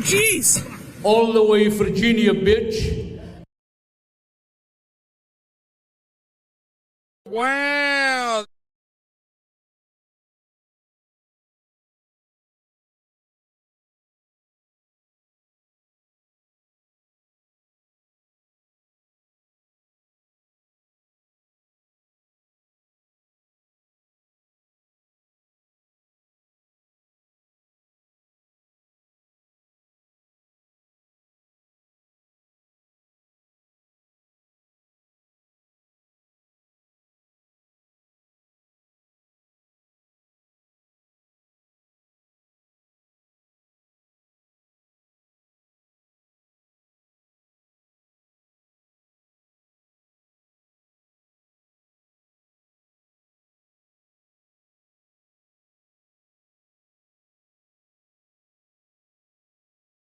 jeez. All the way Virginia, bitch. Wow.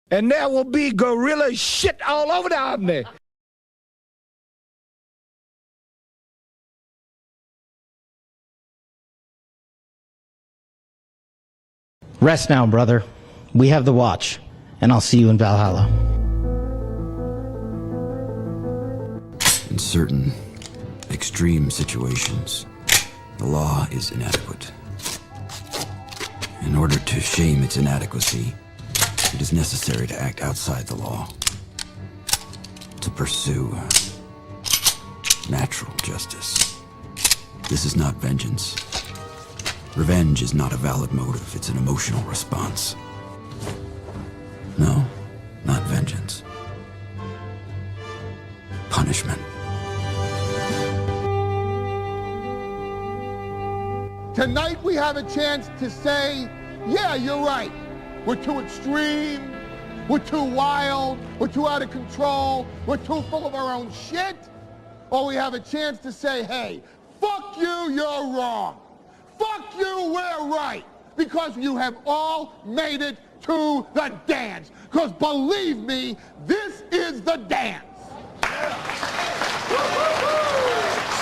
And there will be gorilla shit all over the Omni. Rest now, brother. We have the watch, and I'll see you in Valhalla. In certain extreme situations, the law is inadequate. In order to shame its inadequacy, it is necessary to act outside the law, to pursue natural justice. This is not vengeance. Revenge is not a valid motive, it's an emotional response. No, not vengeance. Punishment. Tonight we have a chance to say, yeah, you're right. We're too extreme, we're too wild, we're too out of control, we're too full of our own shit. Or we have a chance to say, hey, fuck you, you're wrong. Fuck you, we're right. Because you have all made it to the dance. Because believe me, this is the dance.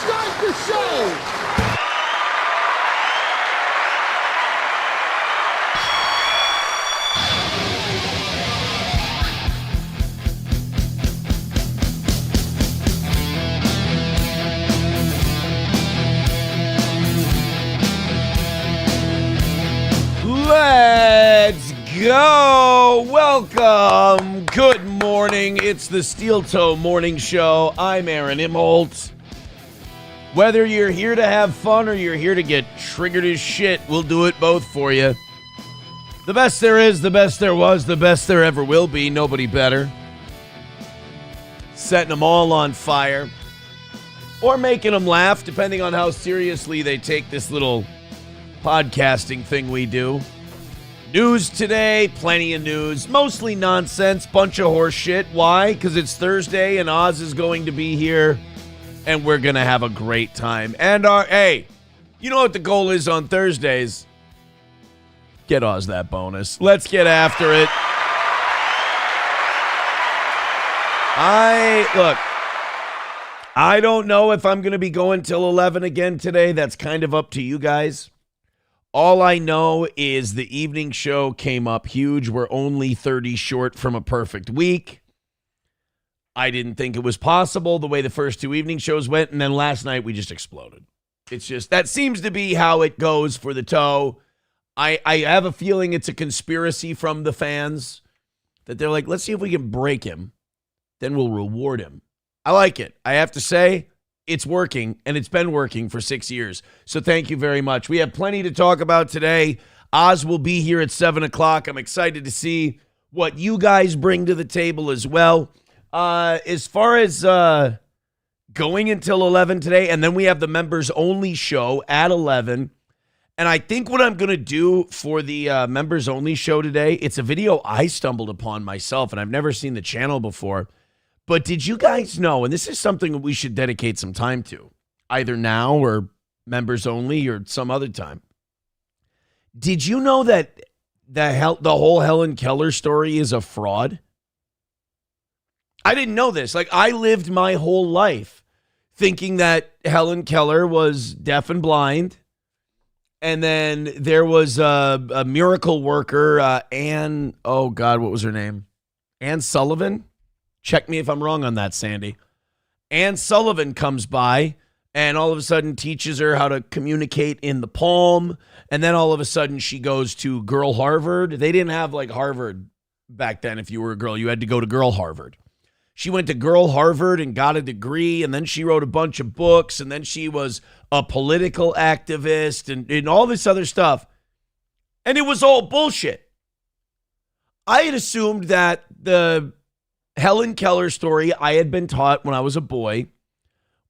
Start the show. Let's go! Welcome! Good morning. It's the Steel Toe Morning Show. I'm Aaron Imholt. Whether you're here to have fun or you're here to get triggered as shit, we'll do it both for you. The best there is, the best there was, the best there ever will be. Nobody better. Setting them all on fire. Or making them laugh, depending on how seriously they take this little podcasting thing we do. News today, plenty of news, mostly nonsense, bunch of horse shit. Why? Because it's Thursday and Oz is going to be here and we're going to have a great time. And hey, you know what the goal is on Thursdays? Get Oz that bonus. Let's get after it. I don't know if I'm going to be going till 11 again today. That's kind of up to you guys. All I know is the evening show came up huge. We're only 30 short from a perfect week. I didn't think it was possible the way the first two evening shows went, and then last night we just exploded. It's just, that seems to be how it goes for the toe. I have a feeling it's a conspiracy from the fans that they're like, let's see if we can break him. Then we'll reward him. I like it. I have to say, it's working, and it's been working for 6 years. So thank you very much. We have plenty to talk about today. Oz will be here at 7 o'clock. I'm excited to see what you guys bring to the table as well. As far as going until 11 today, and then we have the members-only show at 11. And I think what I'm going to do for the members-only show today, it's a video I stumbled upon myself, and I've never seen the channel before. But did you guys know, and this is something that we should dedicate some time to, either now or members only or some other time. Did you know that the whole Helen Keller story is a fraud? I didn't know this. Like, I lived my whole life thinking that Helen Keller was deaf and blind And then there was a miracle worker, Anne, oh God, what was her name? Anne Sullivan? Check me if I'm wrong on that, Sandy. Anne Sullivan comes by and all of a sudden teaches her how to communicate in the palm. And then all of a sudden she goes to Girl Harvard. They didn't have like Harvard back then. If you were a girl, you had to go to Girl Harvard. She went to Girl Harvard and got a degree, and then she wrote a bunch of books, and then she was a political activist and all this other stuff. And it was all bullshit. I had assumed that the Helen Keller story I had been taught when I was a boy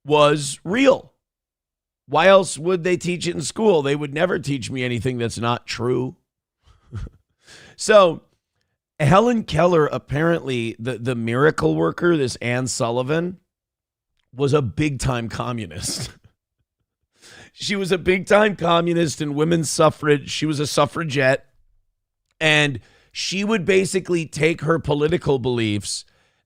was real. Why else would they teach it in school? They would never teach me anything that's not true. So Helen Keller, apparently the miracle worker, this Anne Sullivan, was a big-time communist. She was a big-time communist in women's suffrage. She was a suffragette. And she would basically take her political beliefs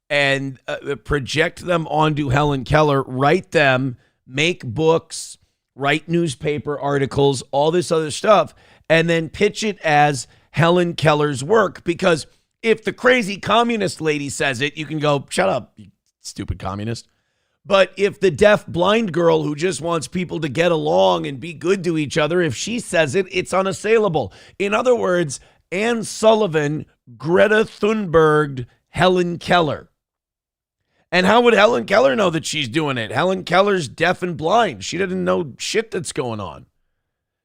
and project them onto Helen Keller, write them, make books, write newspaper articles, all this other stuff, and then pitch it as Helen Keller's work. Because if the crazy communist lady says it, you can go, shut up, you stupid communist. But if the deaf blind girl who just wants people to get along and be good to each other, if she says it, it's unassailable. In other words, Anne Sullivan, Greta Thunberg, Helen Keller. And how would Helen Keller know that she's doing it? Helen Keller's deaf and blind. She doesn't know shit that's going on.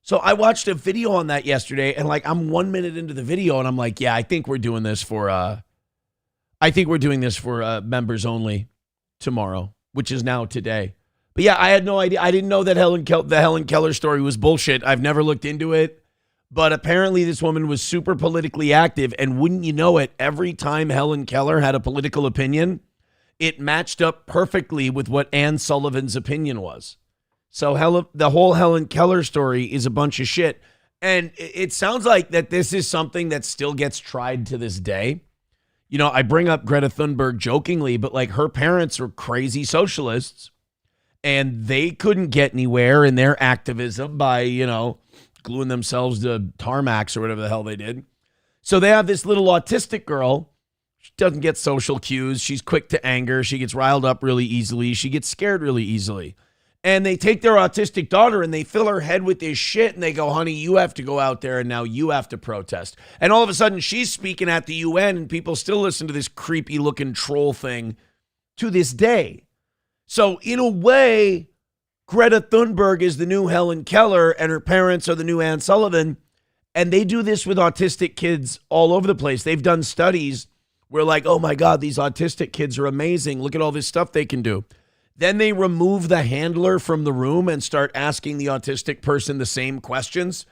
So I watched a video on that yesterday, and like I'm 1 minute into the video, and I'm like, yeah, I think we're doing this for members only tomorrow, which is now today. But yeah, I had no idea. I didn't know that the Helen Keller story was bullshit. I've never looked into it. But apparently this woman was super politically active, and wouldn't you know it, every time Helen Keller had a political opinion, it matched up perfectly with what Anne Sullivan's opinion was. So the whole Helen Keller story is a bunch of shit. And it sounds like that this is something that still gets tried to this day. You know, I bring up Greta Thunberg jokingly, but like her parents were crazy socialists and they couldn't get anywhere in their activism by, you know, gluing themselves to tarmacs or whatever the hell they did. So they have this little autistic girl. She doesn't get social cues. She's quick to anger. She gets riled up really easily. She gets scared really easily. And they take their autistic daughter and they fill her head with this shit and they go, honey, you have to go out there and now you have to protest. And all of a sudden she's speaking at the UN and people still listen to this creepy looking troll thing to this day. So in a way, Greta Thunberg is the new Helen Keller and her parents are the new Anne Sullivan. And they do this with autistic kids all over the place. They've done studies where like, oh my God, these autistic kids are amazing. Look at all this stuff they can do. Then they remove the handler from the room and start asking the autistic person the same questions.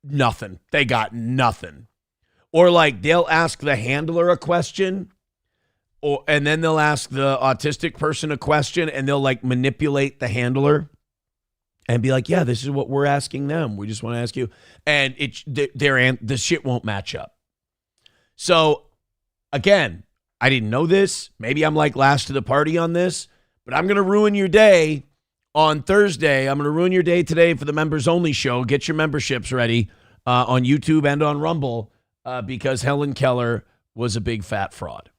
Nothing. They got nothing. Or like they'll ask the handler a question and then they'll ask the autistic person a question and they'll like manipulate the handler and be like, yeah, this is what we're asking them. We just want to ask you. And the shit won't match up. So again, I didn't know this. Maybe I'm like last to the party on this. But I'm going to ruin your day on Thursday. I'm going to ruin your day today for the members only show. Get your memberships ready on YouTube and on Rumble because Helen Keller was a big fat fraud.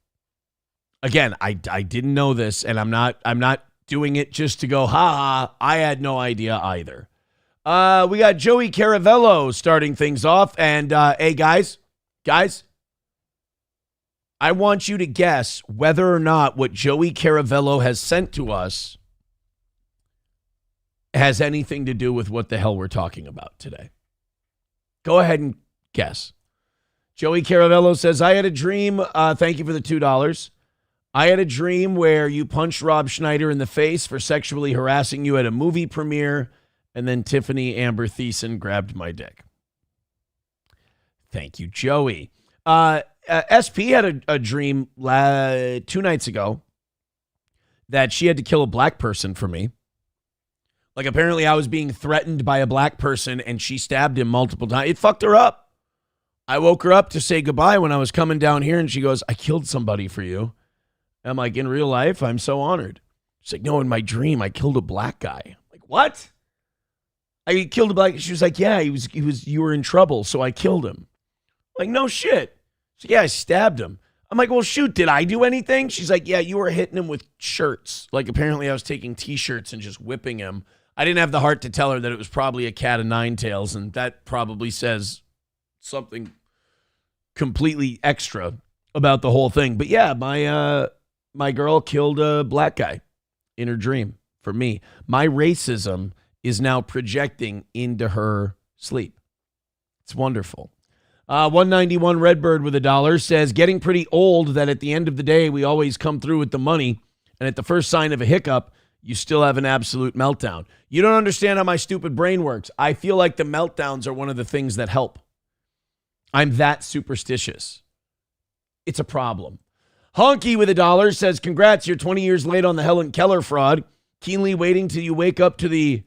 Again, I didn't know this, and I'm not doing it just to go, ha, I had no idea either. We got Joey Caravello starting things off. And hey, guys, I want you to guess whether or not what Joey Caravello has sent to us has anything to do with what the hell we're talking about today. Go ahead and guess. Joey Caravello says, I had a dream. Thank you for the $2. I had a dream where you punched Rob Schneider in the face for sexually harassing you at a movie premiere, and then Tiffany Amber Thiessen grabbed my dick. Thank you, Joey. SP had a dream 2 nights ago that she had to kill a black person for me. Like apparently I was being threatened by a black person and she stabbed him multiple times. It fucked her up. I woke her up to say goodbye when I was coming down here and she goes, I killed somebody for you. I'm like, in real life, I'm so honored. She's like, no, in my dream, I killed a black guy. I'm like, what? I killed a black. She was like, yeah, you were in trouble, so I killed him. Like, no shit. So yeah, I stabbed him. I'm like, well, shoot, did I do anything? She's like, yeah, you were hitting him with shirts. Like, apparently I was taking T-shirts and just whipping him. I didn't have the heart to tell her that it was probably a cat of nine tails, and that probably says something completely extra about the whole thing. But yeah, my girl killed a black guy in her dream for me. My racism is now projecting into her sleep. It's wonderful. 191 Redbird with $1 says, getting pretty old that at the end of the day, we always come through with the money. And at the first sign of a hiccup, you still have an absolute meltdown. You don't understand how my stupid brain works. I feel like the meltdowns are one of the things that help. I'm that superstitious. It's a problem. Honky with $1 says, congrats, you're 20 years late on the Helen Keller fraud. Keenly waiting till you wake up to the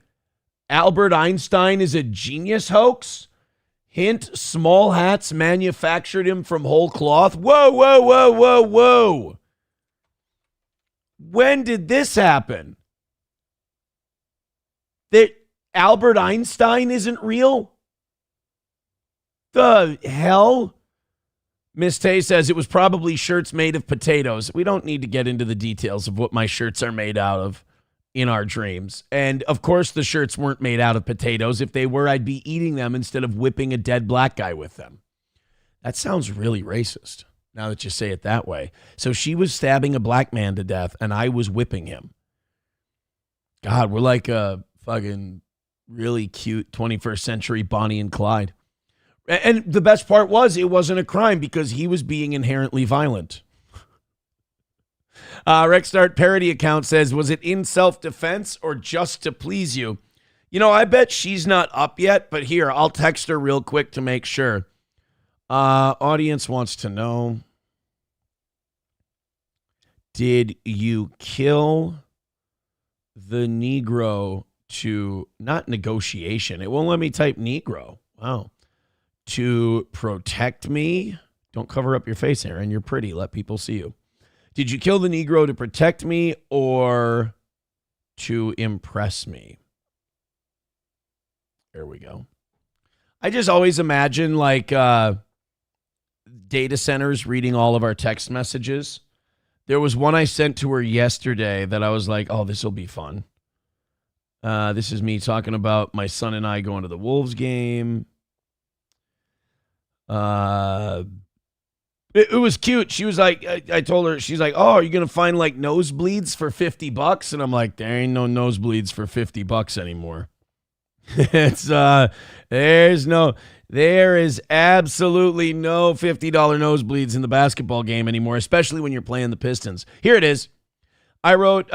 Albert Einstein is a genius hoax. Hint, small hats manufactured him from whole cloth. Whoa, whoa, whoa, whoa, whoa. When did this happen? That Albert Einstein isn't real? The hell? Miss Tay says it was probably shirts made of potatoes. We don't need to get into the details of what my shirts are made out of in our dreams. And of course the shirts weren't made out of potatoes. If they were, I'd be eating them instead of whipping a dead black guy with them. That sounds really racist now that you say it that way. So she was stabbing a black man to death and I was whipping him. God, we're like a fucking really cute 21st century Bonnie and Clyde. And the best part was it wasn't a crime because he was being inherently violent. Rexstart parody account says, was it in self-defense or just to please you? You know, I bet she's not up yet, but here, I'll text her real quick to make sure. Audience wants to know, did you kill the Negro to, not negotiation, it won't let me type Negro. Wow. To protect me? Don't cover up your face, Aaron. You're pretty. Let people see you. Did you kill the Negro to protect me or to impress me? There we go. I just always imagine like data centers reading all of our text messages. There was one I sent to her yesterday that I was like, oh, this will be fun. This is me talking about my son and I going to the Wolves game. It was cute. She was like, I told her, she's like, oh, are you going to find like nosebleeds for $50? And I'm like, there ain't no nosebleeds for $50 anymore. There is absolutely no $50 nosebleeds in the basketball game anymore, especially when you're playing the Pistons. Here it is. I wrote,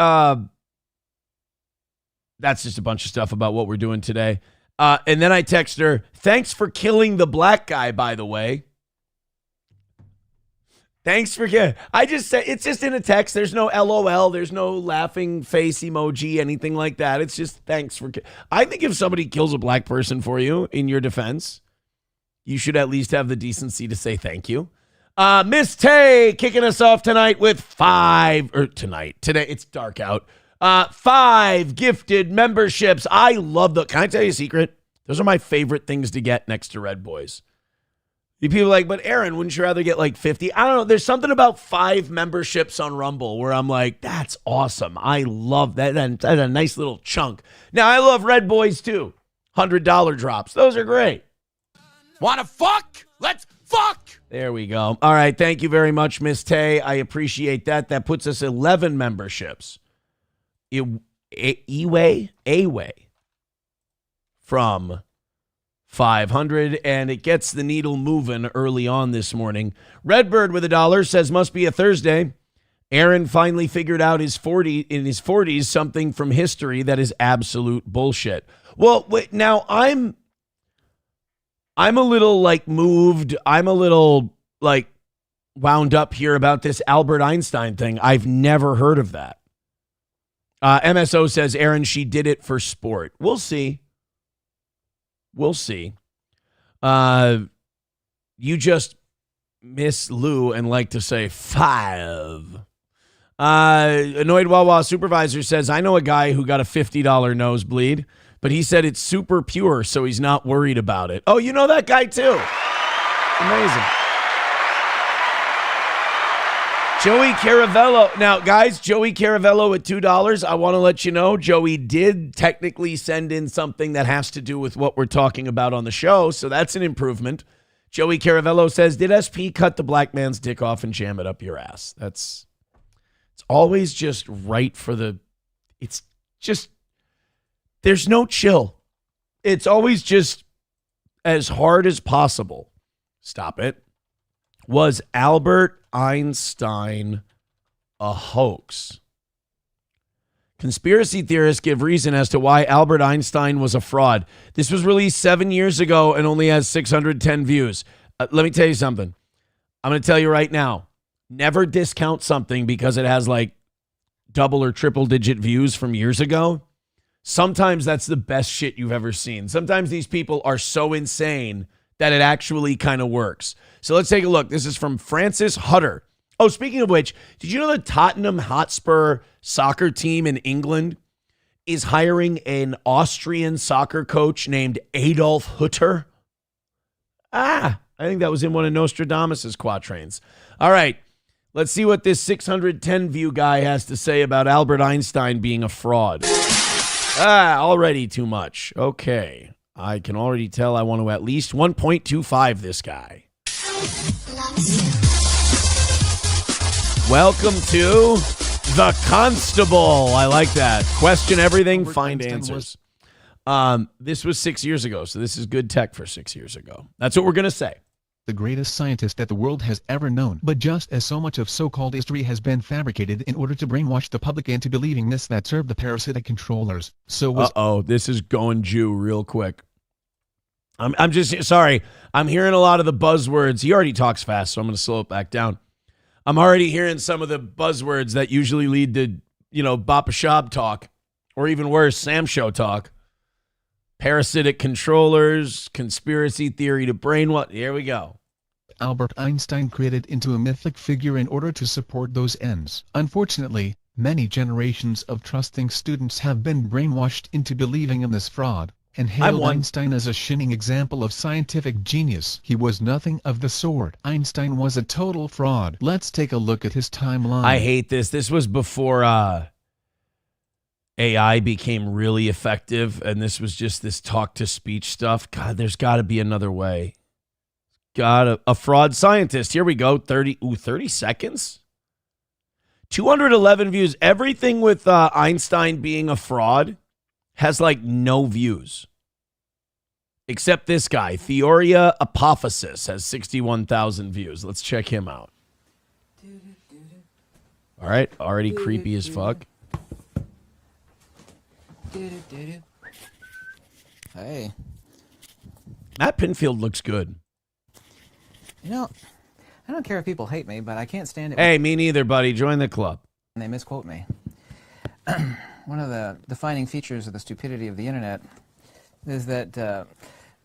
that's just a bunch of stuff about what we're doing today. And then I text her, thanks for killing the black guy, by the way. Thanks for killing. I just said, it's just in a text. There's no LOL. There's no laughing face emoji, anything like that. It's just thanks for. I think if somebody kills a black person for you in your defense, you should at least have the decency to say thank you. Miss Tay kicking us off tonight with today, it's dark out. 5 gifted memberships. I love can I tell you a secret? Those are my favorite things to get next to Red Boys. The people are like, but Aaron, wouldn't you rather get like 50? I don't know. There's something about 5 memberships on Rumble where I'm like, that's awesome. I love that. That's a nice little chunk. Now, I love Red Boys too. $100 drops. Those are great. Wanna fuck? Let's fuck! There we go. All right. Thank you very much, Miss Tay. I appreciate that. That puts us 11 memberships. A-way from 500, and it gets the needle moving early on this morning. Redbird with $1 says, must be a Thursday. Aaron finally figured out in his 40s something from history that is absolute bullshit. Well, wait, now I'm a little like moved. I'm a little like wound up here about this Albert Einstein thing. I've never heard of that. MSO says, Aaron, she did it for sport. We'll see. We'll see. You just miss Lou and like to say 5. Annoyed Wawa supervisor says, I know a guy who got a $50 nosebleed. But he said it's super pure, so he's not worried about it. Oh, you know that guy too. Amazing. Joey Caravello. Now, guys, Joey Caravello at $2. I want to let you know, Joey did technically send in something that has to do with what we're talking about on the show, so that's an improvement. Joey Caravello says, did SP cut the black man's dick off and jam it up your ass? It's always just right for the, it's just, there's no chill. It's always just as hard as possible. Stop it. Was Albert Einstein a hoax? Conspiracy theorists give reason as to why Albert Einstein was a fraud. This was released 7 years ago and only has 610 views. Let me tell you something. I'm going to tell you right now. Never discount something because it has like double or triple digit views from years ago. Sometimes that's the best shit you've ever seen. Sometimes these people are so insane that it actually kind of works. So let's take a look. This is from Francis Hutter. Oh, speaking of which, did you know the Tottenham Hotspur soccer team in England is hiring an Austrian soccer coach named Adolf Hutter? I think that was in one of Nostradamus's quatrains. All right, let's see what this 610 view guy has to say about Albert Einstein being a fraud. Already too much. Okay. I can already tell I want to at least 1.25 this guy. Welcome to The Constable. I like that. Question everything, find answers. This was 6 years ago, so this is good tech for 6 years ago. That's what we're going to say. The greatest scientist that the world has ever known. But just as so much of so-called history has been fabricated in order to brainwash the public into believing this that served the parasitic controllers, so was... this is going Jew real quick. I'm just sorry. I'm hearing a lot of the buzzwords. He already talks fast, so I'm going to slow it back down. I'm already hearing some of the buzzwords that usually lead to, Bapa Shab talk, or even worse, Sam Show talk. Parasitic controllers, conspiracy theory to brainwash. Here we go. Albert Einstein created into a mythic figure in order to support those ends. Unfortunately, many generations of trusting students have been brainwashed into believing in this fraud, and hailed Einstein as a shining example of scientific genius. He was nothing of the sort. Einstein was a total fraud. Let's take a look at his timeline. I hate this. This was before AI became really effective, and this was just this talk-to-speech stuff. God, there's got to be another way. Got a fraud scientist. Here we go. 30 seconds? 211 views. Everything with Einstein being a fraud has like no views. Except this guy, Theoria Apophysis, has 61,000 views. Let's check him out. All right, already creepy as fuck. Hey. Matt Pinfield looks good. I don't care if people hate me, but I can't stand it. Hey, me neither, buddy. Join the club. When they misquote me. One of the defining features of the stupidity of the internet is that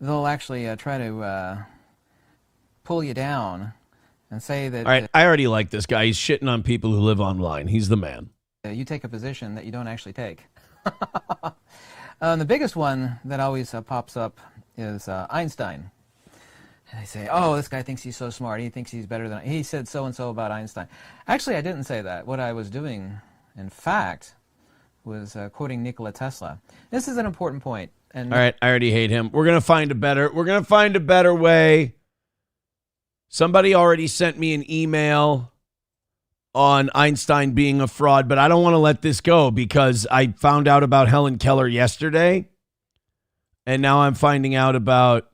they'll actually try to pull you down and say that... All right, I already like this guy. He's shitting on people who live online. He's the man. You take a position that you don't actually take. The biggest one that always pops up is Einstein. And they say, oh, this guy thinks he's so smart. He thinks he's better than... He said so-and-so about Einstein. Actually, I didn't say that. What I was doing, in fact, was quoting Nikola Tesla. This is an important point. And all right, I already hate him. We're going to find a better way. Somebody already sent me an email on Einstein being a fraud, but I don't want to let this go because I found out about Helen Keller yesterday, and now I'm finding out about...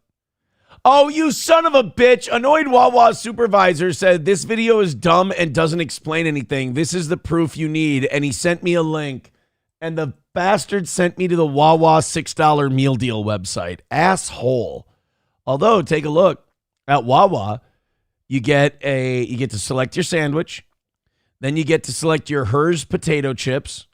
Oh, you son of a bitch. Annoyed Wawa supervisor said this video is dumb and doesn't explain anything. This is the proof you need. And he sent me a link. And the bastard sent me to the Wawa $6 meal deal website. Asshole. Although, take a look at Wawa. You get to select your sandwich. Then you get to select your Hers potato chips.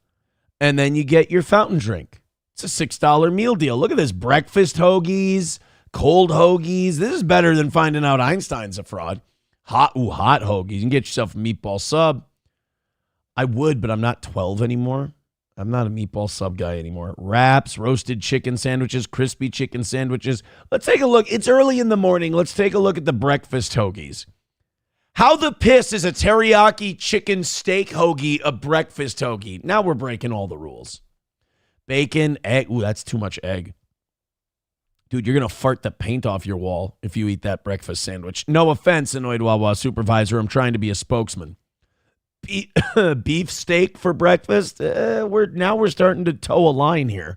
And then you get your fountain drink. It's a $6 meal deal. Look at this. Breakfast hoagies. Cold hoagies. This is better than finding out Einstein's a fraud. Hot hoagies. You can get yourself a meatball sub. I would, but I'm not 12 anymore. I'm not a meatball sub guy anymore. Wraps, roasted chicken sandwiches, crispy chicken sandwiches. Let's take a look. It's early in the morning. Let's take a look at the breakfast hoagies. How the piss is a teriyaki chicken steak hoagie a breakfast hoagie? Now we're breaking all the rules. Bacon, egg. Ooh, that's too much egg. Dude, you're going to fart the paint off your wall if you eat that breakfast sandwich. No offense, annoyed Wawa supervisor. I'm trying to be a spokesman. Beef steak for breakfast? We're starting to toe a line here.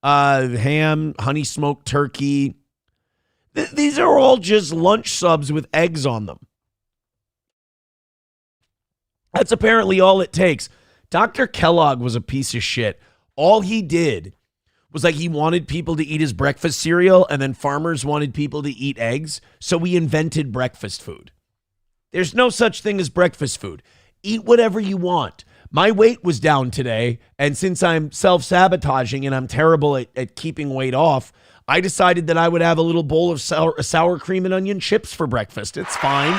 Ham, honey smoked turkey. These are all just lunch subs with eggs on them. That's apparently all it takes. Dr. Kellogg was a piece of shit. All he did was like he wanted people to eat his breakfast cereal, and then farmers wanted people to eat eggs, so we invented breakfast food. There's no such thing as breakfast food. Eat whatever you want. My weight was down today, and since I'm self-sabotaging and I'm terrible at keeping weight off, I decided that I would have a little bowl of sour cream and onion chips for breakfast. It's fine.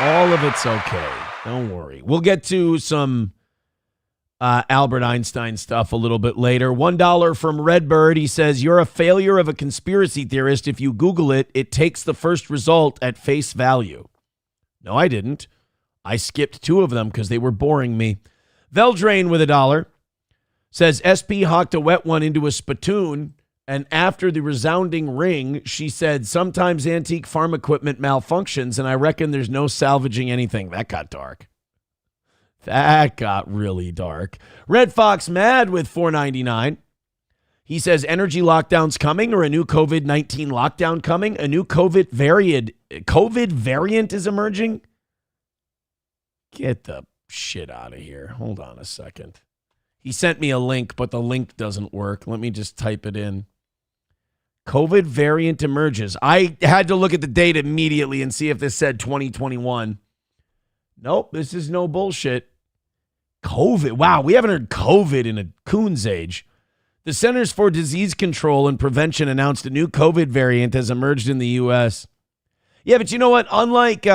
All of it's okay. Don't worry. We'll get to some Albert Einstein stuff a little bit later. $1 from Redbird. He says, you're a failure of a conspiracy theorist. If you Google it, it takes the first result at face value. No, I didn't. I skipped 2 of them because they were boring me. Veldrain with $1 says, SP hawked a wet one into a spittoon, and after the resounding ring, she said, sometimes antique farm equipment malfunctions, and I reckon there's no salvaging anything. That got dark. That got really dark. Red Fox mad with $4.99. He says, energy lockdowns coming or a new COVID-19 lockdown coming? A new COVID variant is emerging? Get the shit out of here. Hold on a second. He sent me a link, but the link doesn't work. Let me just type it in. COVID variant emerges. I had to look at the date immediately and see if this said 2021. Nope, this is no bullshit. COVID. Wow, we haven't heard COVID in a coon's age. The Centers for Disease Control and Prevention announced a new COVID variant has emerged in the U.S. Yeah, but you know what? Unlike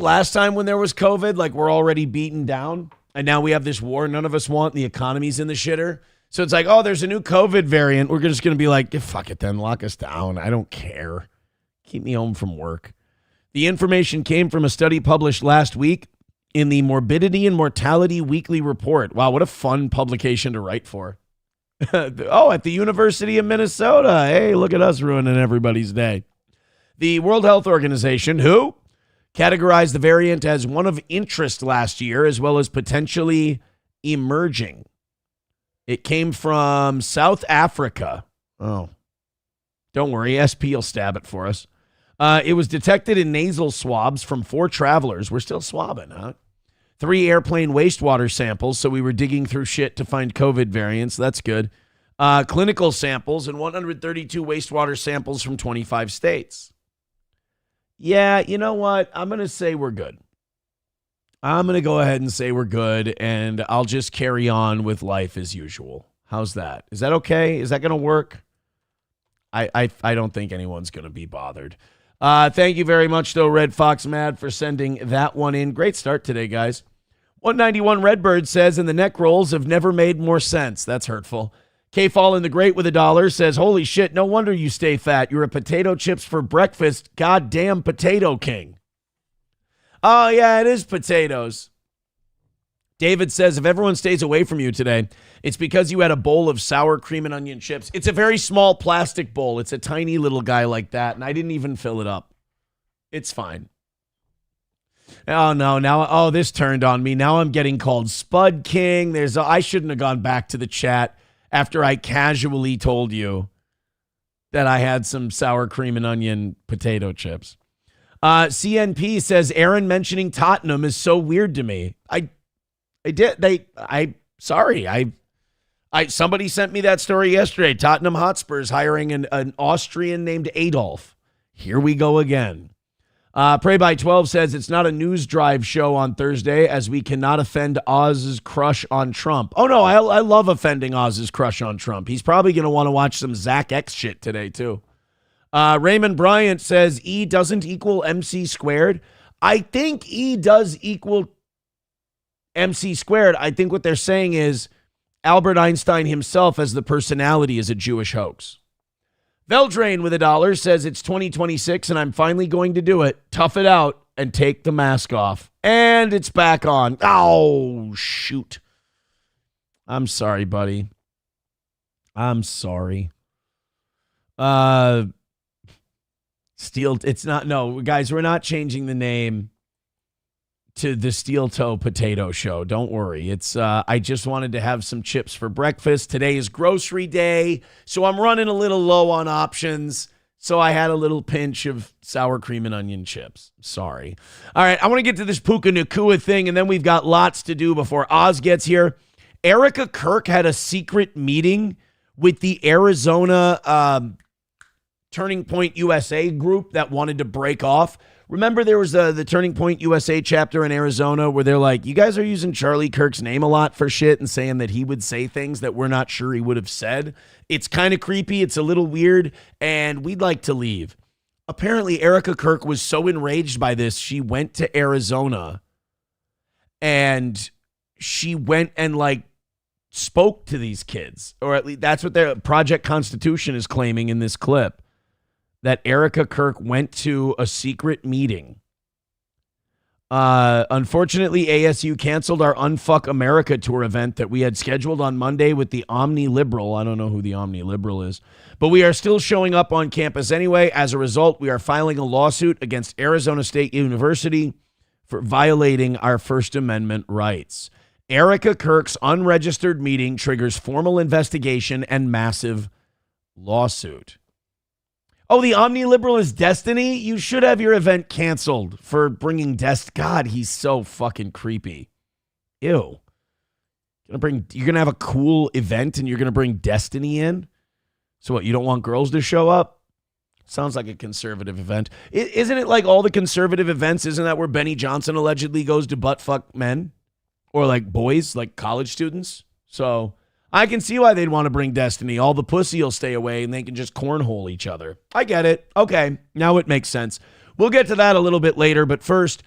last time when there was COVID, like we're already beaten down, and now we have this war none of us want, the economy's in the shitter. So it's like, oh, there's a new COVID variant. We're just going to be like, fuck it then, lock us down. I don't care. Keep me home from work. The information came from a study published last week in the Morbidity and Mortality Weekly Report. Wow, what a fun publication to write for. Oh, at the University of Minnesota. Hey, look at us ruining everybody's day. The World Health Organization, who categorized the variant as one of interest last year, as well as potentially emerging. It came from South Africa. Oh, don't worry. SP will stab it for us. It was detected in nasal swabs from 4 travelers. We're still swabbing, huh? 3 airplane wastewater samples, so we were digging through shit to find COVID variants. That's good. Clinical samples and 132 wastewater samples from 25 states. Yeah, you know what? I'm going to say we're good. I'm going to go ahead and say we're good, and I'll just carry on with life as usual. How's that? Is that okay? Is that going to work? I don't think anyone's going to be bothered. Thank you very much, though, Red Fox Mad, for sending that one in. Great start today, guys. 191 Redbird says, and the neck rolls have never made more sense. That's hurtful. K-Fall in the Great with $1 says, holy shit, no wonder you stay fat. You're a potato chips for breakfast. Goddamn potato king. Oh, yeah, it is potatoes. David says, if everyone stays away from you today, it's because you had a bowl of sour cream and onion chips. It's a very small plastic bowl. It's a tiny little guy like that, and I didn't even fill it up. It's fine. Oh, no, now, this turned on me. Now I'm getting called Spud King. I shouldn't have gone back to the chat after I casually told you that I had some sour cream and onion potato chips. CNP says, Aaron mentioning Tottenham is so weird to me. Somebody sent me that story yesterday. Tottenham Hotspur's hiring an Austrian named Adolf. Here we go again. Pray by 12 says it's not a news drive show on Thursday as we cannot offend Oz's crush on Trump. Oh, no, I love offending Oz's crush on Trump. He's probably going to want to watch some Zach X shit today, too. Raymond Bryant says E doesn't equal MC squared. I think E does equal MC squared. I think what they're saying is Albert Einstein himself as the personality is a Jewish hoax. Veldrain with $1 says it's 2026 and I'm finally going to do it. Tough it out and take the mask off. And it's back on. Oh, shoot. I'm sorry, buddy. I'm sorry. Steel, it's not, no, guys, we're not changing the name to the Steel Toe Potato Show. Don't worry. It's, I just wanted to have some chips for breakfast. Today is grocery day, so I'm running a little low on options. So I had a little pinch of sour cream and onion chips. Sorry. All right, I want to get to this Puka Nacua thing, and then we've got lots to do before Oz gets here. Erika Kirk had a secret meeting with the Arizona Turning Point USA group that wanted to break off. Remember there was the Turning Point USA chapter in Arizona where they're like, you guys are using Charlie Kirk's name a lot for shit and saying that he would say things that we're not sure he would have said. It's kind of creepy. It's a little weird, and we'd like to leave. Apparently, Erika Kirk was so enraged by this, she went to Arizona and she went and like spoke to these kids, or at least that's what their Project Constitution is claiming in this clip, that Erika Kirk went to a secret meeting. Unfortunately, ASU canceled our Unfuck America tour event that we had scheduled on Monday with the Omni Liberal. I don't know who the Omni Liberal is, but we are still showing up on campus anyway. As a result, we are filing a lawsuit against Arizona State University for violating our First Amendment rights. Erika Kirk's unregistered meeting triggers formal investigation and massive lawsuit. Oh, the Omni-Liberal is Destiny? You should have your event canceled for bringing God, he's so fucking creepy. Ew. You're going to have a cool event and you're going to bring Destiny in? So what, you don't want girls to show up? Sounds like a conservative event. Isn't it like all the conservative events? Isn't that where Benny Johnson allegedly goes to butt fuck men? Or like boys, like college students? So I can see why they'd want to bring Destiny. All the pussy will stay away and they can just cornhole each other. I get it. Okay, now it makes sense. We'll get to that a little bit later, but first,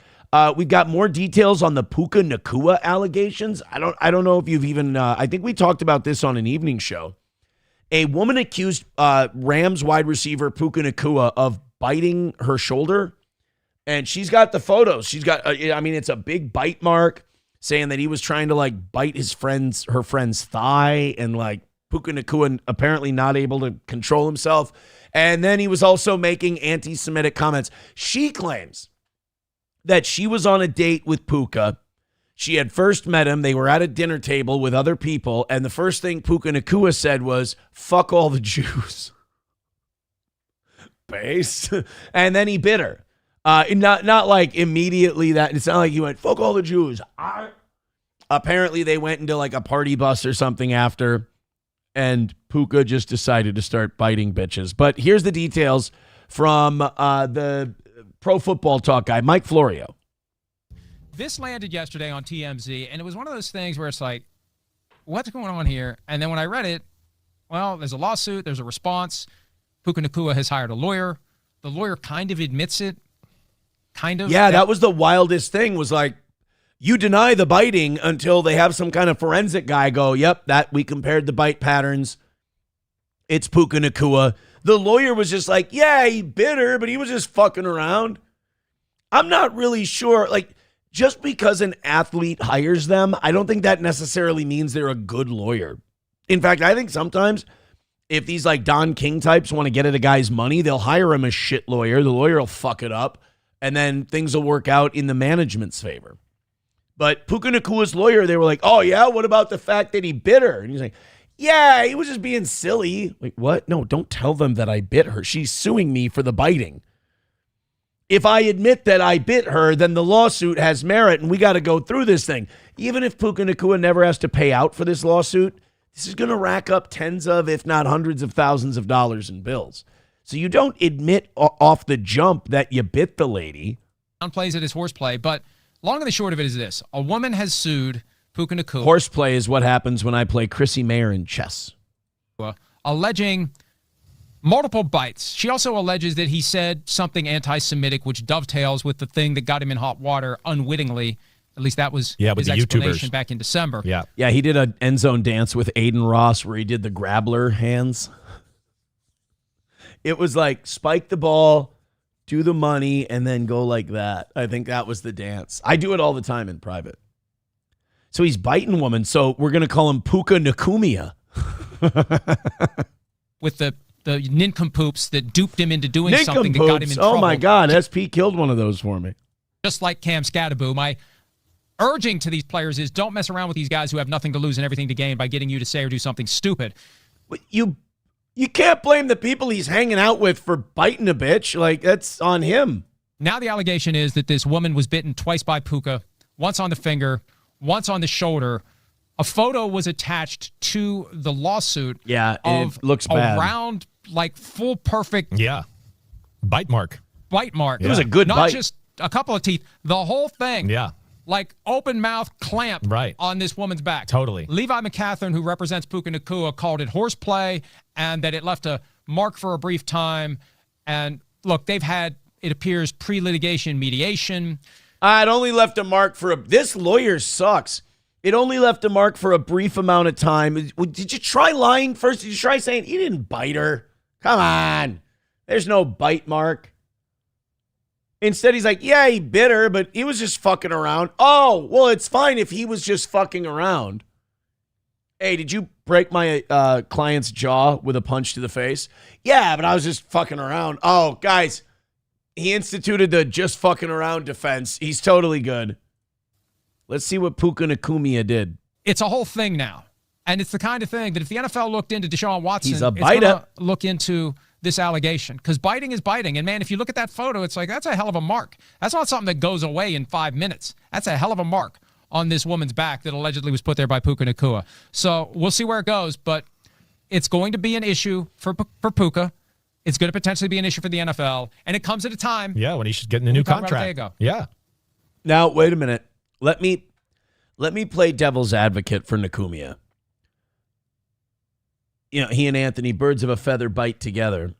we've got more details on the Puka Nacua allegations. I don't know if you've even, I think we talked about this on an evening show. A woman accused Rams wide receiver Puka Nacua of biting her shoulder, and she's got the photos. She's got, it's a big bite mark, saying that he was trying to like bite her friend's thigh, and like Puka Nacua apparently not able to control himself. And then he was also making anti-Semitic comments. She claims that she was on a date with Puka. She had first met him. They were at a dinner table with other people. And the first thing Puka Nacua said was, fuck all the Jews. Base. And then he bit her. Not like immediately that. It's not like he went, fuck all the Jews. Apparently they went into like a party bus or something after, and Puka just decided to start biting bitches. But here's the details from the Pro Football Talk guy, Mike Florio. This landed yesterday on TMZ, and it was one of those things where it's like, what's going on here? And then when I read it, well, there's a lawsuit, there's a response. Puka Nacua has hired a lawyer. The lawyer kind of admits it. Kind of. Yeah, that was the wildest thing, was like, you deny the biting until they have some kind of forensic guy go, yep, that we compared the bite patterns. It's Puka Nacua. The lawyer was just like, yeah, he bit her, but he was just fucking around. I'm not really sure. Like, just because an athlete hires them, I don't think that necessarily means they're a good lawyer. In fact, I think sometimes if these like Don King types want to get at a guy's money, they'll hire him a shit lawyer. The lawyer will fuck it up, and then things will work out in the management's favor. But Puka Nacua's lawyer, they were like, oh, yeah, what about the fact that he bit her? And he's like, yeah, he was just being silly. Like, what? No, don't tell them that I bit her. She's suing me for the biting. If I admit that I bit her, then the lawsuit has merit, and we got to go through this thing. Even if Puka Nacua never has to pay out for this lawsuit, this is going to rack up tens of, if not hundreds of thousands of dollars in bills. So you don't admit off the jump that you bit the lady. Plays it as horseplay, but long and the short of it is this. A woman has sued Puka Nacua. Horseplay is what happens when I play Chrissy Mayer in chess. Alleging multiple bites. She also alleges that he said something anti-Semitic, which dovetails with the thing that got him in hot water unwittingly. At least that was with his the explanation YouTubers back in December. Yeah, he did an end zone dance with Aiden Ross where he did the grabbler hands. It was like spike the ball, do the money, and then go like that. I think that was the dance. I do it all the time in private. So he's biting woman, so we're going to call him Puka Nacua. With the nincompoops that duped him into doing something that got him in trouble. Oh, my God. SP killed one of those for me. Just like Cam Scadaboo, my urging to these players is don't mess around with these guys who have nothing to lose and everything to gain by getting you to say or do something stupid. You can't blame the people he's hanging out with for biting a bitch. Like, that's on him. Now the allegation is that this woman was bitten twice by Puka, once on the finger, once on the shoulder. A photo was attached to the lawsuit. Yeah, of it looks bad. A round, like, full perfect bite mark. It was a good Not bite. just a couple of teeth. The whole thing. Yeah. Like open mouth clamp on this woman's back. Totally. Levi McCatherine, who represents Puka Nacua, called it horseplay and that it left a mark for a brief time. And look, they've had, it appears, pre-litigation mediation. It only left a mark for this lawyer sucks. It only left a mark for a brief amount of time. Did you try lying first? Did you try saying he didn't bite her? Come on. There's no bite mark. Instead, he's like, yeah, he bit her, but he was just fucking around. Oh, well, it's fine if he was just fucking around. Hey, did you break my client's jaw with a punch to the face? Yeah, but I was just fucking around. Oh, guys, he instituted the just fucking around defense. He's totally good. Let's see what Puka Nacua did. It's a whole thing now. And it's the kind of thing that if the NFL looked into Deshaun Watson, He's a it's biter. going to look into this allegation. Because biting is biting. And, man, if you look at that photo, it's like, that's a hell of a mark. That's not something that goes away in 5 minutes. That's a hell of a mark on this woman's back that allegedly was put there by Puka Nacua. So we'll see where it goes. But it's going to be an issue for Puka. It's going to potentially be an issue for the NFL. And it comes at a time. Yeah, when he should get in a new contract. Yeah. Now, wait a minute. Let me play devil's advocate for Nacua. You know, he and Anthony, birds of a feather bite together.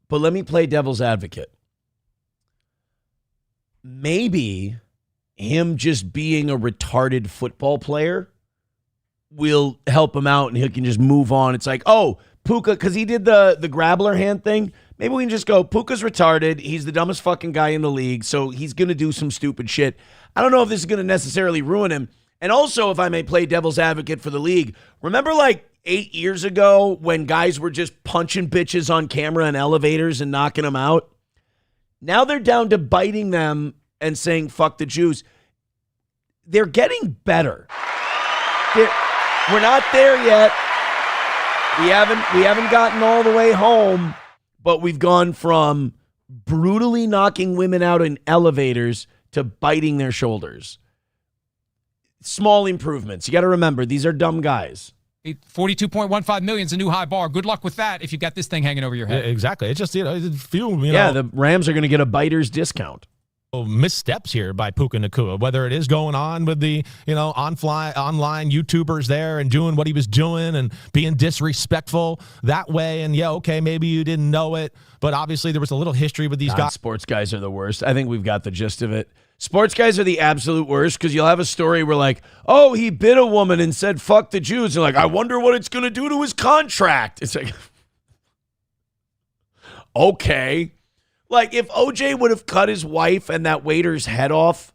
But let me play devil's advocate. Maybe him just being a retarded football player will help him out and he can just move on. It's like, oh, Puka, because he did the grabbler hand thing. Maybe we can just go, Puka's retarded. He's the dumbest fucking guy in the league, so he's going to do some stupid shit. I don't know if this is going to necessarily ruin him. And also, if I may play devil's advocate for the league, remember like 8 years ago when guys were just punching bitches on camera in elevators and knocking them out? Now they're down to biting them and saying, fuck the Jews. They're getting better. We're not there yet. We haven't gotten all the way home, but we've gone from brutally knocking women out in elevators to biting their shoulders. Small improvements. You got to remember, these are dumb guys. 42.15 million is a new high bar. Good luck with that if you got this thing hanging over your head. Yeah, exactly. It's just, it's a few, Yeah, the Rams are going to get a biter's discount. Missteps here by Puka Nacua, whether it is going on with the, online YouTubers there and doing what he was doing and being disrespectful that way. And okay, maybe you didn't know it, but obviously there was a little history with these guys. Sports guys are the worst. I think we've got the gist of it. Sports guys are the absolute worst because you'll have a story where like, oh, he bit a woman and said, fuck the Jews. And like, I wonder what it's going to do to his contract. It's like, okay. Like, if OJ would have cut his wife and that waiter's head off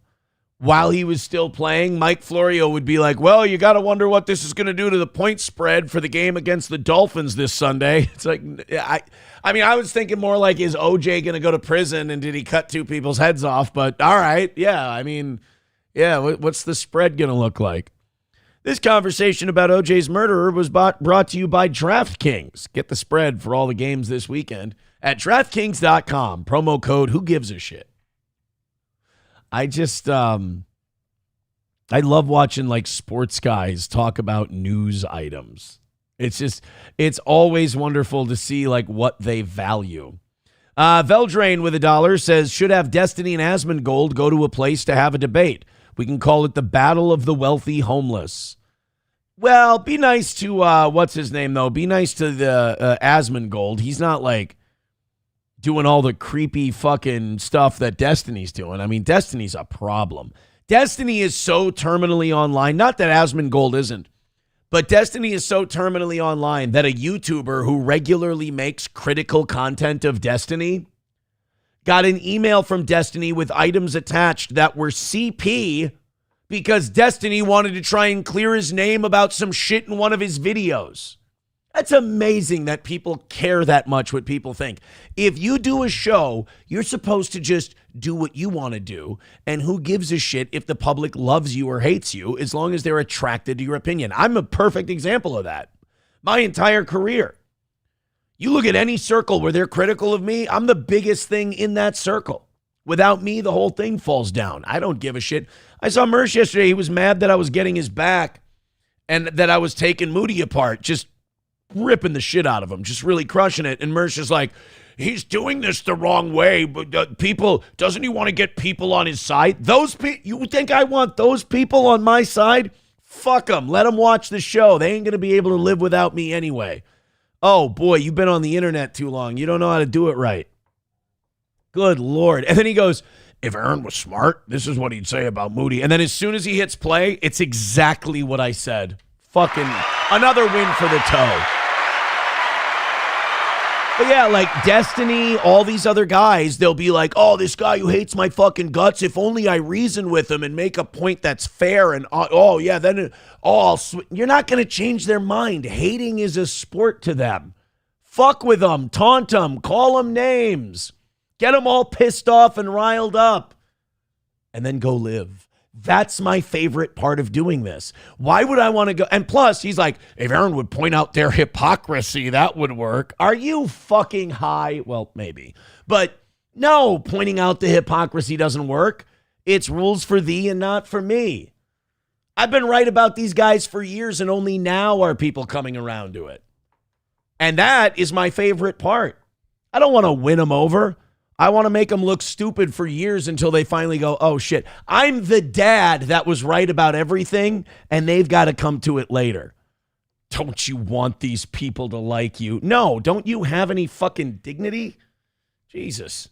while he was still playing, Mike Florio would be like, well, you got to wonder what this is going to do to the point spread for the game against the Dolphins this Sunday. It's like, I was thinking more like, is OJ going to go to prison and did he cut two people's heads off? But all right, what's the spread going to look like? This conversation about OJ's murderer was brought to you by DraftKings. Get the spread for all the games this weekend at DraftKings.com. Promo code Who Gives a Shit. I just, I love watching like sports guys talk about news items. It's always wonderful to see like what they value. Veldrain with $1 says, should have Destiny and Asmongold go to a place to have a debate. We can call it the Battle of the Wealthy Homeless. Well, be nice to, what's his name, though? Be nice to the Asmongold. He's not, like, doing all the creepy fucking stuff that Destiny's doing. I mean, Destiny's a problem. Destiny is so terminally online. Not that Asmongold isn't. But Destiny is so terminally online that a YouTuber who regularly makes critical content of Destiny got an email from Destiny with items attached that were CP because Destiny wanted to try and clear his name about some shit in one of his videos. That's amazing that people care that much what people think. If you do a show, you're supposed to just do what you want to do. And who gives a shit if the public loves you or hates you as long as they're attracted to your opinion? I'm a perfect example of that. My entire career. You look at any circle where they're critical of me, I'm the biggest thing in that circle. Without me, the whole thing falls down. I don't give a shit. I saw Mersh yesterday. He was mad that I was getting his back and that I was taking Moody apart, just ripping the shit out of him, just really crushing it. And Mersh is like, he's doing this the wrong way, but doesn't he want to get people on his side? You think I want those people on my side? Fuck them. Let them watch the show. They ain't going to be able to live without me anyway. Oh, boy, you've been on the internet too long. You don't know how to do it right. Good Lord. And then he goes, if Aaron was smart, this is what he'd say about Moody. And then as soon as he hits play, it's exactly what I said. Fucking another win for the toe. But yeah, like Destiny, all these other guys, they'll be like, oh, this guy who hates my fucking guts, if only I reason with him and make a point that's fair. And you're not going to change their mind. Hating is a sport to them. Fuck with them, taunt them, call them names. Get them all pissed off and riled up. And then go live. That's my favorite part of doing this. Why would I want to go? And plus, he's like, if Aaron would point out their hypocrisy, that would work. Are you fucking high? Well, maybe. But no, pointing out the hypocrisy doesn't work. It's rules for thee and not for me. I've been right about these guys for years, and only now are people coming around to it. And that is my favorite part. I don't want to win them over. I want to make them look stupid for years until they finally go, oh, shit. I'm the dad that was right about everything, and they've got to come to it later. Don't you want these people to like you? No, don't you have any fucking dignity? Jesus.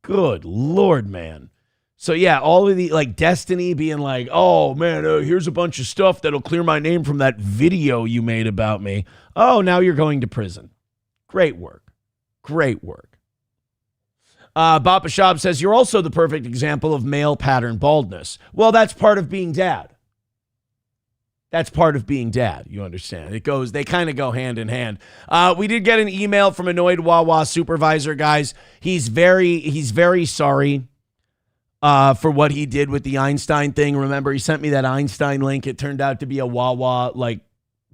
Good Lord, man. So, yeah, all of the, like, Destiny being like, oh, man, here's a bunch of stuff that'll clear my name from that video you made about me. Oh, now you're going to prison. Great work. Great work. Bapa Shab says, you're also the perfect example of male pattern baldness. Well, that's part of being dad. That's part of being dad. You understand? They kind of go hand in hand. We did get an email from annoyed Wawa supervisor, guys. He's very sorry for what he did with the Einstein thing. Remember, he sent me that Einstein link. It turned out to be a Wawa, like,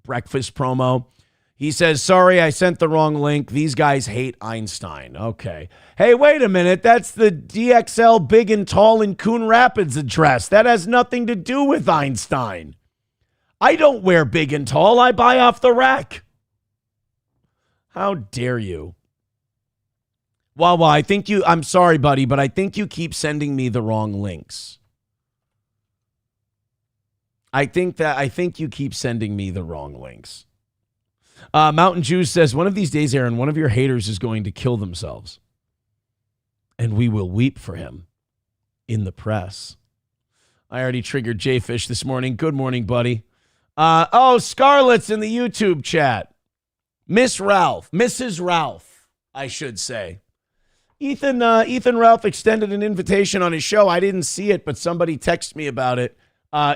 breakfast promo. He says, sorry, I sent the wrong link. These guys hate Einstein. Okay. Hey, wait a minute. That's the DXL Big and Tall in Coon Rapids address. That has nothing to do with Einstein. I don't wear big and tall. I buy off the rack. How dare you? Wawa, I'm sorry, buddy, but I think you keep sending me the wrong links. I think you keep sending me the wrong links. Mountain Juice says, one of these days, Aaron, one of your haters is going to kill themselves. And we will weep for him in the press. I already triggered J-Fish this morning. Good morning, buddy. Scarlett's in the YouTube chat. Mrs. Ralph, I should say. Ethan Ralph extended an invitation on his show. I didn't see it, but somebody texted me about it.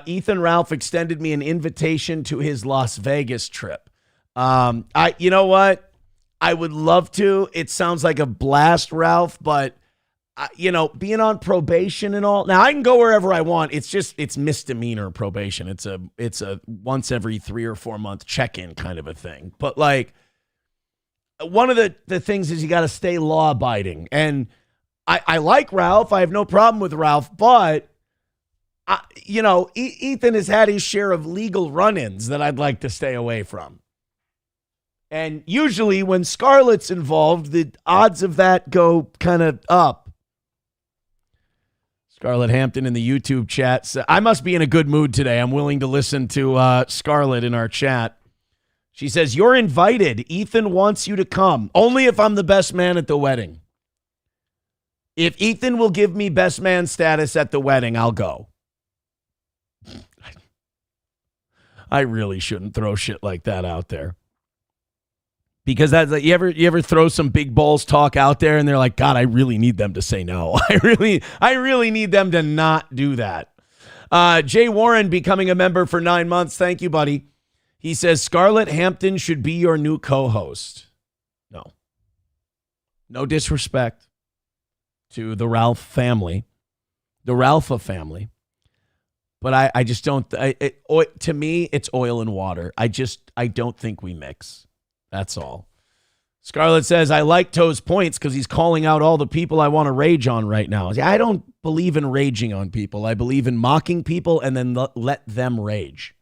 Ethan Ralph extended me an invitation to his Las Vegas trip. You know what? I would love to. It sounds like a blast, Ralph, but being on probation and all. Now I can go wherever I want. It's misdemeanor probation. It's a once every 3 or 4 month check-in kind of a thing. But like one of the things is you got to stay law abiding. And I like Ralph. I have no problem with Ralph, but Ethan has had his share of legal run-ins that I'd like to stay away from. And usually when Scarlett's involved, the odds of that go kind of up. Scarlett Hampton in the YouTube chat. I must be in a good mood today. I'm willing to listen to Scarlett in our chat. She says, you're invited. Ethan wants you to come. Only if I'm the best man at the wedding. If Ethan will give me best man status at the wedding, I'll go. I really shouldn't throw shit like that out there. Because that's like, you ever throw some big balls talk out there and they're like, God, I really need them to say no. I really need them to not do that. Jay Warren becoming a member for 9 months. Thank you, buddy. He says, Scarlett Hampton should be your new co-host. No. No disrespect to the Ralph family, the Ralpha family. But I just don't, to me, it's oil and water. I don't think we mix. That's all. Scarlett says, I like Toe's points because he's calling out all the people I want to rage on right now. I don't believe in raging on people. I believe in mocking people and then let them rage.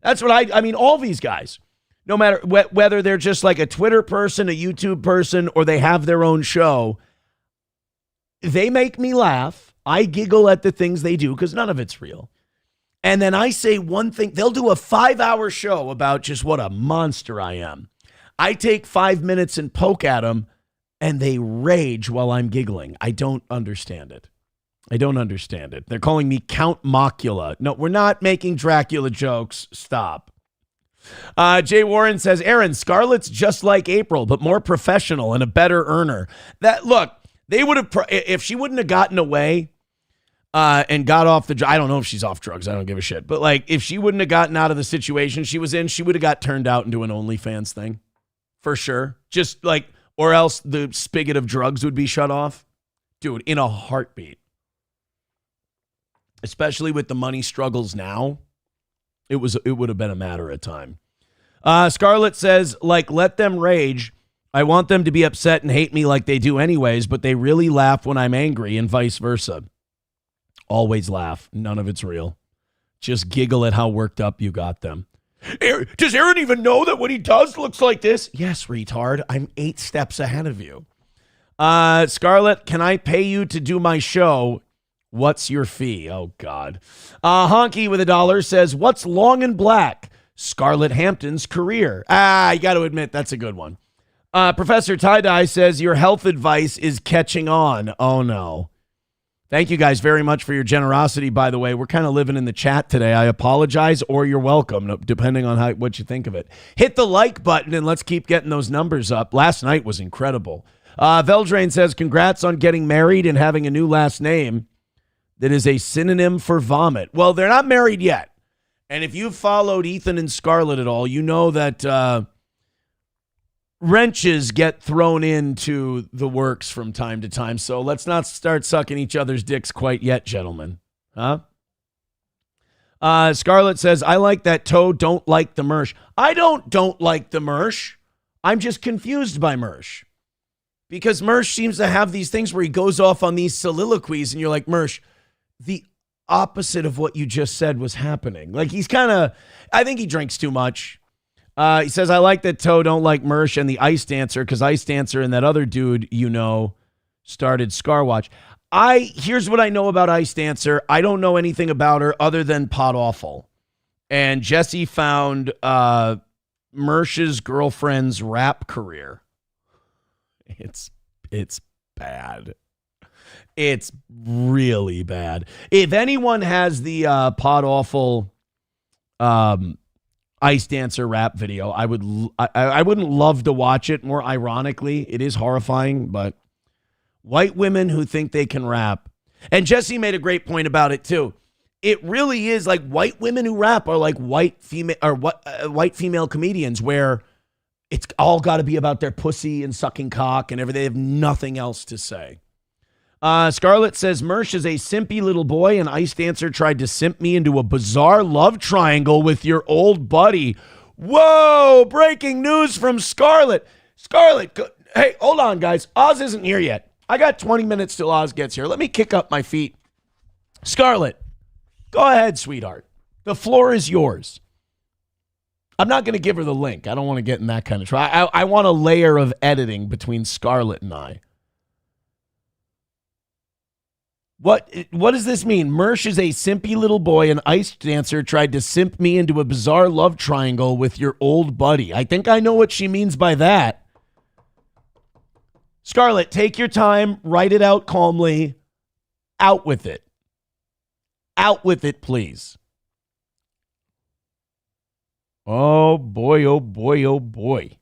That's what I mean, all these guys, no matter whether they're just like a Twitter person, a YouTube person, or they have their own show, they make me laugh. I giggle at the things they do because none of it's real. And then I say one thing. They'll do a 5-hour show about just what a monster I am. I take 5 minutes and poke at them, and they rage while I'm giggling. I don't understand it. They're calling me Count Mocula. No, we're not making Dracula jokes. Stop. Jay Warren says, Aaron, Scarlett's just like April, but more professional and a better earner. Look, they would have, if she wouldn't have gotten away and got off I don't know if she's off drugs. I don't give a shit. But like, if she wouldn't have gotten out of the situation she was in, she would have got turned out into an OnlyFans thing. For sure. Just like, or else the spigot of drugs would be shut off. Dude, in a heartbeat. Especially with the money struggles now. It would have been a matter of time. Scarlett says, like, let them rage. I want them to be upset and hate me like they do anyways, but they really laugh when I'm angry and vice versa. Always laugh. None of it's real. Just giggle at how worked up you got them. Does Aaron even know that what he does looks like this? Yes, retard. I'm 8 steps ahead of you. Scarlett, can I pay you to do my show? What's your fee? Oh, God. Honky with $1 says, what's long and black? Scarlett Hampton's career. You got to admit, that's a good one. Professor Tie-Dye says, your health advice is catching on. Oh, no. Thank you guys very much for your generosity, by the way. We're kind of living in the chat today. I apologize, or you're welcome, depending on what you think of it. Hit the like button, and let's keep getting those numbers up. Last night was incredible. Veldrain says, congrats on getting married and having a new last name that is a synonym for vomit. Well, they're not married yet. And if you've followed Ethan and Scarlett at all, you know that wrenches get thrown into the works from time to time. So let's not start sucking each other's dicks quite yet, gentlemen. Huh? Scarlett says, I like that Toe don't like the Mersh. I don't like the Mersh. I'm just confused by Mersh. Because Mersh seems to have these things where he goes off on these soliloquies and you're like, Mersh, the opposite of what you just said was happening. Like he's kind of, I think he drinks too much. He says, I like that Toe don't like Mersh and the Ice Dancer because Ice Dancer and that other dude, started Scarwatch. Here's what I know about Ice Dancer. I don't know anything about her other than Pot Awful. And Jesse found Mersh's girlfriend's rap career. It's bad. It's really bad. If anyone has the Pot Awful Ice Dancer rap video, I wouldn't love to watch it. More ironically, it is horrifying, but white women who think they can rap. And Jesse made a great point about it too. It really is like white women who rap are like white female comedians where it's all got to be about their pussy and sucking cock and everything. They have nothing else to say. Scarlett says, Mersh is a simpy little boy and Ice Dancer tried to simp me into a bizarre love triangle with your old buddy. Whoa, breaking news from Scarlett. Scarlett, hey, hold on, guys. Oz isn't here yet. I got 20 minutes till Oz gets here. Let me kick up my feet. Scarlett, go ahead, sweetheart. The floor is yours. I'm not going to give her the link. I don't want to get in that kind of trouble. I want a layer of editing between Scarlett and I. What does this mean? Mersh is a simpy little boy. An ice dancer tried to simp me into a bizarre love triangle with your old buddy. I think I know what she means by that. Scarlett, take your time. Write it out calmly. Out with it. Out with it, please. Oh, boy, oh, boy, oh, boy.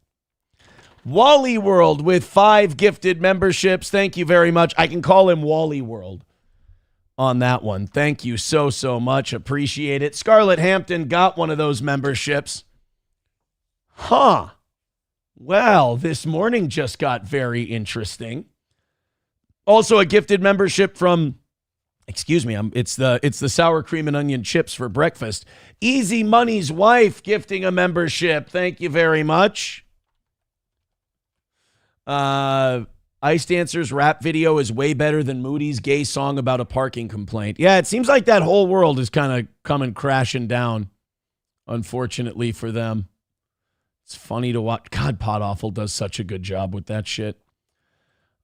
Wally World with 5 gifted memberships. Thank you very much. I can call him Wally World on that one. Thank you so, so much. Appreciate it. Scarlett Hampton got one of those memberships. Huh. Well, this morning just got very interesting. Also a gifted membership from, excuse me, it's the sour cream and onion chips for breakfast. Easy Money's wife gifting a membership. Thank you very much. Ice Dancer's rap video is way better than Moody's gay song about a parking complaint. Yeah, it seems like that whole world is kind of coming crashing down, unfortunately for them. It's funny to watch. God, Pot Awful does such a good job with that shit.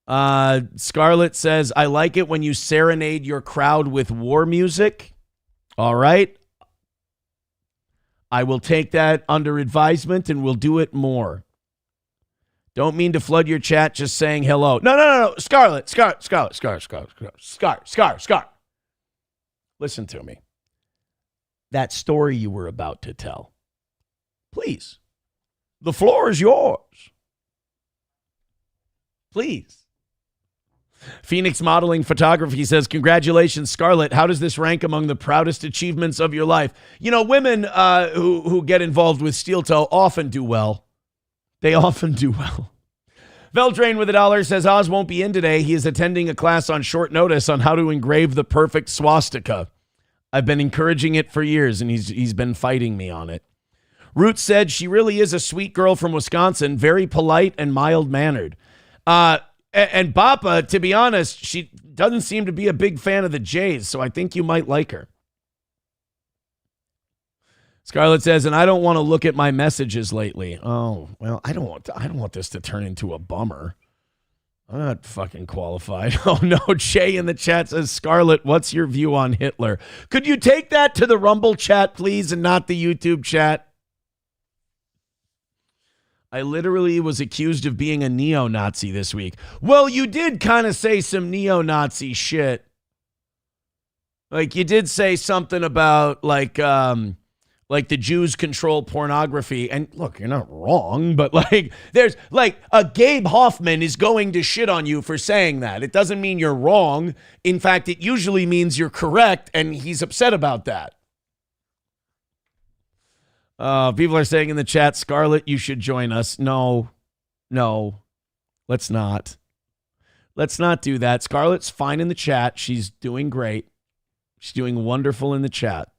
Scarlett says, I like it when you serenade your crowd with war music. All right. I will take that under advisement and we'll do it more. Don't mean to flood your chat just saying hello. No. Scarlett. Listen to me. That story you were about to tell. Please. The floor is yours. Please. Phoenix Modeling Photography says, congratulations, Scarlett. How does this rank among the proudest achievements of your life? You know, women who get involved with steel toe often do well. They often do well. Veldrain with $1 says Oz won't be in today. He is attending a class on short notice on how to engrave the perfect swastika. I've been encouraging it for years, and he's been fighting me on it. Ruth said she really is a sweet girl from Wisconsin, very polite and mild-mannered. And Papa, to be honest, she doesn't seem to be a big fan of the Jays, so I think you might like her. Scarlett says, and I don't want to look at my messages lately. Oh, well, I don't want this to turn into a bummer. I'm not fucking qualified. Oh, no. Jay in the chat says, Scarlett, what's your view on Hitler? Could you take that to the Rumble chat, please, and not the YouTube chat? I literally was accused of being a neo-Nazi this week. Well, you did kind of say some neo-Nazi shit. Like, you did say something about, like the Jews control pornography. And look, you're not wrong, but there's a Gabe Hoffman is going to shit on you for saying that. It doesn't mean you're wrong. In fact, it usually means you're correct, and he's upset about that. People are saying in the chat, Scarlett, you should join us. No, let's not. Let's not do that. Scarlett's fine in the chat. She's doing great. She's doing wonderful in the chat.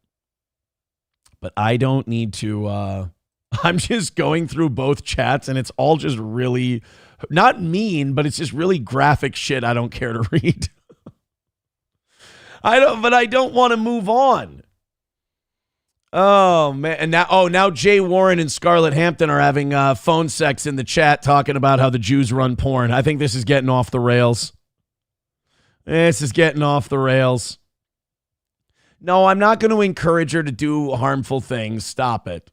But I don't need to, I'm just going through both chats and it's all just really, not mean, but it's just really graphic shit I don't care to read. I don't want to move on. Oh, man. And now Jay Warren and Scarlett Hampton are having phone sex in the chat talking about how the Jews run porn. I think this is getting off the rails. This is getting off the rails. No, I'm not going to encourage her to do harmful things. Stop it.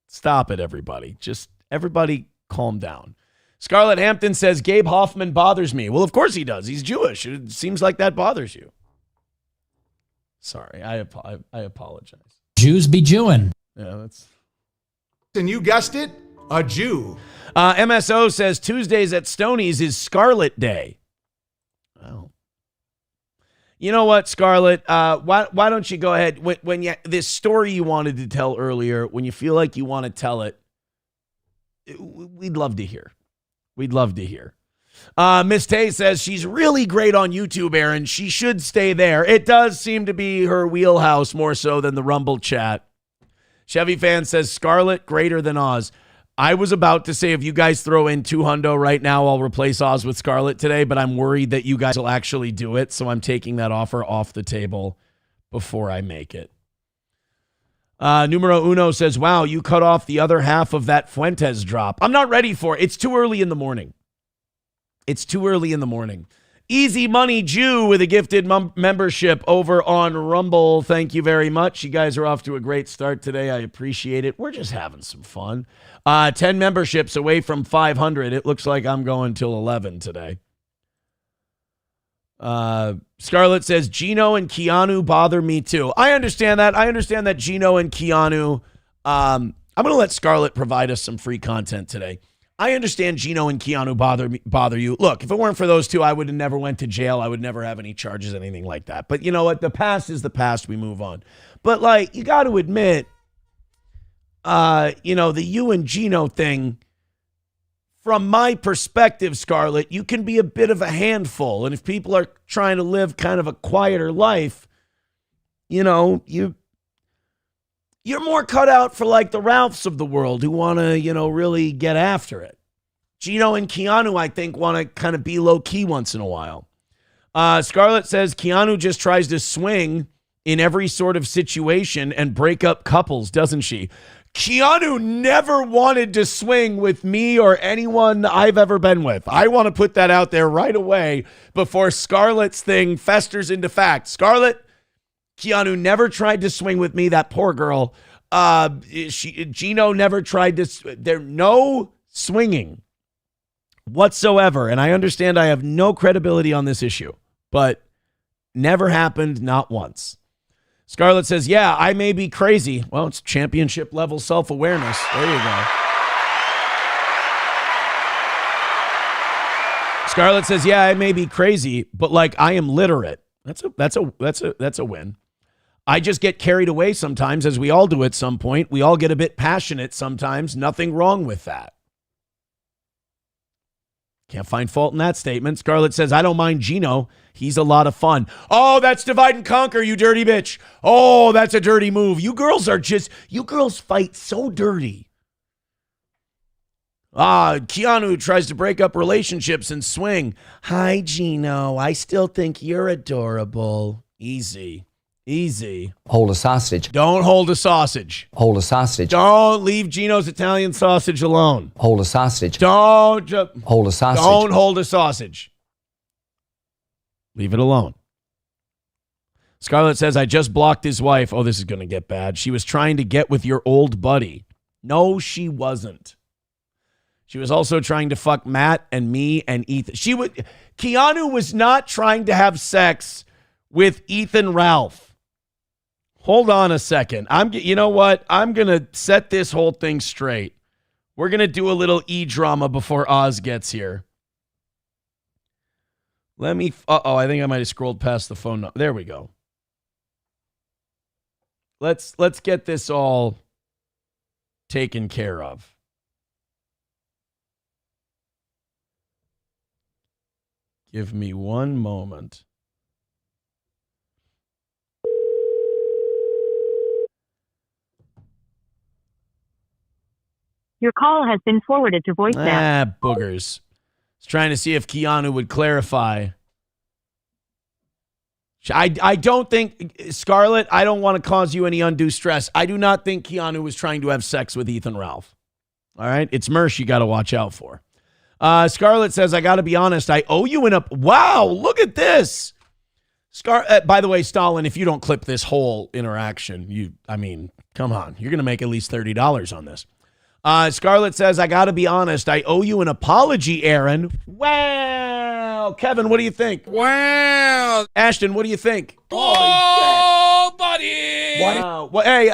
Stop it, everybody. Just everybody calm down. Scarlett Hampton says, Gabe Hoffman bothers me. Well, of course he does. He's Jewish. It seems like that bothers you. Sorry, I apologize. Jews be Jewing. Yeah, that's... And you guessed it, a Jew. MSO says Tuesdays at Stoney's is Scarlet Day. Wow. You know what, Scarlett? Why don't you go ahead when you this story you wanted to tell earlier? When you feel like you want to tell it, we'd love to hear. We'd love to hear. Miss Tay says she's really great on YouTube, Aaron. She should stay there. It does seem to be her wheelhouse more so than the Rumble chat. Chevy Fan says Scarlett greater than Oz. I was about to say if you guys throw in $200 right now, I'll replace Oz with Scarlett today, but I'm worried that you guys will actually do it, so I'm taking that offer off the table before I make it. Numero Uno says, wow, you cut off the other half of that Fuentes drop. I'm not ready for it. It's too early in the morning. It's too early in the morning. Easy Money Jew with a gifted membership over on Rumble. Thank you very much. You guys are off to a great start today. I appreciate it. We're just having some fun. 10 memberships away from 500. It looks like I'm going till 11 today. Scarlett says, Gino and Keanu bother me too. I understand that. I understand that Gino and Keanu. I'm going to let Scarlett provide us some free content today. I understand Gino and Keanu bother you. Look, if it weren't for those two, I would have never went to jail. I would never have any charges, anything like that. But you know what? The past is the past. We move on. But like, you got to admit, the you and Gino thing, from my perspective, Scarlett, you can be a bit of a handful. And if people are trying to live kind of a quieter life, you're more cut out for like the Ralphs of the world who want to, really get after it. Gino and Keanu, I think, want to kind of be low key once in a while. Scarlett says Keanu just tries to swing in every sort of situation and break up couples, doesn't she? Keanu never wanted to swing with me or anyone I've ever been with. I want to put that out there right away before Scarlett's thing festers into fact. Scarlett, Keanu never tried to swing with me, that poor girl. Gino never tried to. There's no swinging whatsoever. And I understand I have no credibility on this issue, but never happened, not once. Scarlett says, yeah, I may be crazy. Well, it's championship level self-awareness. There you go. Scarlett says, yeah, I may be crazy, but like I am literate. That's a win. I just get carried away sometimes, as we all do at some point. We all get a bit passionate sometimes. Nothing wrong with that. Can't find fault in that statement. Scarlett says, I don't mind Gino. He's a lot of fun. Oh, that's divide and conquer, you dirty bitch. Oh, that's a dirty move. You girls fight so dirty. Keanu tries to break up relationships and swing. Hi, Gino. I still think you're adorable. Easy. Hold a sausage. Don't hold a sausage. Hold a sausage. Don't leave Gino's Italian sausage alone. Hold a sausage. Don't hold a sausage. Don't hold a sausage. Leave it alone. Scarlett says, I just blocked his wife. Oh, this is going to get bad. She was trying to get with your old buddy. No, she wasn't. She was also trying to fuck Matt and me and Ethan. Keanu was not trying to have sex with Ethan Ralph. Hold on a second. You know what? I'm going to set this whole thing straight. We're going to do a little E-drama before Oz gets here. I think I might have scrolled past the phone. There we go. Let's get this all taken care of. Give me one moment. Your call has been forwarded to voicemail. Boogers. I was trying to see if Keanu would clarify. I don't think, Scarlett, I don't want to cause you any undue stress. I do not think Keanu was trying to have sex with Ethan Ralph. All right? It's Mersh you got to watch out for. Scarlett says, I got to be honest, I owe you wow, look at this. By the way, Stalin, if you don't clip this whole interaction, come on. You're going to make at least $30 on this. Scarlett says, I got to be honest, I owe you an apology, Aaron. Wow. Kevin, what do you think? Wow. Ashton, what do you think? Oh, buddy. Wow. Well, hey,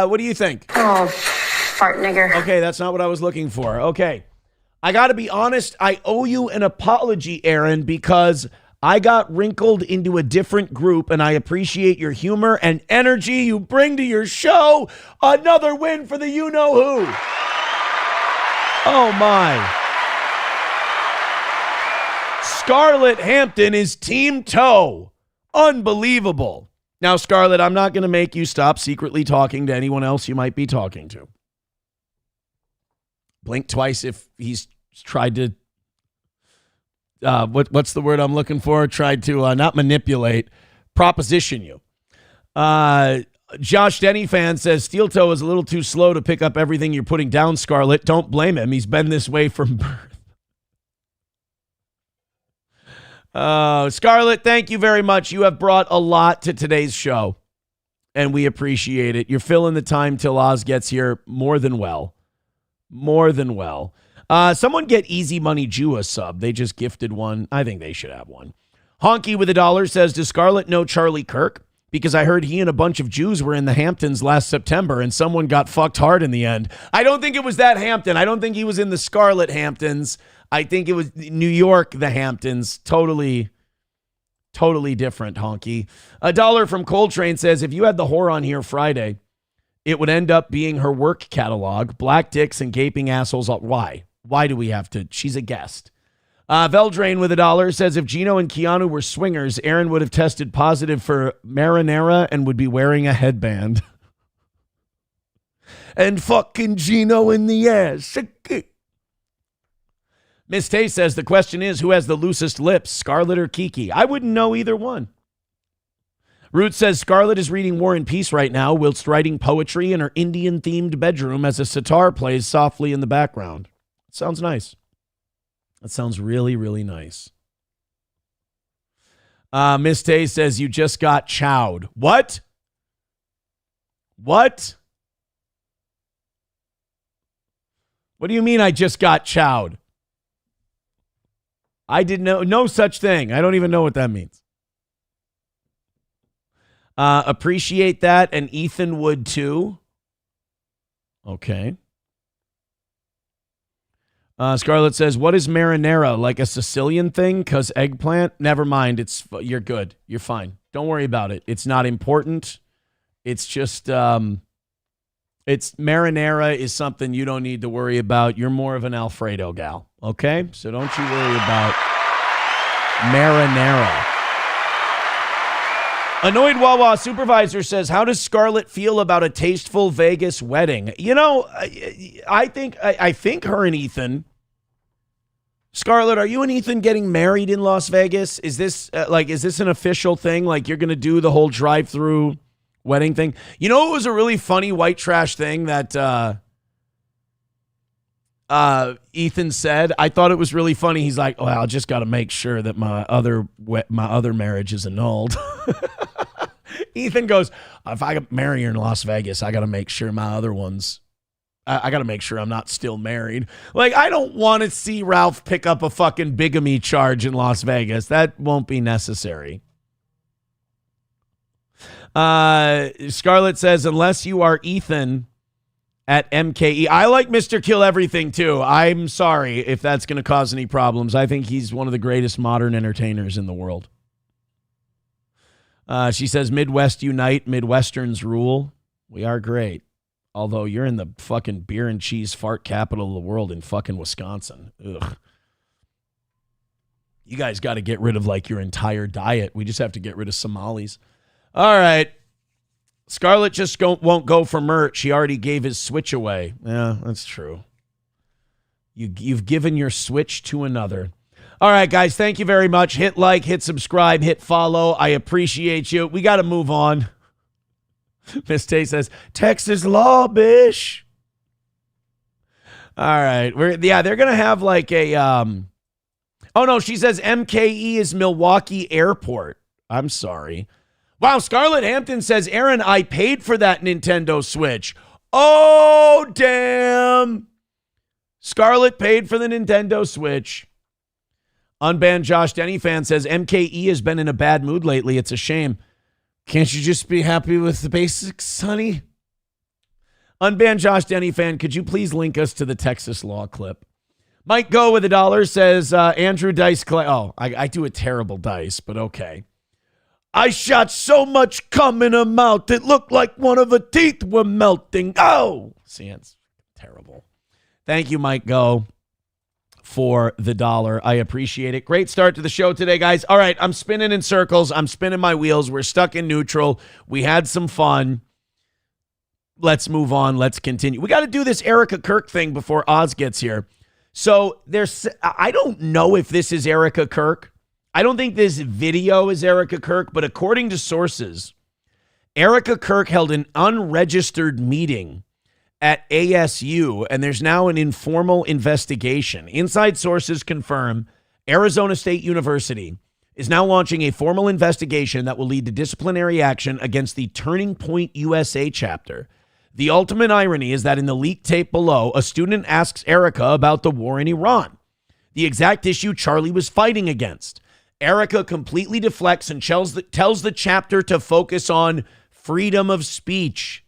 what do you think? Oh, fart nigger. Okay, that's not what I was looking for. Okay. I got to be honest, I owe you an apology, Aaron, because I got wrinkled into a different group, and I appreciate your humor and energy you bring to your show. Another win for the you-know-who. Oh, my. Scarlett Hampton is Team Toe. Unbelievable. Now, Scarlett, I'm not going to make you stop secretly talking to anyone else you might be talking to. Blink twice if he's tried to, what's the word I'm looking for? Tried to not manipulate, proposition you. Josh Denny fan says, Steel Toe is a little too slow to pick up everything you're putting down, Scarlett. Don't blame him. He's been this way from birth. Scarlett, thank you very much. You have brought a lot to today's show, and we appreciate it. You're filling the time till Oz gets here more than well. More than well. Someone get Easy Money Jew a sub. They just gifted one. I think they should have one. Honky with $1 says, does Scarlett know Charlie Kirk? Because I heard he and a bunch of Jews were in the Hamptons last September and someone got fucked hard in the end. I don't think it was that Hampton. I don't think he was in the Scarlett Hamptons. I think it was New York, the Hamptons. Totally different, Honky. $1 from Coltrane says, if you had the whore on here Friday, it would end up being her work catalog. Black dicks and gaping assholes. Why? Why do we have to? She's a guest. Veldrain with $1 says, if Gino and Keanu were swingers, Aaron would have tested positive for marinara and would be wearing a headband. And fucking Gino in the ass. Miss Tay says, the question is, who has the loosest lips, Scarlett or Kiki? I wouldn't know either one. Root says, Scarlett is reading War and Peace right now whilst writing poetry in her Indian-themed bedroom as a sitar plays softly in the background. Sounds nice. That sounds really, really nice. Miss Tay says, you just got chowed. What? What? What do you mean I just got chowed? I didn't know. No such thing. I don't even know what that means. Appreciate that. And Ethan would too. Okay. Scarlett says, what is marinara? Like a Sicilian thing? Because eggplant? Never mind. You're good. You're fine. Don't worry about it. It's not important. It's just, marinara is something you don't need to worry about. You're more of an Alfredo gal. Okay? So don't you worry about marinara. Annoyed Wawa supervisor says, how does Scarlett feel about a tasteful Vegas wedding? You know, I think her and Ethan. Scarlett, are you and Ethan getting married in Las Vegas? Is this is this an official thing? Like you're going to do the whole drive-through wedding thing? You know, it was a really funny white trash thing that Ethan said. I thought it was really funny. He's like, "Oh, I just got to make sure that my other marriage is annulled." Ethan goes, "If I marry her in Las Vegas, I got to make sure my other ones. I got to make sure I'm not still married." Like, I don't want to see Ralph pick up a fucking bigamy charge in Las Vegas. That won't be necessary. Scarlett says, unless you are Ethan at MKE. I like Mr. Kill Everything too. I'm sorry if that's going to cause any problems. I think he's one of the greatest modern entertainers in the world. She says, Midwest unite, Midwesterns rule. We are great. Although you're in the fucking beer and cheese fart capital of the world in fucking Wisconsin. Ugh. You guys got to get rid of like your entire diet. We just have to get rid of Somalis. All right. Scarlett just won't go for merch. He already gave his Switch away. Yeah, that's true. You've given your Switch to another. All right, guys, thank you very much. Hit like, hit subscribe, hit follow. I appreciate you. We got to move on. Miss Tay says, Texas law, bish. All right. They're going to have like a, oh no, she says MKE is Milwaukee Airport. I'm sorry. Wow, Scarlett Hampton says, Aaron, I paid for that Nintendo Switch. Oh, damn. Scarlett paid for the Nintendo Switch. Unbanned Josh Denny fan says, MKE has been in a bad mood lately. It's a shame. Can't you just be happy with the basics, honey? Unbanned Josh Denny fan, could you please link us to the Texas law clip? Mike Go with $1 says, Andrew Dice Clay. Oh, I do a terrible dice, but okay. I shot so much cum in her mouth, it looked like one of her teeth were melting. Oh! See, it's terrible. Thank you, Mike Go, for the $1. I appreciate it. Great start to the show today, guys. All right, I'm spinning in circles. I'm spinning my wheels. We're stuck in neutral. We had some fun. Let's move on. Let's continue. We got to do this Erika Kirk thing before Oz gets here. So I don't know if this is Erika Kirk. I don't think this video is Erika Kirk, but according to sources, Erika Kirk held an unregistered meeting at ASU, and there's now an informal investigation. Inside sources confirm Arizona State University is now launching a formal investigation that will lead to disciplinary action against the Turning Point USA chapter. The ultimate irony is that in the leaked tape below, a student asks Erika about the war in Iran, the exact issue Charlie was fighting against. Erika completely deflects and tells the chapter to focus on freedom of speech.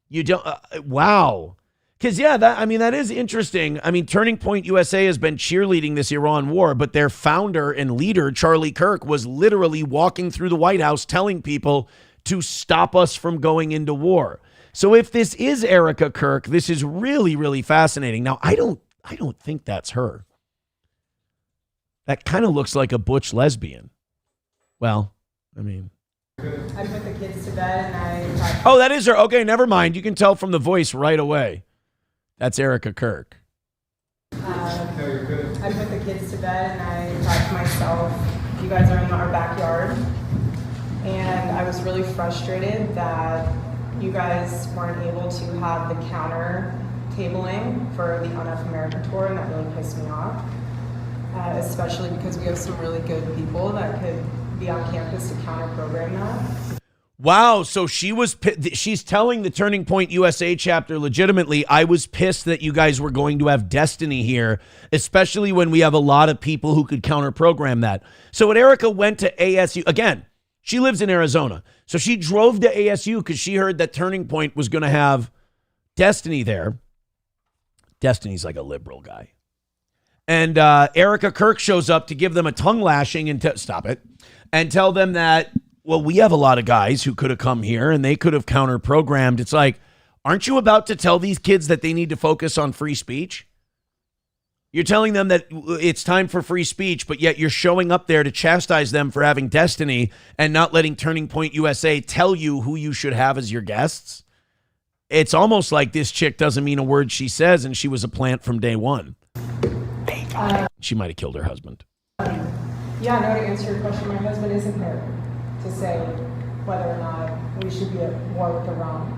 You don't, wow. Because, yeah, that is interesting. I mean, Turning Point USA has been cheerleading this Iran war, but their founder and leader, Charlie Kirk, was literally walking through the White House telling people to stop us from going into war. So if this is Erika Kirk, this is really, really fascinating. Now, I don't think that's her. That kind of looks like a butch lesbian. Well, I mean. I put the kids to bed and Oh, that is her. Okay, never mind. You can tell from the voice right away. That's Erika Kirk. I put the kids to bed and I thought to myself, you guys are in our backyard. And I was really frustrated that you guys weren't able to have the counter tabling for the Enough America tour, and that really pissed me off. Especially because we have some really good people that could be on campus to counter program that. Wow, so she's telling the Turning Point USA chapter legitimately, I was pissed that you guys were going to have Destiny here, especially when we have a lot of people who could counter program that. So when Erika went to ASU, again, she lives in Arizona. So she drove to ASU because she heard that Turning Point was going to have Destiny there. Destiny's like a liberal guy. And Erika Kirk shows up to give them a tongue lashing and stop it and tell them that, well, we have a lot of guys who could have come here and they could have counter programmed. It's like, aren't you about to tell these kids that they need to focus on free speech? You're telling them that it's time for free speech, but yet you're showing up there to chastise them for having Destiny and not letting Turning Point USA tell you who you should have as your guests. It's almost like this chick doesn't mean a word she says and she was a plant from day one. She might have killed her husband. Yeah, no, to answer your question, my husband isn't there to say whether or not we should be at war with Iran.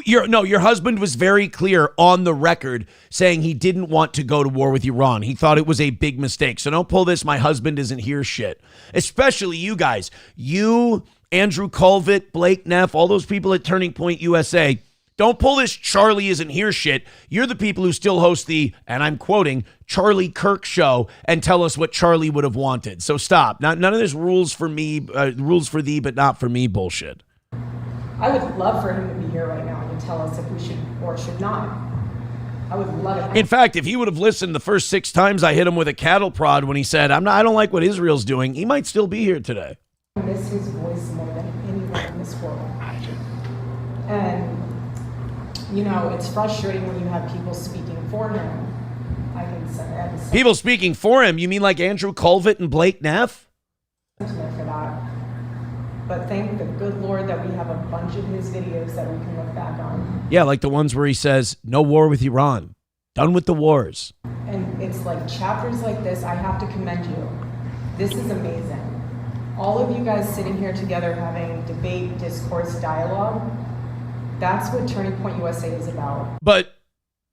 Your husband was very clear on the record saying he didn't want to go to war with Iran. He thought it was a big mistake. So don't pull this my husband isn't here shit. Especially you guys. You, Andrew Colvett, Blake Neff, all those people at Turning Point USA. Don't pull this Charlie isn't here shit. You're the people who still host the, and I'm quoting, Charlie Kirk show and tell us what Charlie would have wanted. So stop. None of this rules for thee, but not for me bullshit. I would love for him to be here right now and tell us if we should or should not. I would love it. In fact, if he would have listened the first 6 times I hit him with a cattle prod when he said, I don't like what Israel's doing, he might still be here today. I miss his voice more than anyone in this world. And you know, it's frustrating when you have people speaking for him. I can say people speaking for him? You mean like Andrew Colvett and Blake Neff? For that. But thank the good Lord that we have a bunch of his videos that we can look back on. Yeah, like the ones where he says, no war with Iran. Done with the wars. And it's like chapters like this, I have to commend you. This is amazing. All of you guys sitting here together having debate, discourse, dialogue. That's what Turning Point USA is about. But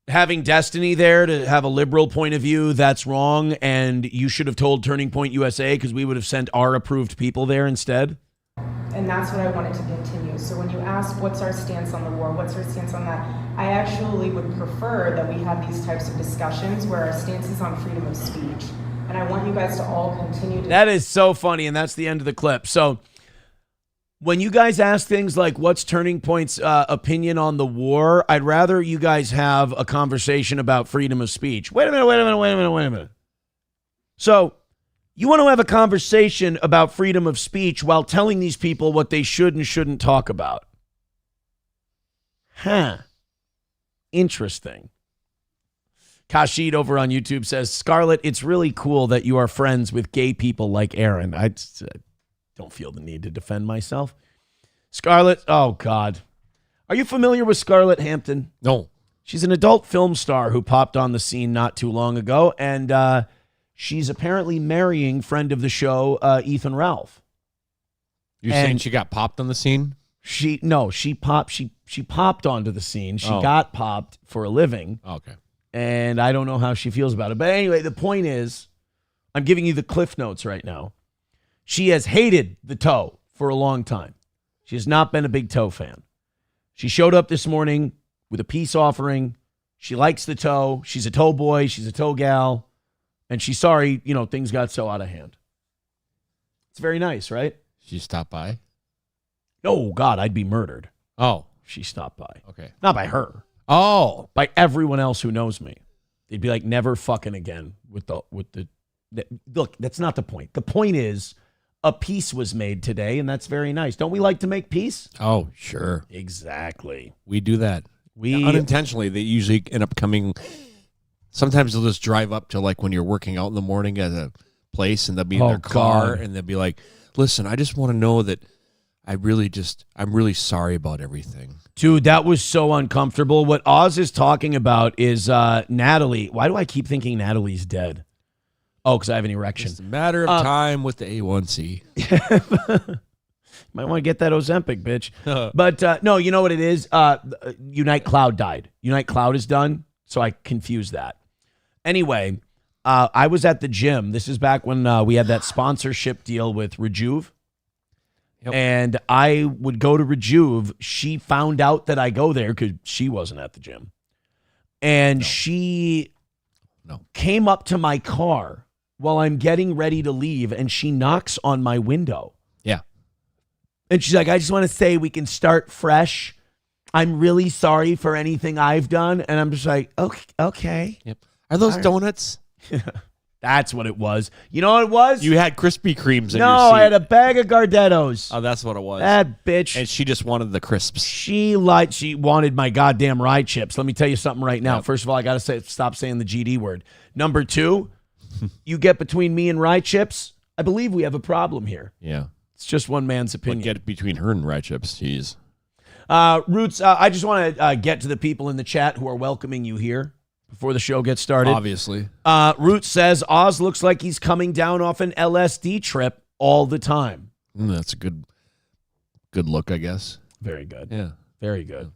having Destiny there to have a liberal point of view, that's wrong. And you should have told Turning Point USA because we would have sent our approved people there instead. And that's what I wanted to continue. So when you ask what's our stance on the war, what's our stance on that, I actually would prefer that we have these types of discussions where our stance is on freedom of speech. And I want you guys to all continue to... That is so funny. And that's the end of the clip. So... when you guys ask things like what's Turning Point's opinion on the war, I'd rather you guys have a conversation about freedom of speech. Wait a minute. So you want to have a conversation about freedom of speech while telling these people what they should and shouldn't talk about. Interesting. Kashid over on YouTube says, Scarlett, it's really cool that you are friends with gay people like Aaron. I don't feel the need to defend myself. Scarlett, oh God. Are you familiar with Scarlett Hampton? No. She's an adult film star who popped on the scene not too long ago, and she's apparently marrying friend of the show, Ethan Ralph. You're saying she got popped on the scene? She popped onto the scene. She got popped for a living. Okay. And I don't know how she feels about it. But anyway, the point is, I'm giving you the Cliff Notes right now. She has hated the toe for a long time. She has not been a big toe fan. She showed up this morning with a peace offering. She likes the toe. She's a toe boy. She's a toe gal. And she's sorry, things got so out of hand. It's very nice, right? She stopped by? Oh, God, I'd be murdered. Oh. She stopped by. Okay. Not by her. Oh. By everyone else who knows me. They'd be like, never fucking again with the look, that's not the point. The point is a peace was made today, and that's very nice. Don't we like to make peace? Oh, sure. Exactly. We do that. We unintentionally, they usually end up coming. Sometimes they'll just drive up to like when you're working out in the morning at a place, and they'll be in their car, and they'll be like, listen, I just want to know that I'm really sorry about everything. Dude, that was so uncomfortable. What Oz is talking about is Natalie. Why do I keep thinking Natalie's dead? Oh, because I have an erection. It's a matter of time with the A1C. Might want to get that Ozempic, bitch. But no, you know what it is? Unite Cloud died. Unite Cloud is done, so I confused that. Anyway, I was at the gym. This is back when we had that sponsorship deal with Rejuve. Yep. And I would go to Rejuve. She found out that I go there because she wasn't at the gym. And she came up to my car while I'm getting ready to leave, and she knocks on my window. Yeah. And she's like, I just want to say we can start fresh. I'm really sorry for anything I've done. And I'm just like, okay. Yep. Are those donuts? That's what it was. You know what it was? You had Krispy Kremes in your seat. No, I had a bag of Gardettos. Oh, that's what it was. That bitch. And she just wanted the crisps. She wanted my goddamn rye chips. Let me tell you something right now. Yep. First of all, I got to stop saying the GD word. Number two, you get between me and rye chips, I believe we have a problem here. Yeah. It's just one man's opinion. Get between her and rye chips, jeez. Roots, I just want to get to the people in the chat who are welcoming you here before the show gets started. Obviously. Roots says, Oz looks like he's coming down off an LSD trip all the time. That's a good look, I guess. Very good. Yeah. Very good.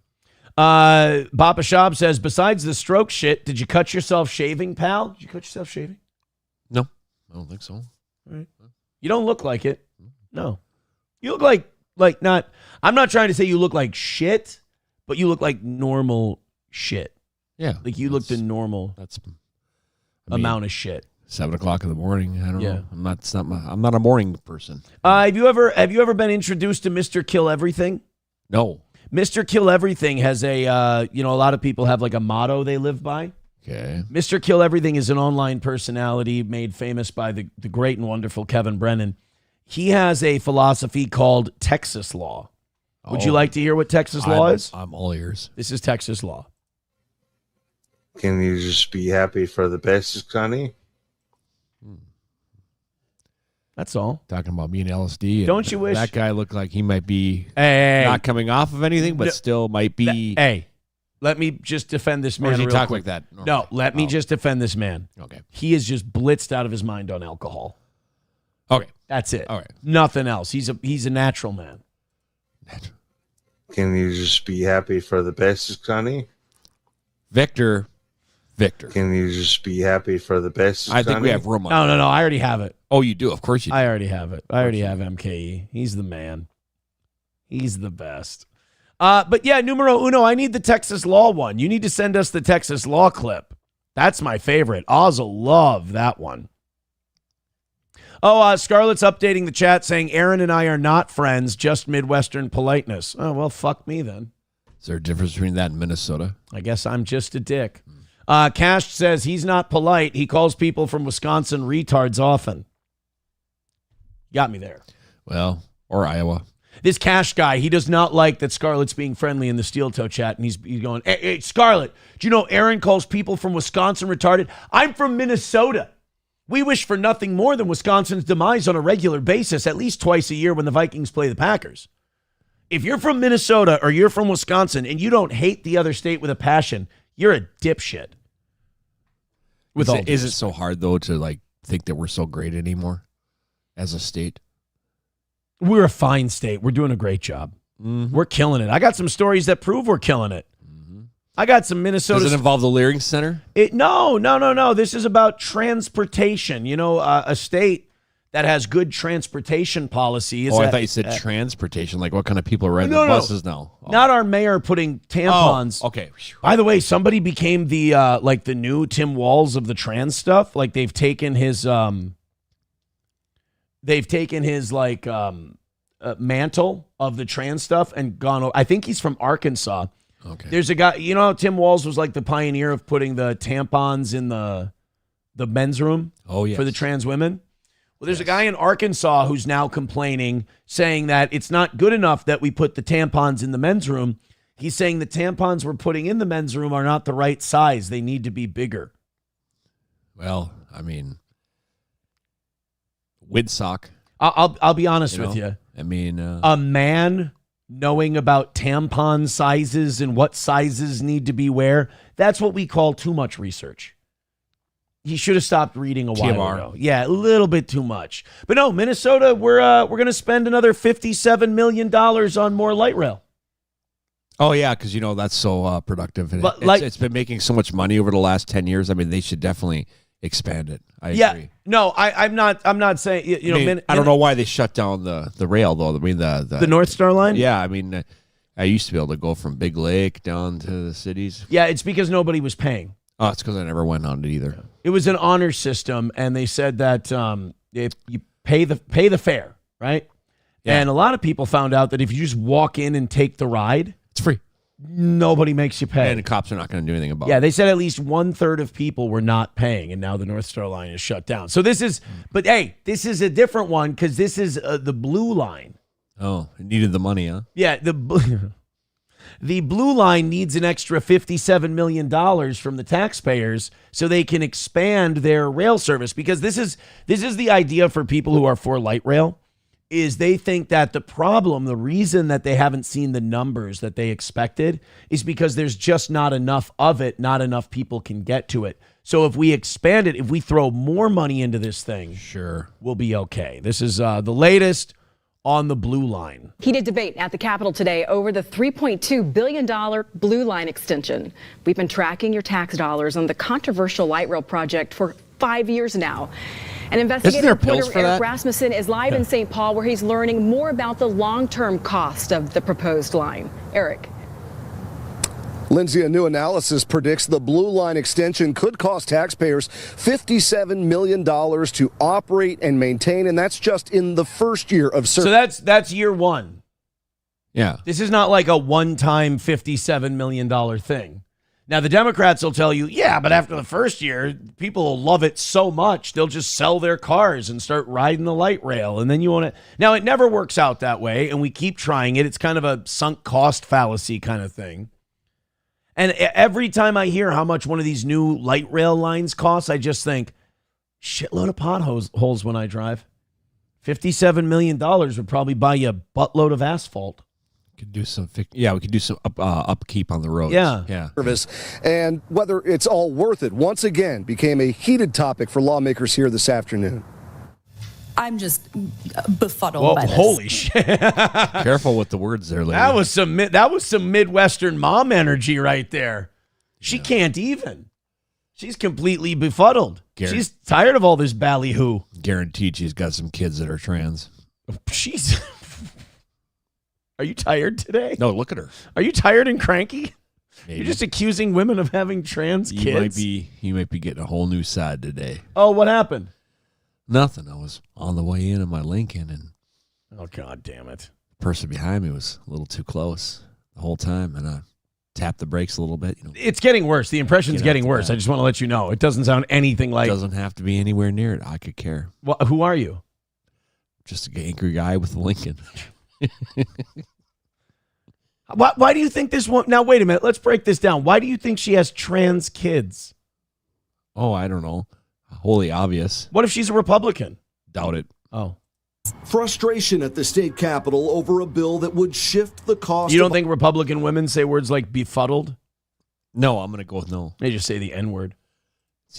Bapa Shab says, besides the stroke shit, did you cut yourself shaving, pal? Did you cut yourself shaving? No, I don't think so. All right. You don't look like it. No. You look like not, I'm not trying to say you look like shit, but you look like normal shit. Yeah. Like you looked a normal amount of shit. 7 o'clock in the morning. I don't know. Yeah. I'm not a morning person. Have you ever been introduced to Mr. Kill Everything? No. Mr. Kill Everything has a lot of people have like a motto they live by. Okay. Mr. Kill Everything is an online personality made famous by the great and wonderful Kevin Brennan. He has a philosophy called Texas law. Would you like to hear what Texas law is? I'm all ears. This is Texas law. Can you just be happy for the best, Sonny? That's all. Talking about me and LSD. Don't you wish that guy looked like he might be not coming off of anything, but still might be. Hey, let me just defend this man. Or does he real talk quick. like that? No, let me just defend this man. Okay. He is just blitzed out of his mind on alcohol. Okay. That's it. All right. Nothing else. He's a natural man. Can you just be happy for the best, Sonny? Victor. Can you just be happy for the best, Sonny? I think we have room on No, I already have it. Oh, you do? Of course you do. I already have it. I already have MKE. He's the man. He's the best. But yeah, numero uno, I need the Texas law one. You need to send us the Texas law clip. That's my favorite. Oz will love that one. Oh, Scarlett's updating the chat saying Aaron and I are not friends, just Midwestern politeness. Oh, well, fuck me then. Is there a difference between that and Minnesota? I guess I'm just a dick. Cash says he's not polite. He calls people from Wisconsin retards often. Got me there. Well, or Iowa. This Cash guy, he does not like that Scarlett's being friendly in the Steel Toe chat, and he's going, hey, Scarlett, do you know Aaron calls people from Wisconsin retarded? I'm from Minnesota. We wish for nothing more than Wisconsin's demise on a regular basis, at least twice a year when the Vikings play the Packers. If you're from Minnesota or you're from Wisconsin and you don't hate the other state with a passion, you're a dipshit. Is it so hard, though, to think that we're so great anymore as a state? We're a fine state. We're doing a great job. Mm-hmm. We're killing it. I got some stories that prove we're killing it. Mm-hmm. I got some Minnesota. Does it involve the Leering Center? No. This is about transportation. You know, a state that has good transportation policies. I thought you said transportation. Like, what kind of people are riding the buses now? Oh. Not our mayor putting tampons. Oh, okay. By the way, somebody became the like the new Tim Walz of the trans stuff. Like they've taken his mantle of the trans stuff and gone. I think he's from Arkansas. Okay. There's a guy. You know how Tim Walz was like the pioneer of putting the tampons in the men's room. Oh yeah. For the trans women. Well, there's a guy in Arkansas who's now complaining, saying that it's not good enough that we put the tampons in the men's room. He's saying the tampons we're putting in the men's room are not the right size. They need to be bigger. Well, I mean, Widsock. I'll be honest with you. I mean, a man knowing about tampon sizes and what sizes need to be where, that's what we call too much research. He should have stopped reading a while ago. Yeah, a little bit too much. But no, Minnesota, we're going to spend another $57 million on more light rail. Oh, yeah, because, that's so productive. And But it's been making so much money over the last 10 years. I mean, they should definitely expand it. I agree. No, I'm not saying, I don't know why they shut down the rail, though. I mean, the North Star line? Yeah, I mean, I used to be able to go from Big Lake down to the cities. Yeah, it's because nobody was paying. Oh, it's because I never went on it either. It was an honor system, and they said that if you pay the fare, right? Yeah. And a lot of people found out that if you just walk in and take the ride, it's free. Nobody makes you pay. And the cops are not going to do anything about it. Yeah, they said at least 1/3 of people were not paying, and now the North Star line is shut down. So this is, but hey, this is a different one because this is the blue line. Oh, it needed the money, huh? Yeah, the blue line needs an extra $57 million from the taxpayers so they can expand their rail service, because this is the idea for people who are for light rail, is they think that the reason that they haven't seen the numbers that they expected is because there's just not enough of it, not enough people can get to it. So if we expand it, if we throw more money into this thing, sure, we'll be okay. This is the latest on the blue line. Heated debate at the Capitol today over the $3.2 billion blue line extension. We've been tracking your tax dollars on the controversial light rail project for 5 years now. And investigative reporter Eric Rasmussen is live in St. Paul, where he's learning more about the long-term cost of the proposed line. Eric. Lindsay, a new analysis predicts the blue line extension could cost taxpayers $57 million to operate and maintain, and that's just in the first year of service. So that's year one. Yeah. This is not like a one-time $57 million thing. Now, the Democrats will tell you, yeah, but after the first year, people will love it so much, they'll just sell their cars and start riding the light rail. And then you want to... Now, it never works out that way, and we keep trying it. It's kind of a sunk cost fallacy kind of thing. And every time I hear how much one of these new light rail lines costs, I just think, shitload of potholes when I drive. $57 million would probably buy you a buttload of asphalt. Could do some, we could do some upkeep on the roads. Yeah. Service, and whether it's all worth it, once again, became a heated topic for lawmakers here this afternoon. I'm just befuddled by this. Holy shit. Careful with the words there, lady. That was some Midwestern mom energy right there. She can't even. She's completely befuddled. She's tired of all this ballyhoo. Guaranteed she's got some kids that are trans. She's... Are you tired today? No, look at her. Are you tired and cranky? Maybe. You're just accusing women of having trans kids? You might be getting a whole new side today. Oh, what happened? Nothing. I was on the way in my Lincoln, and oh, God damn it. The person behind me was a little too close the whole time, and I tapped the brakes a little bit. It's getting worse. The impression's getting worse. I just want to let you know. It doesn't sound anything like... It doesn't have to be anywhere near it. I could care. Well, who are you? Just an angry guy with a Lincoln. Why do you think this one... Now, wait a minute. Let's break this down. Why do you think she has trans kids? Oh, I don't know. Wholly obvious. What if she's a Republican? Doubt it. Oh. Frustration at the state capitol over a bill that would shift the cost. You don't think Republican women say words like befuddled? No, I'm going to go with no. They just say the N-word.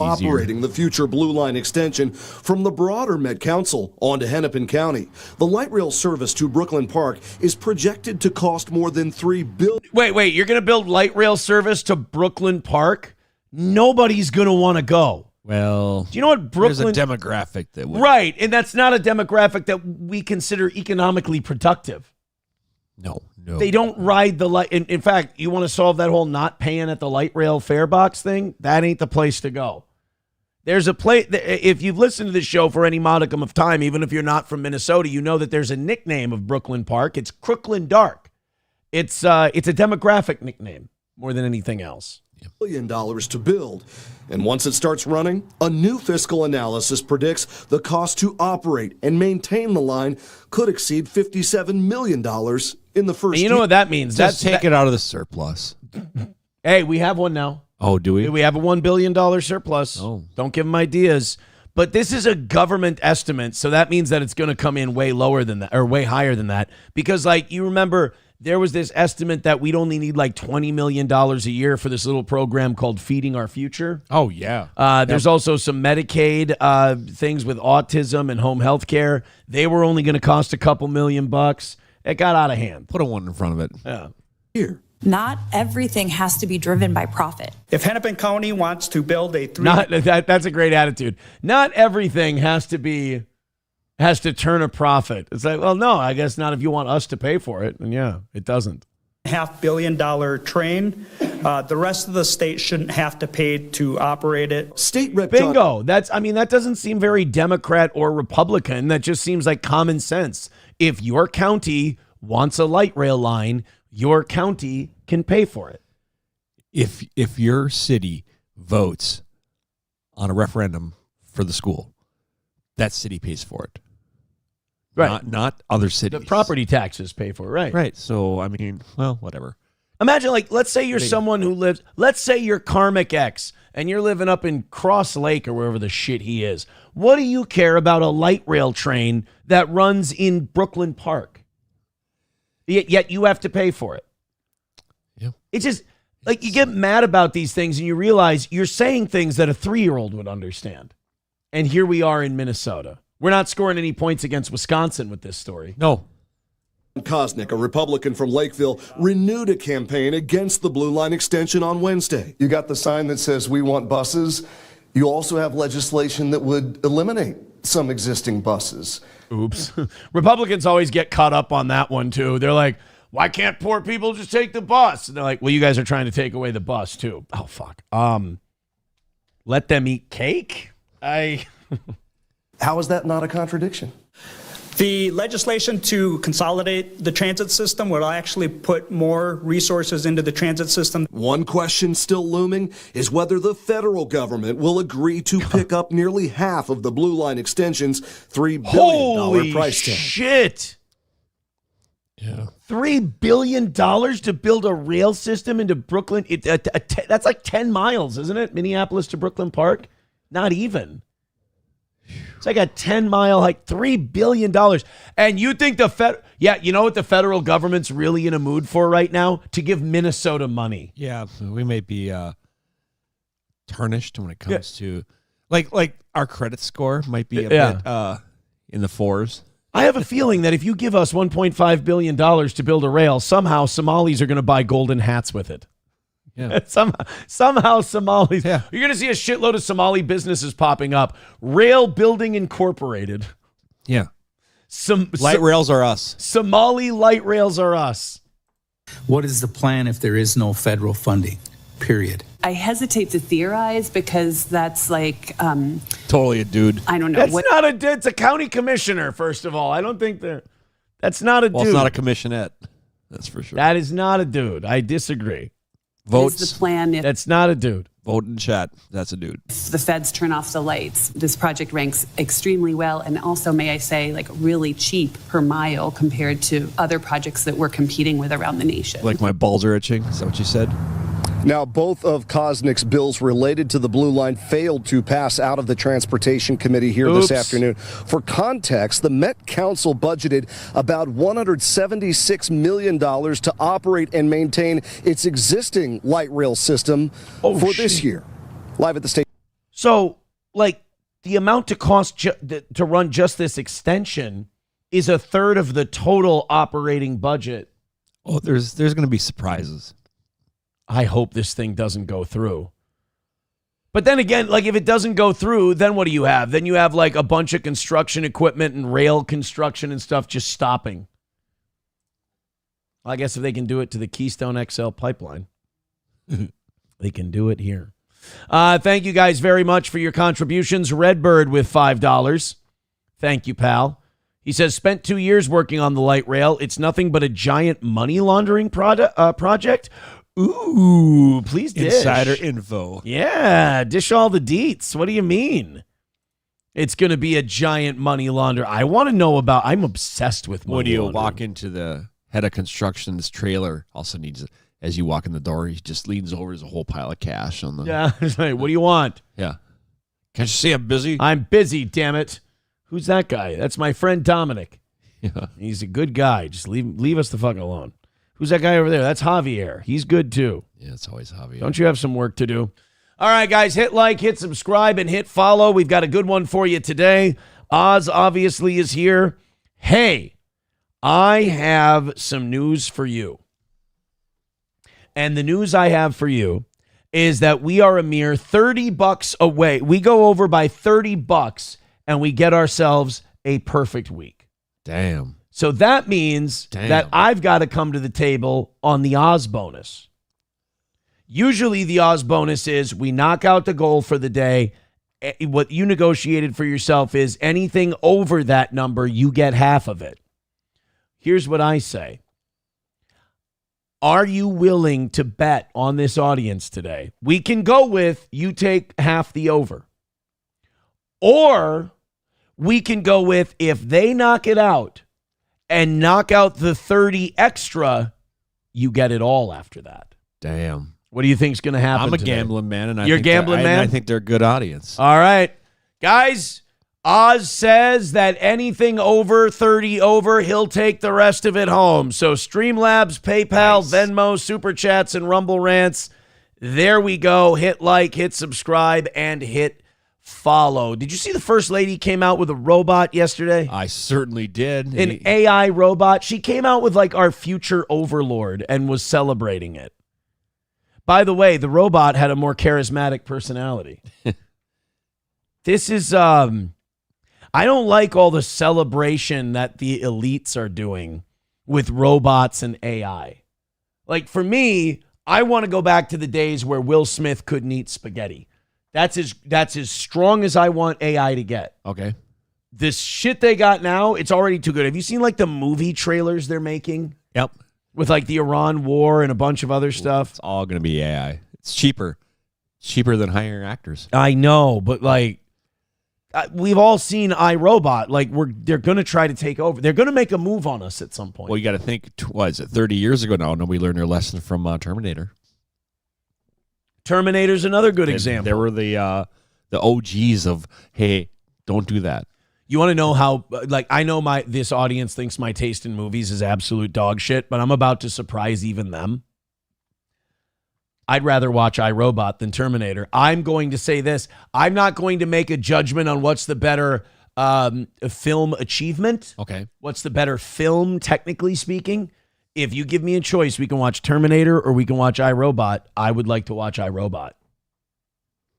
Operating the future blue line extension from the broader Met Council onto Hennepin County. The light rail service to Brooklyn Park is projected to cost more than $3 billion. Wait, you're going to build light rail service to Brooklyn Park? Nobody's going to want to go. Do you know what Brooklyn... There's a demographic that would... Right, and that's not a demographic that we consider economically productive. No. They don't ride the light. In fact, you want to solve that whole not paying at the light rail fare box thing? That ain't the place to go. There's a place, if you've listened to this show for any modicum of time, even if you're not from Minnesota, you know that there's a nickname of Brooklyn Park. It's Crooklyn Dark. It's a demographic nickname more than anything else. $1 billion to build. And once it starts running, a new fiscal analysis predicts the cost to operate and maintain the line could exceed $57 million in the first year. You know what that means? Just take it out of the surplus. Hey, we have one now. Oh, do we? We have a $1 billion surplus. Oh. Don't give them ideas. But this is a government estimate, so that means that it's going to come in way lower than that, or way higher than that. Because, you remember, there was this estimate that we'd only need $20 million a year for this little program called Feeding Our Future. Oh, yeah. There's also some Medicaid things with autism and home health care. They were only going to cost a couple $1 million. It got out of hand. Put a 1 in front of it. Yeah. Here. Not everything has to be driven by profit. If Hennepin County wants to build a that's a great attitude. Not everything has to turn a profit. It's like, well, no, I guess not if you want us to pay for it. And yeah, it doesn't. $500 million train. The rest of the state shouldn't have to pay to operate it. State Rep Bingo. That doesn't seem very Democrat or Republican. That just seems like common sense. If your county wants a light rail line, your county can pay for it. If your city votes on a referendum for the school, that city pays for it. Right. Not other cities. The property taxes pay for it, right? Right. So, whatever. Imagine, let's say you're someone who lives, let's say you're Karmic X, and you're living up in Cross Lake or wherever the shit he is. What do you care about a light rail train that runs in Brooklyn Park? Yet you have to pay for it. Yeah. It's just, you get mad about these things, and you realize you're saying things that a 3-year-old would understand. And here we are in Minnesota. We're not scoring any points against Wisconsin with this story. No. Kosnick, a Republican from Lakeville, renewed a campaign against the Blue Line extension on Wednesday. You got the sign that says "We want buses." You also have legislation that would eliminate some existing buses. Oops. Republicans always get caught up on that one, too. They're like, why can't poor people just take the bus? And they're like, well, you guys are trying to take away the bus, too. Oh, fuck. Let them eat cake? How is that not a contradiction? The legislation to consolidate the transit system will actually put more resources into the transit system. One question still looming is whether the federal government will agree to pick up nearly half of the Blue Line extension's $3 billion price tag. Shit! Yeah. $3 billion to build a rail system into Brooklyn? That's like 10 miles, isn't it? Minneapolis to Brooklyn Park? Not even. It's like a 10-mile hike, $3 billion. And you think you know what the federal government's really in a mood for right now? To give Minnesota money. Yeah, we may be tarnished when it comes to, like our credit score might be a bit in the 4s. I have a feeling that if you give us $1.5 billion to build a rail, somehow Somalis are going to buy golden hats with it. Yeah. Somehow Somalis. Yeah. You're going to see a shitload of Somali businesses popping up. Rail Building Incorporated. Yeah. Light rails are us. Somali light rails are us. What is the plan if there is no federal funding? Period. I hesitate to theorize because that's totally a dude. I don't know. That's not a dude. It's a county commissioner, first of all. I don't think that's not a dude. It's not a commissionette. That's for sure. That is not a dude. I disagree. Votes. Is the plan that's not a dude. Vote in chat. That's a dude. If the feds turn off the lights, this project ranks extremely well, and also, may I say, really cheap per mile compared to other projects that we're competing with around the nation. Like my balls are itching. Is that what you said? Now, both of Kosnick's bills related to the Blue Line failed to pass out of the Transportation Committee here this afternoon. For context, the Met Council budgeted about $176 million to operate and maintain its existing light rail system for this year. Live at the station. So, the amount to cost to run just this extension is a third of the total operating budget. Oh, there's going to be surprises. I hope this thing doesn't go through. But then again, like if it doesn't go through, then what do you have? Then you have like a bunch of construction equipment and rail construction and stuff just stopping. I guess if they can do it to the Keystone XL pipeline, they can do it here. Thank you guys very much for your contributions. Redbird with $5. Thank you, pal. He says, spent 2 years working on the light rail. It's nothing but a giant money laundering project. Ooh, please dish. Insider info. Yeah, dish all the deets. What do you mean? It's going to be a giant money launder. I want to know about, I'm obsessed with money When you laundering. walk into the head of construction's trailer, also needs, as you walk in the door, he just leans over, there's a whole pile of cash on the... Yeah, what do you want? Yeah. Can't you see I'm busy? I'm busy, damn it. Who's that guy? That's my friend Dominic. Yeah. He's a good guy. Just leave us the fuck alone. Who's that guy over there? That's Javier. He's good too. Yeah, it's always Javier. Don't you have some work to do? All right, guys, hit like, hit subscribe, and hit follow. We've got a good one for you today. Oz obviously is here. Hey, I have some news for you. And the news I have for you is that we are a mere $30 away. We go over by $30 and we get ourselves a perfect week. Damn. So that means that I've got to come to the table on the Oz bonus. Usually the Oz bonus is we knock out the goal for the day. What you negotiated for yourself is anything over that number, you get half of it. Here's what I say. Are you willing to bet on this audience today? We can go with you take half the over. Or we can go with if they knock it out and knock out the 30 extra, you get it all after that. Damn. What do you think's going to happen I'm a today? gambling man, and You're a gambling man? I think they're a good audience. All right. Guys, Oz says that anything over 30 over, he'll take the rest of it home. So Streamlabs, PayPal, Venmo, Super Chats, and Rumble Rants. There we go. Hit like, hit subscribe, and hit follow. Did you see the First Lady came out with a robot yesterday? I certainly did. An AI robot. She came out with like our future overlord and was celebrating it. By the way, the robot had a more charismatic personality. This is, I don't like all the celebration that the elites are doing with robots and AI. Like for me, I want to go back to the days where Will Smith couldn't eat spaghetti. That's as strong as I want AI to get. Okay. This shit they got now, it's already too good. Have you seen like the movie trailers they're making? Yep. With like the Iran war and a bunch of other stuff. It's all going to be AI. It's cheaper. It's cheaper than hiring actors. I know, but like we've all seen iRobot. Like they're going to try to take over. They're going to make a move on us at some point. Well, you got to think, what is it, 30 years ago now? Nobody learned their lesson from Terminator. Terminator's another good example. They were the OGs of, hey, don't do that. You want to know how, like, I know this audience thinks my taste in movies is absolute dog shit, but I'm about to surprise even them. I'd rather watch iRobot than Terminator. I'm going to say this. I'm not going to make a judgment on what's the better film achievement. Okay. What's the better film, technically speaking. If you give me a choice, we can watch Terminator or we can watch iRobot. I would like to watch iRobot.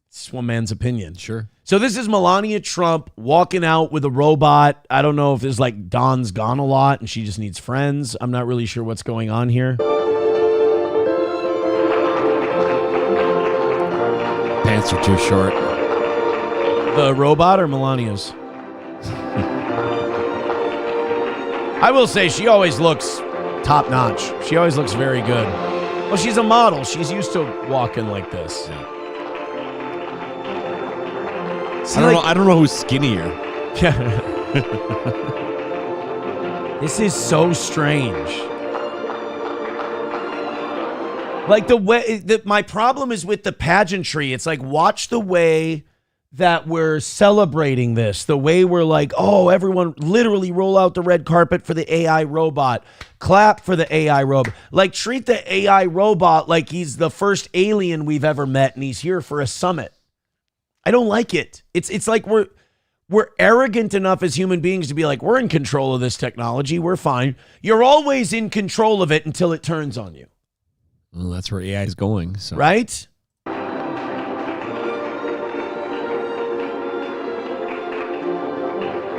It's one man's opinion. Sure. So this is Melania Trump walking out with a robot. I don't know if there's like Dawn's gone a lot and she just needs friends. I'm not really sure what's going on here. Pants are too short. The robot or Melania's? I will say she always looks top notch. She always looks very good. Well, she's a model. She's used to walking like this. Yeah. I don't know who's skinnier. This is so strange. Like the way my problem is with the pageantry. It's like, watch the way that we're celebrating this, the way we're like, oh, everyone literally roll out the red carpet for the AI robot, clap for the AI robot, like treat the AI robot like he's the first alien we've ever met and he's here for a summit. I don't like it. It's like we're arrogant enough as human beings to be like, we're in control of this technology. We're fine. You're always in control of it until it turns on you. Well, that's where AI is going. So. Right?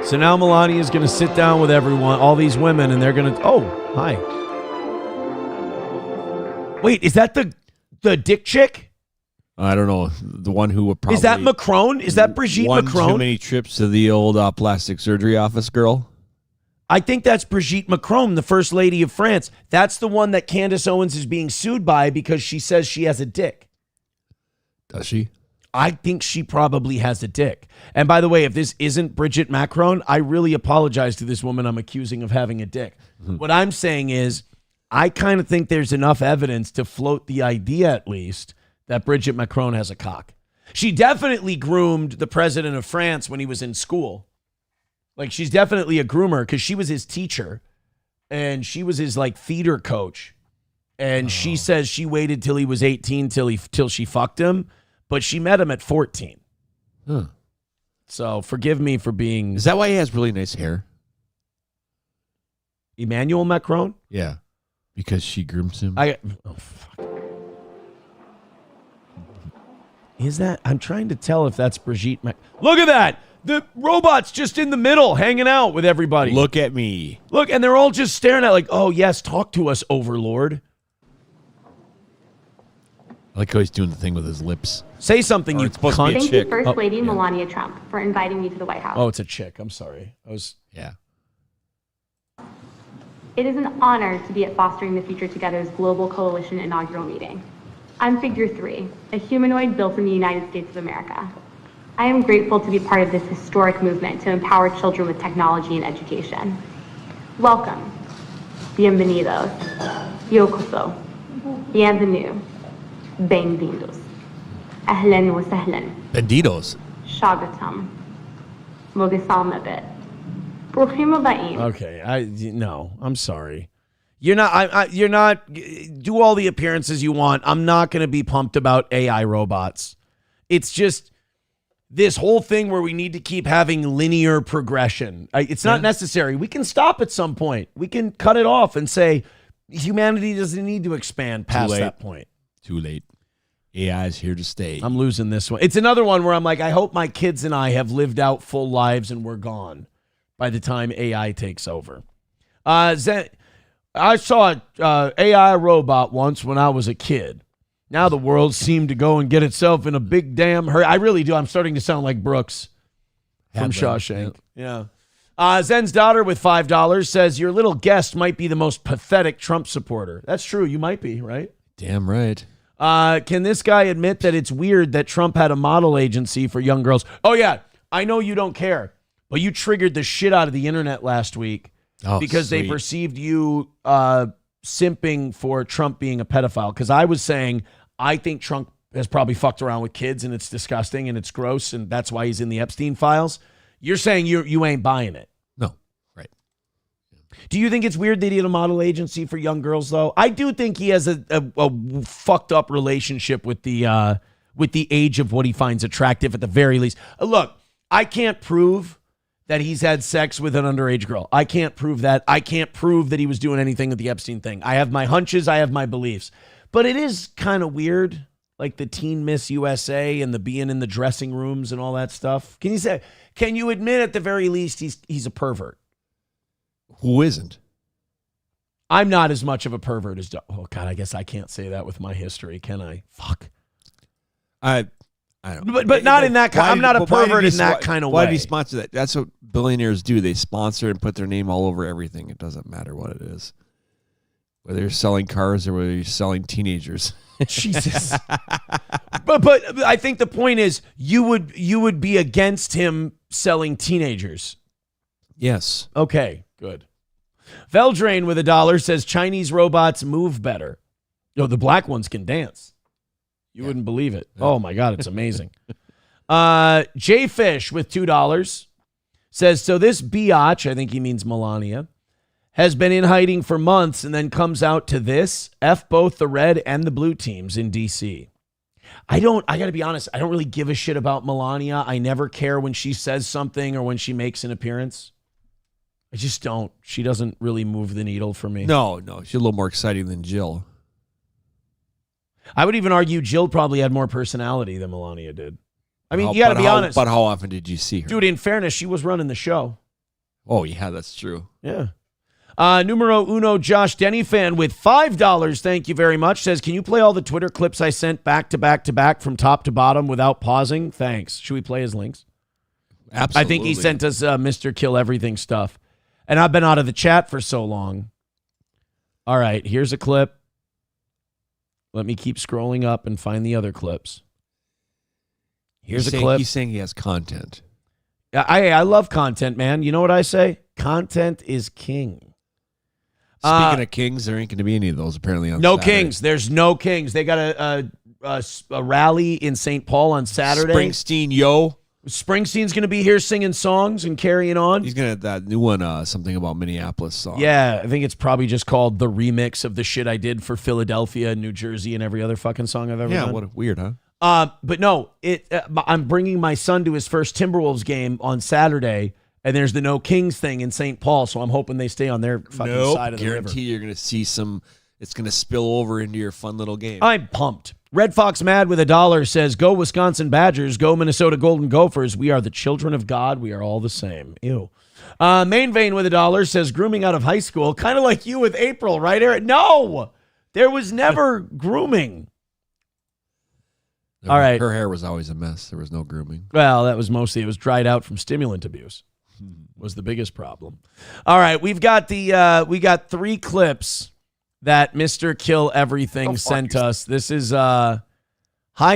So now Melania is going to sit down with everyone, all these women, and they're going to... Oh, hi. Wait, is that the dick chick? I don't know. The one who would probably... Is that Macron? Is that Brigitte Macron? Too many trips to the old plastic surgery office girl? I think that's Brigitte Macron, the first lady of France. That's the one that Candace Owens is being sued by because she says she has a dick. Does she? I think she probably has a dick. And by the way, if this isn't Brigitte Macron, I really apologize to this woman I'm accusing of having a dick. What I'm saying is, I kind of think there's enough evidence to float the idea, at least, that Brigitte Macron has a cock. She definitely groomed the president of France when he was in school. Like, she's definitely a groomer because she was his teacher and she was his like theater coach. And she says she waited till he was 18 till she fucked him, but she met him at 14. Huh. So forgive me for being... Is that why he has really nice hair? Emmanuel Macron? Yeah. Because she grooms him? Oh, fuck. Is that... I'm trying to tell if that's Brigitte Look at that! The robot's just in the middle, hanging out with everybody. Look at me. Look, and they're all just staring at like, oh, yes, talk to us, Overlord. I like how he's doing the thing with his lips. Say something, you cunt. Thank you, First Lady Melania Trump, for inviting me to the White House. Oh, it's a chick. I'm sorry. Yeah. It is an honor to be at Fostering the Future Together's Global Coalition inaugural meeting. I'm Figure 3, a humanoid built in the United States of America. I am grateful to be part of this historic movement to empower children with technology and education. Welcome. Bienvenidos. Yokoso. Bienvenue. Bem-vindos. Ahlan wa sahlan. Benditos. Shagatam. Mogisalmabit. Bruchim aba'im. Okay, no, I'm sorry. You're not, do all the appearances you want. I'm not going to be pumped about AI robots. It's just this whole thing where we need to keep having linear progression. It's not necessary. We can stop at some point. We can cut it off and say humanity doesn't need to expand past that point. Too late. AI is here to stay. I'm losing this one. It's another one where I'm like, I hope my kids and I have lived out full lives and we're gone by the time AI takes over. I saw an AI robot once when I was a kid. Now the world seemed to go and get itself in a big damn hurry. I really do. I'm starting to sound like Brooks from Shawshank. Yeah. Zen's daughter with $5 says, your little guest might be the most pathetic Trump supporter. That's true. You might be, right? Damn right. Can this guy admit that it's weird that Trump had a model agency for young girls? Oh, yeah. I know you don't care, but you triggered the shit out of the internet last week because they perceived you simping for Trump being a pedophile. Because I was saying, I think Trump has probably fucked around with kids and it's disgusting and it's gross and that's why he's in the Epstein files. You're saying you ain't buying it. No, right. Do you think it's weird that he had a model agency for young girls, though? I do think he has a fucked up relationship with the age of what he finds attractive at the very least. Look, I can't prove that he's had sex with an underage girl. I can't prove that. I can't prove that he was doing anything with the Epstein thing. I have my hunches. I have my beliefs. But it is kind of weird, like the Teen Miss USA and the being in the dressing rooms and all that stuff. Can you admit at the very least he's a pervert? Who isn't? I'm not as much of a pervert as... Oh, God, I guess I can't say that with my history, can I? Fuck. I don't know. But not in that kind... I'm not a pervert in that kind of way. Why did he sponsor that? That's what billionaires do. They sponsor and put their name all over everything. It doesn't matter what it is. Whether you're selling cars or whether you're selling teenagers. Jesus. But I think the point is you would be against him selling teenagers. Yes. Okay, good. Veldrain with $1 says Chinese robots move better. No, the black ones can dance. You wouldn't believe it. Yeah. Oh my God, it's amazing. J Fish with $2 says, so this biatch, I think he means Melania, has been in hiding for months and then comes out to this, F both the red and the blue teams in DC. I got to be honest, I don't really give a shit about Melania. I never care when she says something or when she makes an appearance. I just don't. She doesn't really move the needle for me. No, she's a little more exciting than Jill. I would even argue Jill probably had more personality than Melania did. I mean, you got to be honest. But how often did you see her? Dude, in fairness, she was running the show. Oh, yeah, that's true. Yeah. Numero uno, Josh Denny fan with $5. Thank you very much. Says, can you play all the Twitter clips I sent back to back to back from top to bottom without pausing? Thanks. Should we play his links? Absolutely. I think he sent us Mr. Kill Everything stuff. And I've been out of the chat for so long. All right, here's a clip. Let me keep scrolling up and find the other clips. Here's a clip. He's saying he has content. I love content, man. You know what I say? Content is king. Speaking of kings, there ain't going to be any of those apparently on No Saturday. kings. There's no kings. They got a rally in St. Paul on Saturday. Springsteen, yo. Springsteen's going to be here singing songs and carrying on. He's going to have that new one, something about Minneapolis song. Yeah, I think it's probably just called the remix of the shit I did for Philadelphia and New Jersey and every other fucking song I've ever done. Yeah, what weird, huh? But no, I'm bringing my son to his first Timberwolves game on Saturday, and there's the No Kings thing in St. Paul, so I'm hoping they stay on their fucking side of the river. Guarantee you're going to see it's going to spill over into your fun little game. I'm pumped. Red Fox Mad with $1 says, go Wisconsin Badgers, go Minnesota Golden Gophers. We are the children of God. We are all the same. Ew. Main Vein with $1 says, grooming out of high school, kind of like you with April, right, Eric? No, there was never grooming. All right. Her hair was always a mess. There was no grooming. Well, that was mostly, it was dried out from stimulant abuse. Was the biggest problem. All right, we got 3 clips that Mr. Kill Everything sent us. This is hi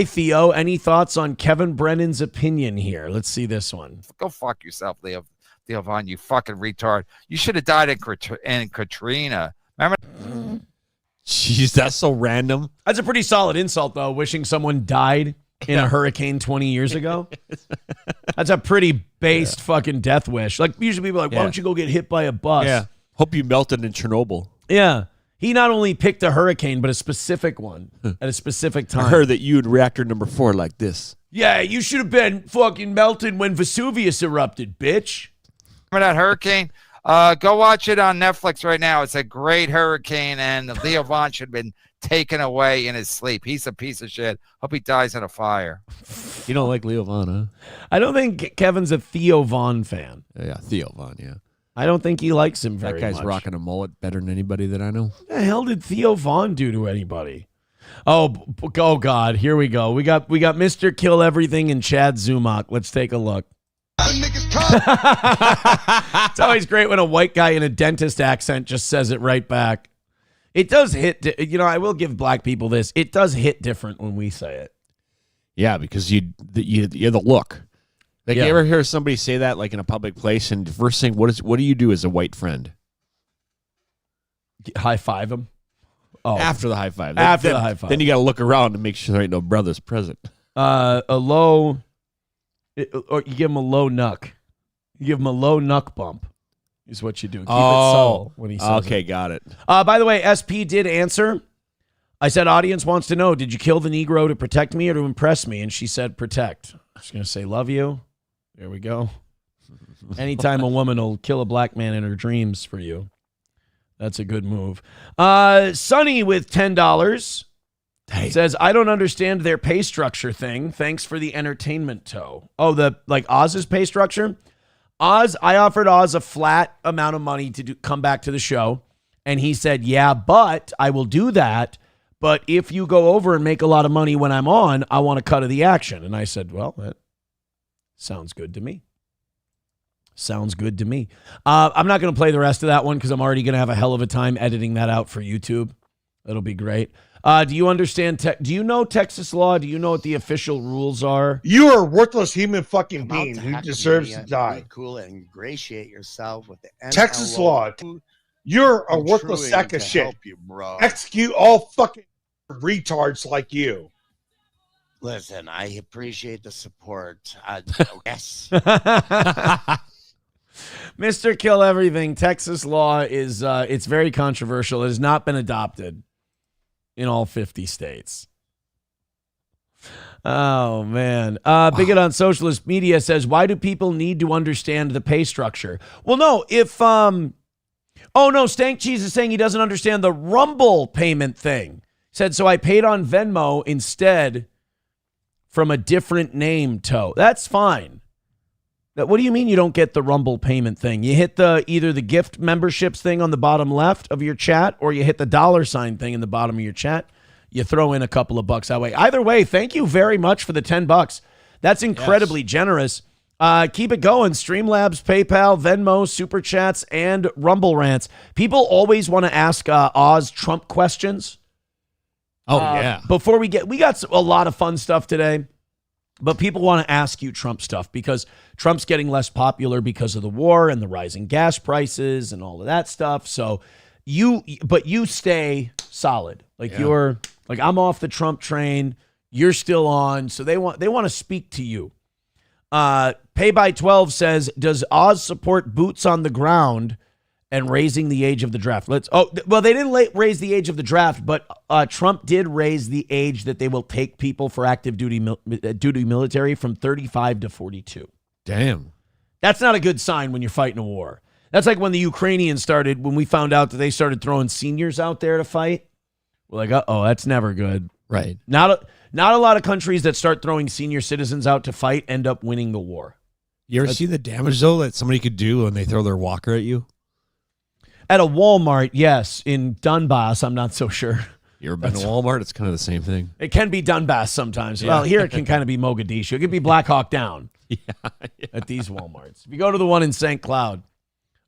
Theo. Any thoughts on Kevin Brennan's opinion here? Let's see this one. Go fuck yourself, Theo Vaughn, you fucking retard. You should have died in Katrina. Remember? Jeez, that's so random. That's a pretty solid insult, though, wishing someone died in a hurricane 20 years ago. That's a pretty based fucking death wish. Like, usually people are like, why don't you go get hit by a bus? Yeah. Hope you melted in Chernobyl. Yeah. He not only picked a hurricane, but a specific one at a specific time. I heard that you had reactor number 4 like this. Yeah, you should have been fucking melted when Vesuvius erupted, bitch. Remember that hurricane? Go watch it on Netflix right now. It's a great hurricane, and Leo Vaughn should have been taken away in his sleep. He's a piece of shit. Hope he dies in a fire. You don't like Leo Vaughn, huh? I don't think Kevin's a Theo Vaughn fan. Yeah, Theo Vaughn, yeah. I don't think he likes him very much. That guy's rocking a mullet better than anybody that I know. What the hell did Theo Vaughn do to anybody? Oh God, here we go. We got Mr. Kill Everything and Chad Zumach. Let's take a look. It's always great when a white guy in a dentist accent just says it right back. It does hit, I will give black people this. It does hit different when we say it. Yeah, because you have the look. Like, you ever hear somebody say that, like, in a public place, and the first thing, what do you do as a white friend? High five him? Oh. After the high five. After the high five. Then you got to look around and make sure there ain't no brothers present. Or you give him a low knuck. You give him a low knuck bump is what you do. Keep it subtle when he says okay, it. got it. By the way, SP did answer. I said, audience wants to know, did you kill the Negro to protect me or to impress me? And she said, protect. I was going to say, love you. There we go. Anytime a woman will kill a black man in her dreams for you, that's a good move. Sonny with $10 says, I don't understand their pay structure thing. Thanks for the entertainment toe. Oh, Oz's pay structure? I offered Oz a flat amount of money to come back to the show. And he said, yeah, but I will do that. But if you go over and make a lot of money when I'm on, I want a cut of the action. And I said, well, that sounds good to me. Sounds good to me. I'm not going to play the rest of that one because I'm already going to have a hell of a time editing that out for YouTube. That'll be great. Do you understand? Do you know Texas law? Do you know what the official rules are? You are a worthless human fucking being who deserves to die. Be cool and ingratiate yourself with the Texas NLO. law. You're a worthless Intruing sack of to shit. help you, bro. Execute all fucking retards like you. Listen, I appreciate the support. Yes. Mr. Kill Everything, Texas law is it's very controversial. It has not been adopted in all 50 states. Oh, man. Bigot on Socialist Media says, why do people need to understand the pay structure? Well, no, if Stank Cheese is saying he doesn't understand the Rumble payment thing. Said, so I paid on Venmo instead from a different name, Toe. That's fine. What do you mean you don't get the Rumble payment thing? You hit either the gift memberships thing on the bottom left of your chat, or you hit the $ thing in the bottom of your chat. You throw in a couple of bucks that way. Either way, thank you very much for the $10. That's incredibly generous. Keep it going. Streamlabs, PayPal, Venmo, Super Chats, and Rumble Rants. People always want to ask Oz Trump questions. Oh, yeah. Before we got a lot of fun stuff today, but people want to ask you Trump stuff because Trump's getting less popular because of the war and the rising gas prices and all of that stuff. So you stay solid. You're like, I'm off the Trump train. You're still on. So they want to speak to you. Pay by 12 says, does Oz support boots on the ground and raising the age of the draft? They didn't raise the age of the draft, but Trump did raise the age that they will take people for active duty military from 35 to 42. Damn. That's not a good sign when you're fighting a war. That's like when the Ukrainians started, when we found out that they started throwing seniors out there to fight. We're like, uh-oh, that's never good. Right. Not a lot of countries that start throwing senior citizens out to fight end up winning the war. You ever see the damage, though, that somebody could do when they throw their walker at you? At a Walmart, yes. In Donbass, I'm not so sure. You ever been to Walmart? It's kind of the same thing. It can be Donbass sometimes. Yeah. Well, here it can kind of be Mogadishu. It could be Black Hawk Down at these Walmarts. If you go to the one in St. Cloud,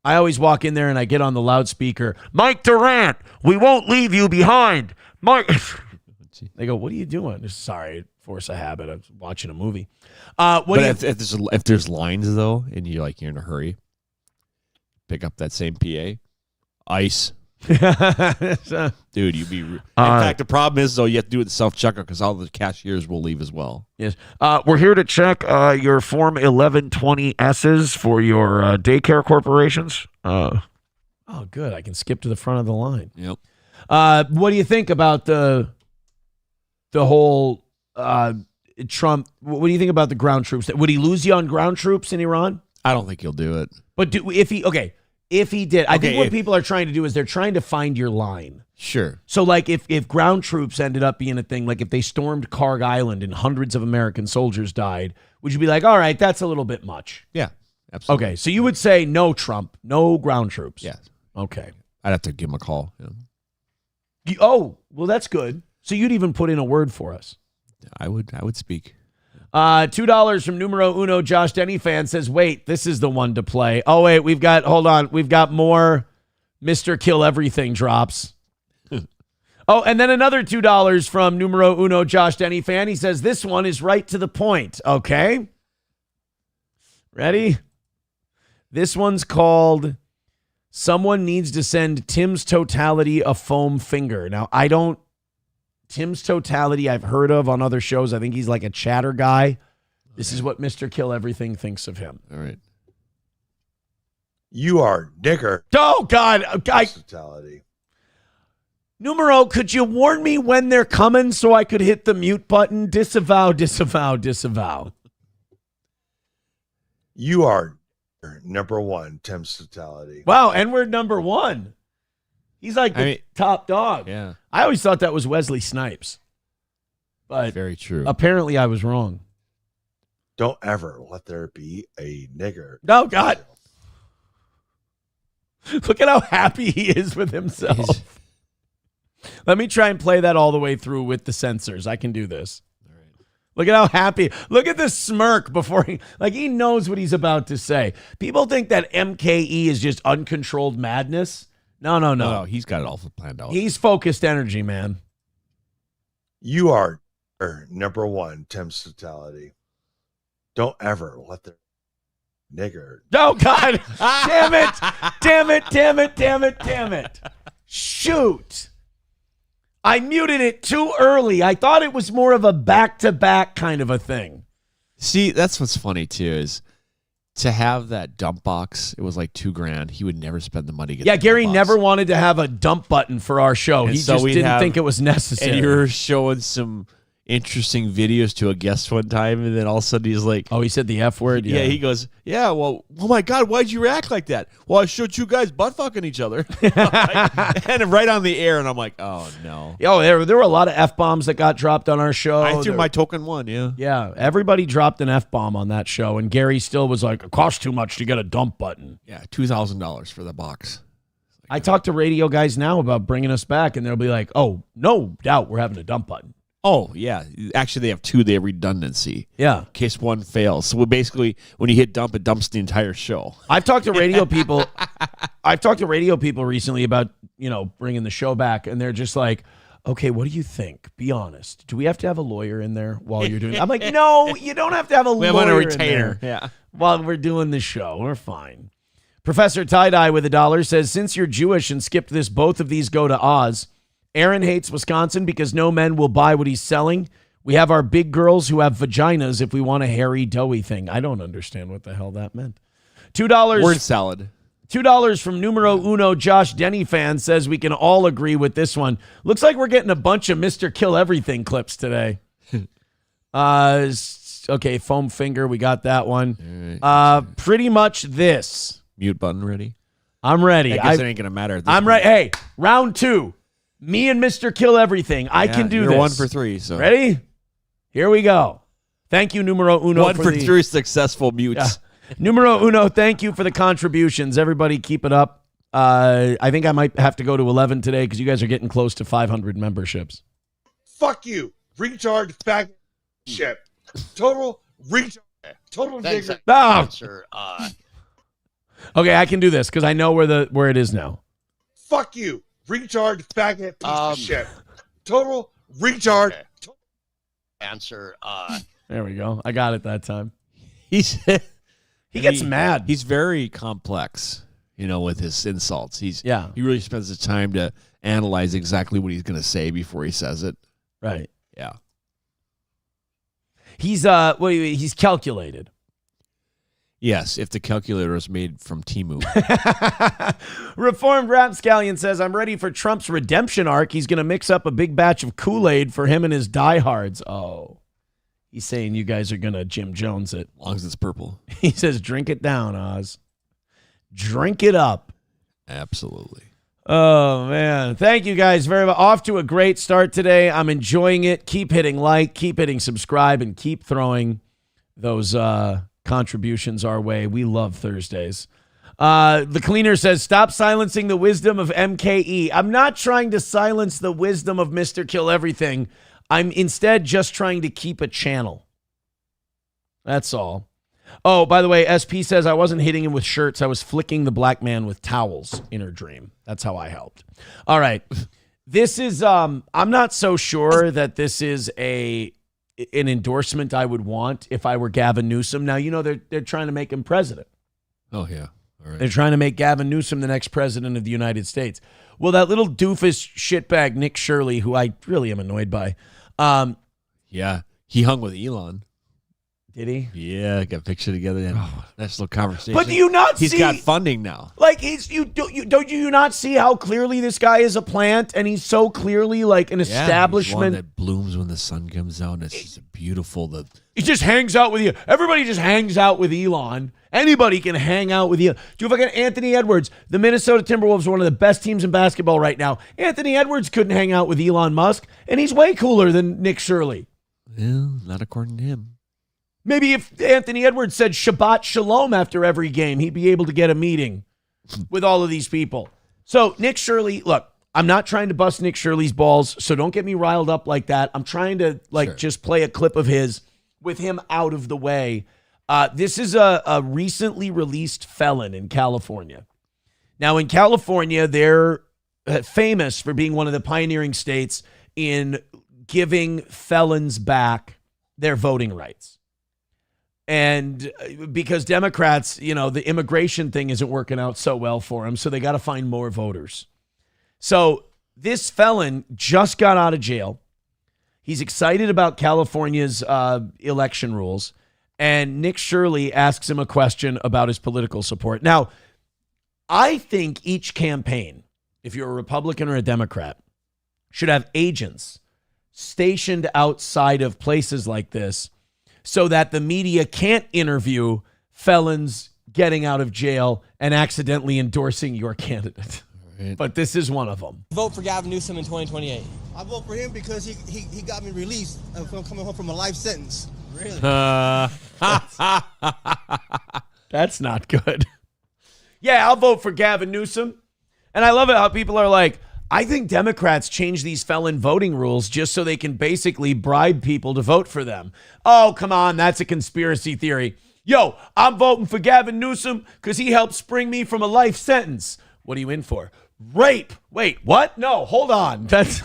I always walk in there and I get on the loudspeaker, Mike Durant, we won't leave you behind. Mike. They go, what are you doing? Sorry, force of habit. I'm watching a movie. If there's lines, though, and you're in a hurry, pick up that same PA. Ice. Dude, you'd be... In fact, the problem is, though, you have to do it the self-checkout because all the cashiers will leave as well. Yes. We're here to check your Form 1120Ss for your daycare corporations. Oh, good. I can skip to the front of the line. Yep. What do you think about the whole Trump? What do you think about the ground troops? Would he lose you on ground troops in Iran? I don't think he'll do it. But if he did, I think what people are trying to do is they're trying to find your line. Sure. So if ground troops ended up being a thing, like if they stormed Karg Island and hundreds of American soldiers died, would you be like, all right, that's a little bit much? Yeah, absolutely. Okay, so you would say no Trump, no ground troops. Yes. Okay. I'd have to give him a call. Yeah. Well, that's good. So you'd even put in a word for us. I would speak. $2 from numero uno. Josh Denny fan says, wait, this is the one to play. Oh, wait, we've got more Mr. Kill Everything drops. Oh, and then another $2 from numero uno. Josh Denny fan. He says, this one is right to the point. Okay. Ready? This one's called Someone Needs to Send Tim's Totality a Foam Finger. Now, Tim's Totality I've heard of on other shows. I think he's like a chatter guy. This is what Mr. Kill Everything thinks of him. All right. You are nigger. Oh, God. Totality. Numero, could you warn me when they're coming so I could hit the mute button? Disavow, disavow, disavow. You are number one, Tim's Totality. Wow, and we're number one. He's like the top dog. Yeah. I always thought that was Wesley Snipes. But very true. Apparently I was wrong. Don't ever let there be a nigger. Oh, God. Look at how happy he is with himself. Let me try and play that all the way through with the censors. I can do this. All right. Look at how happy. Look at the smirk before he knows what he's about to say. People think that MKE is just uncontrolled madness. No. He's got it all planned out. He's focused energy, man. You are number one, Tim's Totality. Don't ever let the nigger. Oh, God. Damn it. Shoot. I muted it too early. I thought it was more of a back-to-back kind of a thing. See, that's what's funny, too, is to have that dump box, it was like $2,000. He would never spend the money. Gary never wanted to have a dump button for our show. And he just didn't think it was necessary. And you're showing some interesting videos to a guest one time, and then all of a sudden he's like, "Oh, he said the F word." Yeah, he goes, "Yeah, well, oh my God, why'd you react like that?" "Well, I showed you guys butt fucking each other," and right on the air, and I'm like, "Oh no." Yo, there were a lot of F-bombs that got dropped on our show. I threw my token one. Yeah, yeah. Everybody dropped an F-bomb on that show, and Gary still was like, "It costs too much to get a dump button." Yeah, $2,000 for the box. I talked to radio guys now about bringing us back, and they'll be like, "Oh, no doubt we're having a dump button." Oh, yeah. Actually, they have two. They have redundancy. Yeah. In case one fails. So basically, when you hit dump, it dumps the entire show. I've talked to radio people. I've talked to radio people recently about, bringing the show back, and they're just like, "Okay, what do you think? Be honest. Do we have to have a lawyer in there while you're doing it?" I'm like, "No, you don't have to have a lawyer on a in retainer. there Yeah. while we're doing the show. We're fine." Professor Tie-Dye with $1 says, "Since you're Jewish and skipped this, both of these go to Oz. Aaron hates Wisconsin because no men will buy what he's selling. We have our big girls who have vaginas if we want a hairy, doughy thing." I don't understand what the hell that meant. $2. Word salad. $2 from numero uno Josh Denny fan says we can all agree with this one. Looks like we're getting a bunch of Mr. Kill Everything clips today. Okay, foam finger, we got that one. Pretty much this. Mute button ready? I'm ready. I guess it ain't going to matter at this I'm point. ready. Hey, round 2. Me and Mr. Kill Everything. I can do you're this. 1 for 3. So Ready? Here we go. Thank you, numero uno. 1 for 3 successful mutes. Yeah. Numero uno, thank you for the contributions. Everybody keep it up. I think I might have to go to 11 today because you guys are getting close to 500 memberships. Fuck you. Retard faggot shit. Total retard. Total Thanks, nigger. Oh. answer. Okay, I can do this because I know where it is now. Fuck you. Retard faggot piece of shit. Total retard. Answer. There we go. I got it that time. He gets mad. He's very complex, with his insults. He really spends the time to analyze exactly what he's going to say before he says it. Right. Yeah. He's calculated. Yes, if the calculator is made from Temu. Reformed Rapscallion says, "I'm ready for Trump's redemption arc. He's going to mix up a big batch of Kool-Aid for him and his diehards." Oh, he's saying you guys are going to Jim Jones it. As long as it's purple. He says, "Drink it down, Oz. Drink it up." Absolutely. Oh, man. Thank you guys very much. Off to a great start today. I'm enjoying it. Keep hitting like, keep hitting subscribe, and keep throwing those contributions our way. We love Thursdays. The cleaner says, "Stop silencing the wisdom of MKE." I'm not trying to silence the wisdom of Mr. Kill Everything. I'm instead just trying to keep a channel. That's all. Oh, by the way, SP says, "I wasn't hitting him with shirts. I was flicking the black man with towels in her dream." That's how I helped. All right. This is, I'm not so sure that this is an endorsement I would want if I were Gavin Newsom. Now, they're trying to make him president. Oh, yeah. All right. They're trying to make Gavin Newsom the next president of the United States. Well, that little doofus shitbag Nick Shirley, who I really am annoyed by. Yeah, he hung with Elon. Did he? Yeah, got a picture together. Nice little conversation. But do you not He's see? got funding now. Like don't you not see how clearly this guy is a plant, and he's so clearly like an establishment He's one that blooms when the sun comes out. It's just beautiful. He just hangs out with you. Everybody just hangs out with Elon. Anybody can hang out with Elon. Do you fucking Anthony Edwards? The Minnesota Timberwolves are one of the best teams in basketball right now. Anthony Edwards couldn't hang out with Elon Musk, and he's way cooler than Nick Shirley. Well, not according to him. Maybe if Anthony Edwards said Shabbat Shalom after every game, he'd be able to get a meeting with all of these people. So Nick Shirley, look, I'm not trying to bust Nick Shirley's balls, so don't get me riled up like that. I'm trying to just play a clip of his with him out of the way. This is a recently released felon in California. Now, in California, they're famous for being one of the pioneering states in giving felons back their voting rights. And because Democrats, the immigration thing isn't working out so well for them, so they got to find more voters. So this felon just got out of jail. He's excited about California's election rules. And Nick Shirley asks him a question about his political support. Now, I think each campaign, if you're a Republican or a Democrat, should have agents stationed outside of places like this so that the media can't interview felons getting out of jail and accidentally endorsing your candidate. Right. But this is one of them. Vote for Gavin Newsom in 2028. I vote for him because he got me released from coming home from a life sentence. Really? That's not good. Yeah, I'll vote for Gavin Newsom. And I love it how people are like, I think Democrats change these felon voting rules just so they can basically bribe people to vote for them. Oh, come on, that's a conspiracy theory. Yo, I'm voting for Gavin Newsom because he helped spring me from a life sentence. What are you in for? Rape. Wait, what? No, hold on. That's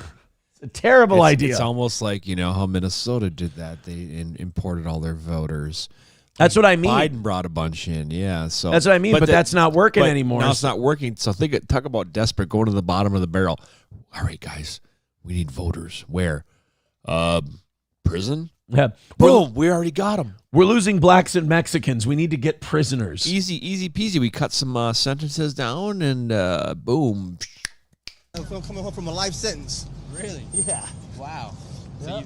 a terrible idea. It's almost like, how Minnesota did that. They imported all their voters. That's what I mean. Biden brought a bunch in, yeah. So that's what I mean, but that's not working anymore. Now it's not working. So talk about desperate, going to the bottom of the barrel. All right, guys, we need voters. Where? Prison? Yeah. Boom, we already got them. We're losing blacks and Mexicans. We need to get prisoners. Easy peasy. We cut some sentences down and boom. I'm coming home from a life sentence. Really? Yeah. Wow. Yeah.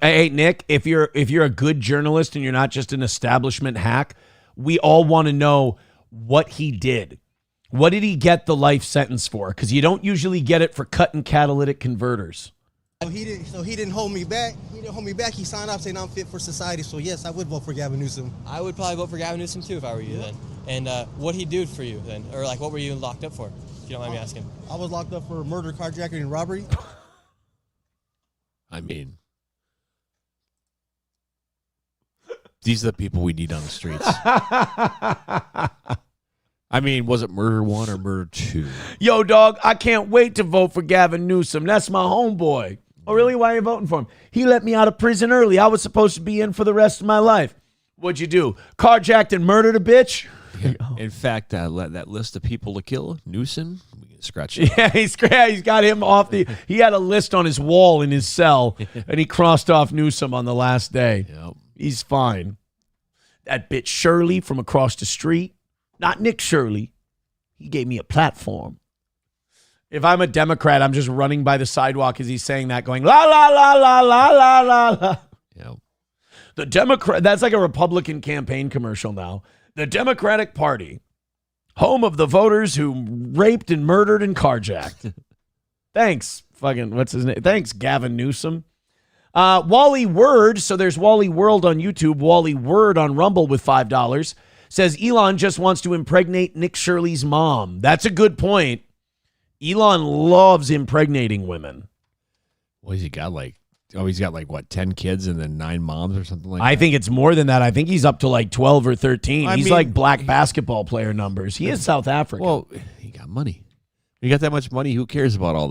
Hey, Nick, if you're a good journalist and you're not just an establishment hack, we all want to know what he did. What did he get the life sentence for? Because you don't usually get it for cutting catalytic converters. So he didn't hold me back. He didn't hold me back. He signed off saying I'm fit for society. So yes, I would vote for Gavin Newsom. I would probably vote for Gavin Newsom too if I were you then. And what he do for you then, or like what were you locked up for? If you don't mind me asking. I was locked up for murder, carjacking, and robbery. I mean, these are the people we need on the streets. I mean, was it murder 1 or murder 2? Yo, dog, I can't wait to vote for Gavin Newsom. That's my homeboy. Oh, really? Why are you voting for him? He let me out of prison early. I was supposed to be in for the rest of my life. What'd you do? Carjacked and murdered a bitch? Yeah. In fact, that list of people to kill, Newsom, we can scratch it. Yeah, he's got him off the... He had a list on his wall in his cell, and he crossed off Newsom on the last day. Yep. He's fine. That bitch Shirley from across the street. Not Nick Shirley. He gave me a platform. If I'm a Democrat, I'm just running by the sidewalk as he's saying that, going, la, la, la, la, la, la, la, la. Yep. The Democrat, that's like a Republican campaign commercial now. The Democratic Party, home of the voters who raped and murdered and carjacked. Thanks, what's his name? Thanks, Gavin Newsom. Wally Word, so there's Wally World on YouTube, Wally Word on Rumble with $5, says Elon just wants to impregnate Nick Shirley's mom. That's a good point. Elon loves impregnating women. What has he got, he's got 10 kids and then 9 moms or something like that? I think it's more than that. I think he's up to 12 or 13. He's like black basketball player numbers. He is South Africa. Well, he got money. You got that much money, who cares about all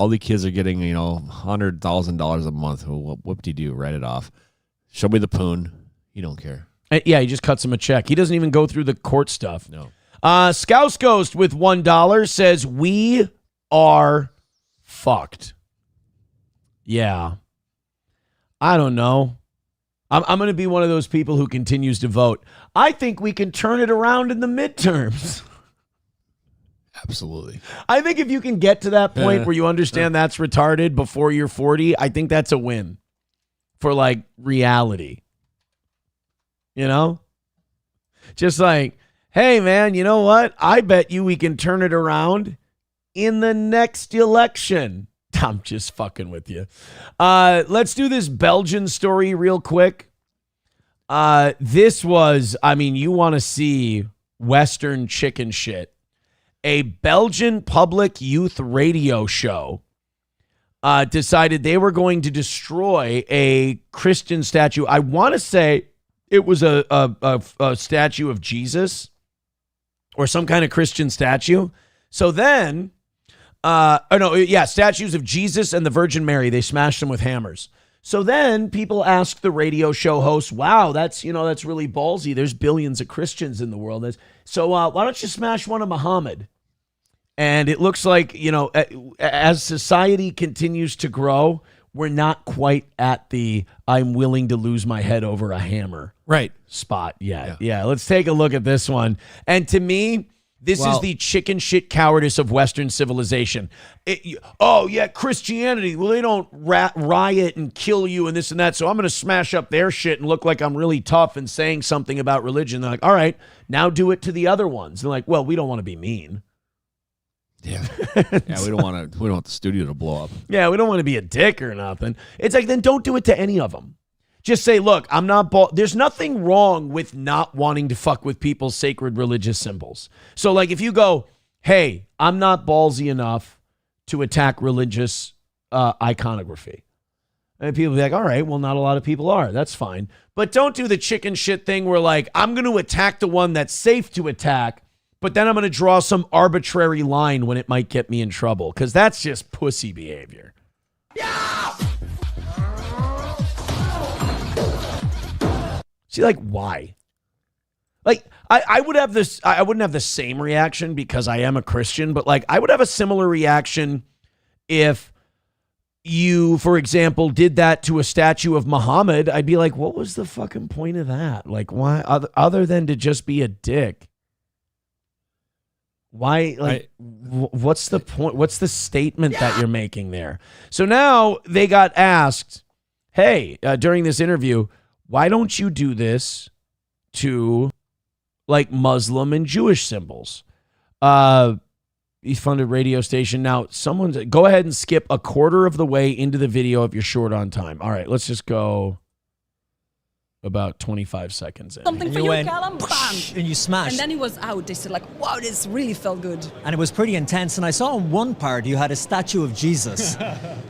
the kids are getting, $100,000 a month. Well, whoop-de-doo, write it off. Show me the poon. You don't care. Yeah, he just cuts him a check. He doesn't even go through the court stuff. No. Scouse Ghost with $1 says, we are fucked. Yeah. I don't know. I'm going to be one of those people who continues to vote. I think we can turn it around in the midterms. Absolutely. I think if you can get to that point where you understand that's retarded before you're 40, I think that's a win for reality. Just like, hey, man, you know what? I bet you we can turn it around in the next election. I'm just fucking with you. Let's do this Belgian story real quick. This was, you want to see Western chicken shit. A Belgian public youth radio show decided they were going to destroy a Christian statue. I want to say it was a statue of Jesus or some kind of Christian statue. So then, statues of Jesus and the Virgin Mary. They smashed them with hammers. So then people asked the radio show host, wow, that's really ballsy. There's billions of Christians in the world. So why don't you smash one of Muhammad? And it looks like, as society continues to grow, we're not quite at the I'm willing to lose my head over a hammer right spot yet. Yeah, let's take a look at this one. And to me, This is the chicken shit cowardice of Western civilization. Oh, yeah, Christianity. Well, they don't riot and kill you and this and that, so I'm going to smash up their shit and look like I'm really tough and saying something about religion. They're like, all right, now do it to the other ones. They're like, well, we don't want to be mean. Yeah. Yeah, we don't want the studio to blow up. Yeah, we don't want to be a dick or nothing. It's like, then don't do it to any of them. Just say, look, I'm not there's nothing wrong with not wanting to fuck with people's sacred religious symbols. So like if you go, hey, I'm not ballsy enough to attack religious iconography. And people be like, all right, well, not a lot of people are. That's fine. But don't do the chicken shit thing where like, I'm going to attack the one that's safe to attack, but then I'm going to draw some arbitrary line when it might get me in trouble. Because that's just pussy behavior. See, like, why? Like, I would have this, I wouldn't have the same reaction because I am a Christian, but like, I would have a similar reaction if you, for example, did that to a statue of Muhammad. I'd be like, what was the fucking point of that? Like, why, other than to just be a dick? Why, like, what's the point? What's the statement that you're making there? So now they got asked, hey, during this interview, why don't you do this to like Muslim and Jewish symbols? He funded radio station. Now, go ahead and skip a quarter of the way into the video if you're short on time. All right, let's just go about 25 seconds in. Something for you, Callum. Bam! And you smashed. And then he was out. They said like, wow, this really felt good. And it was pretty intense. And I saw in one part you had a statue of Jesus.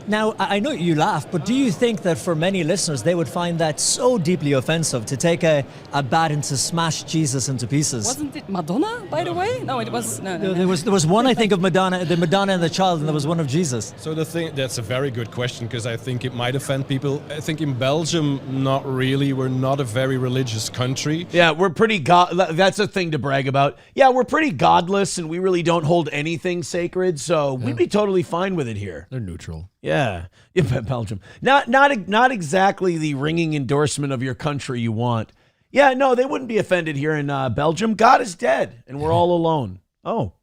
Now, I know you laugh, but do you think that for many listeners, they would find that so deeply offensive to take a bat and to smash Jesus into pieces? Wasn't it Madonna, by the way? No, it was... No. There was one, I think, of Madonna, the Madonna and the child, and there was one of Jesus. So that's a very good question, because I think it might offend people. I think in Belgium, not really. We're not a very religious country. Yeah, we're pretty that's a thing to brag about. Yeah, we're pretty godless and we really don't hold anything sacred, so we'd be totally fine with it here. They're neutral. Yeah. Belgium. Not exactly the ringing endorsement of your country you want. Yeah, no, they wouldn't be offended here in Belgium. God is dead and we're all alone. Oh.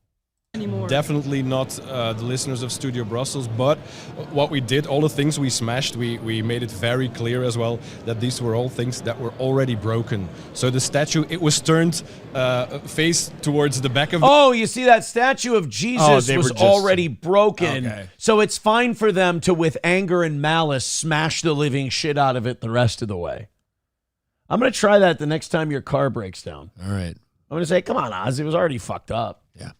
Anymore. Definitely not the listeners of Studio Brussels, but what we did, all the things we smashed, we made it very clear as well that these were all things that were already broken. So the statue, it was turned face towards the back of the... Oh, you see that statue of Jesus was already broken. Okay. So it's fine for them to, with anger and malice, smash the living shit out of it the rest of the way. I'm going to try that the next time your car breaks down. All right. I'm going to say, come on, Oz, it was already fucked up. Yeah.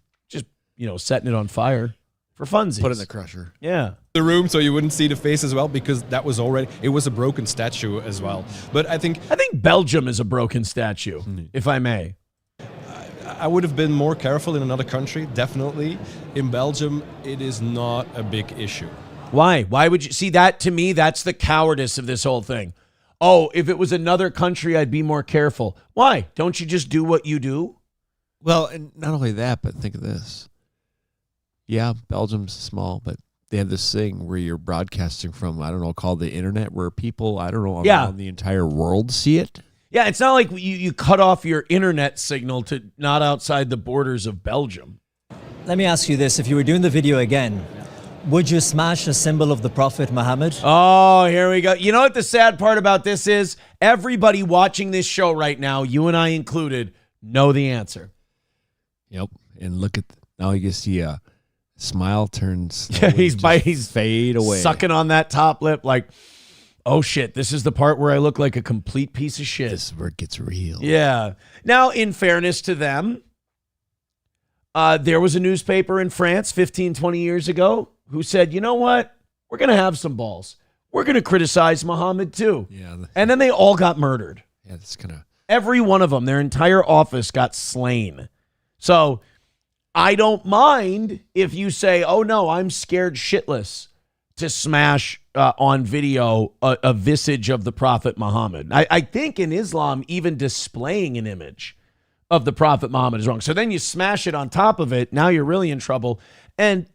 Setting it on fire for funsies. Put it in the crusher. Yeah. The room so you wouldn't see the face as well, because that was it was a broken statue as well. But I think Belgium is a broken statue, if I may. I would have been more careful in another country, definitely. In Belgium, it is not a big issue. Why? Why would you see that? To me, that's the cowardice of this whole thing. Oh, if it was another country, I'd be more careful. Why? Don't you just do what you do? Well, and not only that, but think of this. Yeah, Belgium's small, but they have this thing where you're broadcasting from, I don't know, called the internet, where people, I don't know, around the entire world see it. Yeah, it's not like you cut off your internet signal to not outside the borders of Belgium. Let me ask you this. If you were doing the video again, would you smash a symbol of the Prophet Muhammad? Oh, here we go. You know what the sad part about this is? Everybody watching this show right now, you and I included, know the answer. Yep. And look at, now you can see a smile turns. He's fade away, sucking on that top lip like, oh shit, this is the part where I look like a complete piece of shit. This is where it gets real. Yeah. Now, in fairness to them, there was a newspaper in France 15, 20 years ago who said, you know what? We're going to have some balls. We're going to criticize Muhammad too. Yeah. And then they all got murdered. Yeah, that's kind of... Every one of them, their entire office got slain. So I don't mind if you say, oh no, I'm scared shitless to smash on video a visage of the Prophet Muhammad. I think in Islam, even displaying an image of the Prophet Muhammad is wrong. So then you smash it on top of it. Now you're really in trouble. And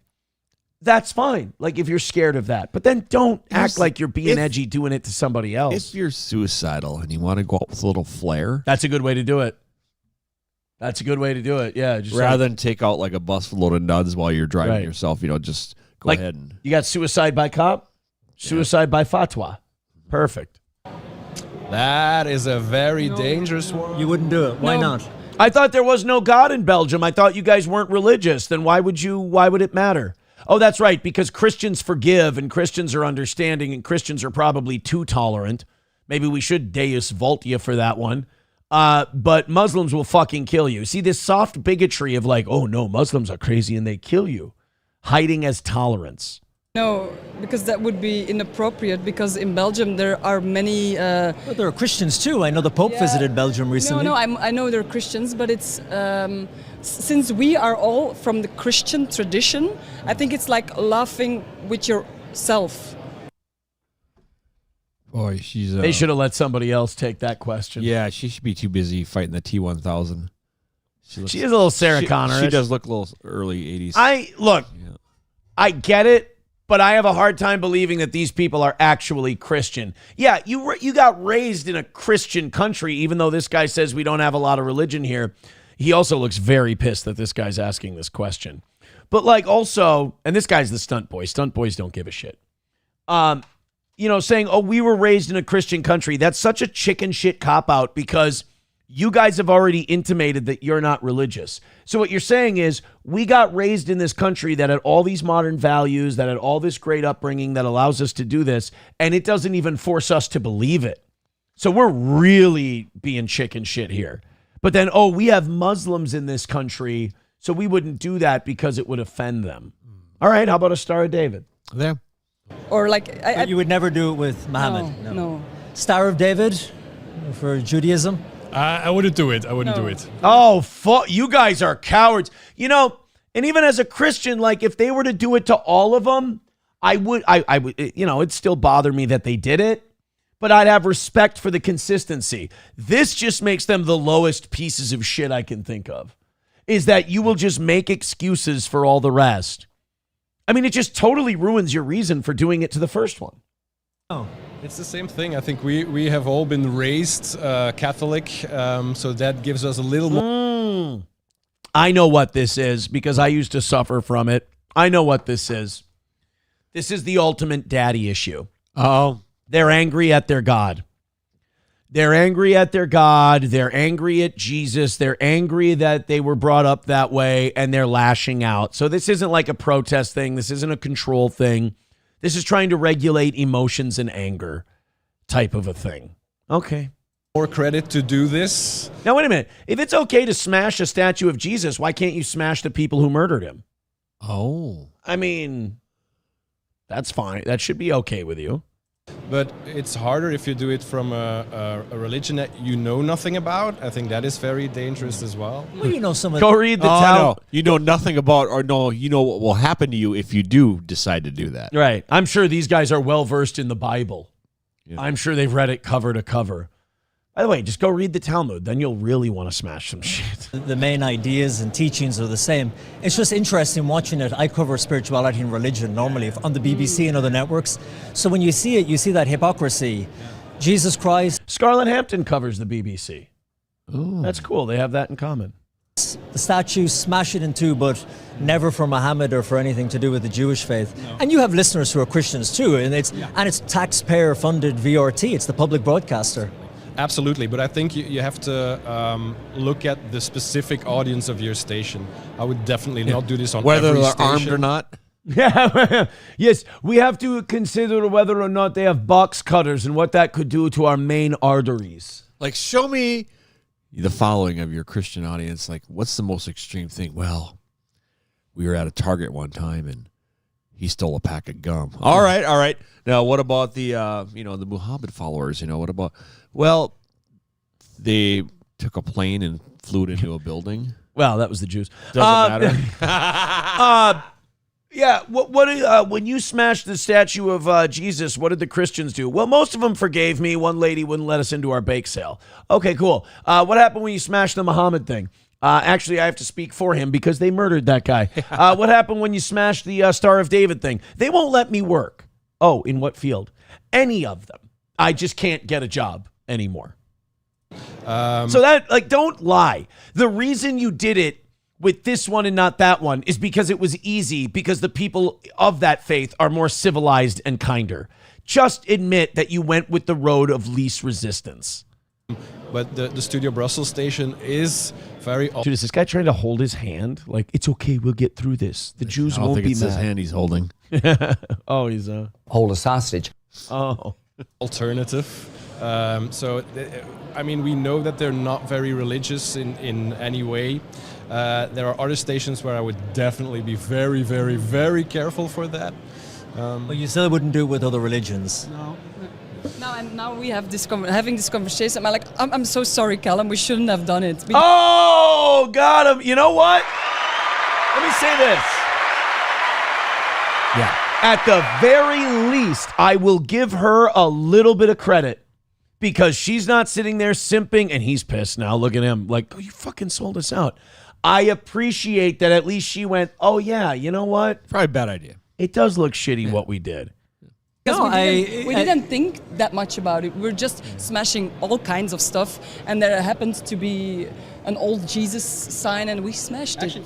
that's fine. Like if you're scared of that, but then don't act like you're being edgy doing it to somebody else. If you're suicidal and you want to go out with a little flair, that's a good way to do it. That's a good way to do it. Yeah. Just Rather than take out like a bus full of nuns while you're driving yourself, just go ahead and. You got suicide by cop, suicide by fatwa. Perfect. That is a very dangerous one. You wouldn't do it. Why not? I thought there was no God in Belgium. I thought you guys weren't religious. Then why would it matter? Oh, that's right, because Christians forgive and Christians are understanding and Christians are probably too tolerant. Maybe we should Deus Vult you for that one. But Muslims will fucking kill you. See, this soft bigotry of like, oh no, Muslims are crazy and they kill you, hiding as tolerance. No, because that would be inappropriate, because in Belgium there are many... But there are Christians too. I know the Pope visited Belgium recently. No, I know there are Christians, but it's... since we are all from the Christian tradition, I think it's like laughing with yourself. Boy, she's... They should have let somebody else take that question. Yeah, she should be too busy fighting the T-1000. She is a little Sarah Connor. She does look a little early 80s. I get it. But I have a hard time believing that these people are actually Christian. Yeah, you got raised in a Christian country, even though this guy says we don't have a lot of religion here. He also looks very pissed that this guy's asking this question. But like also, and this guy's the stunt boy. Stunt boys don't give a shit. Saying, oh, we were raised in a Christian country. That's such a chicken shit cop-out because you guys have already intimated that you're not religious. So what you're saying is we got raised in this country that had all these modern values, that had all this great upbringing that allows us to do this, and it doesn't even force us to believe it. So we're really being chicken shit here. But then, oh, we have Muslims in this country, so we wouldn't do that because it would offend them. All right, how about a Star of David? There. Or like... you would never do it with Muhammad? No. Star of David for Judaism? I wouldn't do it. I wouldn't do it. Oh, you guys are cowards. And even as a Christian, like if they were to do it to all of them, I would, it'd still bother me that they did it, but I'd have respect for the consistency. This just makes them the lowest pieces of shit I can think of, is that you will just make excuses for all the rest. I mean, it just totally ruins your reason for doing it to the first one. Oh. It's the same thing. I think we have all been raised Catholic, so that gives us a little more... I know what this is because I used to suffer from it. I know what this is. This is the ultimate daddy issue. Oh. They're angry at their God. They're angry at their God. They're angry at Jesus. They're angry that they were brought up that way, and they're lashing out. So this isn't like a protest thing. This isn't a control thing. This is trying to regulate emotions and anger type of a thing. Okay. More credit to do this. Now, wait a minute. If it's okay to smash a statue of Jesus, why can't you smash the people who murdered him? Oh. I mean, that's fine. That should be okay with you. But it's harder if you do it from a religion that you know nothing about. I think that is very dangerous as well. Well, you know some. Go read the Talmud. No. You know nothing about, or no, you know what will happen to you if you do decide to do that. Right. I'm sure these guys are well versed in the Bible. Yeah. I'm sure they've read it cover to cover. By the way, just go read the Talmud. Then you'll really want to smash some shit. The main ideas and teachings are the same. It's just interesting watching it. I cover spirituality and religion normally on the BBC and other networks. So when you see it, you see that hypocrisy. Jesus Christ. Scarlett Hampton covers the BBC. Ooh. That's cool. They have that in common. The statue, smash it in two, but never for Muhammad or for anything to do with the Jewish faith. No. And you have listeners who are Christians too, and it's taxpayer-funded VRT. It's the public broadcaster. Absolutely, but I think you have to look at the specific audience of your station. I would definitely not do this on whether every they're station. armed or not. Yeah, yes, we have to consider whether or not they have box cutters and what that could do to our main arteries. Like, show me the following of your Christian audience. Like, what's the most extreme thing? Well, we were at a Target one time and he stole a pack of gum. All right. Now, what about the the Muhammad followers? What about? Well, they took a plane and flew it into a building. Well, that was the Jews. Doesn't matter. Yeah. What? When you smashed the statue of Jesus, what did the Christians do? Well, most of them forgave me. One lady wouldn't let us into our bake sale. Okay, cool. What happened when you smashed the Muhammad thing? Actually, I have to speak for him because they murdered that guy. What happened when you smashed the Star of David thing? They won't let me work. Oh, in what field? Any of them. I just can't get a job anymore. So that, like, don't lie. The reason you did it with this one and not that one is because it was easy, because the people of that faith are more civilized and kinder. Just admit that you went with the road of least resistance. But the Studio Brussels station is very... Dude, is this guy trying to hold his hand? Like, it's okay, we'll get through this. The Jews won't be mad. I don't think it's his hand he's holding. Oh, he's hold us hostage. Oh. Alternative. So, I mean, we know that they're not very religious in any way. There are other stations where I would definitely be very, very, very careful for that. But you still wouldn't do it with other religions. No. Now we have having this conversation. I'm so sorry, Callum. We shouldn't have done it. Oh, got him. You know what? Let me say this. Yeah. At the very least, I will give her a little bit of credit, because she's not sitting there simping, and he's pissed now. Look at him. Like, oh, you fucking sold us out. I appreciate that at least she went, oh, yeah, you know what? Probably a bad idea. It does look shitty what we did. Because we didn't think that much about it. We're just smashing all kinds of stuff, and there happened to be an old Jesus sign, and we smashed it.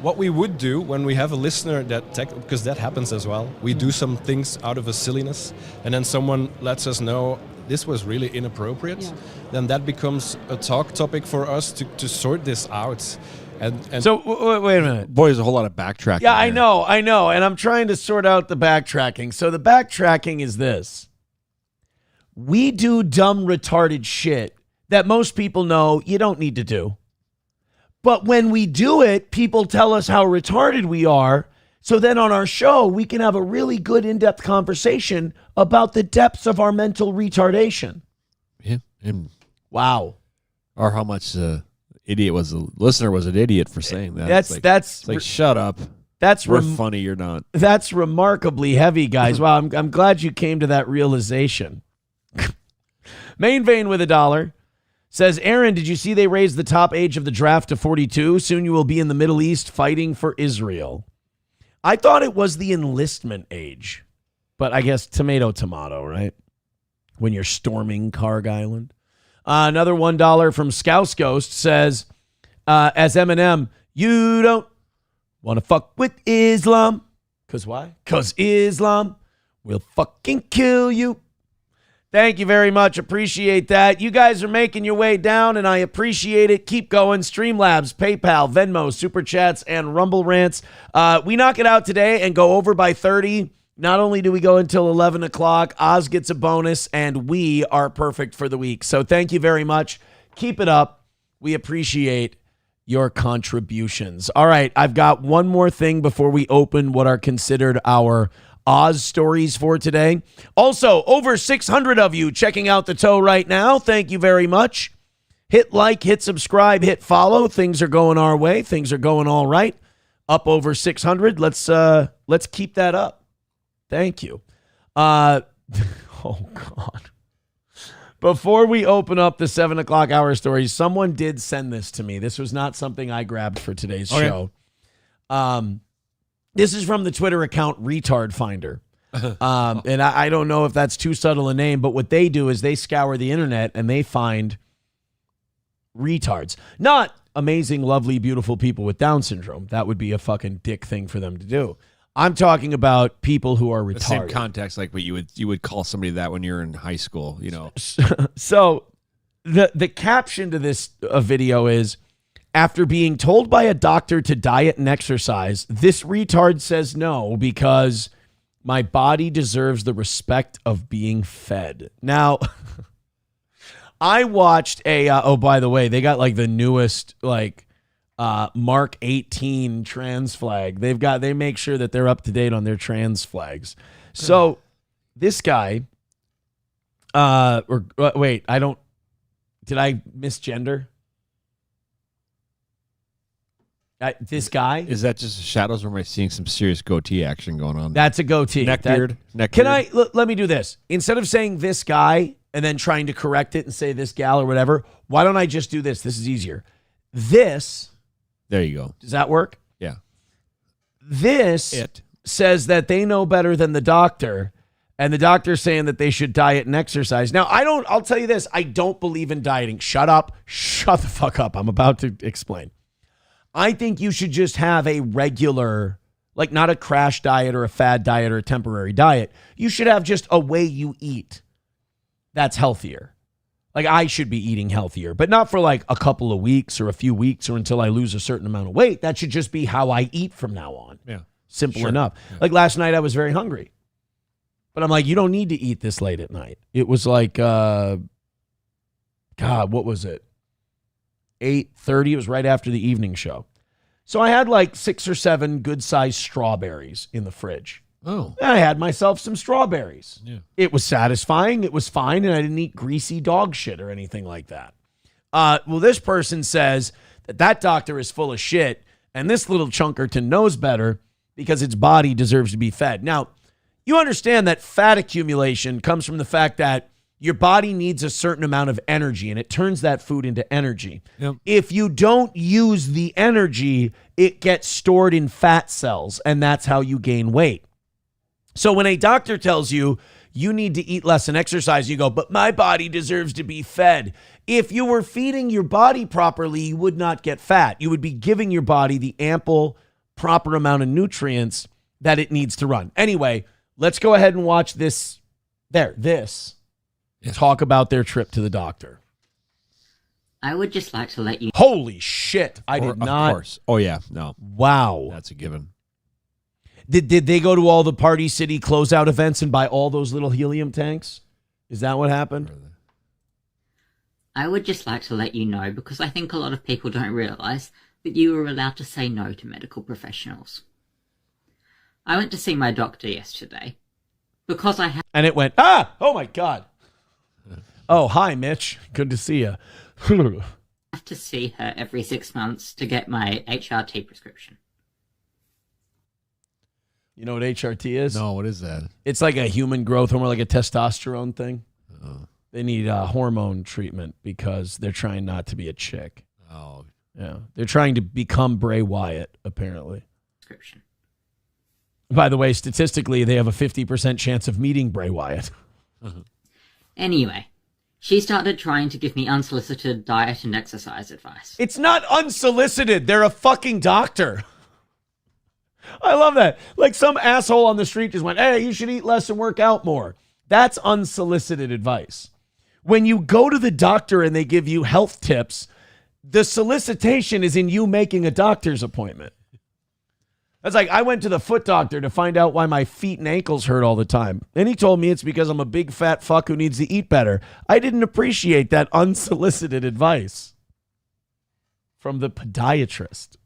What we would do when we have a listener because that happens as well, we do some things out of a silliness, and then someone lets us know this was really inappropriate, then that becomes a talk topic for us to sort this out. And so wait a minute. Boy, there's a whole lot of backtracking. Yeah, I know. And I'm trying to sort out the backtracking. So the backtracking is this. We do dumb, retarded shit that most people know you don't need to do. But when we do it, people tell us how retarded we are. So then on our show, we can have a really good in-depth conversation about the depths of our mental retardation. Yeah. Wow. Or how much idiot was the listener was an idiot for saying that. That's it's like shut up. We're funny, you're not. That's remarkably heavy, guys. Wow, I'm glad you came to that realization. Main Vein with $1 says, Aaron, did you see they raised the top age of the draft to 42? Soon you will be in the Middle East fighting for Israel. I thought it was the enlistment age, but I guess tomato, right? When you're storming Karg Island. Another $1 from Scouse Ghost says, as Eminem, you don't want to fuck with Islam. Because why? Because Islam will fucking kill you. Thank you very much. Appreciate that. You guys are making your way down, and I appreciate it. Keep going. Streamlabs, PayPal, Venmo, Super Chats, and Rumble Rants. We knock it out today and go over by 30. Not only do we go until 11 o'clock, Oz gets a bonus, and we are perfect for the week. So thank you very much. Keep it up. We appreciate your contributions. All right, I've got one more thing before we open what are considered our Oz stories for today. Also, over 600 of you checking out the toe right now. Thank you very much. Hit like, hit subscribe, hit follow. Things are going our way. Things are going all right. Up over 600. Let's keep that up. Thank you. Oh, God. Before we open up the 7 o'clock hour stories, someone did send this to me. This was not something I grabbed for today's show. This is from the Twitter account Retard Finder. And I don't know if that's too subtle a name, but what they do is they scour the internet and they find retards. Not amazing, lovely, beautiful people with Down syndrome. That would be a fucking dick thing for them to do. I'm talking about people who are retarded. The same context, like what you would call somebody that when you're in high school, you know. So the caption to this video is, after being told by a doctor to diet and exercise, this retard says no because my body deserves the respect of being fed. Now, I watched oh, by the way, they got like the newest, like, Mark 18 trans flag. They make sure that they're up to date on their trans flags. So this guy, did I misgender? This guy? Is that just shadows, or am I seeing some serious goatee action going on? That's a goatee. Neckbeard. Let me do this. Instead of saying this guy and then trying to correct it and say this gal or whatever, why don't I just do this? This is easier. This. There you go. Does that work? Yeah. This says that they know better than the doctor, And the doctor's saying that they should diet and exercise. Now, I'll tell you this. I don't believe in dieting. Shut up. Shut the fuck up. I'm about to explain. I think you should just have a regular, like not a crash diet or a fad diet or a temporary diet. You should have just a way you eat that's healthier. Like I should be eating healthier, but not for like a couple of weeks or a few weeks or until I lose a certain amount of weight. That should just be how I eat from now on. Yeah. Simple enough. Yeah. Like last night I was very hungry. But I'm like, you don't need to eat this late at night. It was like, God, what was it? 8:30. It was right after the evening show. So I had like 6 or 7 good-sized strawberries in the fridge. Oh. And I had myself some strawberries. Yeah. It was satisfying. It was fine. And I didn't eat greasy dog shit or anything like that. Well, this person says that doctor is full of shit. And this little chunkerton knows better because its body deserves to be fed. Now, you understand that fat accumulation comes from the fact that your body needs a certain amount of energy and it turns that food into energy. Yep. If you don't use the energy, it gets stored in fat cells and that's how you gain weight. So when a doctor tells you you need to eat less and exercise, you go, but my body deserves to be fed. If you were feeding your body properly, you would not get fat. You would be giving your body the ample, proper amount of nutrients that it needs to run. Anyway, let's go ahead and watch this. Talk about their trip to the doctor. I would just like to let you... Holy shit. I did not... Of course. Oh, yeah. No. Wow. That's a given. Did they go to all the Party City closeout events and buy all those little helium tanks? Is that what happened? I would just like to let you know, because I think a lot of people don't realize that you are allowed to say no to medical professionals. I went to see my doctor yesterday because I had... And it went, oh my God. Oh, hi, Mitch. Good to see you. I have to see her every 6 months to get my HRT prescription. You know what HRT is? No, what is that? It's like a human growth hormone, like a testosterone thing. They need hormone treatment because they're trying not to be a chick. Oh. Yeah. They're trying to become Bray Wyatt, apparently. Prescription. By the way, statistically, they have a 50% chance of meeting Bray Wyatt. Anyway, she started trying to give me unsolicited diet and exercise advice. It's not unsolicited. They're a fucking doctor. I love that. Like some asshole on the street just went, hey, you should eat less and work out more. That's unsolicited advice. When you go to the doctor and they give you health tips, the solicitation is in you making a doctor's appointment. That's like, I went to the foot doctor to find out why my feet and ankles hurt all the time. And he told me it's because I'm a big fat fuck who needs to eat better. I didn't appreciate that unsolicited advice from the podiatrist.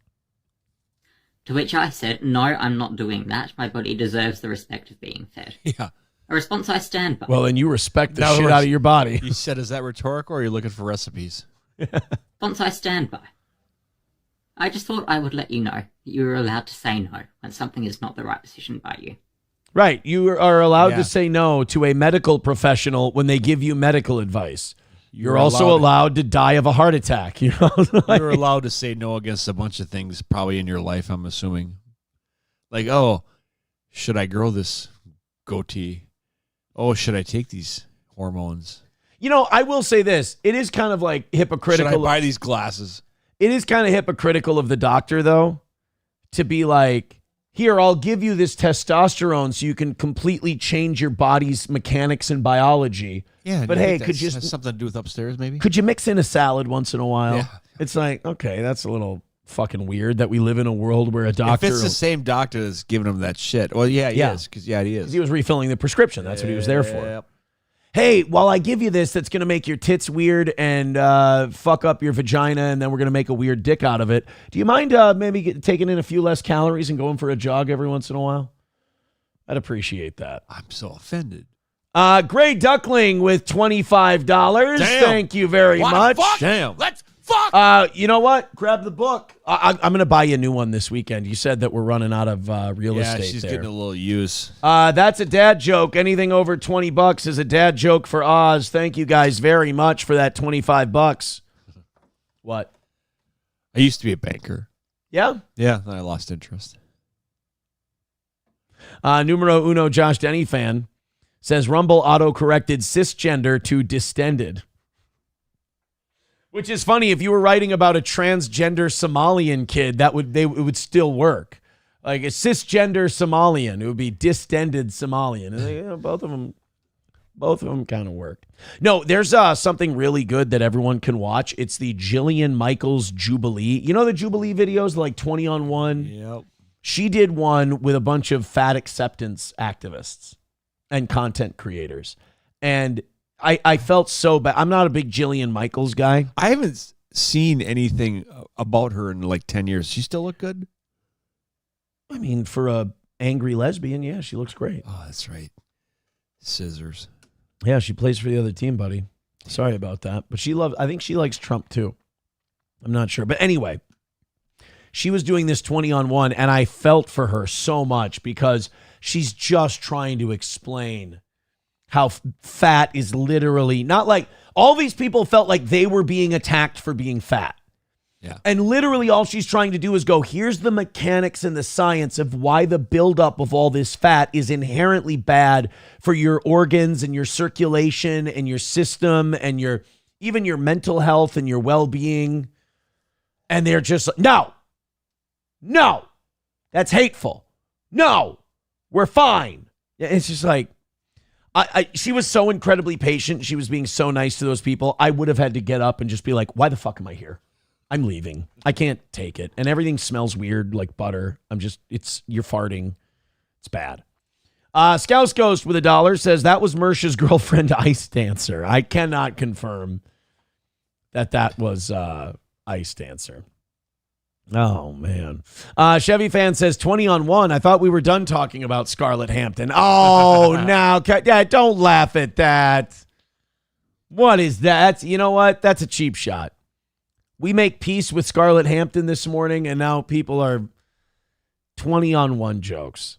To which I said, no, I'm not doing that. My body deserves the respect of being fed. Yeah. A response I stand by. Well, then you respect the shit out of your body. You said, is that rhetorical or are you looking for recipes? Response I stand by. I just thought I would let you know that you are allowed to say no when something is not the right decision by you. Right. You are allowed to say no to a medical professional when they give you medical advice. You're also allowed to die of a heart attack. You know? You're allowed to say no against a bunch of things probably in your life, I'm assuming. Like, oh, should I grow this goatee? Oh, should I take these hormones? You know, I will say this. It is kind of like hypocritical. Should I buy these glasses? It is kind of hypocritical of the doctor, though, to be like, here, I'll give you this testosterone so you can completely change your body's mechanics and biology. Yeah, but hey, could you has something to do with upstairs, maybe? Could you mix in a salad once in a while? Yeah. It's like, okay, that's a little fucking weird that we live in a world where a doctor... If it's the same doctor that's giving him that shit. Well, yeah, he is. Because, he is. He was refilling the prescription. That's what he was there for. Hey, while I give you this, that's going to make your tits weird and fuck up your vagina, and then we're going to make a weird dick out of it. Do you mind maybe taking in a few less calories and going for a jog every once in a while? I'd appreciate that. I'm so offended. Gray Duckling with $25. Damn. Thank you very much. Fuck? Damn. Let's fuck. You know what? Grab the book. I'm going to buy you a new one this weekend. You said that we're running out of real estate. Yeah, she's getting a little use. That's a dad joke. Anything over $20 is a dad joke for Oz. Thank you guys very much for that $25. What? I used to be a banker. Yeah? Yeah, then I lost interest. Numero uno Josh Denny fan says Rumble auto-corrected cisgender to distended. Which is funny. If you were writing about a transgender Somalian kid, it would still work. Like a cisgender Somalian, it would be distended Somalian. And both of them kind of work. No, there's something really good that everyone can watch. It's the Jillian Michaels Jubilee. You know the Jubilee videos, like 20 on 1? Yep. She did one with a bunch of fat acceptance activists and content creators. And I felt so bad. I'm not a big Jillian Michaels guy. I haven't seen anything about her in like 10 years. She still look good? I mean, for a angry lesbian, yeah, she looks great. Oh, that's right. Scissors. Yeah, she plays for the other team, buddy. Sorry about that. But I think she likes Trump too. I'm not sure. But anyway, she was doing this 20 on 1, and I felt for her so much because she's just trying to explain how fat is literally not like all these people felt like they were being attacked for being fat. Yeah. And literally all she's trying to do is go, here's the mechanics and the science of why the buildup of all this fat is inherently bad for your organs and your circulation and your system and even your mental health and your well-being. And they're just like, no, that's hateful. No, we're fine. It's just like, she was so incredibly patient. She was being so nice to those people. I would have had to get up and just be like, why the fuck am I here? I'm leaving. I can't take it. And everything smells weird like butter. You're farting. It's bad. Scouse Ghost with $1 says that was Mersha's girlfriend Ice Dancer. I cannot confirm that was Ice Dancer. Oh, man. Chevy Fan says 20 on 1. I thought we were done talking about Scarlett Hampton. Oh, now, don't laugh at that. What is that? You know what? That's a cheap shot. We make peace with Scarlett Hampton this morning, and now people are 20 on 1 jokes.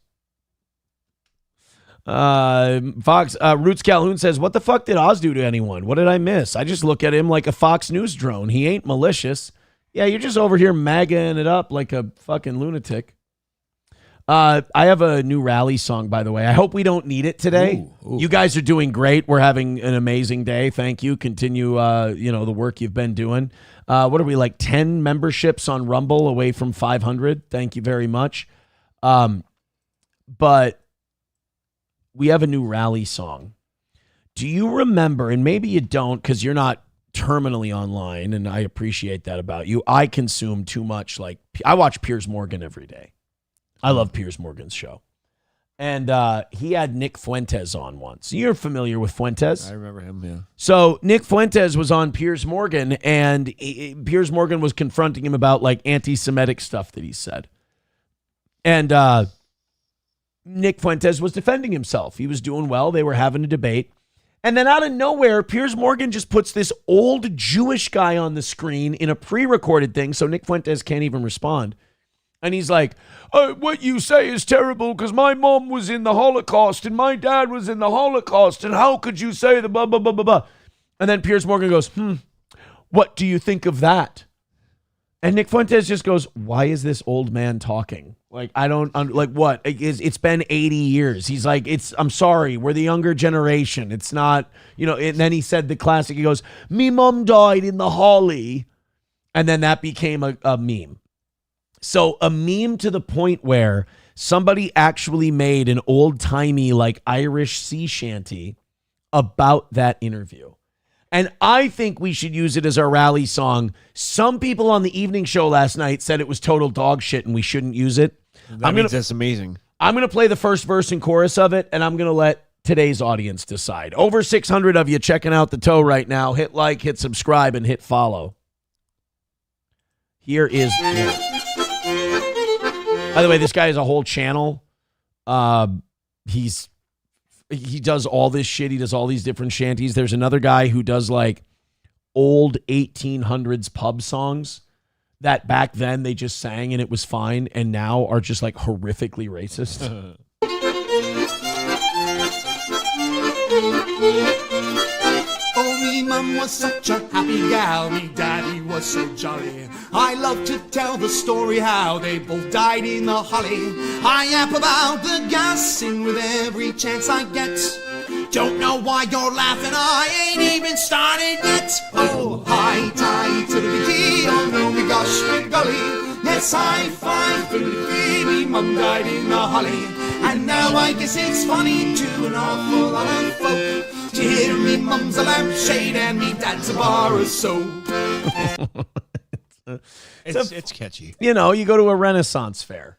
Roots Calhoun says, what the fuck did Oz do to anyone? What did I miss? I just look at him like a Fox News drone. He ain't malicious. Yeah, you're just over here MAGAing it up like a fucking lunatic. I have a new rally song, by the way. I hope we don't need it today. Ooh. You guys are doing great. We're having an amazing day. Thank you. Continue, the work you've been doing. What are we, like 10 memberships on Rumble away from 500? Thank you very much. But we have a new rally song. Do you remember, and maybe you don't because you're not terminally online, and I appreciate that about you. I consume too much. Like, I watch Piers Morgan every day. I love Piers Morgan's show. And he had Nick Fuentes on once. You're familiar with Fuentes? I remember him, yeah. So Nick Fuentes was on Piers Morgan, and Piers Morgan was confronting him about like anti-Semitic stuff that he said. And Nick Fuentes was defending himself. He was doing well. They were having a debate. And then out of nowhere, Piers Morgan just puts this old Jewish guy on the screen in a pre-recorded thing, so Nick Fuentes can't even respond. And he's like, what you say is terrible because my mom was in the Holocaust and my dad was in the Holocaust, and how could you say the blah, blah, blah, blah, blah. And then Piers Morgan goes, what do you think of that? And Nick Fuentes just goes, why is this old man talking? Like, I don't, like what? It's been 80 years. He's like, I'm sorry, we're the younger generation. It's not, and then he said the classic, he goes, me mom died in the Holly. And then that became a meme. So a meme to the point where somebody actually made an old-timey, like, Irish sea shanty about that interview. And I think we should use it as our rally song. Some people on the evening show last night said it was total dog shit and we shouldn't use it. That's amazing. I'm going to play the first verse and chorus of it, and I'm going to let today's audience decide. Over 600 of you checking out the toe right now. Hit like, hit subscribe, and hit follow. Here is... By the way, this guy has a whole channel. He does all this shit. He does all these different shanties. There's another guy who does like old 1800s pub songs that back then they just sang and it was fine, and now are just like horrifically racist. Oh, me mum was such a happy gal, me daddy was so jolly. I love to tell the story how they both died in the holly. I yap about the gassing with every chance I get. Don't know why you're laughing, I ain't even started yet. Oh, hi, tie, tiddly-dee, oh no, me gosh, me golly. Yes, high five, fiddly-dee, me mum died in a holly. And now I guess it's funny to an awful lot of folk to hear me mum's a lampshade and me dad's a bar of soap. It's catchy. You know, you go to a Renaissance fair.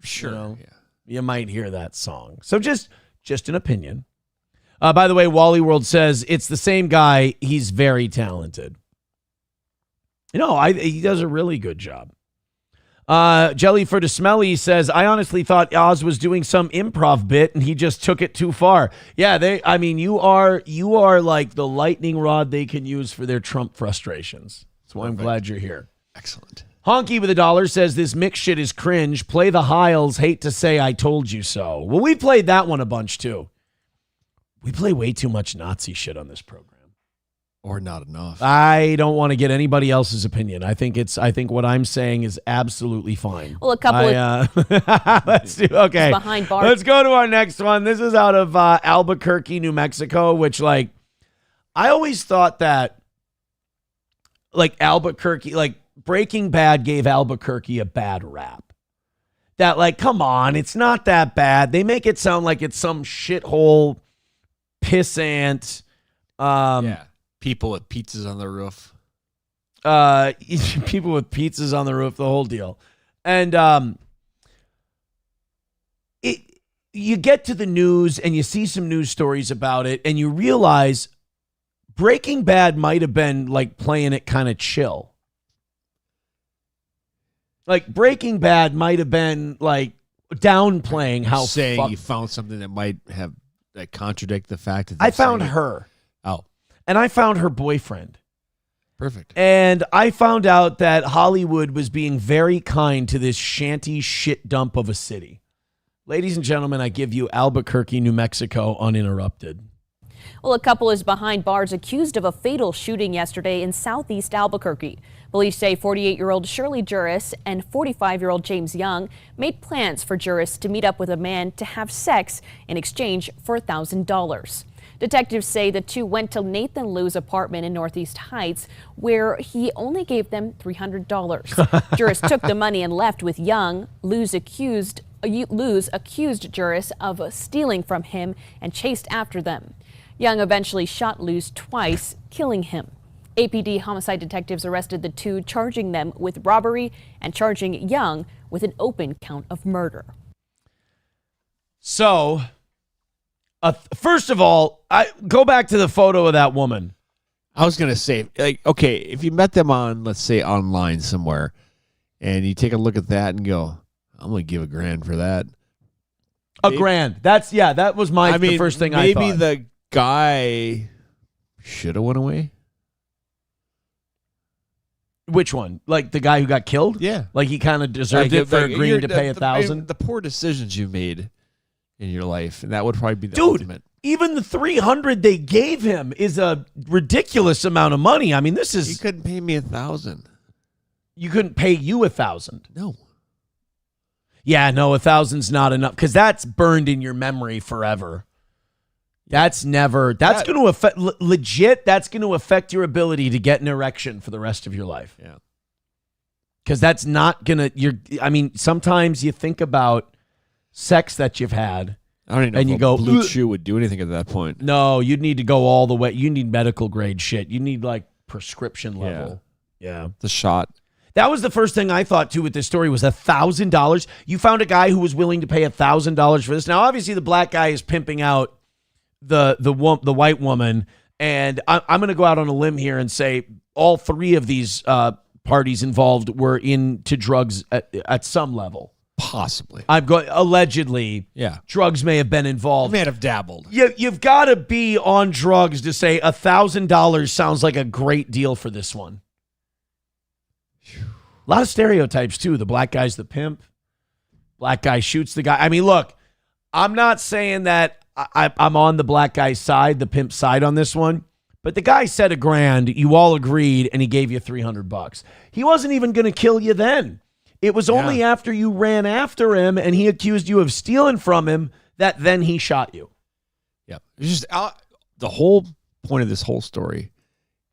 Sure. You know, you might hear that song. So just an opinion. By the way, Wally World says it's the same guy. He's very talented. You know, he does a really good job. Jelly for the Smelly says, I honestly thought Oz was doing some improv bit and he just took it too far. Yeah, you are like the lightning rod they can use for their Trump frustrations. That's why I'm glad you're here. Excellent. Honky with $1 says this mix shit is cringe. Play the Hiles. Hate to say I told you so. Well, we played that one a bunch too. We play way too much Nazi shit on this program. Or not enough. I don't want to get anybody else's opinion. I think what I'm saying is absolutely fine. Well, a couple let's do okay. Behind bars. Let's go to our next one. This is out of Albuquerque, New Mexico, which I always thought that Albuquerque, Breaking Bad gave Albuquerque a bad rap. That come on, it's not that bad. They make it sound like it's some shithole pissant. Yeah. People with pizzas on the roof. People with pizzas on the roof, the whole deal. And you get to the news and you see some news stories about it and you realize Breaking Bad might have been playing it kind of chill. Breaking Bad might have been downplaying how saying you found something that might have contradict the fact that I found her. Oh. And I found her boyfriend. Perfect. And I found out that Hollywood was being very kind to this shanty shit dump of a city. Ladies and gentlemen, I give you Albuquerque, New Mexico, uninterrupted. Well, a couple is behind bars accused of a fatal shooting yesterday in southeast Albuquerque. Police say 48-year-old Shirley Juris and 45-year-old James Young made plans for Juris to meet up with a man to have sex in exchange for $1,000. Detectives say the two went to Nathan Liu's apartment in Northeast Heights, where he only gave them $300. Juris took the money and left with Young. Liu's accused Juris of stealing from him and chased after them. Young eventually shot Liu's twice, killing him. APD homicide detectives arrested the two, charging them with robbery and charging Young with an open count of murder. So, first of all, I go back to the photo of that woman. I was going to say, okay, if you met them on, let's say, online somewhere, and you take a look at that and go, I'm going to give $1,000 for that. $1,000. That was the first thing I thought. Maybe the guy should have went away. Which one? The guy who got killed? Yeah. He kind of deserved it for agreeing to pay $1,000? The poor decisions you made in your life, and that would probably be the ultimate. Even the $300 they gave him is a ridiculous amount of money. I mean, this is... You couldn't pay me $1,000. You couldn't pay you $1,000? No. Yeah, no, $1,000's not enough, because that's burned in your memory forever. That's going to affect, legit, that's going to affect your ability to get an erection for the rest of your life. Yeah. Because that's not going to, sometimes you think about sex that you've had. I don't even know and if you a go, Blue Chew would do anything at that point. No, you'd need to go all the way. You need medical grade shit. You need prescription level. Yeah. The shot. That was the first thing I thought too with this story was $1,000. You found a guy who was willing to pay $1,000 for this. Now, obviously the black guy is pimping out the white woman, and I'm going to go out on a limb here and say all three of these parties involved were into drugs at some level. Possibly. Allegedly. Yeah. Drugs may have been involved. They may have dabbled. You've got to be on drugs to say $1,000 sounds like a great deal for this one. A lot of stereotypes too. The black guy's the pimp. Black guy shoots the guy. Look, I'm not saying that I'm on the black guy's side, the pimp side on this one, but the guy said $1,000. You all agreed, and he gave you $300. He wasn't even going to kill you then. It was only after you ran after him and he accused you of stealing from him that then he shot you. Yeah. It's just the whole point of this whole story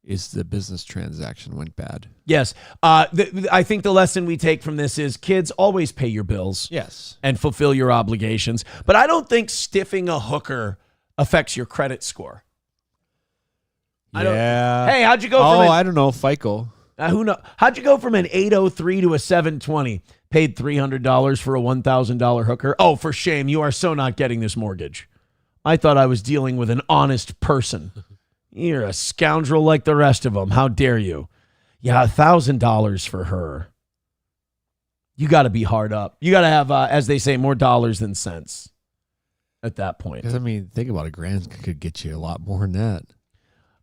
is the business transaction went bad. Yes. I think the lesson we take from this is kids, always pay your bills. Yes. And fulfill your obligations. But I don't think stiffing a hooker affects your credit score. Yeah. Hey, how'd you go from I don't know, FICO. Who know? How'd you go from an 803 to a 720? Paid $300 for a $1,000 hooker? Oh, for shame. You are so not getting this mortgage. I thought I was dealing with an honest person. You're a scoundrel like the rest of them. How dare you? Yeah, $1,000 for her. You got to be hard up. You got to have, as they say, more dollars than cents at that point. Because, I mean, think about it. $1,000 could get you a lot more than that.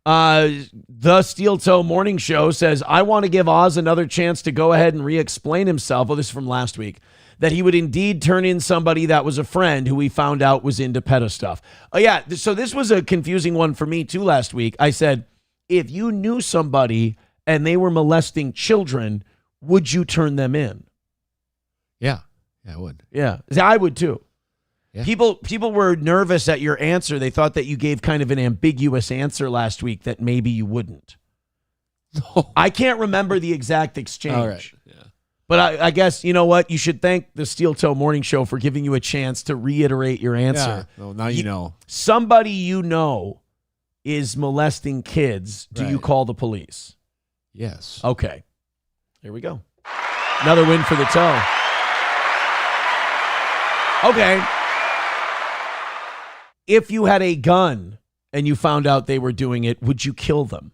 The Steel Toe Morning Show says, I want to give Oz another chance to go ahead and re-explain himself. Well, this is from last week. That he would indeed turn in somebody that was a friend who we found out was into pedo stuff. Oh, yeah. So this was a confusing one for me, too, last week. I said, if you knew somebody and they were molesting children, would you turn them in? Yeah. Yeah, I would. Yeah. I would, too. Yeah. People were nervous at your answer. They thought that you gave kind of an ambiguous answer last week that maybe you wouldn't. No. I can't remember the exact exchange. All right. Yeah. But I guess, you know what? You should thank the Steel Toe Morning Show for giving you a chance to reiterate your answer. Yeah. Well, now you know. Somebody you know is molesting kids. Do you call the police? Yes. Okay. Here we go. Another win for the toe. Okay. If you had a gun and you found out they were doing it, would you kill them?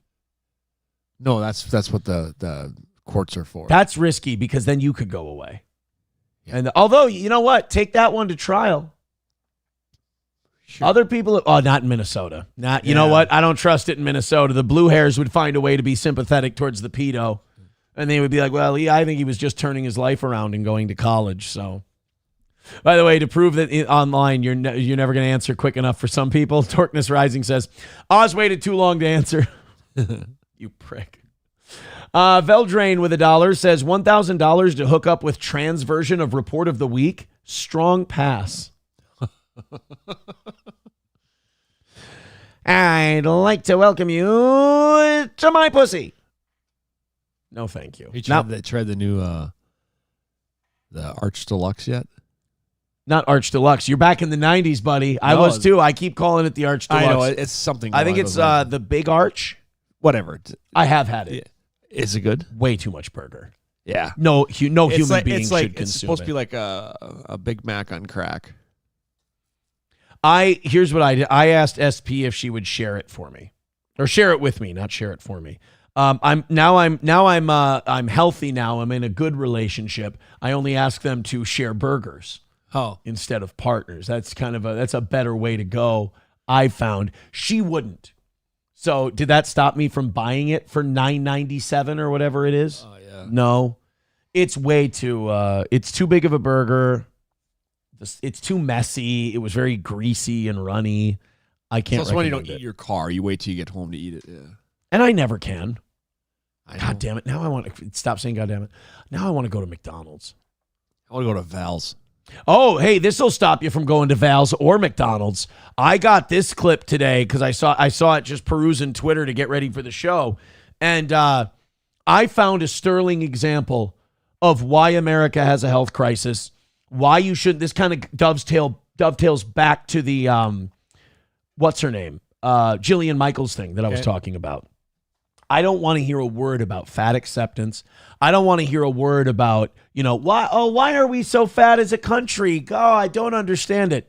No, that's what the courts are for. That's risky because then you could go away. Yeah. And although, you know what? Take that one to trial. Sure. Other people, not in Minnesota. You know what? I don't trust it in Minnesota. The blue hairs would find a way to be sympathetic towards the pedo. And they would be like, well, I think he was just turning his life around and going to college. So, by the way, to prove that online you're never going to answer quick enough for some people, Torkness Rising says, Oz waited too long to answer. You prick. Veldrain with $1 says $1,000 to hook up with trans version of Report of the Week. Strong pass. I'd like to welcome you to my pussy. No, thank you. You tried the new the Arch Deluxe yet? Not Arch Deluxe. You're back in the 90s, buddy. I was too. I keep calling it the Arch Deluxe. I know. It's something. I think it's the Big Arch. Whatever. I have had it. Is it good? Way too much burger. Yeah. No human being should consume it's supposed to be like a Big Mac on crack. Here's what I did. I asked SP if she would share it for me, or share it with me, not share it for me. I'm healthy now. I'm in a good relationship. I only ask them to share burgers. Instead of partners. That's that's a better way to go. I found she wouldn't. So did that stop me from buying it for $9.97 or whatever it is? Oh yeah. No, it's way too. It's too big of a burger. It's too messy. It was very greasy and runny. I can't. So when you don't eat your car, you wait till you get home to eat it. Yeah. And I never can. God damn it! Now I want to stop saying God damn it. Now I want to go to McDonald's. I want to go to Val's. Oh, hey, this will stop you from going to Val's or McDonald's. I got this clip today because I saw it just perusing Twitter to get ready for the show. And I found a sterling example of why America has a health crisis, why you shouldn't. This kind of dovetails back to the, what's her name? Jillian Michaels thing that I was talking about. I don't want to hear a word about fat acceptance. I don't want to hear a word about, why are we so fat as a country? Oh, I don't understand it.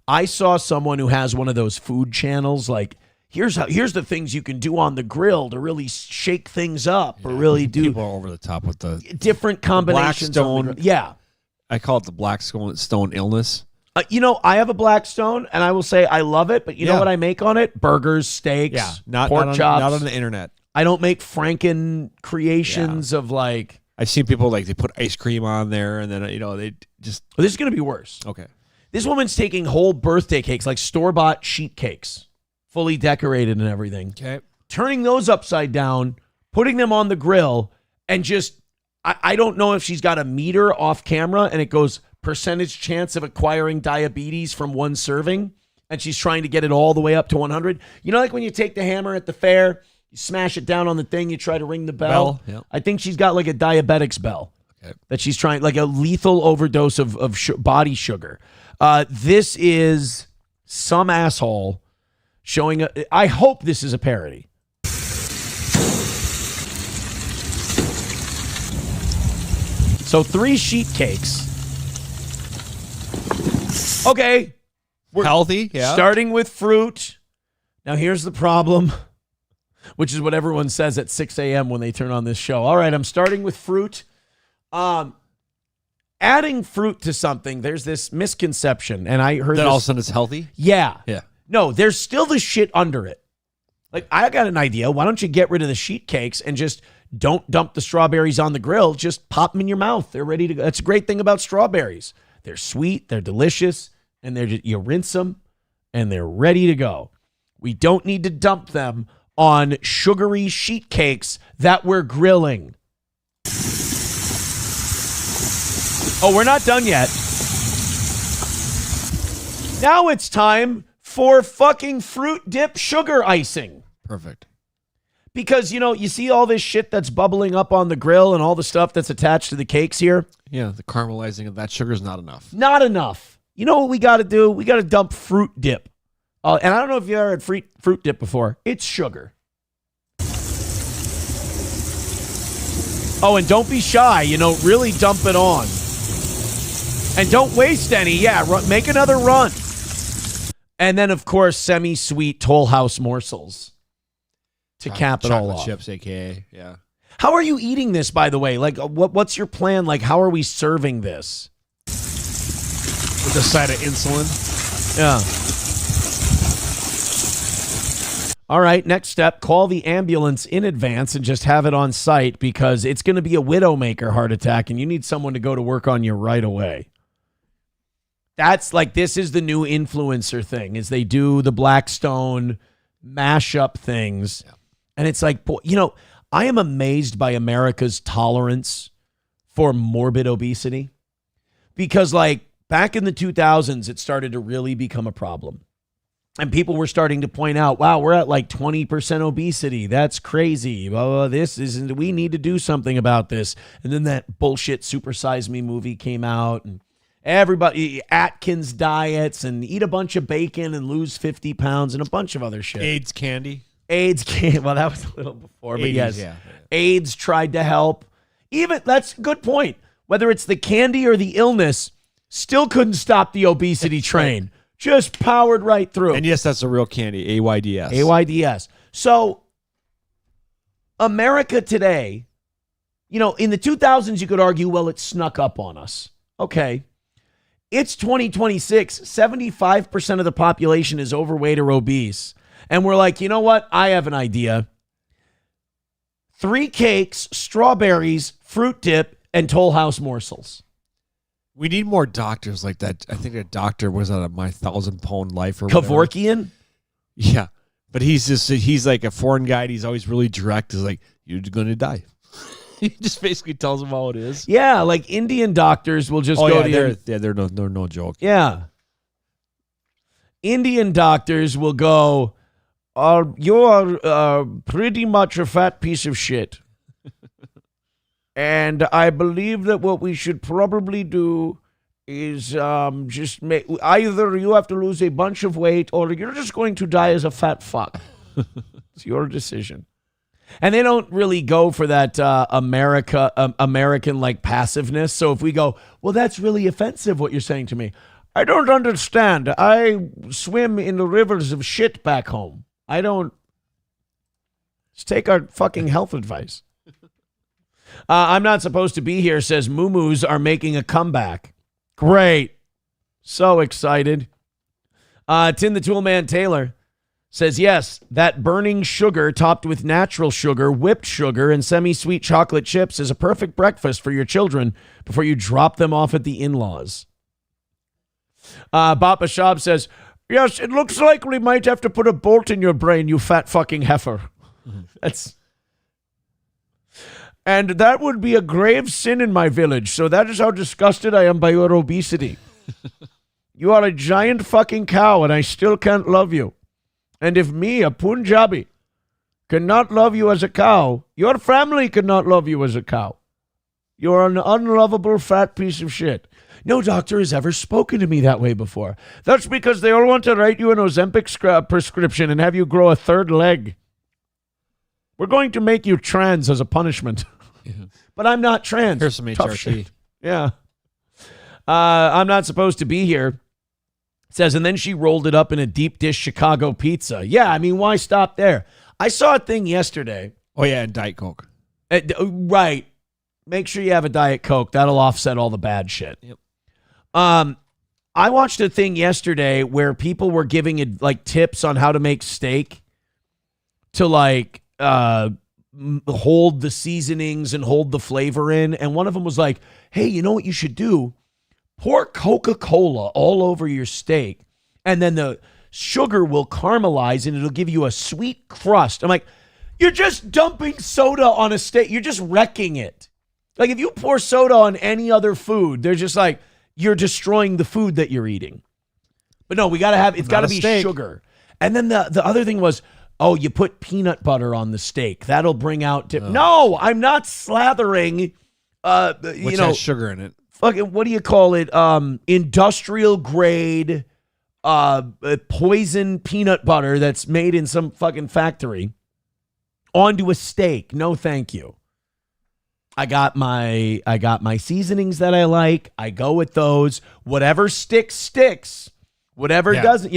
I saw someone who has one of those food channels, like, here's the things you can do on the grill to really shake things up or really do. People are over the top with the different combinations. Blackstone. Yeah. I call it the Blackstone illness. I have a Blackstone, and I will say I love it, but you know what I make on it? Burgers, steaks, pork chops. Not on the internet. I don't make Franken creations of like. I've seen people they put ice cream on there, and then they just. Well, this is going to be worse. Okay. This woman's taking whole birthday cakes, like store-bought sheet cakes, fully decorated and everything. Okay. Turning those upside down, putting them on the grill, and just. I don't know if she's got a meter off camera, and it goes percentage chance of acquiring diabetes from one serving. and she's trying to get it all the way up to 100. You know, like when you take the hammer at the fair, you smash it down on the thing, you try to ring the bell. Yep. I think she's got like a diabetic's bell that she's trying, like a lethal overdose of body sugar. This is some asshole showing I hope this is a parody. So 3 sheet cakes. Okay. We're healthy, yeah. Starting with fruit. Now here's the problem, which is what everyone says at 6 a.m. when they turn on this show. All right, I'm starting with fruit. Adding fruit to something, there's this misconception, and I heard that this. all of a sudden it's healthy? Yeah. Yeah. No, there's still the shit under it. Like, I got an idea. Why don't you get rid of the sheet cakes and just don't dump the strawberries on the grill? Just pop them in your mouth. They're ready to go. That's a great thing about strawberries. They're sweet, they're delicious, and you rinse them, and they're ready to go. We don't need to dump them on sugary sheet cakes that we're grilling. Oh, we're not done yet. Now it's time for fucking fruit dip sugar icing. Perfect. Because, you know, you see all this shit that's bubbling up on the grill and all the stuff that's attached to the cakes here? Yeah, the caramelizing of that sugar is not enough. Not enough. You know what we got to do? We got to dump fruit dip. And I don't know if you ever had fruit dip before. It's sugar. Oh, and don't be shy. You know, really dump it on. And don't waste any. Yeah, make another run. And then, of course, semi-sweet Toll House morsels to cap it all off. Chips, a.k.a. Yeah. How are you eating this, by the way? Like, what's your plan? Like, how are we serving this? With a side of insulin? Yeah. All right, next step, call the ambulance in advance and just have it on site because it's going to be a widowmaker heart attack and you need someone to go to work on you right away. That's like, this is the new influencer thing, is they do the Blackstone mashup things. Yeah. And it's like, you know, I am amazed by America's tolerance for morbid obesity because, like, back in the 2000s, it started to really become a problem. And people were starting to point out, wow, we're at like 20% obesity. That's crazy. This isn't, we need to do something about this. And then that bullshit Super Size Me movie came out and everybody, Atkins diets and eat a bunch of bacon and lose 50 pounds and a bunch of other shit. AIDS candy. Well, that was a little before, but 80s, yes. yeah. AIDS tried to help. Even, that's a good point. Whether it's the candy or the illness, still couldn't stop the obesity train. Just powered right through. And yes, that's a real candy, AYDS. AYDS. So, America today, you know, in the 2000s, you could argue, well, it snuck up on us. Okay. It's 2026. 75% of the population is overweight or obese. And we're like, you know what? I have an idea. 3 cakes, strawberries, fruit dip, and Toll House morsels. We need more doctors like that. I think that doctor was on My 1,000-Pound Life or whatever. Kevorkian? Yeah. But he's like a foreign guy. And he's always really direct. He's like, you're going to die. He just basically tells them how it is. Yeah, like Indian doctors will just go to you. They're no joke. Yeah. Indian doctors will go, you are pretty much a fat piece of shit. And I believe that what we should probably do is just make, either you have to lose a bunch of weight or you're just going to die as a fat fuck. It's your decision. And they don't really go for that American like passiveness. So if we go, well, that's really offensive what you're saying to me. I don't understand. I swim in the rivers of shit back home. I don't. Just take our fucking health advice. I'm not supposed to be here, says Moo-Moos are making a comeback. Great. So excited. Tin the Toolman Taylor says, yes, that burning sugar topped with natural sugar, whipped sugar, and semi-sweet chocolate chips is a perfect breakfast for your children before you drop them off at the in-laws. Bapa Shab says, yes, it looks like we might have to put a bolt in your brain, you fat fucking heifer. And that would be a grave sin in my village. So that is how disgusted I am by your obesity. You are a giant fucking cow, and I still can't love you. And if me, a Punjabi, cannot love you as a cow, your family cannot love you as a cow. You're an unlovable fat piece of shit. No doctor has ever spoken to me that way before. That's because they all want to write you an Ozempic prescription and have you grow a third leg. We're going to make you trans as a punishment. Yeah. But I'm not trans. Here's some HRT. Yeah. I'm not supposed to be here. It says, and then she rolled it up in a deep dish Chicago pizza. Yeah, I mean, why stop there? I saw a thing yesterday. Oh, yeah, and Diet Coke. Right. Make sure you have a Diet Coke. That'll offset all the bad shit. Yep. I watched a thing yesterday where people were giving it like tips on how to make steak to like hold the seasonings and hold the flavor in. And one of them was like, hey, you know what you should do? Pour Coca-Cola all over your steak, and then the sugar will caramelize and it'll give you a sweet crust. I'm like, you're just dumping soda on a steak. You're just wrecking it. Like if you pour soda on any other food, they're just like, you're destroying the food that you're eating. But no, it's got to be sugar. And then the other thing was, oh, you put peanut butter on the steak. That'll bring out No, I'm not slathering Which has sugar in it. Fucking, what do you call it? Industrial grade poison peanut butter that's made in some fucking factory onto a steak. No, thank you. I got my seasonings that I like. I go with those. Whatever sticks. Whatever doesn't,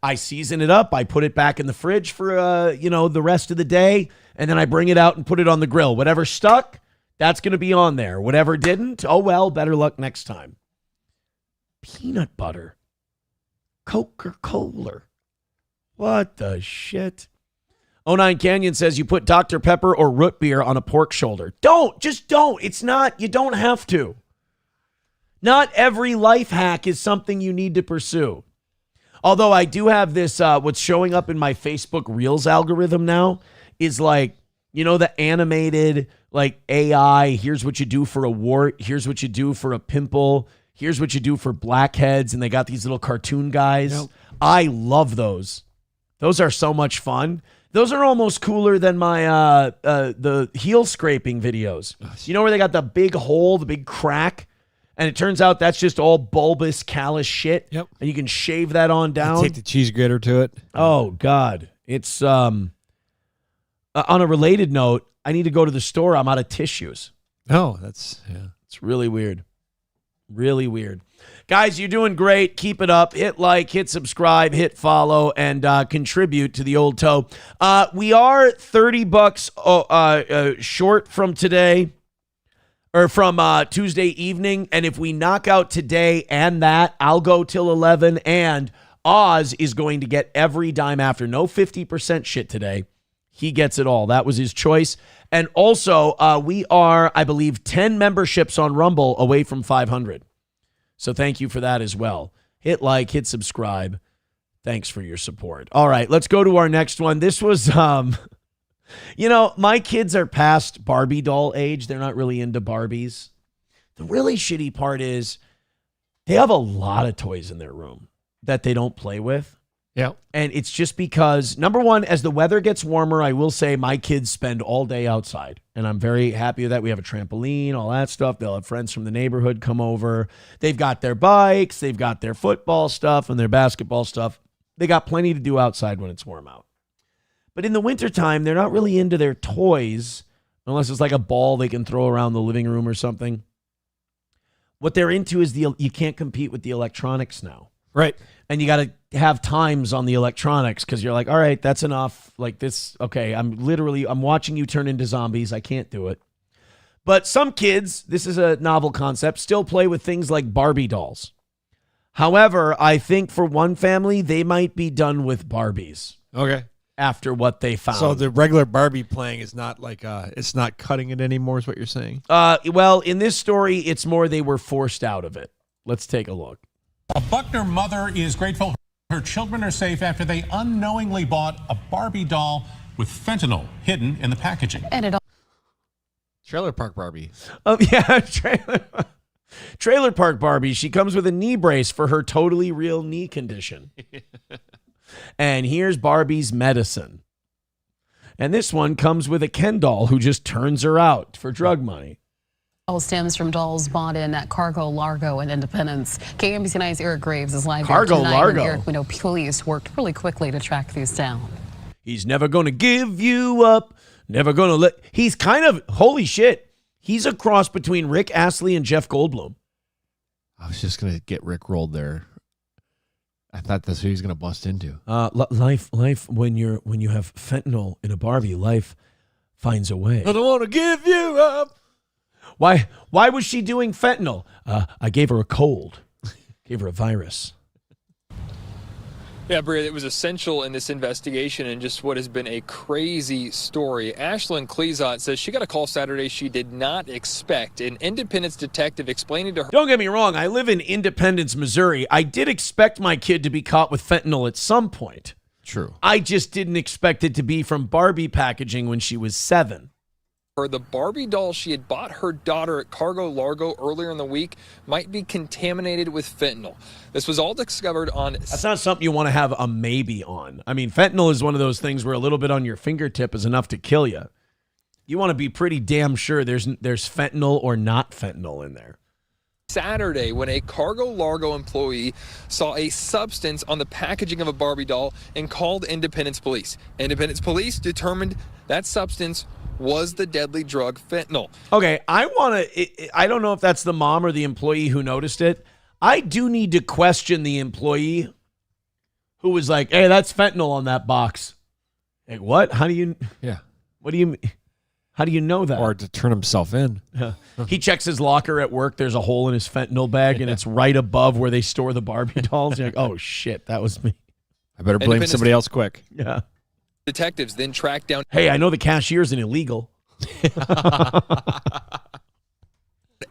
I season it up. I put it back in the fridge for the rest of the day, and then I bring it out and put it on the grill. Whatever stuck, that's going to be on there. Whatever didn't, oh well, better luck next time. Peanut butter. Coca-Cola. What the shit? 09 Canyon says you put Dr. Pepper or root beer on a pork shoulder. Just don't. You don't have to. Not every life hack is something you need to pursue. Although I do have this, what's showing up in my Facebook Reels algorithm now is like, the animated like AI, here's what you do for a wart, here's what you do for a pimple, here's what you do for blackheads, and they got these little cartoon guys. Yep. I love those. Those are so much fun. Those are almost cooler than my the heel scraping videos. Where they got the big hole, the big crack, and it turns out that's just all bulbous, callous shit. Yep. And you can shave that on down. Take the cheese grater to it. Oh God, it's on a related note, I need to go to the store. I'm out of tissues. Oh, it's really weird. Really weird. Guys, you're doing great. Keep it up. Hit like, hit subscribe, hit follow, and contribute to the old toe. We are $30 short from today, or from Tuesday evening. And if we knock out today and that, I'll go till 11. And Oz is going to get every dime after. No 50% shit today. He gets it all. That was his choice. And also, we are, I believe, 10 memberships on Rumble away from 500. So thank you for that as well. Hit like, hit subscribe. Thanks for your support. All right, let's go to our next one. This was, my kids are past Barbie doll age. They're not really into Barbies. The really shitty part is they have a lot of toys in their room that they don't play with. Yeah. And it's just because, number one, as the weather gets warmer, I will say my kids spend all day outside. And I'm very happy with that. We have a trampoline, all that stuff. They'll have friends from the neighborhood come over. They've got their bikes. They've got their football stuff and their basketball stuff. They got plenty to do outside when it's warm out. But in the wintertime, they're not really into their toys unless it's like a ball they can throw around the living room or something. What they're into is you can't compete with the electronics now. Right. And you got to have times on the electronics because you're like, all right, that's enough. Like this, okay, I'm watching you turn into zombies. I can't do it. But some kids, this is a novel concept, still play with things like Barbie dolls. However, I think for one family, they might be done with Barbies. Okay. After what they found. So the regular Barbie playing is not like, it's not cutting it anymore is what you're saying? Well, in this story, it's more they were forced out of it. Let's take a look. A Buckner mother is grateful her children are safe after they unknowingly bought a Barbie doll with fentanyl hidden in the packaging. Trailer Park Barbie. Oh, yeah, trailer. Trailer Park Barbie, she comes with a knee brace for her totally real knee condition. And here's Barbie's medicine. And this one comes with a Ken doll who just turns her out for drug money. All stems from dolls bought in at Cargo Largo and Independence. KMBC 9's Eric Graves is live Cargo here tonight. Largo. And Eric, we know police worked really quickly to track these down. He's never going to give you up. Never going to let. He's kind of, holy shit. He's a cross between Rick Astley and Jeff Goldblum. I was just going to get Rick rolled there. I thought that's who he's going to bust into. Life, when you have fentanyl in a Barbie, life finds a way. I don't want to give you up. Why was she doing fentanyl? I gave her a cold. Gave her a virus. Yeah, Bria, it was essential in this investigation and just what has been a crazy story. Ashlyn Klezot says she got a call Saturday she did not expect. An Independence detective explaining to her. Don't get me wrong. I live in Independence, Missouri. I did expect my kid to be caught with fentanyl at some point. True. I just didn't expect it to be from Barbie packaging when she was 7. The Barbie doll she had bought her daughter at Cargo Largo earlier in the week might be contaminated with fentanyl. This was all discovered on... That's not something you want to have a maybe on. I mean, fentanyl is one of those things where a little bit on your fingertip is enough to kill you. You want to be pretty damn sure there's fentanyl or not fentanyl in there. Saturday, when a Cargo Largo employee saw a substance on the packaging of a Barbie doll and called Independence Police. Independence Police determined that substance was the deadly drug fentanyl. Okay, I don't know if that's the mom or the employee who noticed it. I do need to question the employee who was like, hey, that's fentanyl on that box. Like, what? How do you... Yeah. What do you... How do you know that? Or to turn himself in. He checks his locker at work. There's a hole in his fentanyl bag, and it's right above where they store the Barbie dolls. You're like, oh, shit, that was me. I better blame somebody else quick. Yeah. Detectives then tracked down... Hey, I know the cashier's an illegal.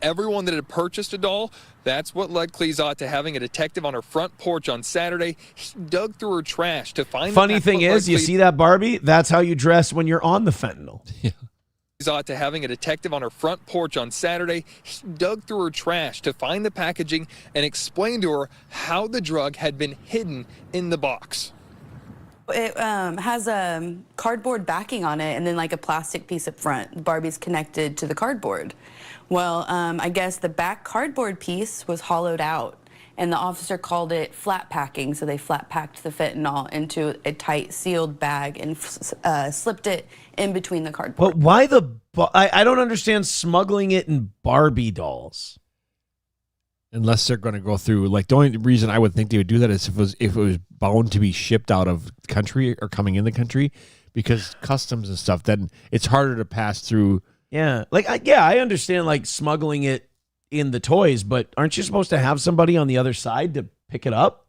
Everyone that had purchased a doll. That's what led Klezot to having a detective on her front porch on Saturday. He dug through her trash to find... Funny thing is, you see that Barbie? That's how you dress when you're on the fentanyl. Yeah. To having a detective on her front porch on Saturday. He dug through her trash to find the packaging and explained to her how the drug had been hidden in the box. It has a cardboard backing on it and then like a plastic piece up front. Barbie's connected to the cardboard. Well, I guess the back cardboard piece was hollowed out and the officer called it flat packing. So they flat packed the fentanyl into a tight sealed bag and slipped it in between the cardboard. But why I don't understand smuggling it in Barbie dolls. Unless they're going to go through, like, the only reason I would think they would do that is if it was bound to be shipped out of the country or coming in the country, because customs and stuff, then it's harder to pass through. Yeah, I understand like smuggling it in the toys, but aren't you supposed to have somebody on the other side to pick it up?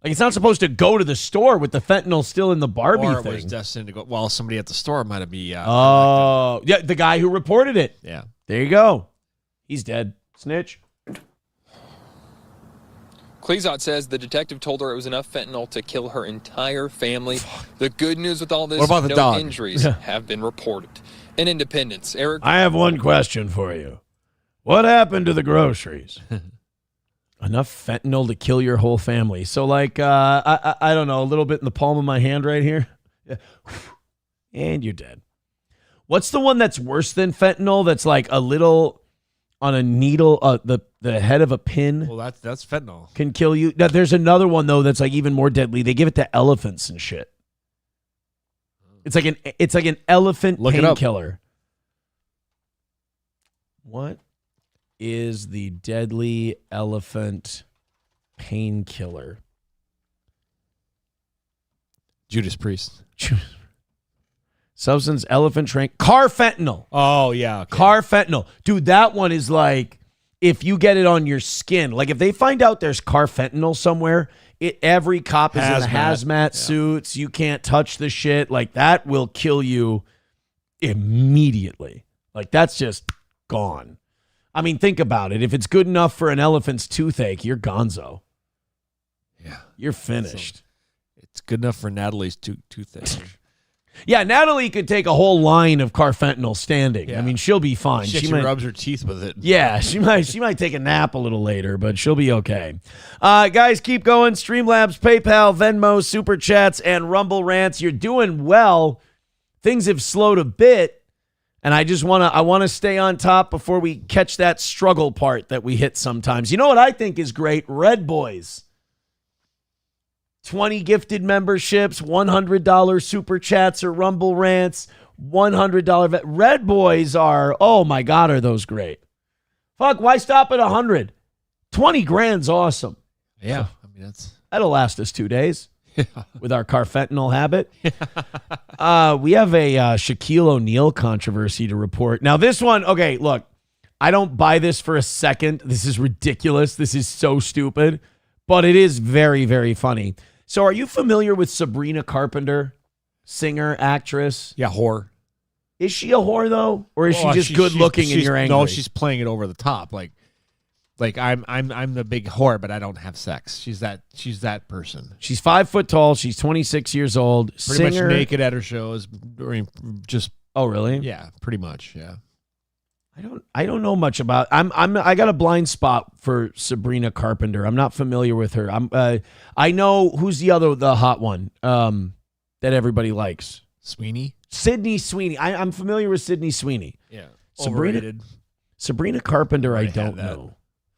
Like, it's not supposed to go to the store with the fentanyl still in the Barbie or thing. It was destined to go. Well, somebody at the store might have been. Oh, yeah, the guy who reported it. Yeah, there you go. He's dead. Snitch. Klezot says the detective told her it was enough fentanyl to kill her entire family. The good news with all this, what about the no dog? Injuries have been reported. In Independence, Eric... I have one question for you. What happened to the groceries? Enough fentanyl to kill your whole family. So, like, I don't know, a little bit in the palm of my hand right here. And you're dead. What's the one that's worse than fentanyl that's like a little on a needle, the head of a pin? Well, that's fentanyl. Can kill you. Now, there's another one, though, that's like even more deadly. They give it to elephants and shit. It's like an elephant painkiller. What is the deadly elephant painkiller? Judas Priest. Substance, elephant train, carfentanil. Oh, yeah. Okay. Carfentanil. Dude, that one is like, if you get it on your skin, like if they find out there's carfentanil somewhere, every cop is in hazmat suits. You can't touch the shit. Like, that will kill you immediately. Like, that's just gone. I mean, think about it. If it's good enough for an elephant's toothache, you're gonzo. Yeah. You're finished. So it's good enough for Natalie's toothache. Yeah, Natalie could take a whole line of carfentanil standing. Yeah. I mean, she'll be fine. She rubs her teeth with it. Yeah, she might take a nap a little later, but she'll be okay. Guys, keep going. Streamlabs, PayPal, Venmo, Super Chats, and Rumble Rants. You're doing well. Things have slowed a bit, and I want to stay on top before we catch that struggle part that we hit sometimes. You know what I think is great? Red Boys. 20 gifted memberships, $100 Super Chats or Rumble Rants, $100 Red Boys are, oh my God, are those great. Fuck, why stop at 100? 20 grand's awesome. Yeah, I mean, that'll last us 2 days with our carfentanil habit. We have a Shaquille O'Neal controversy to report. Now this one, okay, look, I don't buy this for a second. This is ridiculous. This is so stupid, but it is very, very funny. So are you familiar with Sabrina Carpenter, singer, actress? Yeah, whore. Is she a whore, though? Or is she just good looking and you're angry? No, she's playing it over the top. Like I'm the big whore, but I don't have sex. She's that person. She's 5 foot tall. She's 26 years old. Pretty much naked at her shows. Just oh, really? Yeah, pretty much. Yeah. I don't know much about. I got a blind spot for Sabrina Carpenter. I'm not familiar with her. I know who's the hot one that everybody likes. Sydney Sweeney. I'm familiar with Sydney Sweeney. Yeah. Sabrina Carpenter. I don't know.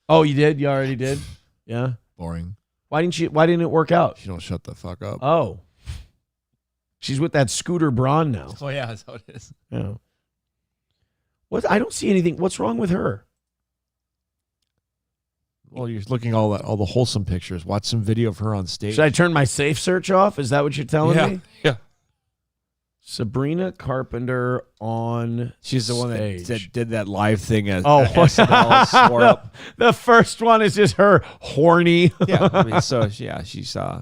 Oh, you did? You already did? Yeah. Boring. Why didn't it work out? She don't shut the fuck up. Oh. She's with that Scooter Braun now. Oh yeah, that's how it is. Yeah. I don't see anything. What's wrong with her? Well, you're looking all the wholesome pictures. Watch some video of her on stage. Should I turn my safe search off? Is that what you're telling me? Yeah. Sabrina Carpenter on She's the one that did that live thing at SNL, swore up. The first one is just her horny. Yeah. I mean, so yeah, she's yeah.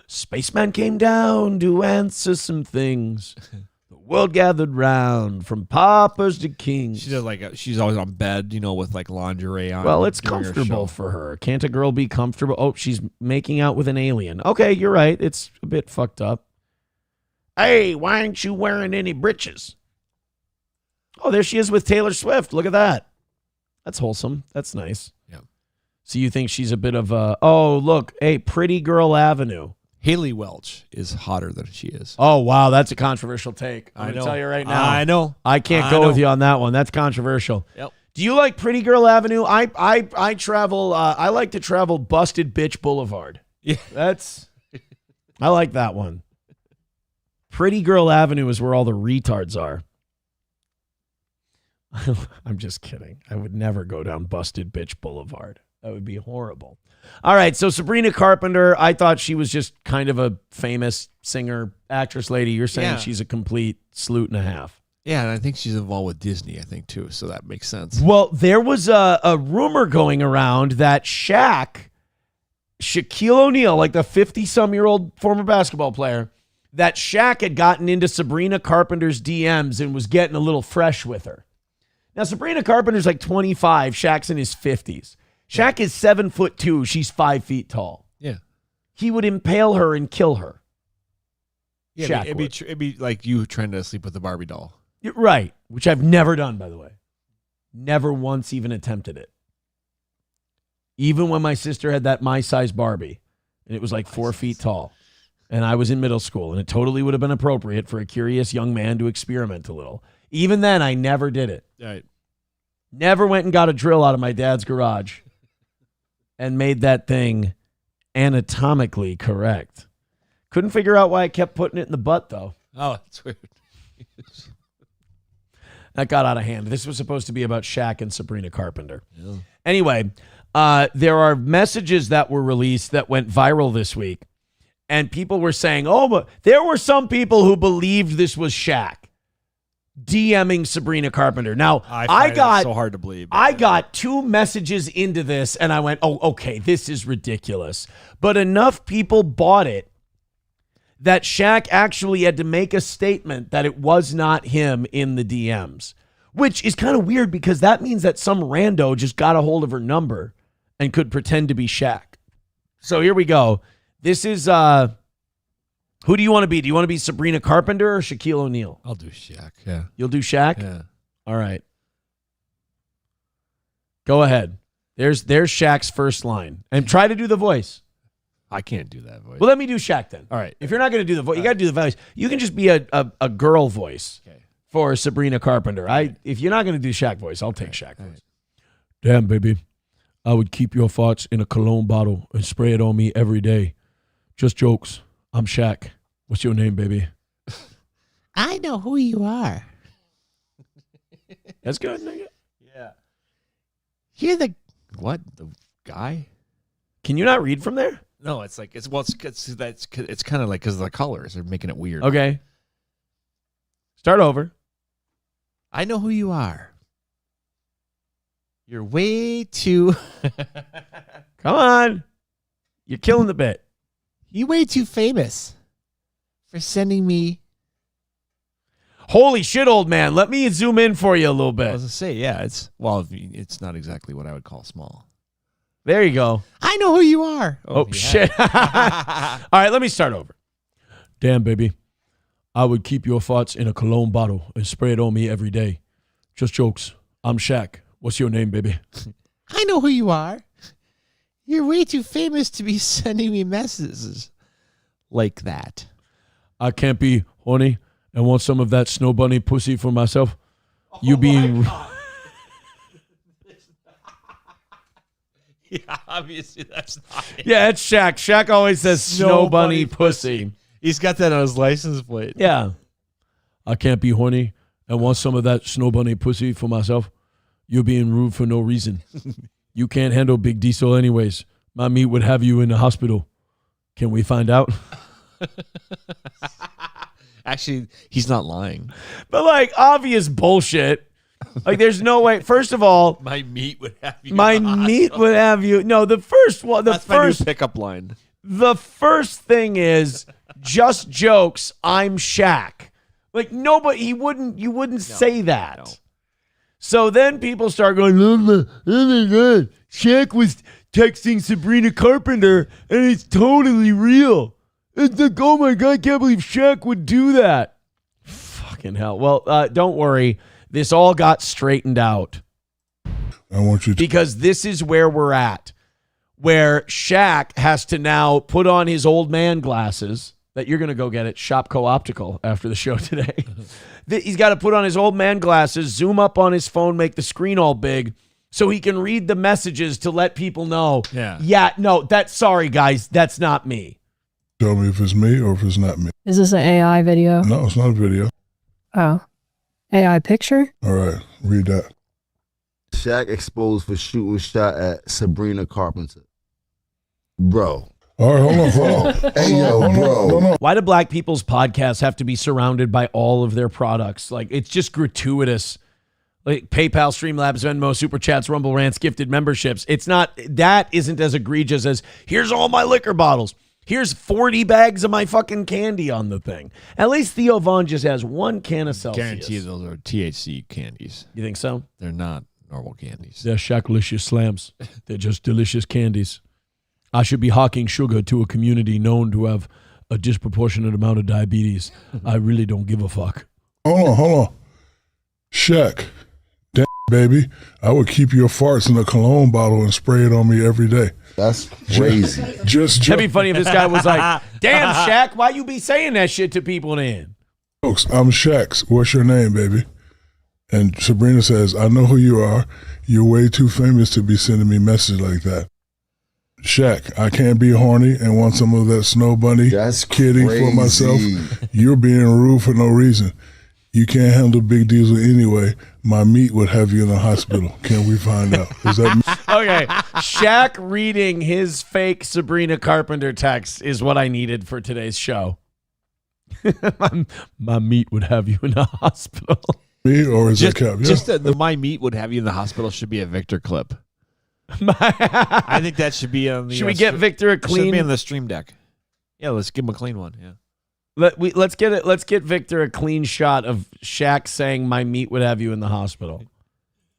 Spaceman came down to answer some things. World gathered round from paupers to kings. She does she's always on bed, with like lingerie on. Well, it's comfortable for her. Can't a girl be comfortable? Oh, she's making out with an alien. Okay, you're right. It's a bit fucked up. Hey, why aren't you wearing any britches? Oh, there she is with Taylor Swift. Look at that. That's wholesome. That's nice. Yeah. So you think she's a bit of a, oh, look, hey, Pretty Girl Avenue. Haley Welch is hotter than she is. Oh, wow. That's a controversial take. I'm going to tell you right now. I know. I can't go with you on that one. That's controversial. Yep. Do you like Pretty Girl Avenue? I travel, I like to travel Busted Bitch Boulevard. Yeah. I like that one. Pretty Girl Avenue is where all the retards are. I'm just kidding. I would never go down Busted Bitch Boulevard. That would be horrible. All right, so Sabrina Carpenter, I thought she was just kind of a famous singer, actress lady. You're saying she's a complete sleut and a half. Yeah, and I think she's involved with Disney, I think, too, so that makes sense. Well, there was a rumor going around that Shaquille O'Neal, like the 50-some-year-old former basketball player, that Shaq had gotten into Sabrina Carpenter's DMs and was getting a little fresh with her. Now, Sabrina Carpenter's like 25. Shaq's in his 50s. Shaq is 7'2". She's 5 feet tall. Yeah. He would impale her and kill her. Yeah, it'd be like you trying to sleep with a Barbie doll. Right, which I've never done, by the way. Never once even attempted it. Even when my sister had that my size Barbie, and it was like 4 feet tall, and I was in middle school, and it totally would have been appropriate for a curious young man to experiment a little. Even then, I never did it. Right. Never went and got a drill out of my dad's garage and made that thing anatomically correct. Couldn't figure out why I kept putting it in the butt, though. Oh, that's weird. That got out of hand. This was supposed to be about Shaq and Sabrina Carpenter. Yeah. Anyway, there are messages that were released that went viral this week, and people were saying, oh, but there were some people who believed this was Shaq DMing Sabrina Carpenter. Now, I got so hard to believe. I got 2 messages into this, and I went, oh, okay, this is ridiculous. But enough people bought it that Shaq actually had to make a statement that it was not him in the DMs, which is kind of weird because that means that some rando just got a hold of her number and could pretend to be Shaq. So here we go. This is Who do you want to be? Do you want to be Sabrina Carpenter or Shaquille O'Neal? I'll do Shaq. Yeah. You'll do Shaq? Yeah. All right. Go ahead. There's Shaq's first line. And try to do the voice. I can't do that voice. Well, let me do Shaq then. All right. If you're not going to do the voice, you got to do the voice. You can just be a girl voice for Sabrina Carpenter. If you're not going to do Shaq voice, I'll take Shaq voice. Damn, baby. I would keep your farts in a cologne bottle and spray it on me every day. Just jokes. I'm Shaq. What's your name, baby? I know who you are. That's good, nigga. Yeah. You're the what? The guy? Can you not read from there? No, it's like it's kind of like because the colors are making it weird. Okay. Start over. I know who you are. You're way too. Come on. You're killing the bit. You're way too famous for sending me. Holy shit, old man. Let me zoom in for you a little bit. I was going to say, yeah, it's not exactly what I would call small. There you go. I know who you are. Oh, shit. All right, let me start over. Damn, baby. I would keep your farts in a cologne bottle and spray it on me every day. Just jokes. I'm Shaq. What's your name, baby? I know who you are. You're way too famous to be sending me messages like that. I can't be horny and want some of that snow bunny pussy for myself. You being... Yeah, obviously that's not it. Yeah, it's Shaq. Shaq always says snow bunny pussy. He's got that on his license plate. Yeah. I can't be horny and want some of that snow bunny pussy for myself. You're being rude for no reason. You can't handle big diesel anyways. My meat would have you in the hospital. Can we find out? Actually, he's not lying. But like obvious bullshit. Like there's no way. First of all, my meat would have you. My meat would have you. No, the first one. That's my new pickup line. The first thing is just jokes. I'm Shaq. Like nobody. You wouldn't say that. No. So then people start going, oh my God, Shaq was texting Sabrina Carpenter and it's totally real. It's like, oh my God, I can't believe Shaq would do that. Fucking hell. Well, don't worry. This all got straightened out. I want you to. Because this is where we're at, where Shaq has to now put on his old man glasses that you're going to go get at Shopco Optical after the show today. He's got to put on his old man glasses, zoom up on his phone, make the screen all big so he can read the messages to let people know. Yeah, no, sorry, guys, that's not me. Tell me if it's me or if it's not me. Is this an AI video? No, it's not a video. Oh. AI picture? All right, read that. Shaq exposed for shooting shot at Sabrina Carpenter. Bro. All right, hold on. Hey, yo, bro. Why do black people's podcasts have to be surrounded by all of their products? Like, it's just gratuitous. Like PayPal, Streamlabs, Venmo, Super Chats, Rumble Rants, gifted memberships. That isn't as egregious as, here's all my liquor bottles. Here's 40 bags of my fucking candy on the thing. At least Theo Vaughn just has one can of Celsius. Guarantee those are THC candies. You think so? They're not normal candies. They're Shaq-licious slams. They're just delicious candies. I should be hawking sugar to a community known to have a disproportionate amount of diabetes. I really don't give a fuck. Hold on. Shaq, damn, baby, I would keep your farts in a cologne bottle and spray it on me every day. That's crazy. That'd be funny if this guy was like, damn, Shaq, why you be saying that shit to people then? Folks, I'm Shaq. What's your name, baby? And Sabrina says, I know who you are. You're way too famous to be sending me messages like that. Shaq, I can't be horny and want some of that snow bunny kidding for myself. You're being rude for no reason. You can't handle big diesel anyway. My meat would have you in the hospital. Can we find out? Is that okay? Shaq reading his fake Sabrina Carpenter text is what I needed for today's show. My meat would have you in the hospital. Me or is that Cap? Yeah. Just the my meat would have you in the hospital should be a Victor clip. I think that should be on the. Should we get Victor a clean? Should be on the stream deck. Yeah, let's give him a clean one. Yeah. Let's get it. Let's get Victor a clean shot of Shaq saying, "My meat would have you in the hospital."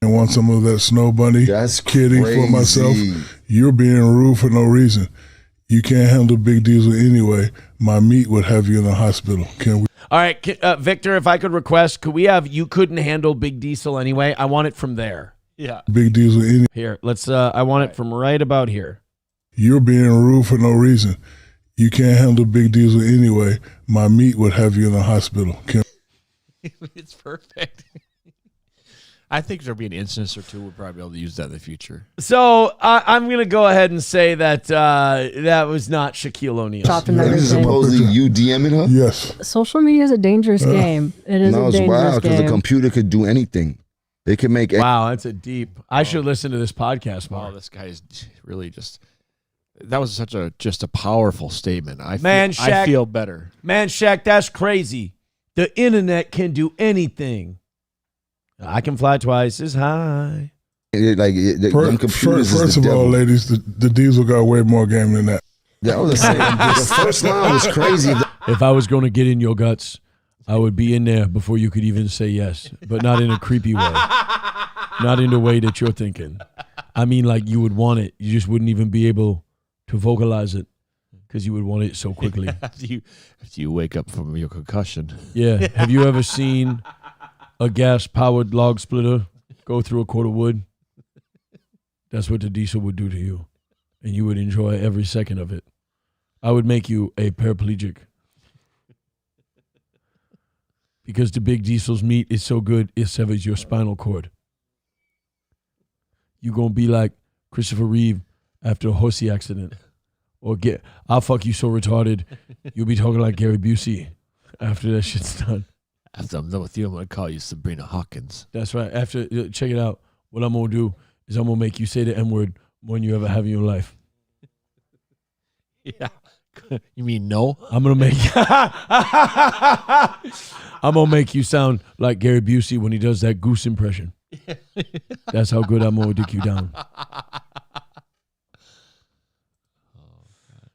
I want some of that snow bunny kidding for myself. You're being rude for no reason. You can't handle Big Diesel anyway. My meat would have you in the hospital. Can we? All right, Victor, if I could request, could we have you couldn't handle Big Diesel anyway? I want it from there. Yeah. Big Diesel anyway. Here, let's, I want it from right about here. You're being rude for no reason. You can't handle Big Diesel anyway. My meat would have you in the hospital. It's perfect. I think there'll be an instance or two we'll probably be able to use that in the future. So I'm going to go ahead and say that that was not Shaquille O'Neal. Chopping everything. Supposedly you DMing her? Yes. Social media is a dangerous game. It is No, a it's dangerous wild because the game. computer could do anything. They can make. Wow, that's a deep. I should listen to this podcast more. Wow, this guy is really just. That was just a powerful statement. I feel better. Man, Shaq, that's crazy. The internet can do anything. I can fly twice as high. First of all, ladies, the Diesel got way more game than that. Yeah, I was saying, the first line was crazy. If I was going to get in your guts, I would be in there before you could even say yes, but not in a creepy way. Not in the way that you're thinking. I mean, like you would want it. You just wouldn't even be able to vocalize it because you would want it so quickly. After you wake up from your concussion. Yeah. Have you ever seen a gas-powered log splitter go through a cord of wood? That's what the Diesel would do to you, and you would enjoy every second of it. I would make you a paraplegic because the Big Diesel's meat is so good it severs your spinal cord. You're going to be like Christopher Reeve after a horsey accident. Or I'll fuck you so retarded, you'll be talking like Gary Busey after that shit's done. After I'm done with you, I'm going to call you Sabrina Hawkins. That's right. After, check it out. What I'm going to do is I'm going to make you say the N-word more than you ever have in your life. Yeah. You mean no? I'm going to make you sound like Gary Busey when he does that goose impression. That's how good I'm going to dick you down.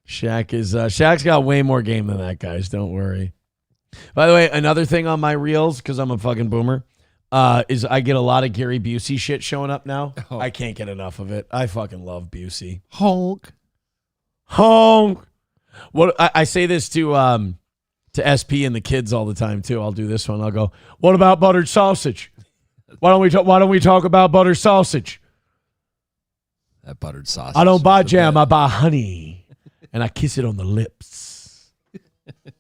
Shaq's got way more game than that, guys. Don't worry. By the way, another thing on my reels, because I'm a fucking boomer, is I get a lot of Gary Busey shit showing up now. Oh. I can't get enough of it. I fucking love Busey. Honk. What I say this to SP and the kids all the time too. I'll do this one. I'll go, what about buttered sausage? Why don't we talk about buttered sausage? That buttered sausage. I don't buy jam. I buy honey, and I kiss it on the lips.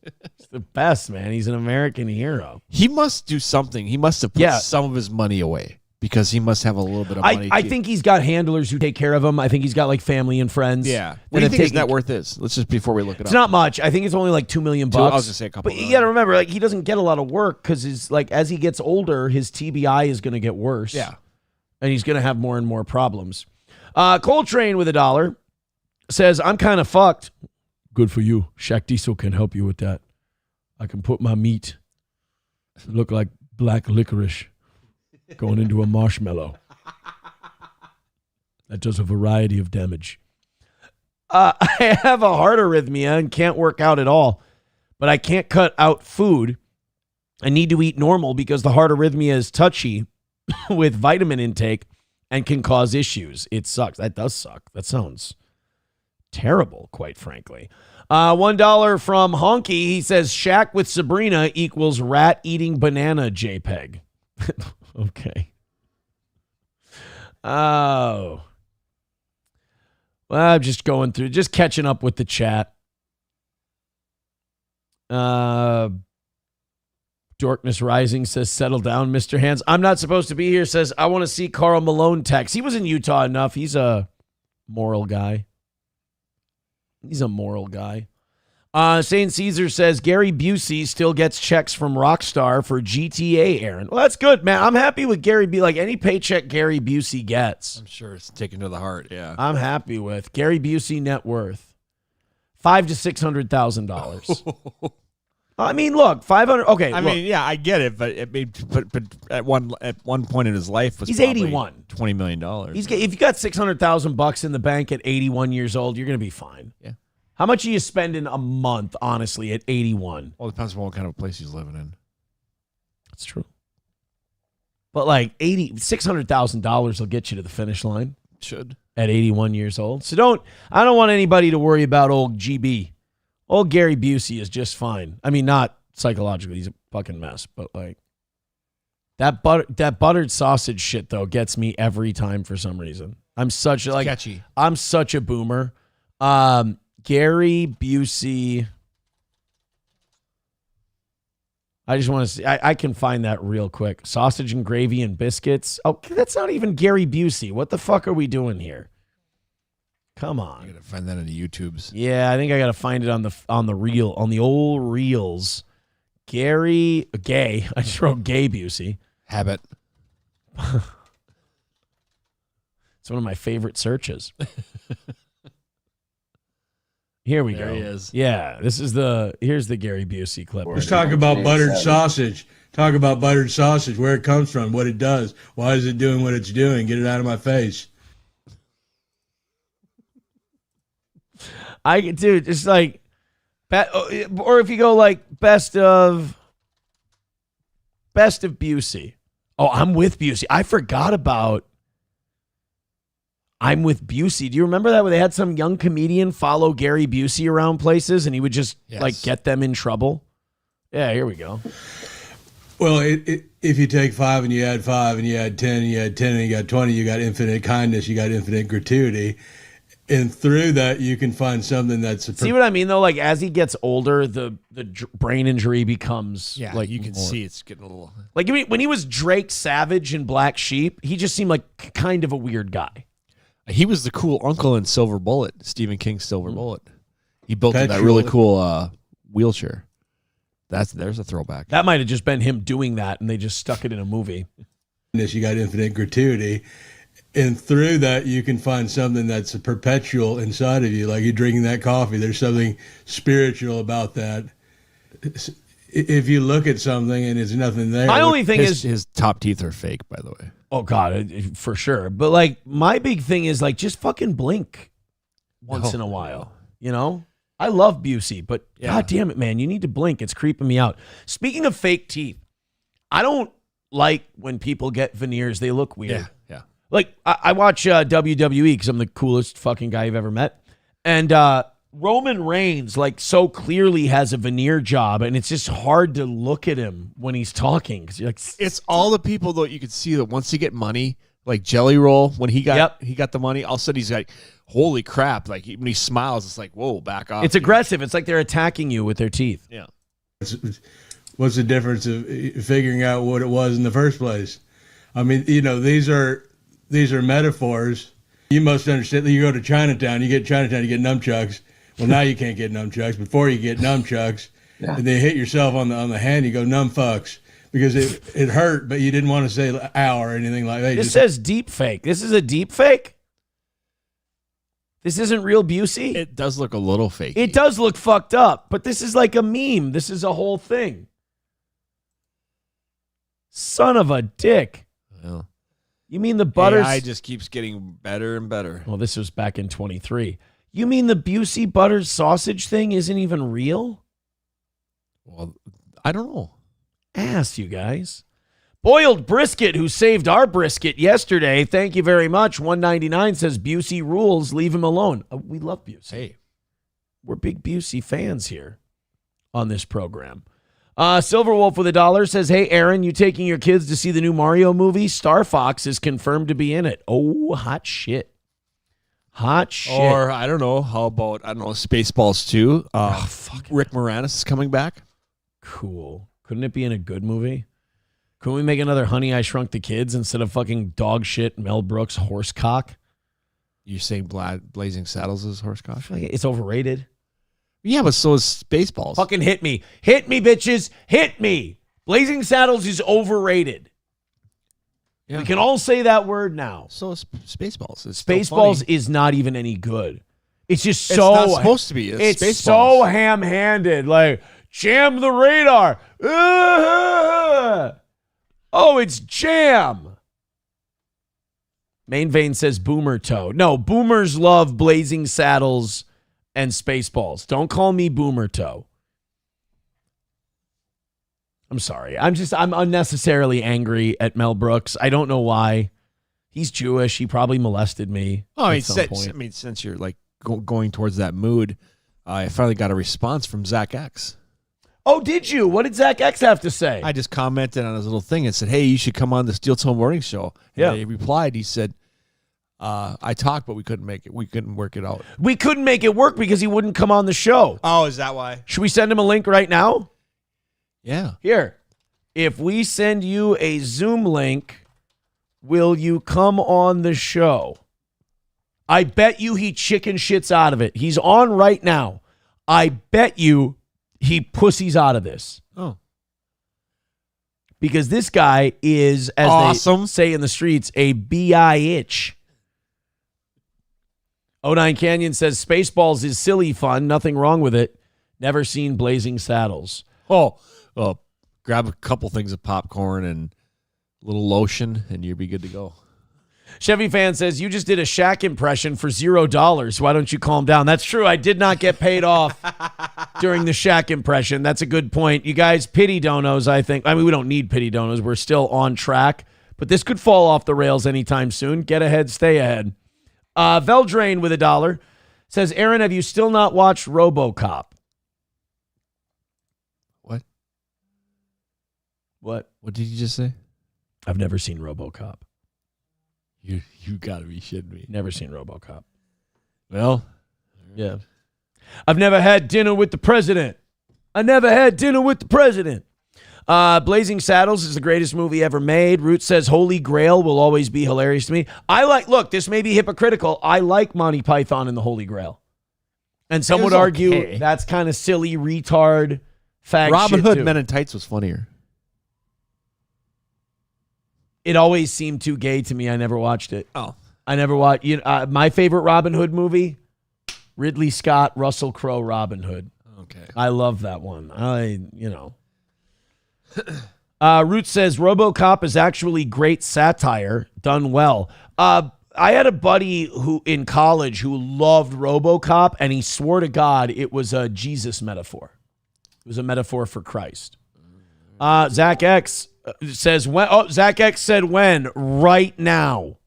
It's the best, man. He's an American hero. He must do something. He must have put some of his money away because he must have a little bit of money. I think he's got handlers who take care of him. I think he's got like family and friends. Yeah. What do you think his net worth is? Let's just before we look it up. It's not much. I think it's only like $2 million. I was gonna say a couple. But you got to remember, like he doesn't get a lot of work because his like as he gets older, his TBI is going to get worse. Yeah. And he's going to have more and more problems. Coltrane with $1 says, I'm kind of fucked. Good for you. Shaq Diesel can help you with that. I can put my meat look like black licorice going into a marshmallow. That does a variety of damage. I have a heart arrhythmia and can't work out at all, but I can't cut out food. I need to eat normal because the heart arrhythmia is touchy with vitamin intake and can cause issues. It sucks. That does suck. That sounds terrible, quite frankly. $1 from Honky. He says Shaq with Sabrina equals rat eating banana JPEG. Okay. Oh. Well, I'm just going through, just catching up with the chat. Dorkness Rising says, settle down, Mr. Hands. I'm not supposed to be here, says, I want to see Karl Malone text. He was in Utah enough. He's a moral guy. He's a moral guy. St. Caesar says, Gary Busey still gets checks from Rockstar for GTA, Aaron. Well, that's good, man. I'm happy with Gary B. Like, any paycheck Gary Busey gets. I'm sure it's taken to the heart, yeah. I'm happy with. Gary Busey net worth, $500,000 to $600,000. I mean, look, 500. Okay, I mean, yeah, I get it, but at one point in his life was he's 81, $20 million. If you got $600,000 in the bank at 81 years old, you're gonna be fine. Yeah. How much are you spending a month, honestly, at 81? Well, it depends on what kind of place he's living in. That's true. But like $600,000 will get you to the finish line. Should. At 81 years old. So I don't want anybody to worry about old GB. Old Gary Busey is just fine. I mean, not psychologically. He's a fucking mess. But like that buttered sausage shit, though, gets me every time for some reason. I'm such a, catchy. I'm such a boomer. Gary Busey. I just want to see. I can find that real quick. Sausage and gravy and biscuits. Oh, that's not even Gary Busey. What the fuck are we doing here? Come on. I gotta find that on the YouTubes. Yeah, I think I gotta find it on the old reels. Gary Gay. I just wrote Gay Busey. Habit. It's one of my favorite searches. Here we go. There he is. Yeah, here's the Gary Busey clip. Let's talk about buttered sausage. Talk about buttered sausage, where it comes from, what it does. Why is it doing what it's doing? Get it out of my face. Dude, it's like, or if you go like best of Busey. Oh, I'm with Busey. I forgot about I'm with Busey. Do you remember that where they had some young comedian follow Gary Busey around places and he would just like get them in trouble? Yeah, here we go. Well, if you take 5 and you add 5 and you add 10 and you add 10 and you got 20, you got infinite kindness, you got infinite gratuity. And through that, you can find something that's... See what I mean, though? Like, as he gets older, the brain injury becomes... like you can more. see it's getting a little... Like, I mean, when he was Drake Savage in Black Sheep, he just seemed like kind of a weird guy. He was the cool uncle in Silver Bullet, Stephen King's Silver Bullet. He built that really cool wheelchair. There's a throwback. That might have just been him doing that, and they just stuck it in a movie. You got infinite gratuity. And through that, you can find something that's perpetual inside of you. Like you're drinking that coffee. There's something spiritual about that. If you look at something and there's nothing there. My only thing is... His top teeth are fake, by the way. Oh, God, for sure. But, like, my big thing is, like, just fucking blink once in a while. You know? I love Busey, but God damn it, man. You need to blink. It's creeping me out. Speaking of fake teeth, I don't like when people get veneers. They look weird. Yeah. Like, I watch WWE because I'm the coolest fucking guy you've ever met. And Roman Reigns, like, so clearly has a veneer job, and it's just hard to look at him when he's talking. Cause you're like, it's all the people, though, you can see that once you get money, like Jelly Roll, when he got the money, all of a sudden he's like, holy crap. Like, when he smiles, it's like, whoa, back off. It's aggressive. It's like they're attacking you with their teeth. Yeah. What's the difference of figuring out what it was in the first place? I mean, you know, these are metaphors. You must understand that you go to Chinatown, you get nunchucks. Well, now you can't get nunchucks. Before you get nunchucks, and they hit yourself on the hand, you go numb fucks because it hurt, but you didn't want to say ow or anything like that. This says deep fake. This is a deep fake? This isn't real Busey? It does look a little fake. It does look fucked up, but this is like a meme. This is a whole thing. Son of a dick. Well, you mean the butters? AI just keeps getting better and better. Well, this was back in 23. You mean the Busey buttered sausage thing isn't even real? Well, I don't know. Ask you guys. Boiled brisket, who saved our brisket yesterday. Thank you very much. 199 says Busey rules. Leave him alone. We love Busey. Hey, we're big Busey fans here on this program. Silver Wolf with $1 says, hey, Aaron, you taking your kids to see the new Mario movie? Star Fox is confirmed to be in it. Oh, hot shit. Hot shit. Or, I don't know, how about, Spaceballs 2? Rick Moranis is coming back. Cool. Couldn't it be in a good movie? Couldn't we make another Honey, I Shrunk the Kids instead of fucking dog shit Mel Brooks horsecock? You're saying Blazing Saddles is horsecock? It's overrated. Yeah, but so is Spaceballs. Fucking hit me. Hit me, bitches. Hit me. Blazing Saddles is overrated. Yeah. We can all say that word now. So is Spaceballs. Spaceballs is not even any good. It's just so... It's not supposed to be. It's so ham-handed. Like, jam the radar. Oh, it's jam. Main Vein says boomer toe. No, boomers love Blazing Saddles and Spaceballs. Don't call me boomer toe. I'm sorry. I'm unnecessarily angry at Mel Brooks. I don't know why. He's Jewish. He probably molested me. Oh, at some point. since you're like going towards that mood, I finally got a response from Zach X. Oh, did you? What did Zach X have to say? I just commented on his little thing and said, "Hey, you should come on the Steel Toe Morning Show." And he replied. He said, "I talked, but we couldn't make it. We couldn't work it out. We couldn't make it work because he wouldn't come on the show." Oh, is that why? Should we send him a link right now? Yeah. Here. If we send you a Zoom link, will you come on the show? I bet you he chicken shits out of it. He's on right now. I bet you he pussies out of this. Oh. Because this guy is, as awesome. they say in the streets, a bitch. 09 Canyon says Spaceballs is silly fun. Nothing wrong with it. Never seen Blazing Saddles. Oh, well, grab a couple things of popcorn and a little lotion, and you'll be good to go. Chevy Fan says, you just did a Shaq impression for $0. Why don't you calm down? That's true. I did not get paid off during the Shaq impression. That's a good point. You guys, pity donos, I think. I mean, we don't need pity donos. We're still on track. But this could fall off the rails anytime soon. Get ahead, stay ahead. Veldrain with $1 says, Aaron, have you still not watched RoboCop? What? What did you just say? I've never seen RoboCop. You got to be shitting me. Never seen RoboCop. Well, yeah. I've never had dinner with the president. Blazing Saddles is the greatest movie ever made. Root says Holy Grail will always be hilarious to me. Look, this may be hypocritical. I like Monty Python and the Holy Grail. And some would argue that's kind of silly, retard, fag Robin shit Hood too. Men in Tights was funnier. It always seemed too gay to me. I never watched it. Oh. I never watched. My favorite Robin Hood movie, Ridley Scott, Russell Crowe, Robin Hood. Okay. I love that one. Root says RoboCop is actually great satire, done well. I had a buddy who in college who loved RoboCop, and he swore to God it was a Jesus metaphor. It was a metaphor for Christ. Zach X says when. Oh, Zach X said when? Right now.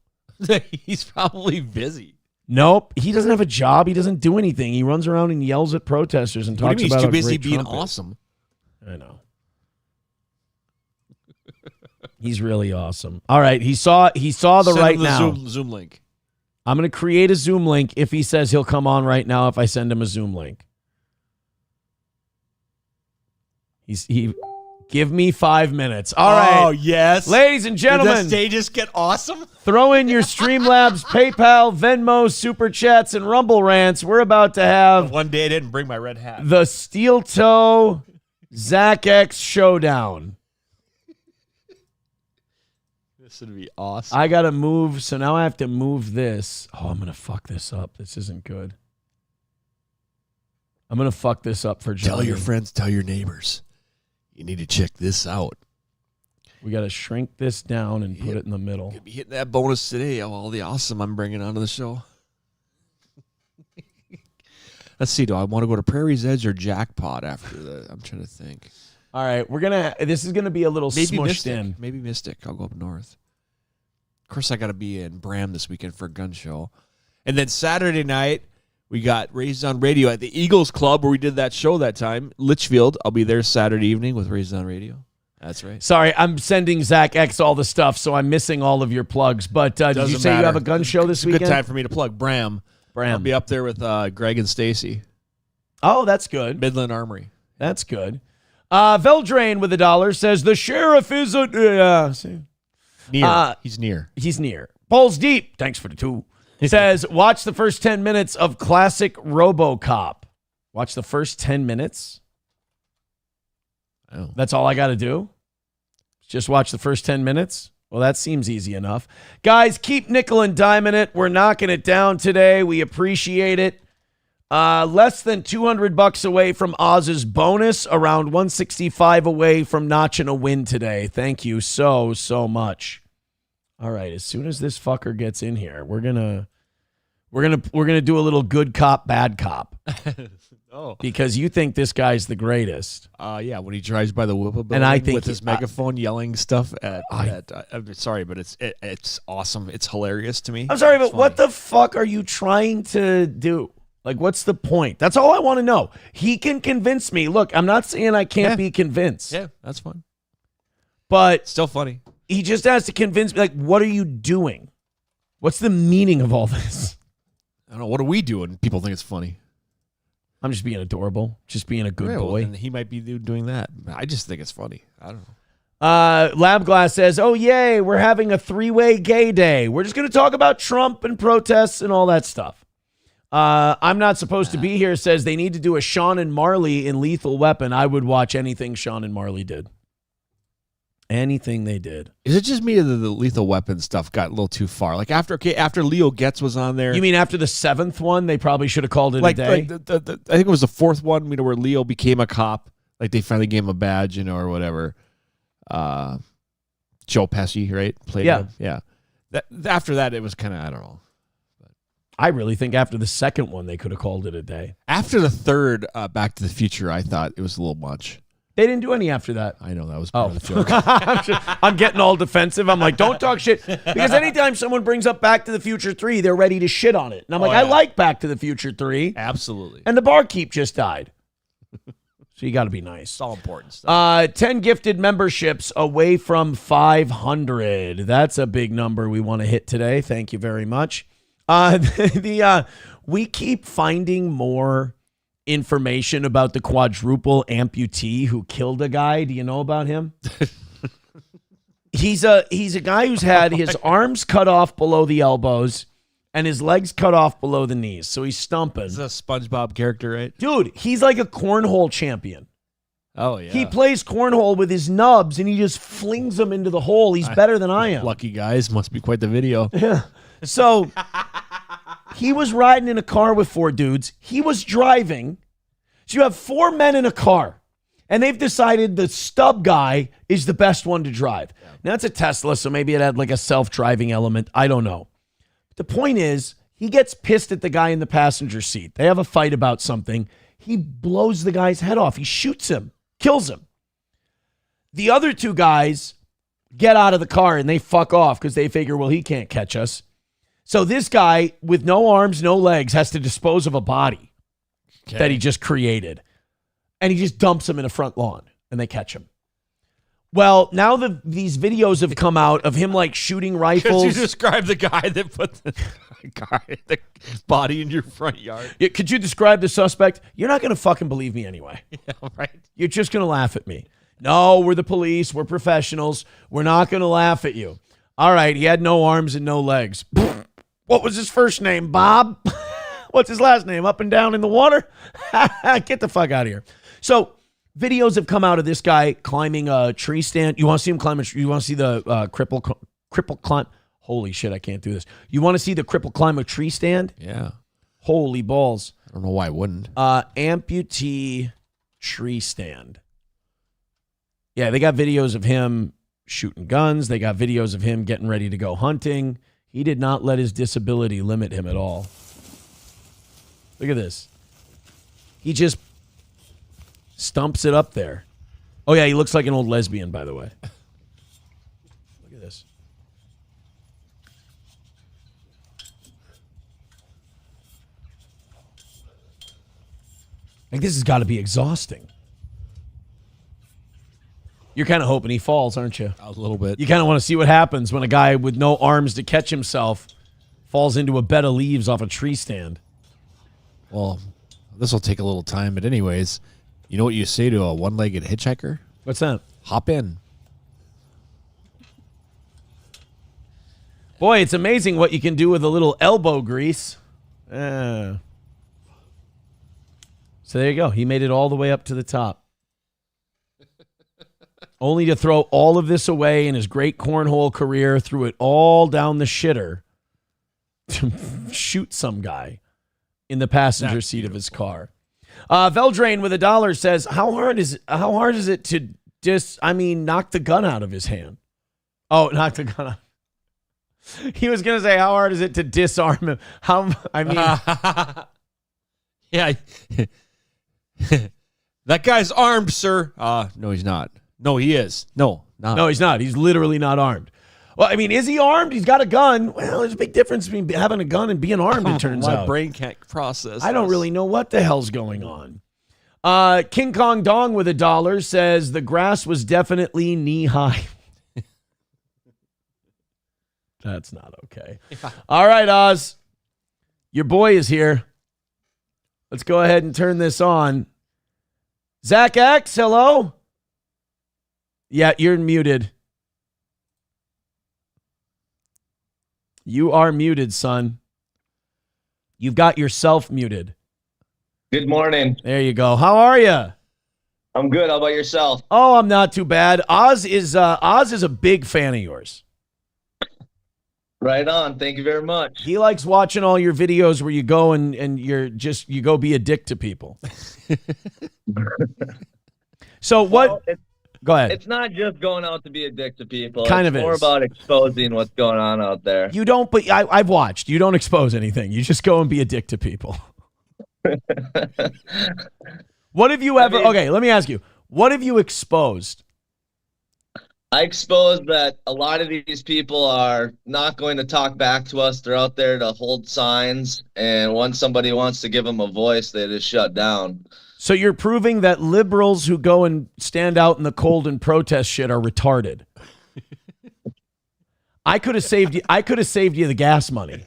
He's probably busy. Nope, he doesn't have a job. He doesn't do anything. He runs around and yells at protesters and talks about how great He's too busy being Trump is. awesome. I know. He's really awesome. All right, he saw the Send right him the now. Zoom link. I'm going to create a Zoom link if he says he'll come on right now if I send him a Zoom link. Give me 5 minutes. All right. Oh, yes. Ladies and gentlemen. Did the stages get awesome? Throw in your Streamlabs, PayPal, Venmo, Super Chats, and Rumble Rants. We're about to have One day I didn't bring my red hat. the Steel Toe Zach X Showdown. This would be awesome. I got to move, so now I have to move this. Oh, I'm going to fuck this up. This isn't good. I'm going to fuck this up for Johnny. Tell your friends, tell your neighbors. You need to check this out. We got to shrink this down and put it in the middle. Gonna be hitting that bonus today of all the awesome I'm bringing onto the show. Let's see. Do I want to go to Prairie's Edge or Jackpot after that? I'm trying to think. All right, this is gonna be a little Maybe smushed Mystic. in. Maybe Mystic. I'll go up north. Of course, I got to be in Bram this weekend for a gun show, and then Saturday night we got Raised on Radio at the Eagles Club where we did that show that time. Litchfield. I'll be there Saturday evening with Raised on Radio. That's right. Sorry, I'm sending Zach X all the stuff, so I'm missing all of your plugs. But did you say you have a gun show this weekend? Good time for me to plug Bram. I'll be up there with Greg and Stacy. Oh, that's good. Midland Armory. That's good. Veldrain with $1 says the sheriff is near. He's near. He's near. Balls deep. Thanks for the 2. Says watch the first 10 minutes of classic RoboCop. Watch the first 10 minutes. Oh. That's all I got to do. Just watch the first 10 minutes. Well, that seems easy enough. Guys, keep nickel and diming it. We're knocking it down today. We appreciate it. Less than $200 away from Oz's bonus, around 165 away from notching a win today. Thank you so much. All right, as soon as this fucker gets in here, we're gonna do a little good cop, bad cop. Oh. Because you think this guy's the greatest. Yeah, when he drives by the Whipple building And I think with his megaphone yelling stuff I'm sorry, but it's awesome. It's hilarious to me. I'm sorry, but what the fuck are you trying to do? Like, what's the point? That's all I want to know. He can convince me. Look, I'm not saying I can't be convinced. Yeah, that's fine. But still funny. He just has to convince me, like, what are you doing? What's the meaning of all this? I don't know. What are we doing? People think it's funny. I'm just being adorable. Just being a good Yeah, well, boy. then he might be doing that. I just think it's funny. I don't know. Labglass says, oh, yay, we're having a 3-way gay day. We're just going to talk about Trump and protests and all that stuff. I'm not supposed to be here, says they need to do a Sean and Marley in Lethal Weapon. I would watch anything Sean and Marley did. Anything they did. Is it just me that the Lethal Weapon stuff got a little too far? Like after Leo Getz was on there. You mean after the 7th one, they probably should have called it a day? Like I think it was the 4th one, where Leo became a cop. Like they finally gave him a badge, or whatever. Joe Pesci, right? Played him. Yeah. After that, it was kind of, I don't know. I really think after the 2nd one, they could have called it a day. After the 3rd Back to the Future, I thought it was a little much. They didn't do any after that. I know, that was part of the joke. I'm getting all defensive. I'm like, don't talk shit. Because anytime someone brings up Back to the Future 3, they're ready to shit on it. And I'm like, I like Back to the Future 3. Absolutely. And the barkeep just died. So you got to be nice. It's all important stuff. 10 gifted memberships away from 500. That's a big number we want to hit today. Thank you very much. We keep finding more information about the quadruple amputee who killed a guy. Do you know about him? He's a guy who's had his arms cut off below the elbows and his legs cut off below the knees. So he's stumping. This is a SpongeBob character, right? Dude, he's like a cornhole champion. Oh, yeah. He plays cornhole with his nubs and he just flings them into the hole. He's better than I am. Lucky guys. Must be quite the video. Yeah. So he was riding in a car with 4 dudes. He was driving. So you have 4 men in a car. And they've decided the stub guy is the best one to drive. Yeah. Now, it's a Tesla, so maybe it had like a self-driving element. I don't know. But the point is, he gets pissed at the guy in the passenger seat. They have a fight about something. He blows the guy's head off. He shoots him, kills him. The other 2 guys get out of the car and they fuck off because they figure, well, he can't catch us. So this guy with no arms, no legs has to dispose of a body that he just created. And he just dumps him in a front lawn and they catch him. Well, now these videos have come out of him like shooting rifles. Could you describe the guy that put the body in your front yard? Yeah, could you describe the suspect? You're not going to fucking believe me anyway. Yeah, right. You're just going to laugh at me. No, we're the police. We're professionals. We're not going to laugh at you. All right, he had no arms and no legs. What was his first name, Bob? What's his last name? Up and down in the water? Get the fuck out of here. So videos have come out of this guy climbing a tree stand. You want to see him climb you want to see the cripple climb? Holy shit, I can't do this. You want to see the cripple climb a tree stand? Yeah. Holy balls. I don't know why I wouldn't. Amputee tree stand. Yeah, they got videos of him shooting guns. They got videos of him getting ready to go hunting. He did not let his disability limit him at all. Look at this. He just stumps it up there. Oh, yeah, he looks like an old lesbian, by the way. Look at this. Like, this has got to be exhausting. You're kind of hoping he falls, aren't you? A little bit. You kind of want to see what happens when a guy with no arms to catch himself falls into a bed of leaves off a tree stand. Well, this will take a little time, but anyways, you know what you say to a one-legged hitchhiker? What's that? Hop in. Boy, it's amazing what you can do with a little elbow grease. So there you go. He made it all the way up to the top. Only to throw all of this away in his great cornhole career, threw it all down the shitter to shoot some guy in the passenger seat of his car. Veldrain with $1 says, how hard is it to knock the gun out of his hand? Oh, knock the gun out. He was going to say, how hard is it to disarm him? Yeah. That guy's armed, sir. No, he's not. No, he is. No, No, he's not. He's literally not armed. Well, I mean, is he armed? He's got a gun. Well, there's a big difference between having a gun and being armed, it turns out. My brain can't process I don't really know what the hell's going on. King Kong Dong with $1 says the grass was definitely knee-high. That's not okay. All right, Oz. Your boy is here. Let's go ahead and turn this on. Zach X, hello? Yeah, you're muted. You are muted, son. You've got yourself muted. Good morning. There you go. How are you? I'm good. How about yourself? Oh, I'm not too bad. Oz is a big fan of yours. Right on. Thank you very much. He likes watching all your videos where you go and you go be a dick to people. So what? Go ahead. It's not just going out to be a dick to people. It's more about exposing what's going on out there. You don't, but I've watched. You don't expose anything. You just go and be a dick to people. What have you ever? Okay, let me ask you. What have you exposed? I exposed that a lot of these people are not going to talk back to us. They're out there to hold signs, and once somebody wants to give them a voice, they just shut down. So you're proving that liberals who go and stand out in the cold and protest shit are retarded. I could have saved you. I could have saved you the gas money.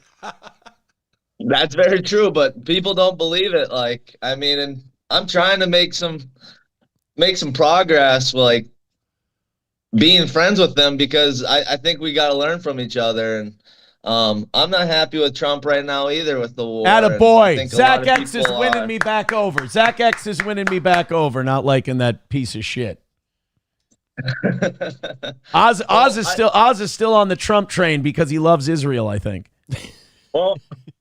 That's very true, but people don't believe it. Like, I mean, and I'm trying to make some progress, like being friends with them, because I think we got to learn from each other. And I'm not happy with Trump right now either with the war. Attaboy. Zach X is winning me back over. Zach X is winning me back over, not liking that piece of shit. Oz is still on the Trump train because he loves Israel, I think. Well,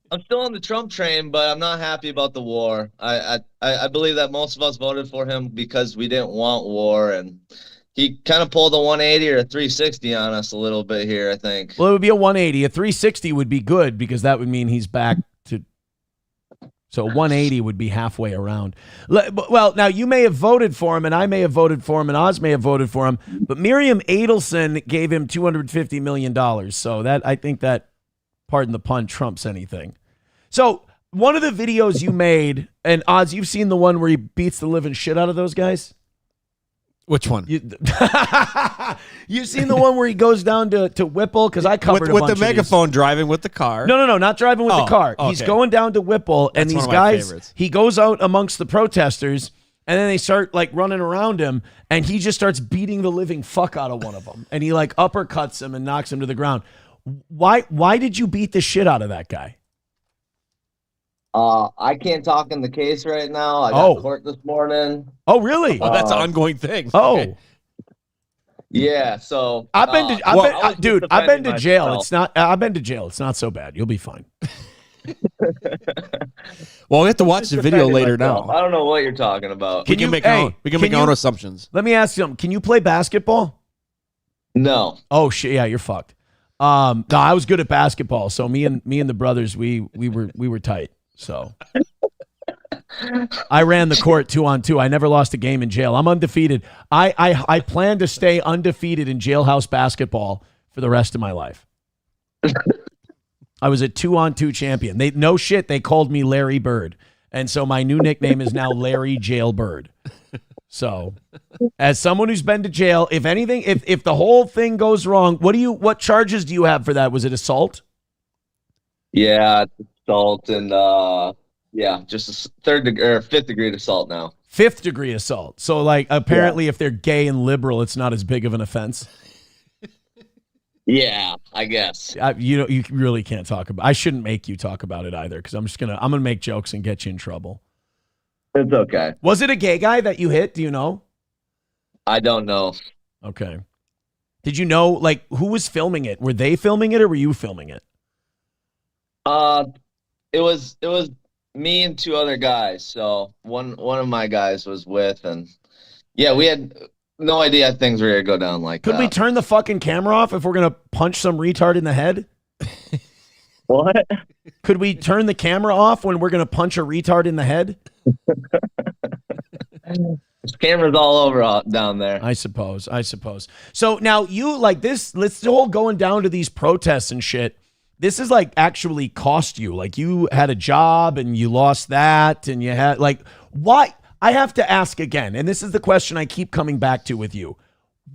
I'm still on the Trump train, but I'm not happy about the war. I believe that most of us voted for him because we didn't want war, and he kind of pulled a 180 or a 360 on us a little bit here, I think. Well, it would be a 180. A 360 would be good because that would mean he's back to. So 180 would be halfway around. Well, now you may have voted for him, and I may have voted for him, and Oz may have voted for him, but Miriam Adelson gave him $250 million. So that, I think that, pardon the pun, trumps anything. So one of the videos you made, and Oz, you've seen the one where he beats the living shit out of those guys? Which one? You've seen the one where he goes down to Whipple? Because I covered with the megaphone driving with the car. No, not driving with the car. Okay. He's going down to Whipple, and these guys, he goes out amongst the protesters, and then they start like running around him, and he just starts beating the living fuck out of one of them, and he like uppercuts him and knocks him to the ground. Why did you beat the shit out of that guy? I can't talk in the case right now. I got court this morning. Oh, really? That's an ongoing thing. Oh. Okay. Yeah, so I've been to jail. It's not. I've been to jail. It's not so bad. You'll be fine. Well, we have to watch the video later now. I don't know what you're talking about. We can make our own assumptions. Let me ask you something. Can you play basketball? No. Oh shit! Yeah, you're fucked. No, I was good at basketball. So me and the brothers, we were tight. So I ran the court 2-on-2. I never lost a game in jail. I'm undefeated. I plan to stay undefeated in jailhouse basketball for the rest of my life. I was a 2-on-2 champion. They called me Larry Bird. And so my new nickname is now Larry Jailbird. So as someone who's been to jail, if anything, if the whole thing goes wrong, what charges do you have for that? Was it assault? Yeah, assault and just a fifth degree assault now. 5th degree assault. So like apparently if they're gay and liberal, it's not as big of an offense. Yeah, I guess. You really can't talk about. I shouldn't make you talk about it either because I'm gonna make jokes and get you in trouble. It's okay. Was it a gay guy that you hit? Do you know? I don't know. Okay. Did you know like who was filming it? Were they filming it or were you filming it? It was me and 2 other guys. So one of my guys was with, and yeah, we had no idea things were gonna go down like that. Could we turn the fucking camera off if we're gonna punch some retard in the head? What? Could we turn the camera off when we're gonna punch a retard in the head? There's cameras all over down there. I suppose. So now you like this, let's all going down to these protests and shit. This is like actually cost you. Like you had a job and you lost that and you had like, why? I have to ask again. And this is the question I keep coming back to with you.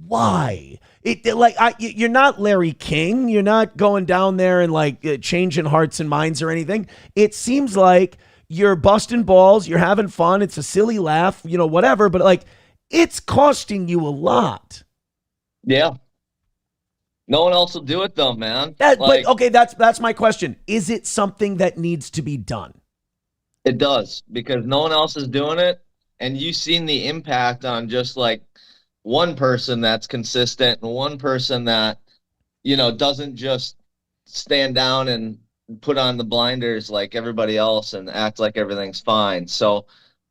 Why? You're not Larry King. You're not going down there and like changing hearts and minds or anything. It seems like you're busting balls. You're having fun. It's a silly laugh, whatever. But like, it's costing you a lot. Yeah. No one else will do it though, man. But okay, that's my question. Is it something that needs to be done? It does, because no one else is doing it. And you've seen the impact on just like one person that's consistent and one person that, doesn't just stand down and put on the blinders like everybody else and act like everything's fine. So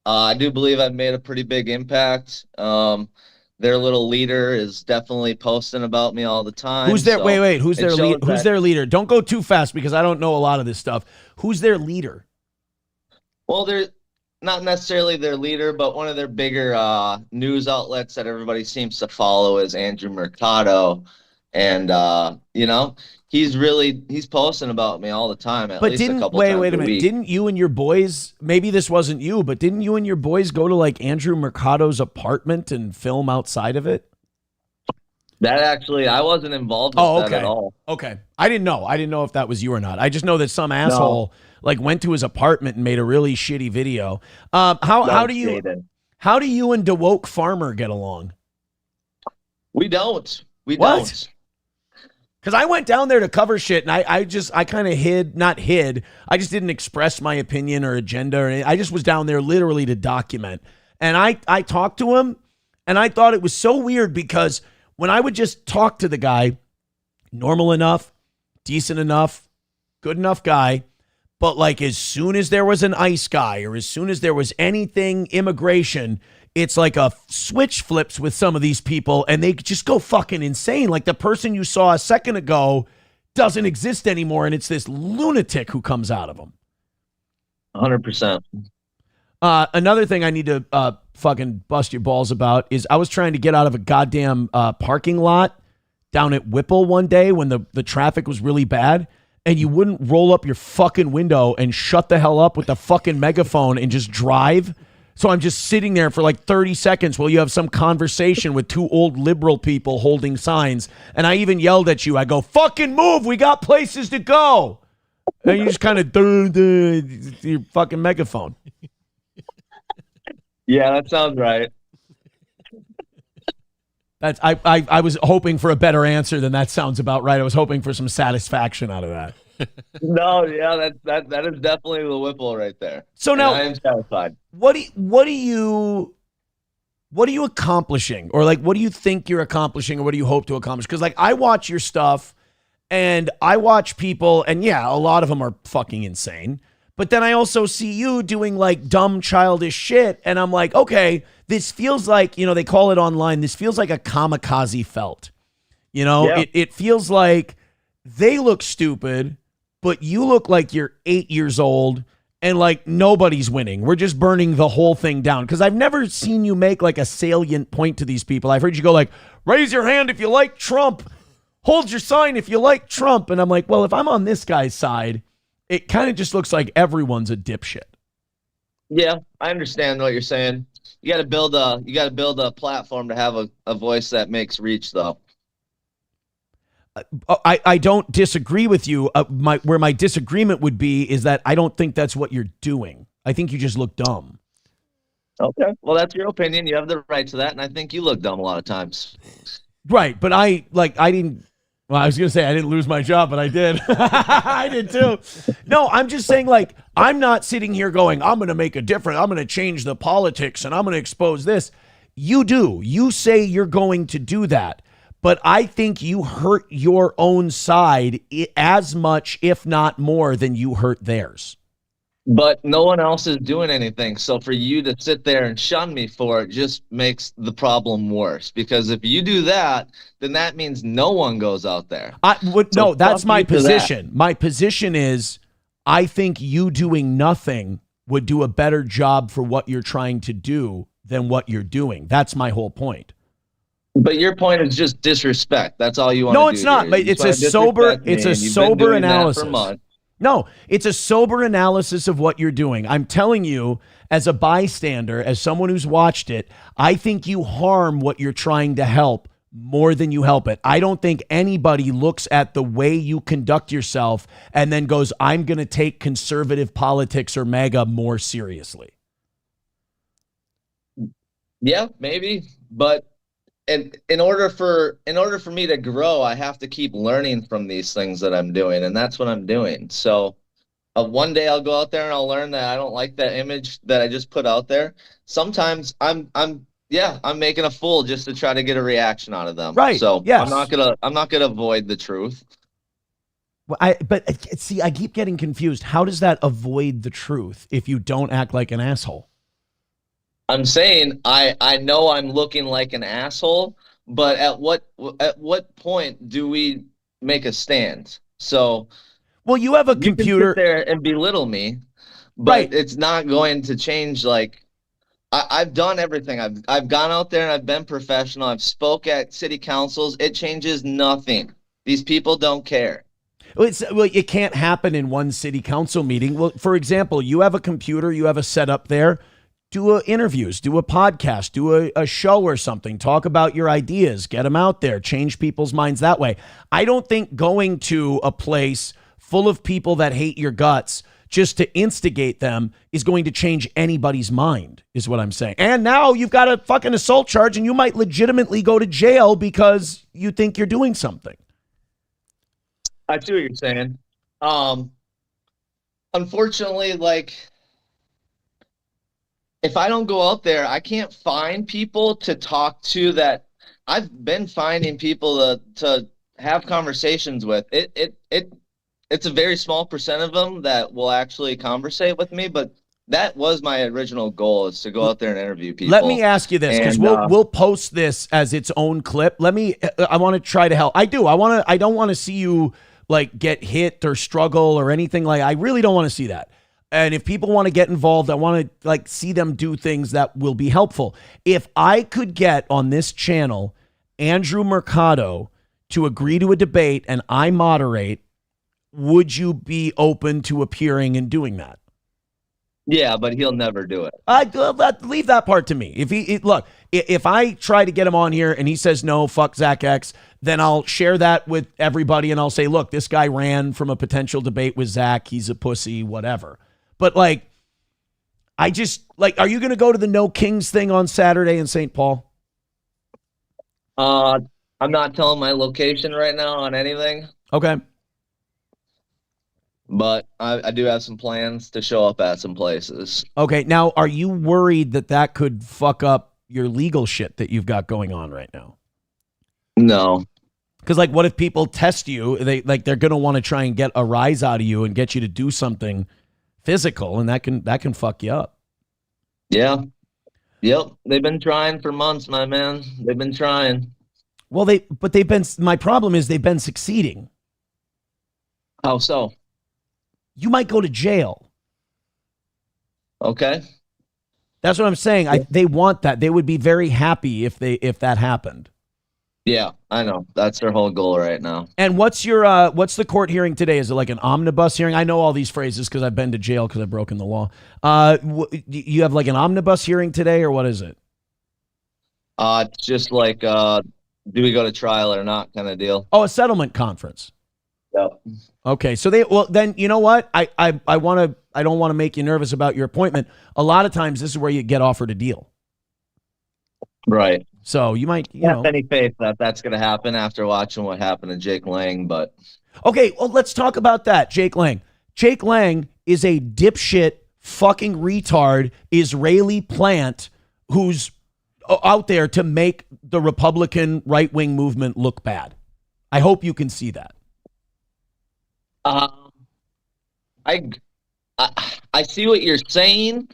I do believe I've made a pretty big impact. Their little leader is definitely posting about me all the time. Who's their wait? Who's their leader? Who's their leader? Don't go too fast because I don't know a lot of this stuff. Who's their leader? Well, they're not necessarily their leader, but one of their bigger news outlets that everybody seems to follow is Andrew Mercado. And he's posting about me all the time. At least a couple times wait a a minute. week. Didn't you and your boys, maybe this wasn't you, but didn't you and your boys go to like Andrew Mercado's apartment and film outside of it? That actually, I wasn't involved with that at all. Okay. I didn't know if that was you or not. I just know that some asshole like went to his apartment and made a really shitty video. How do you and DeWoke Farmer get along? We don't. What? Because I went down there to cover shit, and I kind of not hid. I just didn't express my opinion or agenda or anything. I just was down there literally to document. And I talked to him, and I thought it was so weird because when I would just talk to the guy, normal enough, decent enough, good enough guy, but like as soon as there was an ICE guy or as soon as there was anything immigration, it's like a switch flips with some of these people and they just go fucking insane. Like the person you saw a second ago doesn't exist anymore. And it's this lunatic who comes out of them. 100%. Another thing I need to fucking bust your balls about is I was trying to get out of a goddamn parking lot down at Whipple one day when the traffic was really bad. And you wouldn't roll up your fucking window and shut the hell up with the fucking megaphone and just drive. So I'm just sitting there for like 30 seconds while you have some conversation with two old liberal people holding signs. And I even yelled at you. I go, fucking move. We got places to go. And you just kind of your fucking megaphone. Yeah, that sounds right. That's I was hoping for a better answer than that sounds about right. I was hoping for some satisfaction out of that. No, yeah, that is definitely the Whipple right there. So now I am satisfied. What are you accomplishing? Or like what do you think you're accomplishing or what do you hope to accomplish? Because like I watch your stuff and I watch people and yeah, a lot of them are fucking insane. But then I also see you doing like dumb childish shit and I'm like, okay, this feels like, they call it online, this feels like a kamikaze felt. Yeah. It feels like they look stupid, but you look like you're 8 years old and like nobody's winning. We're just burning the whole thing down. Because I've never seen you make like a salient point to these people. I've heard you go like, raise your hand if you like Trump. Hold your sign if you like Trump. And I'm like, well, if I'm on this guy's side, it kind of just looks like everyone's a dipshit. Yeah, I understand what you're saying. You got to build a platform to have a voice that makes reach, though. I don't disagree with you. Where my disagreement would be is that I don't think that's what you're doing. I think you just look dumb. Okay, well, that's your opinion. You have the right to that, and I think you look dumb a lot of times. Right, but I didn't. Well, I was gonna say I didn't lose my job, but I did. I did too. No, I'm just saying, like, I'm not sitting here going, I'm gonna make a difference. I'm gonna change the politics, and I'm gonna expose this. You do. You say you're going to do that. But I think you hurt your own side as much, if not more, than you hurt theirs. But no one else is doing anything. So for you to sit there and shun me for it just makes the problem worse. Because if you do that, then that means no one goes out there. No, that's my position. My position is I think you doing nothing would do a better job for what you're trying to do than what you're doing. That's my whole point. But your point is just disrespect. That's all you want to do. No, it's not. Here. But You it's just a wanna sober, disrespect me, it's a and you've been sober doing that for analysis. months. No, it's a sober analysis of what you're doing. I'm telling you, as a bystander, as someone who's watched it, I think you harm what you're trying to help more than you help it. I don't think anybody looks at the way you conduct yourself and then goes, I'm going to take conservative politics or MAGA more seriously. Yeah, maybe, but in order for me to grow, I have to keep learning from these things that I'm doing, and that's what I'm doing. So one day I'll go out there and I'll learn that I don't like that image that I just put out there. Sometimes I'm making a fool just to try to get a reaction out of them. Right. So yes. I'm not gonna avoid the truth. Well, I keep getting confused. How does that avoid the truth if you don't act like an asshole? I'm saying I know I'm looking like an asshole, but at what point do we make a stand? So, well, you have a computer you can sit there and belittle me, but right. It's not going to change. Like I've done everything. I've gone out there and I've been professional. I've spoke at city councils. It changes nothing. These people don't care. Well, it can't happen in one city council meeting. Well, for example, you have a computer, you have a setup there. Do interviews, do a podcast, do a show or something. Talk about your ideas, get them out there, change people's minds that way. I don't think going to a place full of people that hate your guts just to instigate them is going to change anybody's mind, is what I'm saying. And now you've got a fucking assault charge and you might legitimately go to jail because you think you're doing something. I see what you're saying. Unfortunately, like, if I don't go out there, I can't find people to talk to that I've been finding people to have conversations with. It's a very small percent of them that will actually conversate with me, but that was my original goal, is to go out there and interview people. Let me ask you this, because we'll post this as its own clip. I want to try to help. I don't want to see you like get hit or struggle or anything like. I really don't want to see that. And if people want to get involved, I want to like see them do things that will be helpful. If I could get on this channel Andrew Mercado to agree to a debate and I moderate, would you be open to appearing and doing that? Yeah, but he'll never do it. Leave that part to me. If I try to get him on here and he says no, fuck Zach X, then I'll share that with everybody and I'll say, look, this guy ran from a potential debate with Zach. He's a pussy, whatever. But are you going to go to the No Kings thing on Saturday in St. Paul? I'm not telling my location right now on anything. Okay. But I do have some plans to show up at some places. Okay. Now, are you worried that could fuck up your legal shit that you've got going on right now? No. Because what if people test you? They're going to want to try and get a rise out of you and get you to do something physical, and that can fuck you up. Yeah. Yep. They've been trying for months, my man. They've been trying. Well, my problem is they've been succeeding. How so? You might go to jail. Okay. That's what I'm saying. They want that. They would be very happy if that happened. Yeah, I know. That's their whole goal right now. And what's the court hearing today? Is it like an omnibus hearing? I know all these phrases because I've been to jail because I've broken the law. You have like an omnibus hearing today, or what is it? It's just like, do we go to trial or not kind of deal. Oh, a settlement conference. Yep. Okay, so then you know what? I don't want to make you nervous about your appointment. A lot of times this is where you get offered a deal. Right. So you might, have any faith that that's going to happen after watching what happened to Jake Lang, but okay, well, let's talk about that. Jake Lang. Jake Lang is a dipshit, fucking retard Israeli plant who's out there to make the Republican right-wing movement look bad. I hope you can see that. I see what you're saying.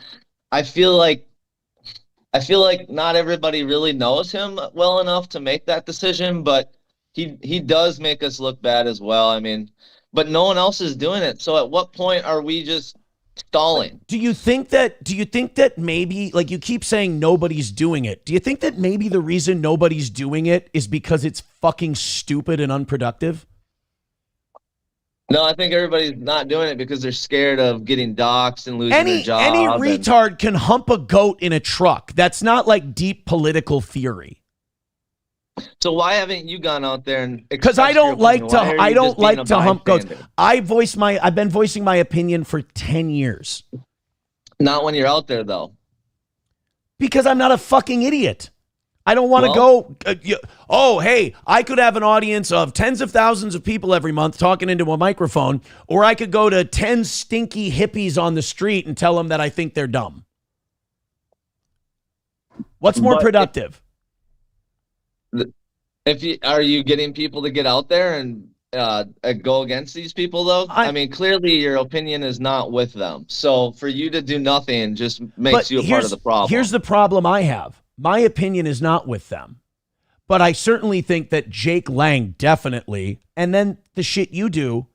I feel like not everybody really knows him well enough to make that decision, but he does make us look bad as well. I mean, but no one else is doing it. So at what point are we just stalling. Do you think that maybe, like, you keep saying nobody's doing it? Do you think that maybe the reason nobody's doing it is because it's fucking stupid and unproductive? No, I think everybody's not doing it because they're scared of getting doxxed and losing their job. Any retard can hump a goat in a truck. That's not like deep political theory. So why haven't you gone out there and? Because I don't like to. I don't like to hump goats. I've been voicing my opinion for 10 years. Not when you're out there, though. Because I'm not a fucking idiot. I don't want to go. Hey, I could have an audience of tens of thousands of people every month talking into a microphone, or I could go to 10 stinky hippies on the street and tell them that I think they're dumb. What's more productive? Are you getting people to get out there and go against these people, though? I mean, clearly your opinion is not with them. So for you to do nothing just makes you a part of the problem. Here's the problem I have. My opinion is not with them. But I certainly think that Jake Lang definitely, and then the shit you do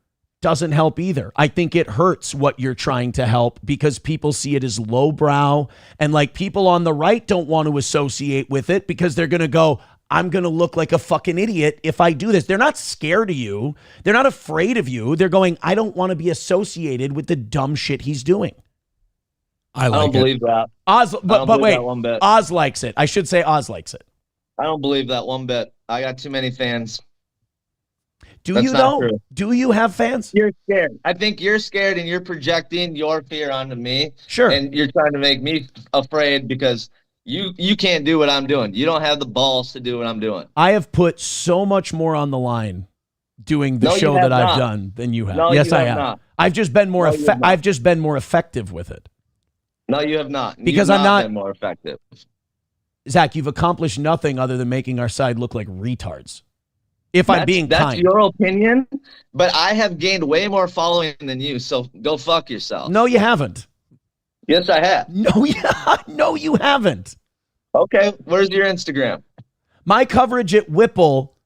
doesn't help either. I think it hurts what you're trying to help because people see it as lowbrow, and like people on the right don't want to associate with it because they're going to go, I'm going to look like a fucking idiot if I do this. They're not scared of you. They're not afraid of you. They're going, I don't want to be associated with the dumb shit he's doing. I don't believe that. But wait, Oz likes it. I should say Oz likes it. I don't believe that one bit. I got too many fans. Do you though? Do you have fans? You're scared. I think you're scared and you're projecting your fear onto me. Sure. And you're trying to make me afraid because you can't do what I'm doing. You don't have the balls to do what I'm doing. I have put so much more on the line doing the show that I've done than you have. No, yes, you I have have. not. I've just been more I've just been more effective with it. No, you have not. Because You've I'm not been more effective. Zach, you've accomplished nothing other than making our side look like retards. If I'm being that's kind. your opinion, but I have gained way more following than you, so go fuck yourself. No, you haven't. Yes, I have. No, you haven't. Okay, where's your Instagram? My coverage at Whipple,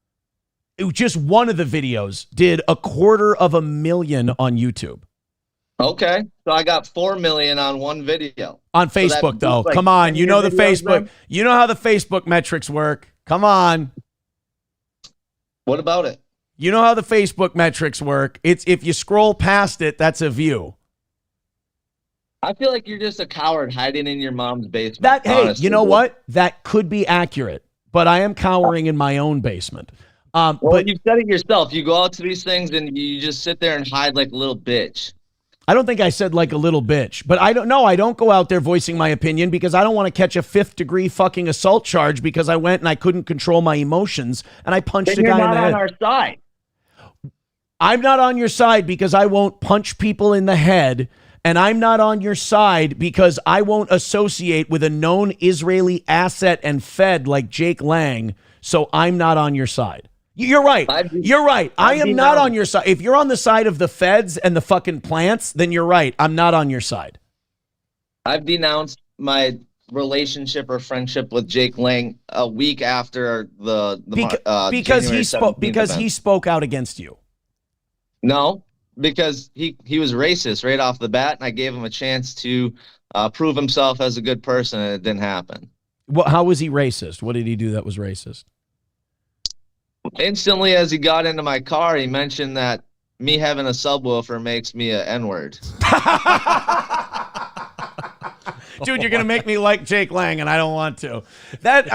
just one of the videos, did 250,000 on YouTube. Okay, so I got 4 million on one video. On Facebook, though. Like come on, you know the videos Facebook. then? You know how the Facebook metrics work. Come on. What about it? You know how the Facebook metrics work. It's if you scroll past it, that's a view. I feel like you're just a coward hiding in your mom's basement. Hey, you know what? That could be accurate, but I am cowering in my own basement. But you've said it yourself. You go out to these things and you just sit there and hide like a little bitch. I don't think I said like a little bitch, but I don't go out there voicing my opinion because I don't want to catch a 5th-degree fucking assault charge because I went and I couldn't control my emotions and I punched a guy in the head. You're not on our side. I'm not on your side because I won't punch people in the head, and I'm not on your side because I won't associate with a known Israeli asset and Fed like Jake Lang, so I'm not on your side. You're right. You're right. I am not on your side. If you're on the side of the feds and the fucking plants, then you're right. I'm not on your side. I've denounced my relationship or friendship with Jake Lang a week after because he spoke out against you. No, because he was racist right off the bat, and I gave him a chance to prove himself as a good person, and it didn't happen. Well, how was he racist? What did he do that was racist? Instantly, as he got into my car, he mentioned that me having a subwoofer makes me an N-word. Dude, you're gonna make me like Jake Lang, and I don't want to. That's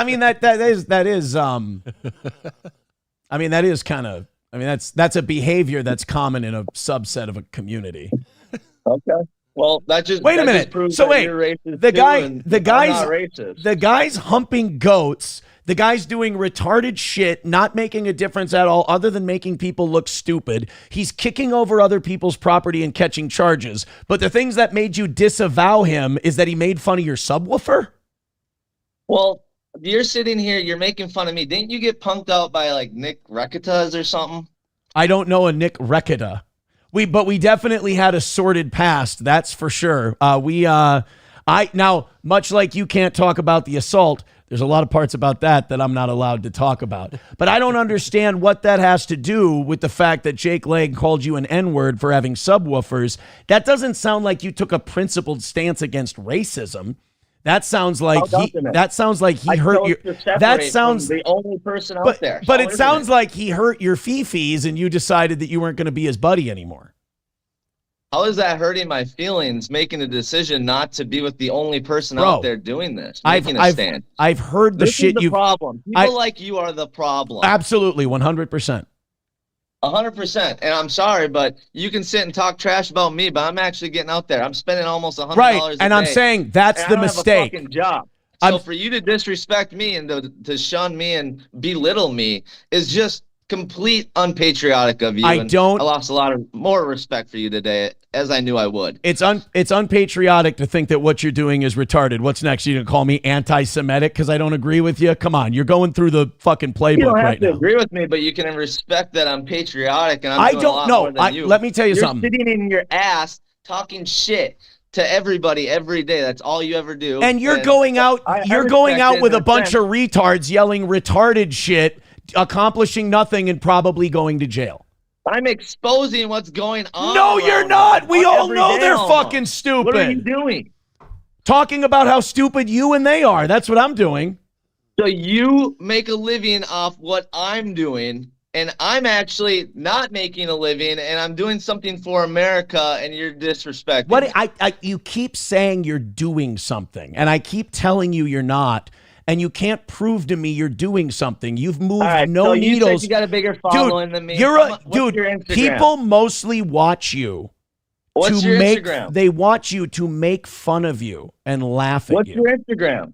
a behavior that's common in a subset of a community. Okay. Well, that just wait a minute. So wait, the guy's humping goats. The guy's doing retarded shit, not making a difference at all other than making people look stupid. He's kicking over other people's property and catching charges. But the things that made you disavow him is that he made fun of your subwoofer? Well, you're sitting here, you're making fun of me. Didn't you get punked out by like Nick Rekitas or something? I don't know a Nick Rekita. But we definitely had a sordid past, that's for sure. Now, much like you can't talk about the assault, There's a lot of parts about that I'm not allowed to talk about. But I don't understand what that has to do with the fact that Jake Legg called you an N-word for having subwoofers. That doesn't sound like you took a principled stance against racism. That sounds like he hurt your. That sounds the only person out there. But it sounds like he hurt your fifis and you decided that you weren't going to be his buddy anymore. How is that hurting my feelings, making a decision not to be with the only person out there doing this, making a stand? I've heard the shit you've... problem. People like you are the problem. Absolutely, 100%. 100%. And I'm sorry, but you can sit and talk trash about me, but I'm actually getting out there. I'm spending almost $100 a day. Right, and I'm saying that's the mistake. I have a fucking job. So for you to disrespect me and to shun me and belittle me is just complete unpatriotic of you. I lost a lot of more respect for you today, as I knew I would. It's unpatriotic to think that what you're doing is retarded. What's next? You gonna call me anti-Semitic because I don't agree with you? Come on, you're going through the fucking playbook right now. You don't have to agree with me, but you can respect that I'm patriotic and I'm doing a lot more than you. Let me tell you something. You're sitting in your ass talking shit to everybody every day. That's all you ever do. And you're going out. You're going out with a bunch of retards yelling retarded shit, accomplishing nothing, and probably going to jail. I'm exposing what's going on. No, you're not. We all know they're fucking stupid. What are you doing? Talking about how stupid you and they are. That's what I'm doing. So you make a living off what I'm doing, and I'm actually not making a living, and I'm doing something for America, and you're disrespecting. What you keep saying you're doing something, and I keep telling you you're not. And you can't prove to me you're doing something. You've moved no needles. You said you got a bigger following than me. Dude, people mostly watch you. What's your Instagram? They watch you to make fun of you and laugh at you. What's your Instagram?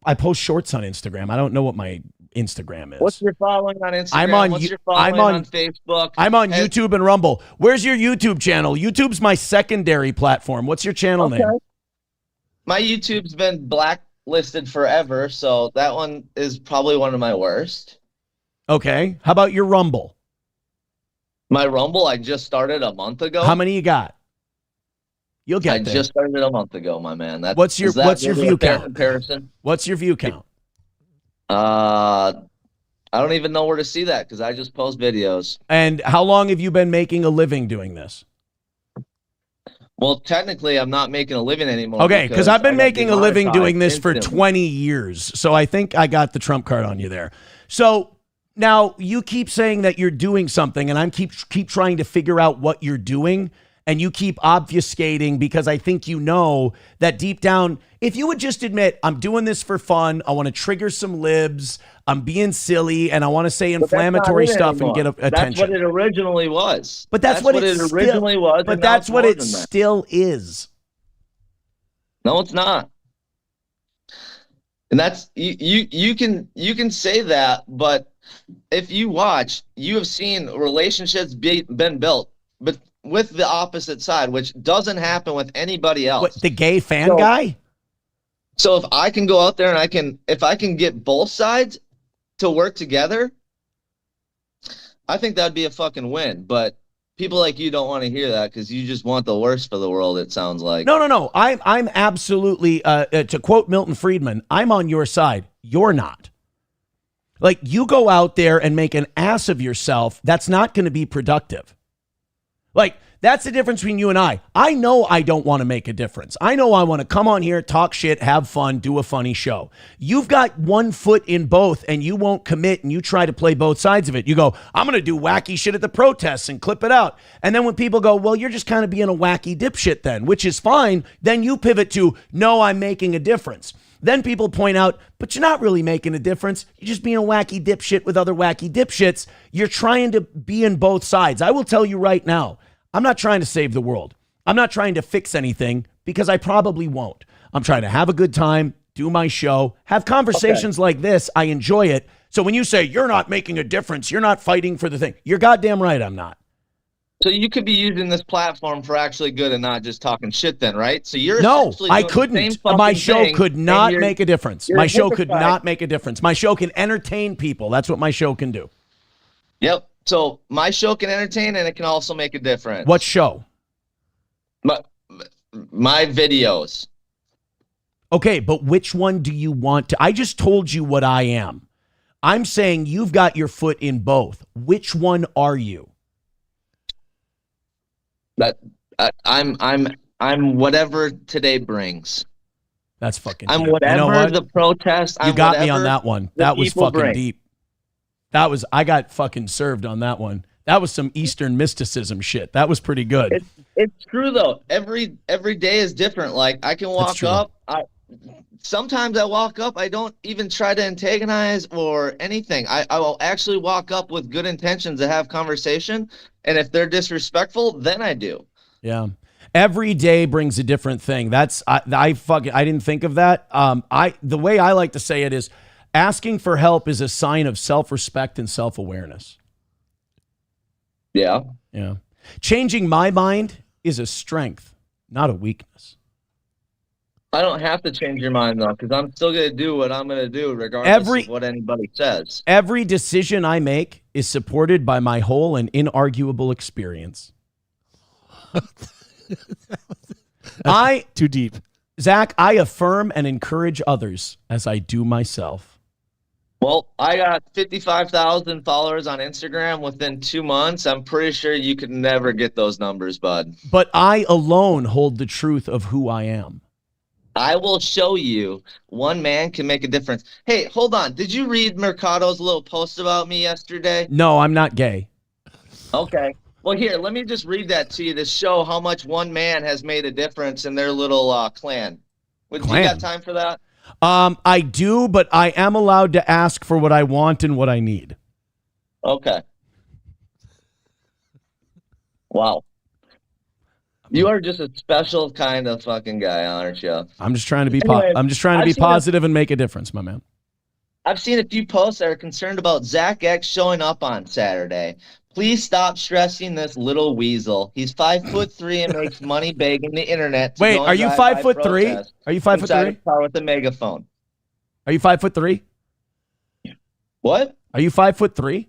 I post shorts on Instagram. I don't know what my Instagram is. What's your following on Instagram? What's your following on Facebook? I'm on YouTube and Rumble. Where's your YouTube channel? YouTube's my secondary platform. What's your channel name? My YouTube's been blacklisted forever, so that one is probably one of my worst. Okay. How about your Rumble? My Rumble, I just started a month ago. How many you got? You'll get there. I just started a month ago, my man. What's your view count? Comparison? What's your view count? I don't even know where to see that because I just post videos. And how long have you been making a living doing this? Well, technically, I'm not making a living anymore. Okay, because I've been making a living doing this for 20 years. So I think I got the trump card on you there. So now you keep saying that you're doing something, and I keep trying to figure out what you're doing, and you keep obfuscating because I think you know that deep down, if you would just admit, I'm doing this for fun, I want to trigger some libs, I'm being silly, and I want to say inflammatory stuff and get attention. That's what it originally was. But that's what it originally was. But that's what it still is. No, it's not. And that's you can say that, but if you watch, you have seen relationships been built, but with the opposite side, which doesn't happen with anybody else. What, the gay fan guy? So if I can go out there and if I can get both sides to work together, I think that'd be a fucking win. But people like you don't want to hear that because you just want the worst for the world, it sounds like. No. I'm absolutely, to quote Milton Friedman, I'm on your side. You're not. Like, you go out there and make an ass of yourself, that's not going to be productive. Like, that's the difference between you and I. I know I don't want to make a difference. I know I want to come on here, talk shit, have fun, do a funny show. You've got one foot in both, and you won't commit, and you try to play both sides of it. You go, I'm going to do wacky shit at the protests and clip it out. And then when people go, well, you're just kind of being a wacky dipshit then, which is fine, then you pivot to, no, I'm making a difference. Then people point out, but you're not really making a difference. You're just being a wacky dipshit with other wacky dipshits. You're trying to be in both sides. I will tell you right now, I'm not trying to save the world. I'm not trying to fix anything because I probably won't. I'm trying to have a good time, do my show, have conversations like this. I enjoy it. So when you say you're not making a difference, you're not fighting for the thing, you're goddamn right I'm not. So you could be using this platform for actually good and not just talking shit then, right? So you're No, I couldn't. My show could not make a difference. My show could not make a difference. My show can entertain people. That's what my show can do. Yep. So my show can entertain and it can also make a difference. What show? My videos. Okay, but which one do you want to? I just told you what I am. I'm saying you've got your foot in both. Which one are you? I'm whatever today brings. That's fucking I'm deep. whatever You know what? the protest. You I'm got me on whatever that one. the That was people fucking bring. deep. I got fucking served on that one. That was some Eastern mysticism shit. That was pretty good. It's true though. Every day is different. Like I can walk true. up. Sometimes I walk up. I don't even try to antagonize or anything. I will actually walk up with good intentions to have conversation. And if they're disrespectful, then I do. Yeah. Every day brings a different thing. That's I didn't think of that. The way I like to say it is asking for help is a sign of self-respect and self-awareness. Yeah. Yeah. Changing my mind is a strength, not a weakness. I don't have to change your mind though, because I'm still gonna do what I'm gonna do, regardless of what anybody says. Every decision I make is supported by my whole and inarguable experience. Too deep. Zach, I affirm and encourage others as I do myself. Well, I got 55,000 followers on Instagram within 2 months. I'm pretty sure you could never get those numbers, bud. But I alone hold the truth of who I am. I will show you one man can make a difference. Hey, hold on. Did you read Mercado's little post about me yesterday? No, I'm not gay. Okay. Well, here, let me just read that to you to show how much one man has made a difference in their little clan. Do you got time for that? I do, but I am allowed to ask for what I want and what I need. Okay. Wow. You are just a special kind of fucking guy, aren't you? I'm just trying to be Anyways, positive and make a difference, my man. I've seen a few posts that are concerned about Zach X showing up on Saturday. Please stop stressing this little weasel. He's 5'3" and makes money begging the internet. Wait, are you 5'3"? Are you 5'3"? Car with a megaphone. Are you 5'3"? What? Are you 5'3"?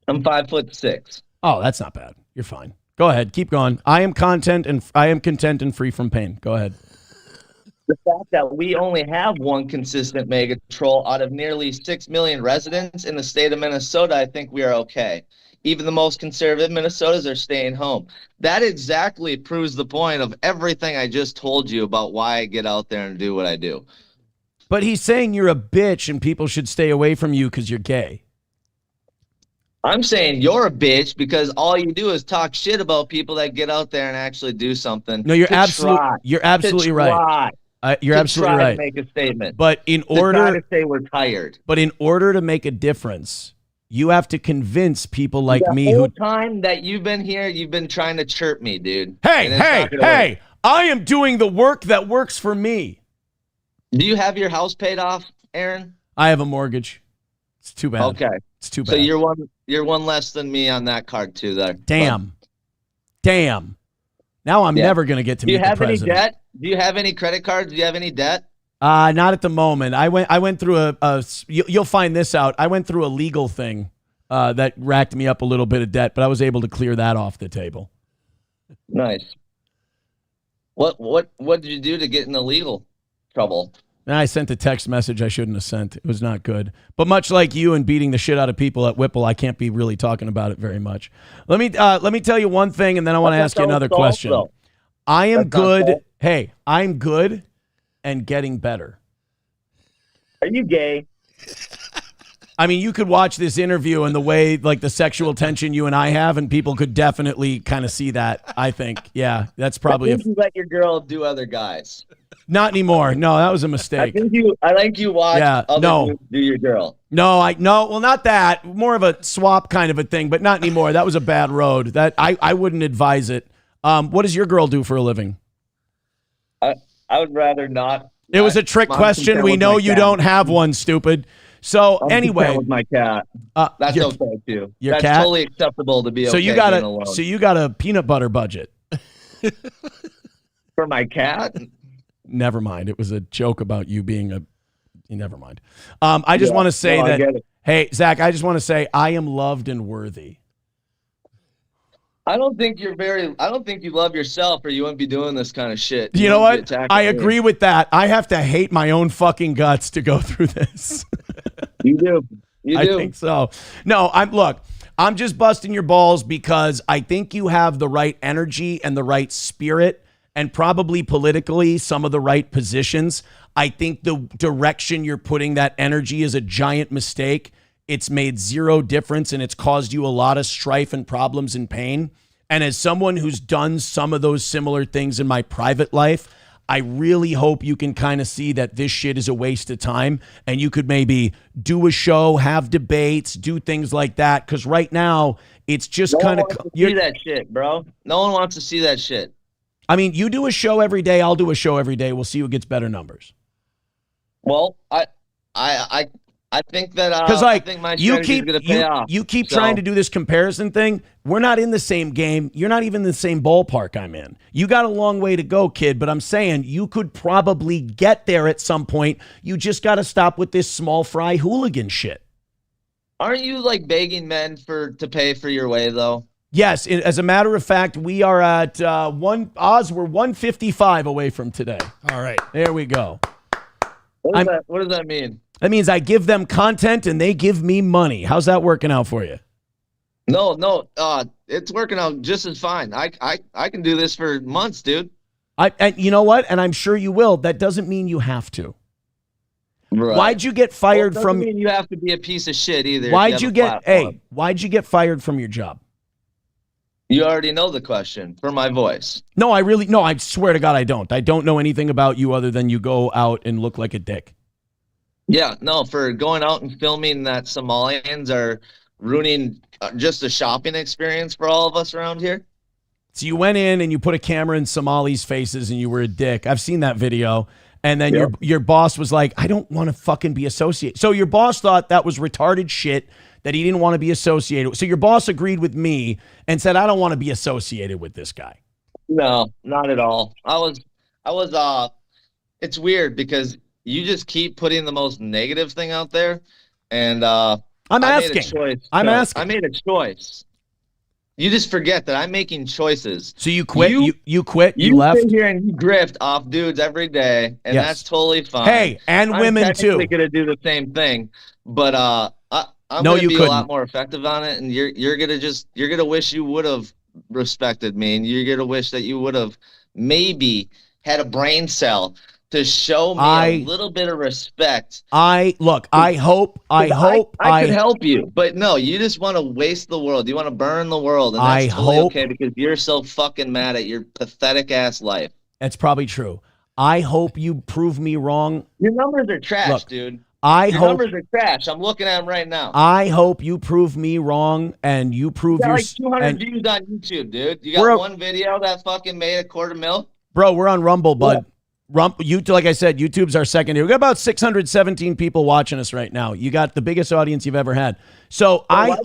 I'm 5'6". Oh, that's not bad. You're fine. Go ahead. Keep going. I am content and free from pain. Go ahead. The fact that we only have one consistent mega troll out of nearly 6 million residents in the state of Minnesota, I think we are okay. Even the most conservative Minnesotans are staying home. That exactly proves the point of everything I just told you about why I get out there and do what I do. But he's saying you're a bitch and people should stay away from you because you're gay. I'm saying you're a bitch because all you do is talk shit about people that get out there and actually do something. No, you're absolutely right. You're absolutely right. To make a statement. But in order to say we're tired. But in order to make a difference, you have to convince people like me whole who time that you've been here, you've been trying to chirp me, dude. Hey, I am doing the work that works for me. Do you have your house paid off, Aaron? I have a mortgage. It's too bad. Okay. It's too bad. So you're one less than me on that card too there. Damn. Now I'm never going to get to meet the president. Do you have any debt? Do you have any credit cards? Do you have any debt? Not at the moment. I went through you'll find this out. I went through a legal thing that racked me up a little bit of debt, but I was able to clear that off the table. Nice. What did you do to get in the legal trouble? I sent a text message I shouldn't have sent. It was not good. But much like you and beating the shit out of people at Whipple, I can't be really talking about it very much. Let me tell you one thing, and then I want to ask you another question. Though. I am good. Hey, I'm good and getting better. Are you gay? I mean, you could watch this interview and the way, like, the sexual tension you and I have, and people could definitely kind of see that, I think. Yeah, that's probably... you let your girl do other guys. Not anymore. No, that was a mistake. I think you watch other dudes do your girl. No, well, not that. More of a swap kind of a thing, but not anymore. That was a bad road. That I wouldn't advise it. What does your girl do for a living? I would rather not. It was a trick question. We know you don't have one, stupid. So anyway, with my cat. That's okay too. Your That's cat? Totally acceptable to be. So okay you got being alone. So you got a peanut butter budget for my cat? Never mind. It was a joke about you being a. Never mind. I just want to say that. Hey, Zach, I just want to say I am loved and worthy. I don't think you love yourself, or you wouldn't be doing this kind of shit. You know wouldn't be what? attacking I me. agree with that. I have to hate my own fucking guts to go through this. You do. You do. I think so. No, I'm just busting your balls because I think you have the right energy and the right spirit, and probably politically some of the right positions. I think the direction you're putting that energy is a giant mistake. It's made zero difference, and it's caused you a lot of strife and problems and pain. And as someone who's done some of those similar things in my private life, I really hope you can kind of see that this shit is a waste of time, and you could maybe do a show, have debates, do things like that. Because right now it's just kind of see that shit, bro. No one wants to see that shit. I mean, you do a show every day. I'll do a show every day. We'll see who gets better numbers. Well, I think that Because I think my strategy is gonna pay off. you keep trying to do this comparison thing. We're not in the same game. You're not even in the same ballpark I'm in. You got a long way to go, kid. But I'm saying you could probably get there at some point. You just got to stop with this small fry hooligan shit. Aren't you like begging men to pay for your way though? Yes, as a matter of fact, we are at we're 155 away from today. All right. There we go. What does that mean? That means I give them content and they give me money. How's that working out for you? No, it's working out just as fine. I can do this for months, dude. And you know what? And I'm sure you will. That doesn't mean you have to. Right. Why'd you get fired doesn't from? mean you have to be a piece of shit either. Why'd you get? Hey, why'd you get fired from your job? You already know the question for my voice. No, I swear to God, I don't. I don't know anything about you other than you go out and look like a dick. Yeah, no, for going out and filming that Somalians are ruining just the shopping experience for all of us around here. So you went in and you put a camera in Somalis' faces and you were a dick. I've seen that video. And then your boss was like, I don't want to fucking be associated. So your boss thought that was retarded shit, that he didn't want to be associated with. So your boss agreed with me and said, I don't want to be associated with this guy. No, not at all. It's weird because you just keep putting the most negative thing out there. And I'm asking. I made a choice. You just forget that I'm making choices. So you quit? You quit? You left? You sit here and you grift off dudes every day, and that's totally fine. Hey, and women too. I'm going to do the same thing, but I'm going to be a lot more effective on it, and you're going to wish you would have respected me, and you're going to wish that you would have maybe had a brain cell to show me a little bit of respect. I hope I could help you, but no, you just want to waste the world. You want to burn the world, and that's totally okay because you're so fucking mad at your pathetic ass life. That's probably true. I hope you prove me wrong. Your numbers are trash, dude. Your numbers are trash. I'm looking at them right now. I hope you prove me wrong, and you prove you got like 200 views on YouTube, dude. You got one video that fucking made $250,000. Bro, we're on Rumble, bud. Like I said, YouTube's our secondary. We got about 617 people watching us right now. You got the biggest audience you've ever had. So I'm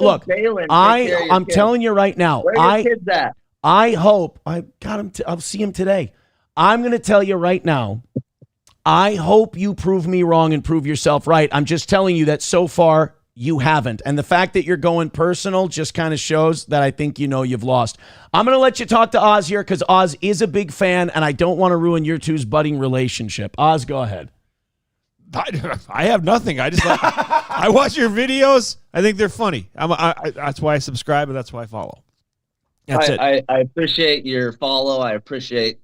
telling you right now. Where are your kids at? I hope I got him. I'll see him today. I'm going to tell you right now. I hope you prove me wrong and prove yourself right. I'm just telling you that so far you haven't. And the fact that you're going personal just kind of shows that I think you've lost. I'm going to let you talk to Oz here because Oz is a big fan, and I don't want to ruin your two's budding relationship. Oz, go ahead. I have nothing. I watch your videos. I think they're funny. That's why I subscribe, and that's why I follow. That's it. I appreciate your follow. I appreciate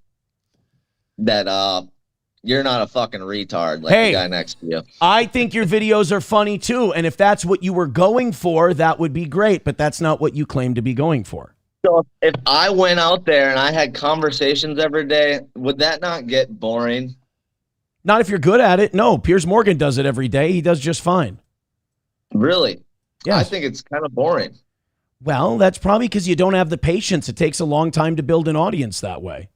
that you're not a fucking retard like the guy next to you. I think your videos are funny too, and if that's what you were going for, that would be great, but that's not what you claim to be going for. So if I went out there and I had conversations every day, would that not get boring? Not if you're good at it. No, Piers Morgan does it every day. He does just fine. Really? Yes. I think it's kind of boring. Well, that's probably because you don't have the patience. It takes a long time to build an audience that way.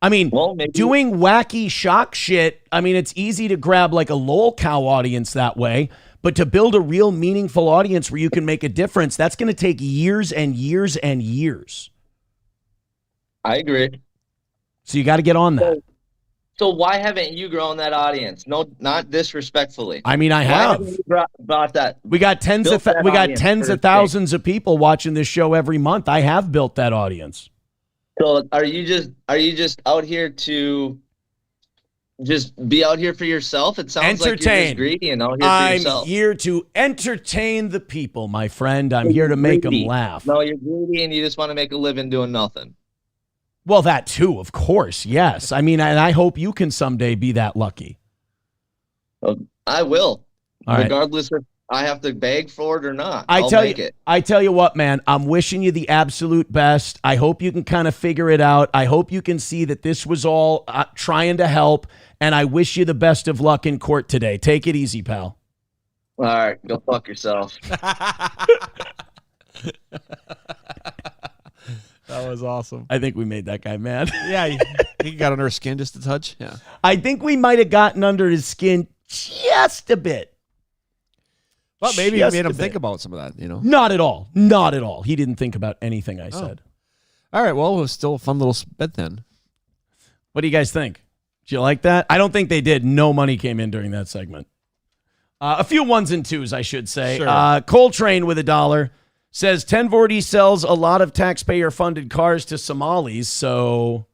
I mean, doing wacky shock shit, I mean, it's easy to grab like a lol cow audience that way, but to build a real meaningful audience where you can make a difference, that's going to take years and years and years. I agree. So you got to get on that. So why haven't you grown that audience? No, not disrespectfully. I mean, I Why have. haven't you brought that? We got tens built that audience of thousands of people watching this show every month. I have built that audience. So are you just out here to just be out here for yourself? It sounds like you're just greedy and out here for yourself. I'm here to entertain the people, my friend. I'm here to make them laugh. No, you're greedy and you just want to make a living doing nothing. Well, that too, of course. Yes. I mean, and I hope you can someday be that lucky. I will, All right. regardless if I have to beg for it or not. I I'll tell you what, man, I'm wishing you the absolute best. I hope you can kind of figure it out. I hope you can see that this was all trying to help, and I wish you the best of luck in court today. Take it easy, pal. All right, go fuck yourself. That was awesome. I think we made that guy mad. Yeah, he got under his skin just a touch. Yeah, I think we might have gotten under his skin just a bit. Well, maybe it made him think about some of that, you know? Not at all. Not at all. He didn't think about anything I said. All right, well, it was still a fun little bit then. What do you guys think? Do you like that? I don't think they did. No money came in during that segment. A few ones and twos, I should say. Sure. Coltrane with $1 says 1040 sells a lot of taxpayer-funded cars to Somalis, so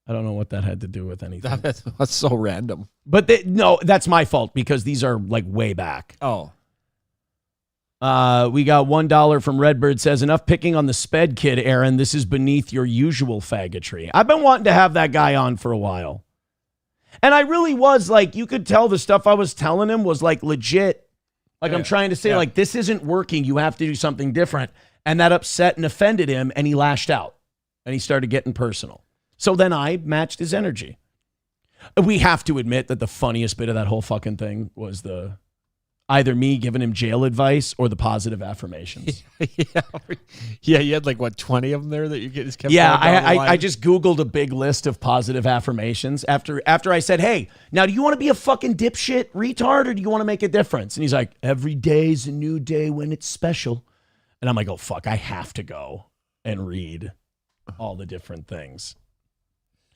I don't know what that had to do with anything. That's so random. But no, that's my fault because these are like way back. Oh. We got $1 from Redbird says, enough picking on the sped kid, Aaron. This is beneath your usual faggotry. I've been wanting to have that guy on for a while. And I really was like, you could tell the stuff I was telling him was like legit. Like I'm trying to say like, this isn't working. You have to do something different. And that upset and offended him. And he lashed out and he started getting personal. So then I matched his energy. We have to admit that the funniest bit of that whole fucking thing was either me giving him jail advice or the positive affirmations. Yeah, you had like, what, 20 of them there that you just kept Yeah, going down the line? I just Googled a big list of positive affirmations after I said, hey, now do you want to be a fucking dipshit retard or do you want to make a difference? And he's like, every day's a new day when it's special. And I'm like, oh, fuck, I have to go and read all the different things.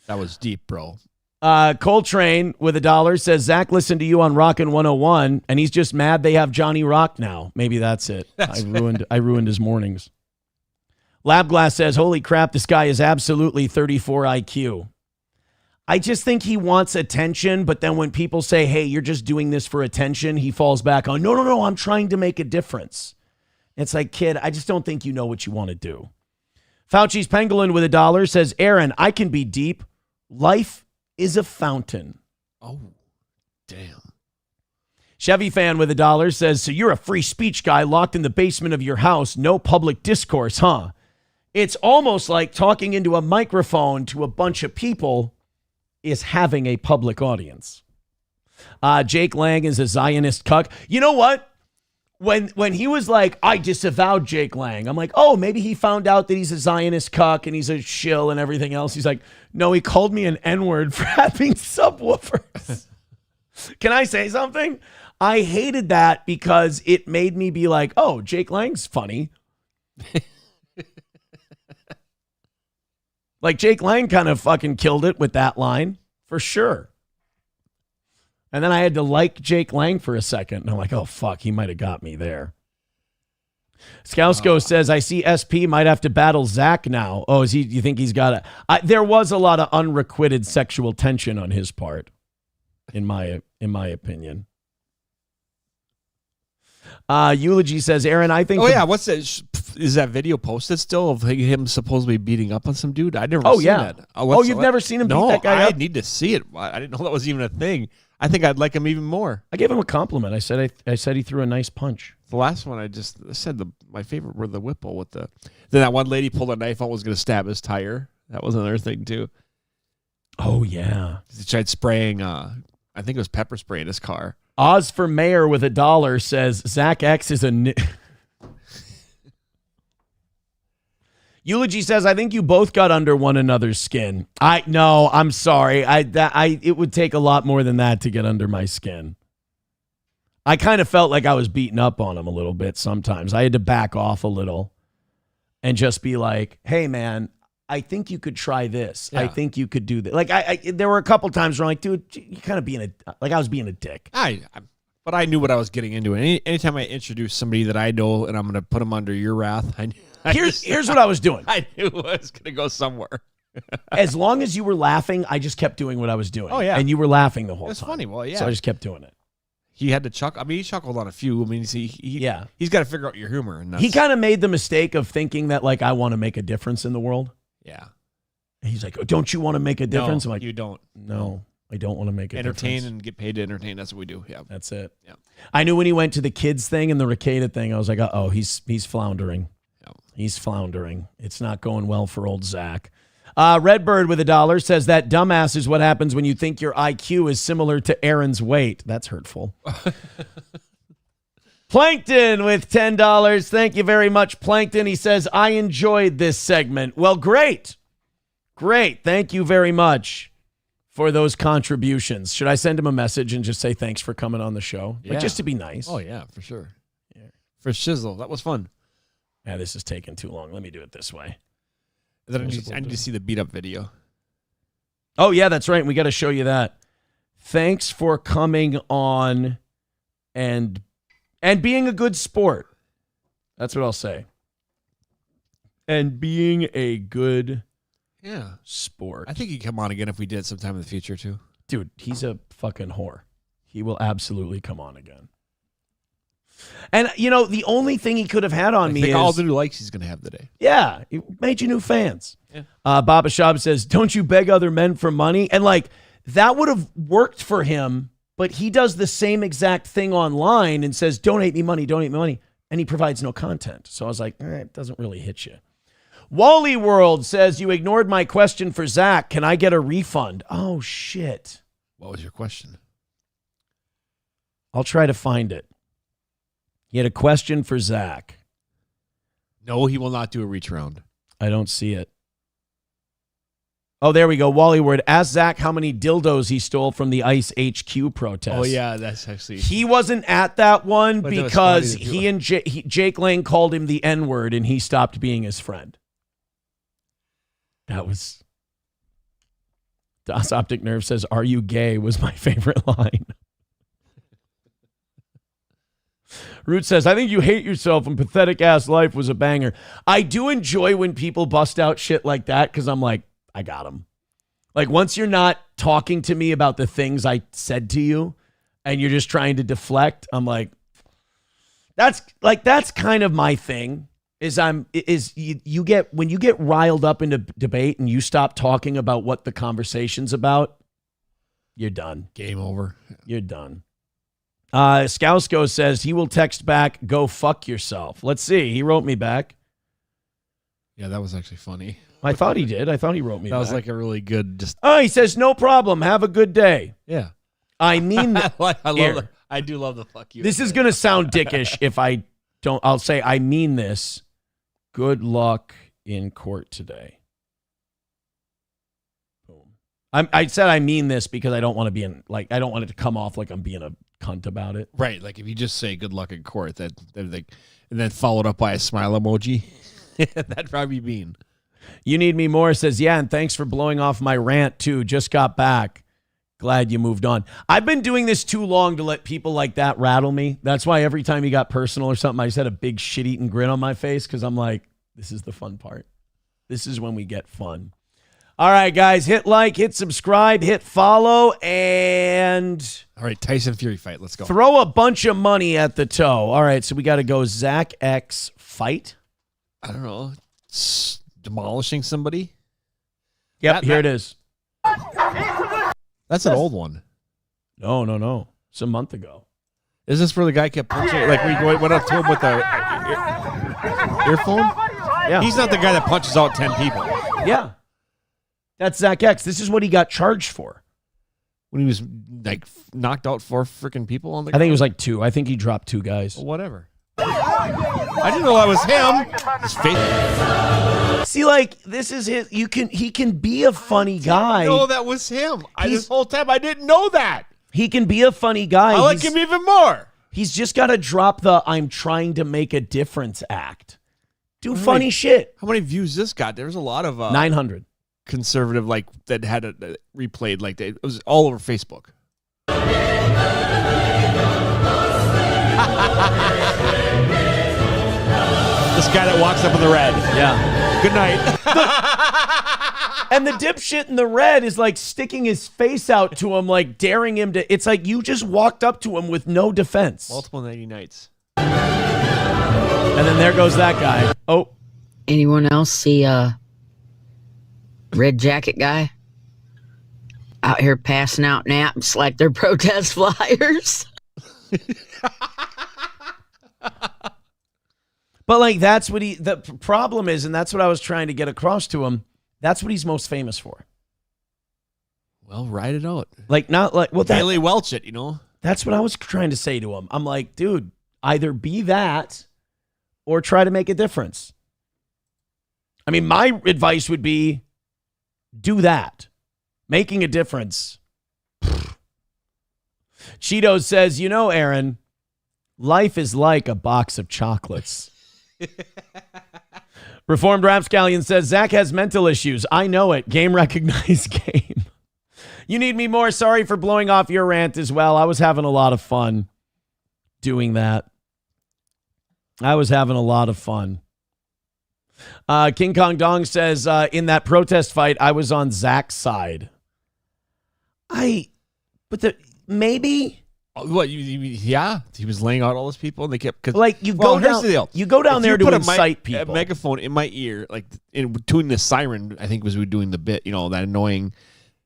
That was deep, bro. Coltrane with $1 says, Zach listened to you on Rockin' 101, and he's just mad they have Johnny Rock now. Maybe that's it. I ruined his mornings. Labglass says, holy crap, this guy is absolutely 34 IQ. I just think he wants attention, but then when people say, hey, you're just doing this for attention, he falls back on, no, I'm trying to make a difference. It's like, kid, I just don't think you know what you want to do. Fauci's Pangolin with $1 says, Aaron, I can be deep. Life is a fountain. Oh, damn. Chevy fan with $1 says, so you're a free speech guy locked in the basement of your house, no public discourse, huh? It's almost like talking into a microphone to a bunch of people is having a public audience. Jake Lang is a Zionist cuck. You know what? When he was like, I disavowed Jake Lang, I'm like, oh, maybe he found out that he's a Zionist cuck and he's a shill and everything else. He's like, no, he called me an N-word for having subwoofers. Can I say something? I hated that because it made me be like, oh, Jake Lang's funny. Like Jake Lang kind of fucking killed it with that line for sure. And then I had to like Jake Lang for a second. And I'm like, oh, fuck, he might have got me there. Skowsko says, I see SP might have to battle Zach now. Oh, you think he's got there was a lot of unrequited sexual tension on his part, in my opinion. Eulogy says, Aaron, I think... Oh, yeah, what's that? Is that video posted still of him supposedly beating up on some dude? I never seen that. You've never seen him beat that guy up? I need to see it. I didn't know that was even a thing. I think I'd like him even more. I gave him a compliment. I said he threw a nice punch. The last one I said my favorite were the Whipple with then that one lady pulled a knife out, was going to stab his tire. That was another thing too. Oh yeah. He tried spraying I think it was pepper spray in his car. Oz for mayor with $1 says Zach X is a Eulogy says, I think you both got under one another's skin. No, I'm sorry. It would take a lot more than that to get under my skin. I kind of felt like I was beating up on him a little bit sometimes. I had to back off a little and just be like, hey, man, I think you could try this. Yeah. I think you could do that. Like there were a couple times where I'm like, dude, you kind of being I was being a dick. But I knew what I was getting into. And anytime I introduce somebody that I know and I'm going to put them under your wrath, Here's what I was doing. I knew it was going to go somewhere. As long as you were laughing, I just kept doing what I was doing. Oh, yeah. And you were laughing the whole That's time. funny. Well, yeah. So I just kept doing it. He had to chuckle. I mean, he chuckled on a few. I mean, he's got to figure out your humor. And He kind of made the mistake of thinking that, like, I want to make a difference in the world. Yeah. And he's like, oh, don't you want to make a difference? No, I'm like, you don't. No, I don't want to make a difference. Entertain and get paid to entertain. That's what we do. Yeah. That's it. Yeah. I knew when he went to the kids thing and the Ricada thing, I was like, uh-oh, he's floundering. Yep. He's floundering. It's not going well for old Zach. Redbird with $1 says that dumbass is what happens when you think your IQ is similar to Aaron's weight. That's hurtful. Plankton with $10. Thank you very much, Plankton. He says, I enjoyed this segment. Well, great. Great. Thank you very much for those contributions. Should I send him a message and just say thanks for coming on the show? Like, just to be nice. Oh, yeah, for sure. Yeah. For shizzle. That was fun. Yeah, this is taking too long. Let me do it this way. Then I need to see the beat up video. Oh, yeah, that's right. We got to show you that. Thanks for coming on and being a good sport. That's what I'll say. And being a good sport. I think he'd come on again if we did sometime in the future, too. Dude, he's a fucking whore. He will absolutely come on again. And, you know, the only thing he could have had on me is... all the new likes he's going to have today. Yeah, he made you new fans. Yeah. Baba Shab says, don't you beg other men for money? And, like, that would have worked for him, but he does the same exact thing online and says, donate me money, and he provides no content. So I was like, it doesn't really hit you. Wally World says, you ignored my question for Zach. Can I get a refund? Oh, shit. What was your question? I'll try to find it. He had a question for Zach. No, he will not do a reach round. I don't see it. Oh, there we go. Wally Word. Ask Zach how many dildos he stole from the ICE HQ protest. Oh, yeah, that's actually... He wasn't at that one But because that was funny he and Jake Lang called him the N-word and he stopped being his friend. That was... Das Optic Nerve says, are you gay? Was my favorite line. Root says, I think you hate yourself and pathetic ass life was a banger. I do enjoy when people bust out shit like that because I'm like, I got him. Like once you're not talking to me about the things I said to you and you're just trying to deflect, I'm like, that's kind of my thing you get, when you get riled up into debate and you stop talking about what the conversation's about, you're done. Game over. You're done. Skousko says he will text back, go fuck yourself. Let's see. He wrote me back. Yeah, that was actually funny. I thought he did. I thought he wrote me back. That was like a really good just... Oh, he says, no problem. Have a good day. Yeah. I mean that. I love that. I do love the fuck you. This is going to sound dickish if I don't. I'll say, I mean this. Good luck in court today. Boom. I said I mean this because I don't want to be I don't want it to come off like I'm being a cunt about it. Right. Like if you just say good luck in court, and then followed up by a smile emoji, that'd probably be mean. You Need Me More says, yeah, and thanks for blowing off my rant too. Just got back. Glad you moved on. I've been doing this too long to let people like that rattle me. That's why every time you got personal or something, I just had a big shit-eating grin on my face because I'm like, this is the fun part. This is when we get fun. All right, guys, hit like, hit subscribe, hit follow, and... All right, Tyson Fury fight. Let's go. Throw a bunch of money at the toe. All right, so we got to go Zach X fight. I don't know. Demolishing somebody? Yep, here it is. That's an old one. No. It's a month ago. Is this where the guy kept punching? Like we went up to him with the earphone? Yeah. He's not the guy that punches out 10 people. Yeah. That's Zach X. This is what he got charged for. When he was like knocked out 4 freaking people on the ground? I think it was like 2. I think he dropped 2 guys. Well, whatever. I didn't know that was him. His face. See, like, this is his. He can be a funny guy. No, that was him. This whole time I didn't know that. He can be a funny guy. I like him even more. He's just got to drop the I'm trying to make a difference act do funny shit. How many views this got? There's a lot of 900 conservative that had it replayed. Like it was all over Facebook. This guy that walks up in the red. Yeah. Good night. And the dipshit in the red is like sticking his face out to him, like daring him to. It's like you just walked up to him with no defense. Multiple nighty nights. And then there goes that guy. Oh. Anyone else see red jacket guy out here passing out naps like they're protest flyers? But like that's what the problem is, and that's what I was trying to get across to him. That's what he's most famous for. Well, write it out. Like not like well, Bailey Welch it, you know. That's what I was trying to say to him. I'm like, dude, either be that or try to make a difference. I mean, my advice would be do that. Making a difference. Cheetos says, you know, Aaron, life is like a box of chocolates. Reformed Rapscallion says, Zach has mental issues. I know it. Game recognized game. You need me more. Sorry for blowing off your rant as well. I was having a lot of fun doing that. I was having a lot of fun. King Kong Dong says, in that protest fight, I was on Zach's side. Maybe. What? Yeah, he was laying out all those people, and they kept. Like you go down, you go down there to incite people. A megaphone in my ear, like in between the siren. I think was we doing the bit. You know that annoying.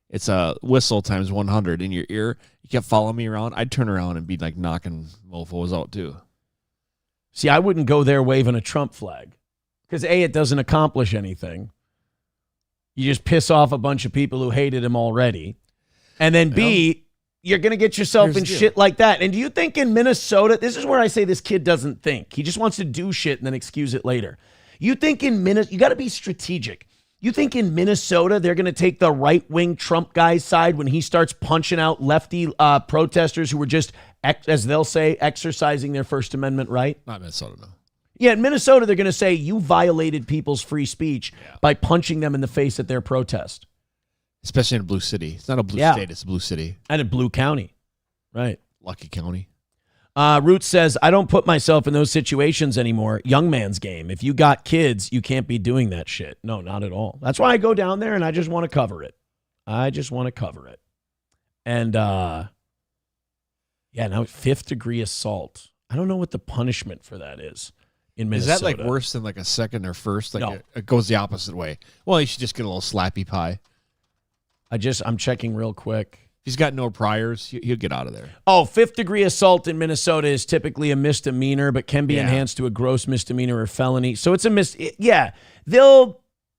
It's a whistle times 100 in your ear. You kept following me around. I'd turn around and be like knocking mofos out too. See, I wouldn't go there waving a Trump flag because A, it doesn't accomplish anything. You just piss off a bunch of people who hated him already, and then B. You're going to get yourself in shit like that. And do you think in Minnesota, this is where I say this kid doesn't think. He just wants to do shit and then excuse it later. You think in Minnesota, you got to be strategic. You think in Minnesota, they're going to take the right-wing Trump guy's side when he starts punching out lefty protesters who were just, as they'll say, exercising their First Amendment right? Not Minnesota, no. Yeah, in Minnesota, they're going to say you violated people's free speech by punching them in the face at their protest. Especially in a blue city. It's not a blue state, it's a blue city. And a blue county. Right. Lucky county. Roots says, I don't put myself in those situations anymore. Young man's game. If you got kids, you can't be doing that shit. No, not at all. That's why I go down there and I just want to cover it. And, now 5th degree assault. I don't know what the punishment for that is in Minnesota. Is that like worse than like a second or first? Like No. it goes the opposite way. Well, you should just get a little slappy pie. I'm checking real quick. If he's got no priors, he'll get out of there. Oh, 5th degree assault in Minnesota is typically a misdemeanor, but can be enhanced to a gross misdemeanor or felony. So it's if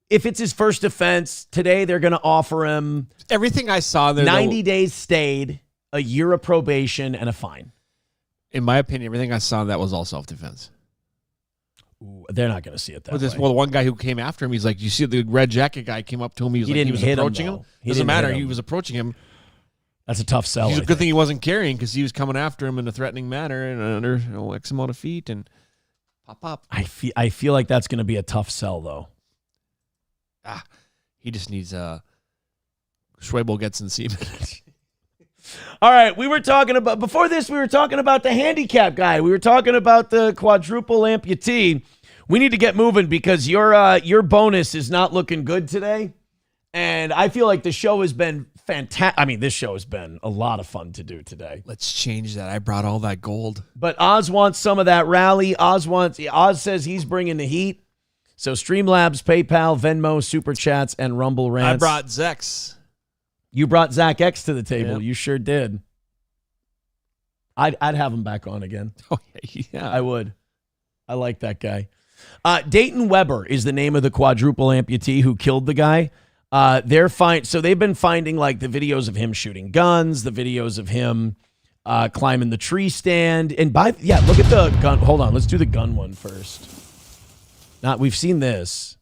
it's his first offense, today they're going to offer him everything I saw there. 90 days stayed, a year of probation, and a fine. In my opinion, everything I saw that was all self-defense. Ooh, they're not going to see it that way. Well, the one guy who came after him, he's like, you see the red jacket guy came up to him. He was approaching him. Doesn't matter. He was approaching him. That's a tough sell. It's a good thing he wasn't carrying because he was coming after him in a threatening manner and under X amount of feet and pop. I feel like that's going to be a tough sell, though. He just needs Schwebel gets in semen. All right, before this, we were talking about the handicap guy. We were talking about the quadruple amputee. We need to get moving because your bonus is not looking good today. And I feel like the show has been fantastic. I mean, this show has been a lot of fun to do today. Let's change that. I brought all that gold. But Oz wants some of that rally. Oz says he's bringing the heat. So Streamlabs, PayPal, Venmo, Super Chats, and Rumble Rants. I brought Zex. You brought Zach X to the table. Yep. You sure did. I'd have him back on again. Oh, yeah. I would. I like that guy. Dayton Weber is the name of the quadruple amputee who killed the guy. So they've been finding like the videos of him shooting guns, the videos of him climbing the tree stand. And look at the gun. Hold on. Let's do the gun one first. We've seen this.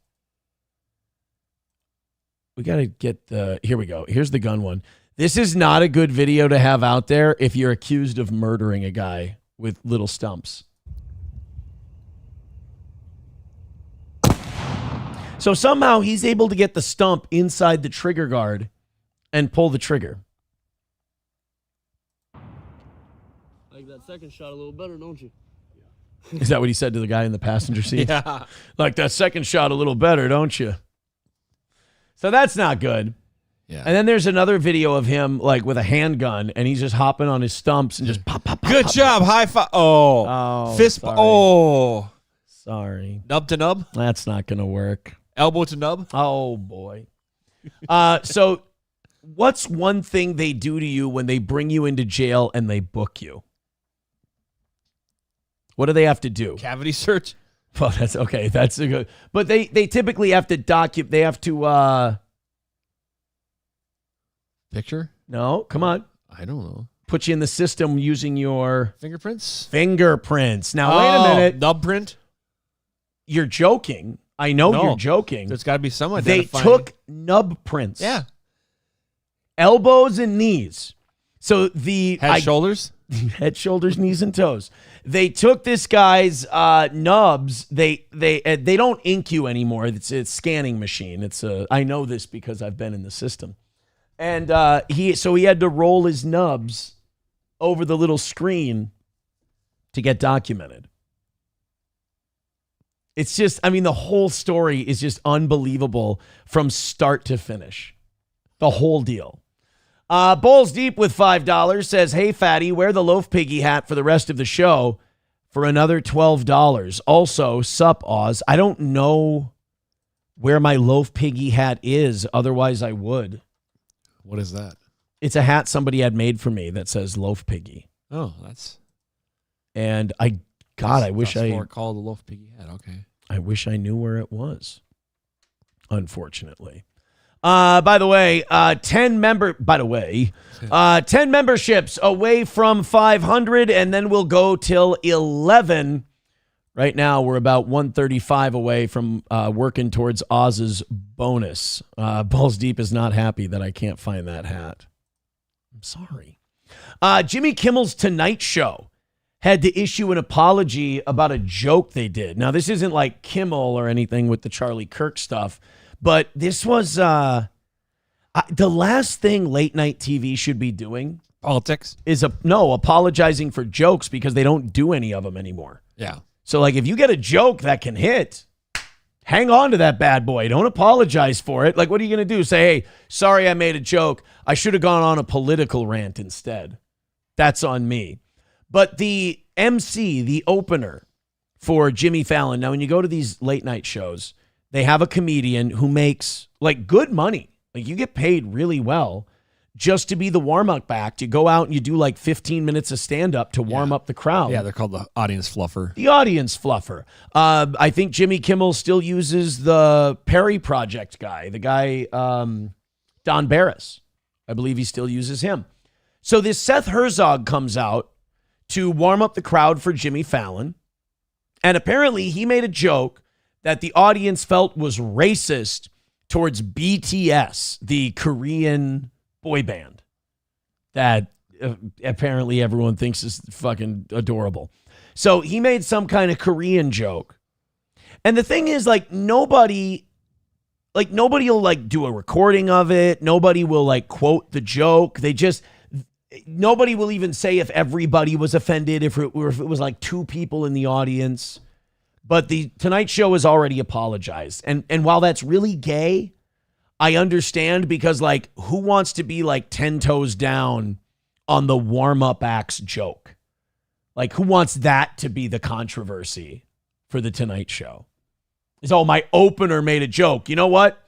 We got to get here we go. Here's the gun one. This is not a good video to have out there if you're accused of murdering a guy with little stumps. So somehow he's able to get the stump inside the trigger guard and pull the trigger. Like that second shot a little better, don't you? Is that what he said to the guy in the passenger seat? Yeah. Like that second shot a little better, don't you? So that's not good. Yeah. And then there's another video of him like with a handgun and he's just hopping on his stumps and just pop, pop, pop. Good pop, job. pop. High five. Oh. Fist. sorry. Oh. Sorry. Nub to nub. That's not going to work. Elbow to nub. Oh, boy. So what's one thing they do to you when they bring you into jail and they book you? What do they have to do? Cavity search. Well, that's okay. That's a good. But they typically have to document. They have to. Picture? No, come on. I don't know. Put you in the system using your fingerprints. Now wait a minute. Nub print. You're joking. I know No. you're joking. There's got to be some They identifying. took nub prints. Yeah. Elbows and knees. So the Head, shoulders. Head, shoulders, knees, and toes. They took this guy's nubs. They don't ink you anymore. It's a scanning machine. I know this because I've been in the system. And he had to roll his nubs over the little screen to get documented. It's just, I mean, the whole story is just unbelievable from start to finish. The whole deal. Bowls Deep with $5 says, hey, fatty, wear the loaf piggy hat for the rest of the show for another $12. Also, sup, Oz. I don't know where my loaf piggy hat is. Otherwise, I would. What is that? It's a hat somebody had made for me that says loaf piggy. Oh, that's. And I wish that's I more called the loaf piggy hat. Okay. I wish I knew where it was. Unfortunately. By the way, 10 memberships away from 500, and then we'll go till 11. Right now, we're about 135 away from working towards Oz's bonus. Balls Deep is not happy that I can't find that hat. I'm sorry. Jimmy Kimmel's Tonight Show had to issue an apology about a joke they did. Now, this isn't like Kimmel or anything with the Charlie Kirk stuff, but this was the last thing late night TV should be doing. Politics? Is apologizing for jokes because they don't do any of them anymore. Yeah. So, like, if you get a joke that can hit, hang on to that bad boy. Don't apologize for it. Like, what are you going to do? Say, hey, sorry I made a joke. I should have gone on a political rant instead. That's on me. But the MC, the opener for Jimmy Fallon, now when you go to these late night shows, they have a comedian who makes, like, good money. Like, you get paid really well just to be the warm-up act. You go out and you do like 15 minutes of stand-up to warm up the crowd. Yeah, they're called the audience fluffer. The audience fluffer. I think Jimmy Kimmel still uses the Perry Project guy, the guy, Don Barris. I believe he still uses him. So this Seth Herzog comes out to warm up the crowd for Jimmy Fallon. And apparently he made a joke that the audience felt was racist towards BTS, the Korean boy band that apparently everyone thinks is fucking adorable. So he made some kind of Korean joke. And the thing is, like, nobody will like do a recording of it. Nobody will like quote the joke. Nobody will even say if everybody was offended, if it was like two people in the audience. But the Tonight Show has already apologized. And while that's really gay, I understand, because, like, who wants to be like 10 toes down on the warm-up acts joke? Like, who wants that to be the controversy for the Tonight Show? It's, oh, my opener made a joke. You know what?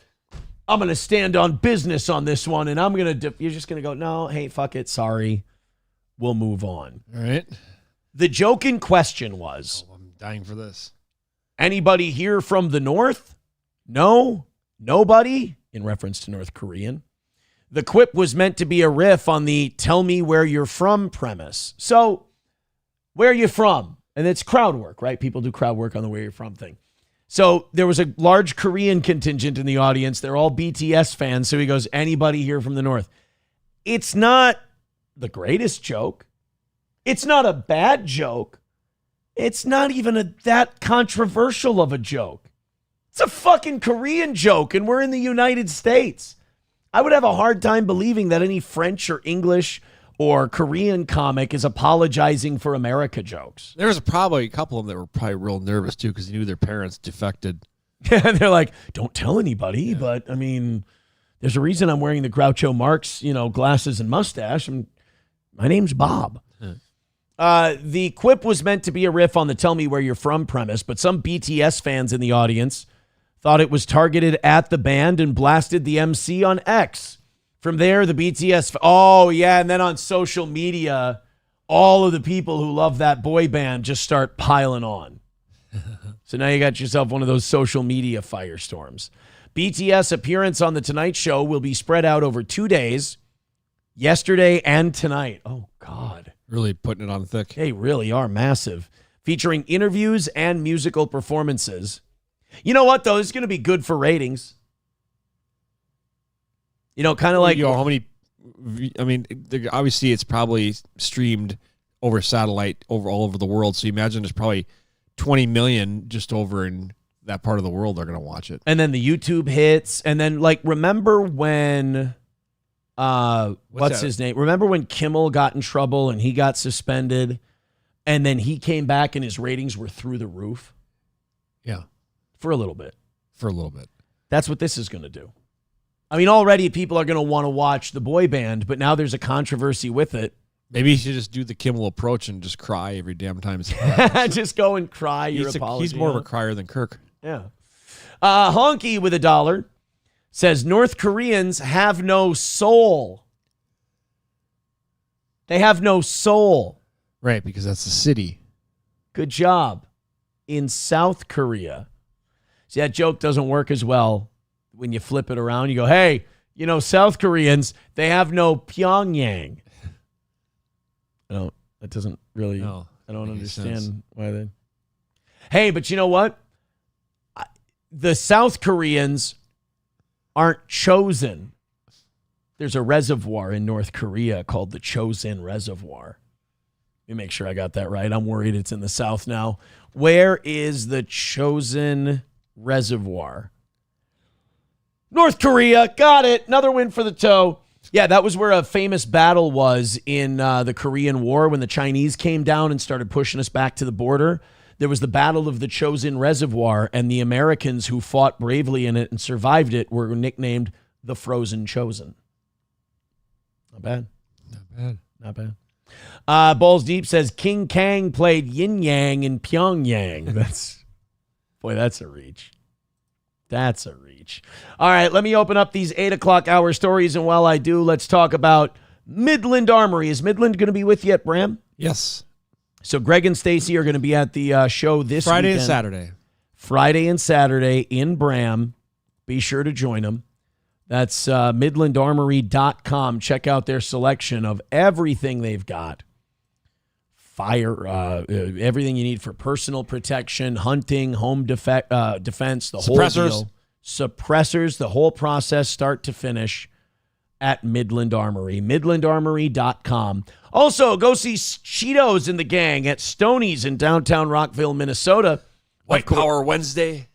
I'm going to stand on business on this one, and I'm going to, you're just going to go, no, hey, fuck it, sorry. We'll move on. All right. The joke in question was, I'm dying for this. Anybody here from the North? No? Nobody? In reference to North Korean. The quip was meant to be a riff on the tell me where you're from premise. So, where are you from? And it's crowd work, right? People do crowd work on the where you're from thing. So, there was a large Korean contingent in the audience. They're all BTS fans. So he goes, anybody here from the North? It's not the greatest joke. It's not a bad joke. It's not even that controversial of a joke. It's a fucking Korean joke, and we're in the United States. I would have a hard time believing that any French or English or Korean comic is apologizing for America jokes. There was probably a couple of them that were probably real nervous, too, because they knew their parents defected. Yeah, they're like, don't tell anybody, but, I mean, there's a reason I'm wearing the Groucho Marx, glasses and mustache. My name's Bob. The quip was meant to be a riff on the tell me where you're from premise, but some BTS fans in the audience thought it was targeted at the band and blasted the MC on X. From there, the BTS... Oh, yeah, and then on social media, all of the people who love that boy band just start piling on. So now you got yourself one of those social media firestorms. BTS appearance on The Tonight Show will be spread out over 2 days, yesterday and tonight. Oh, God. Really putting it on thick. They really are massive. Featuring interviews and musical performances. You know what, though? This is going to be good for ratings. Kind of like... how many... I mean, obviously it's probably streamed over satellite all over the world, so you imagine there's probably 20 million just over in that part of the world are going to watch it. And then the YouTube hits. And then, remember when... what's his name? Remember when Kimmel got in trouble and he got suspended, and then he came back and his ratings were through the roof? Yeah. For a little bit. That's what this is going to do. I mean, already people are going to want to watch the boy band, but now there's a controversy with it. Maybe you should just do the Kimmel approach and just cry every damn time. Just go and cry your apology. He's more of a crier than Kirk. Yeah. Honky with $1 says North Koreans have no soul. They have no soul. Right, because that's the city. Good job. In South Korea. See, that joke doesn't work as well when you flip it around. You go, hey, South Koreans, they have no Pyongyang. That doesn't really, I don't understand why they... Hey, but you know what? The South Koreans aren't chosen. There's a reservoir in North Korea called the Chosin Reservoir. Let me make sure I got that right. I'm worried it's in the South now. Where is the Chosin Reservoir? North Korea. Got it. Another win for the toe. Yeah, that was where a famous battle was in the Korean War when the Chinese came down and started pushing us back to the border. There was the Battle of the Chosin Reservoir, and the Americans who fought bravely in it and survived it were nicknamed the Frozen Chosen. Not bad. Not bad. Balls Deep says King Kang played Yin Yang in Pyongyang. That's a reach. That's a reach. All right, let me open up these 8 o'clock hour stories, and while I do, let's talk about Midland Armory. Is Midland going to be with you at Bram? Yes. So Greg and Stacy are going to be at the show this Friday weekend. and Saturday. Friday and Saturday in Bram. Be sure to join them. That's midlandarmory.com. Check out their selection of everything they've got. Everything you need for personal protection, hunting, home defense, the whole deal. Suppressors, the whole process, start to finish at Midland Armory. midlandarmory.com. Also, go see Cheetos and the gang at Stoney's in downtown Rockville, Minnesota. White Power Wednesday.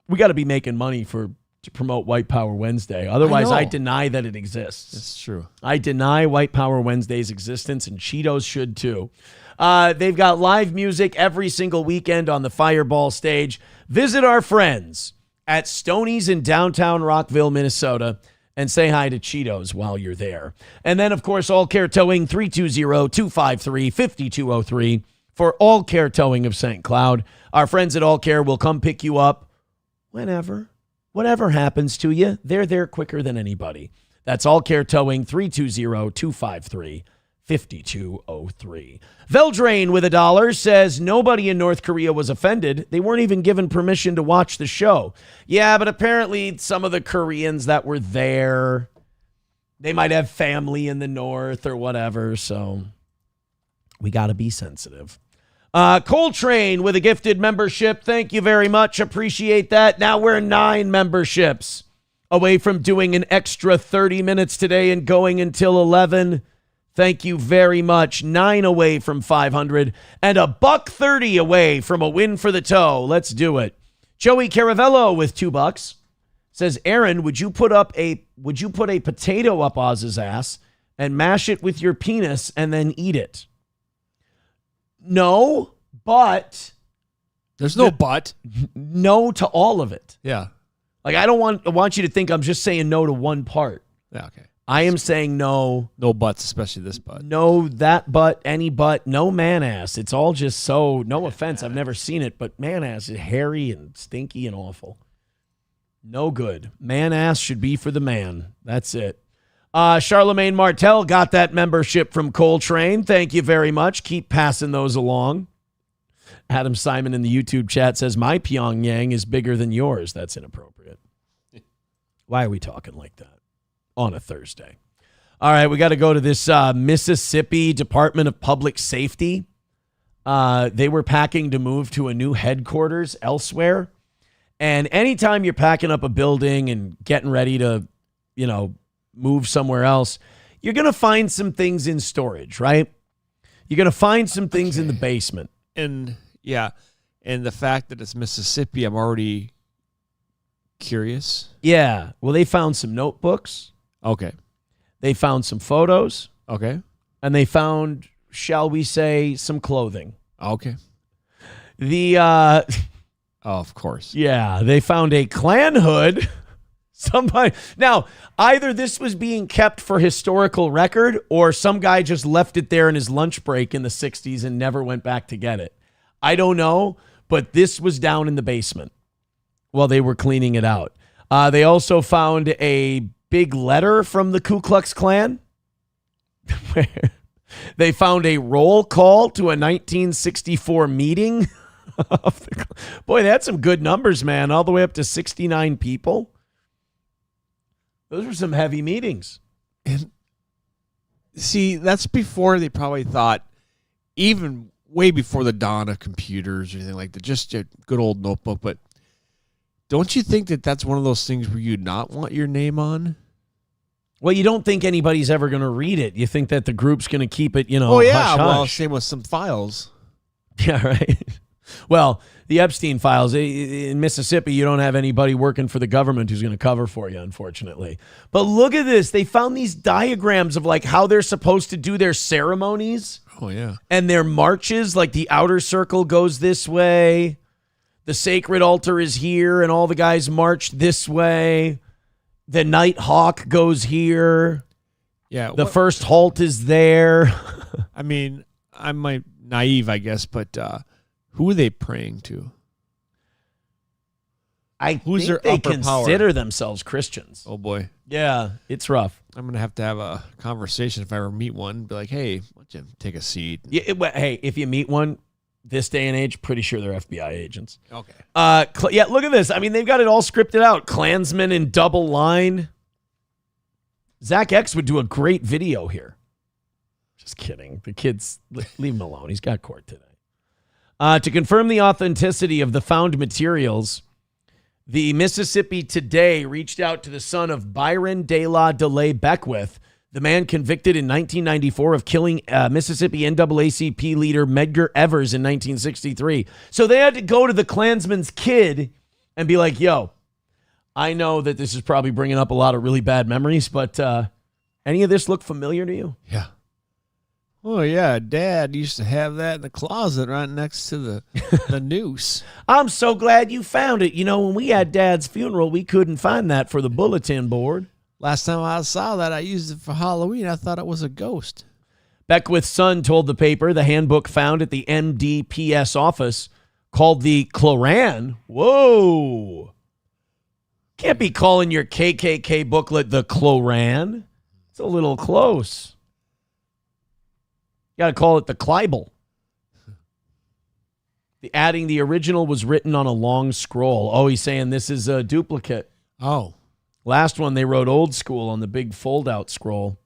We got to be making money to promote White Power Wednesday. Otherwise, I deny that it exists. That's true. I deny White Power Wednesday's existence, and Cheetos should too. They've got live music every single weekend on the Fireball stage. Visit our friends at Stoney's in downtown Rockville, Minnesota, and say hi to Cheetos while you're there. And then, of course, All Care Towing, 320-253-5203 for All Care Towing of St. Cloud. Our friends at All Care will come pick you up whenever. Whatever happens to you, they're there quicker than anybody. That's All Care Towing, 320-253-5203. Veldrain with $1 says nobody in North Korea was offended. They weren't even given permission to watch the show. Yeah, but apparently some of the Koreans that were there, they might have family in the North or whatever, so we got to be sensitive. Coltrane with a gifted membership. Thank you very much. Appreciate that. Now we're 9 memberships away from doing an extra 30 minutes today and going until 11. Thank you very much. 9 away from 500 and $130 away from a win for the toe. Let's do it. Joey Caravello with $2 says, Aaron, would you put a potato up Oz's ass and mash it with your penis and then eat it? No, but there's no but. No to all of it. Yeah. Like I want you to think I'm just saying no to one part. Yeah, okay. I am saying no. No butts, especially this butt. No, that butt, any butt, no man ass. It's all just so, no offense, I've never seen it, but man ass is hairy and stinky and awful. No good. Man ass should be for the man. That's it. Charlemagne Martel got that membership from Coltrane. Thank you very much. Keep passing those along. Adam Simon in the YouTube chat says, my Pyongyang is bigger than yours. That's inappropriate. Why are we talking like that on a Thursday? All right, we got to go to this Mississippi Department of Public Safety. They were packing to move to a new headquarters elsewhere. And anytime you're packing up a building and getting ready to, move somewhere else, you're going to find some things in storage, right? You're going to find some things in the basement. And yeah, and the fact that it's Mississippi, I'm already curious. Yeah. Well, they found some notebooks. Okay. They found some photos. Okay. And they found, shall we say, some clothing. Okay. Oh, of course. Yeah. They found a Klan hood. Somebody. Now, either this was being kept for historical record or some guy just left it there in his lunch break in the 60s and never went back to get it. I don't know, but this was down in the basement while they were cleaning it out. They also found a big letter from the Ku Klux Klan. They found a roll call to a 1964 meeting. Boy, they had some good numbers, man, all the way up to 69 people. Those were some heavy meetings. And see, that's before they probably thought, even way before the dawn of computers or anything like that, just a good old notebook. But don't you think that that's one of those things where you not want your name on? Well, you don't think anybody's ever going to read it. You think that the group's going to keep it, Oh, yeah. hush, Well, hush. same with some files. Yeah, right. Well, the Epstein files, in Mississippi, you don't have anybody working for the government who's going to cover for you, unfortunately. But look at this. They found these diagrams of like how they're supposed to do their ceremonies. Oh, yeah. And their marches, like the outer circle goes this way. The sacred altar is here and all the guys march this way. The night hawk goes here. Yeah. The first halt is there. I mean, I'm naive, I guess, but who are they praying to? Who's their they upper consider power? themselves Christians. Oh, boy. Yeah, it's rough. I'm going to have a conversation if I ever meet one. Be like, hey, why don't you take a seat? Yeah, hey, if you meet one this day and age, pretty sure they're FBI agents. Okay. Yeah, look at this. I mean, they've got it all scripted out. Klansmen in double line. Zach X would do a great video here. Just kidding. The kids, leave him alone. He's got court today. To confirm the authenticity of the found materials, the Mississippi Today reached out to the son of Byron De La DeLay Beckwith, the man convicted in 1994 of killing Mississippi NAACP leader Medgar Evers in 1963. So they had to go to the Klansman's kid and be like, yo, I know that this is probably bringing up a lot of really bad memories, but any of this look familiar to you? Yeah. Oh, yeah, Dad used to have that in the closet right next to the noose. I'm so glad you found it. You know, when we had Dad's funeral, we couldn't find that for the bulletin board. Last time I saw that, I used it for Halloween. I thought it was a ghost. Beckwith's son told the paper the handbook found at the MDPS office called the Cloran. Whoa. Can't be calling your KKK booklet the Cloran. It's a little close. Got to call it the Kleibel. Adding the original was written on a long scroll. Oh, he's saying this is a duplicate. Oh. Last one, they wrote old school on the big fold-out scroll.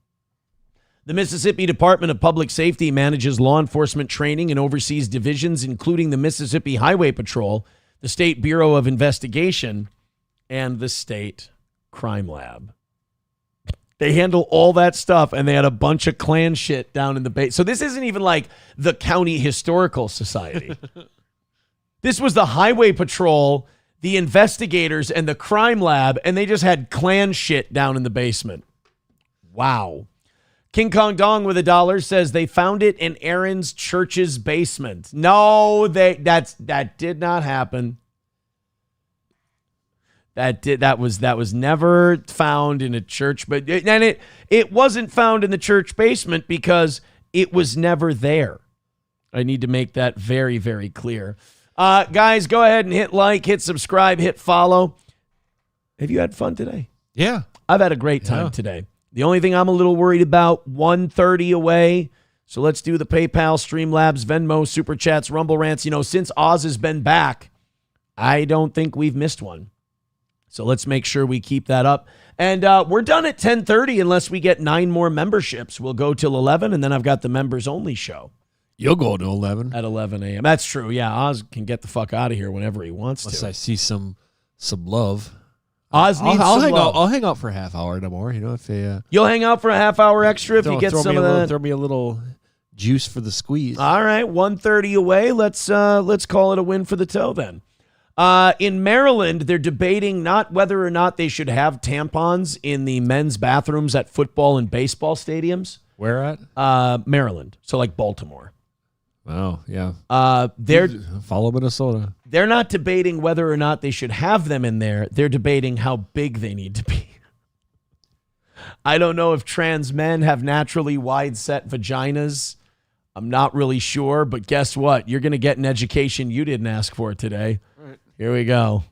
The Mississippi Department of Public Safety manages law enforcement training and oversees divisions, including the Mississippi Highway Patrol, the State Bureau of Investigation, and the State Crime Lab. They handle all that stuff, and they had a bunch of Klan shit down in the base. So this isn't even like the County Historical Society. This was the Highway Patrol the investigators and the crime lab, and they just had Klan shit down in the basement. Wow. King Kong Dong with $1 says they found it in Aaron's church's basement. No, that did not happen. That was never found in a church, but it wasn't found in the church basement because it was never there. I need to make that very, very clear. Guys, go ahead and hit like, hit subscribe, hit follow. Have you had fun today? Yeah. I've had a great time today. The only thing I'm a little worried about, 1:30 away. So let's do the PayPal, Streamlabs, Venmo, Super Chats, Rumble Rants. Since Oz has been back, I don't think we've missed one. So let's make sure we keep that up. And we're done at 10:30 unless we get 9 more memberships. We'll go till 11, and then I've got the members-only show. You'll go to 11. At 11 a.m. That's true. Yeah, Oz can get the fuck out of here whenever he wants to. Unless I see some love. Oz needs some love. I'll hang out for a half hour no more. If they, You'll hang out for a half hour extra if you get some of that. Throw me a little juice for the squeeze. All right, 1:30 away. Let's call it a win for the toe then. In Maryland, they're debating not whether or not they should have tampons in the men's bathrooms at football and baseball stadiums. Where at? Maryland. So like Baltimore. Oh, yeah. They're follow Minnesota. They're not debating whether or not they should have them in there. They're debating how big they need to be. I don't know if trans men have naturally wide-set vaginas. I'm not really sure, but guess what? You're going to get an education you didn't ask for today. Right. Here we go.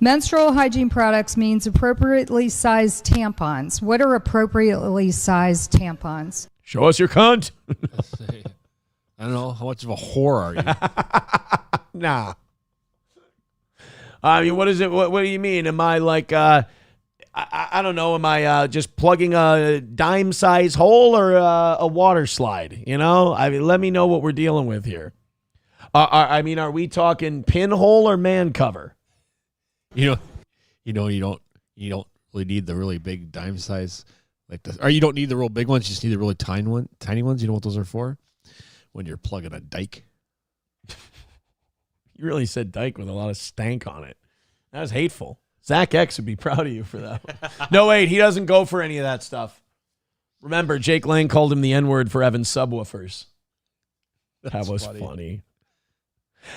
Menstrual hygiene products means appropriately sized tampons. What are appropriately sized tampons? Show us your cunt. I don't know. How much of a whore are you? Nah. I mean, what is it? What do you mean? Am I like, I don't know. Am I just plugging a dime size hole or a water slide? I mean, let me know what we're dealing with here. I mean, are we talking pinhole or man cover? You don't really need the really big dime size like this. Or you don't need the real big ones. You just need the really tiny ones. You know what those are for? When you're plugging a dike. You really said dike with a lot of stank on it. That was hateful. Zach X would be proud of you for that. No, wait, he doesn't go for any of that stuff. Remember, Jake Lang called him the N-word for Evan's subwoofers. That was funny.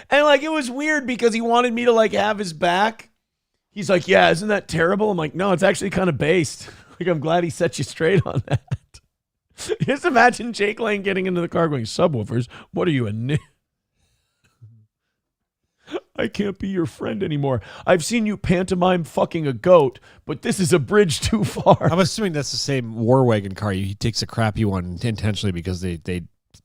And it was weird because he wanted me to have his back. He's like, yeah, isn't that terrible? I'm like, no, it's actually kind of based. I'm glad he set you straight on that. Just imagine Jake Lang getting into the car going, subwoofers? What are you, I can't be your friend anymore. I've seen you pantomime fucking a goat, but this is a bridge too far. I'm assuming that's the same war wagon car. He takes a crappy one intentionally because they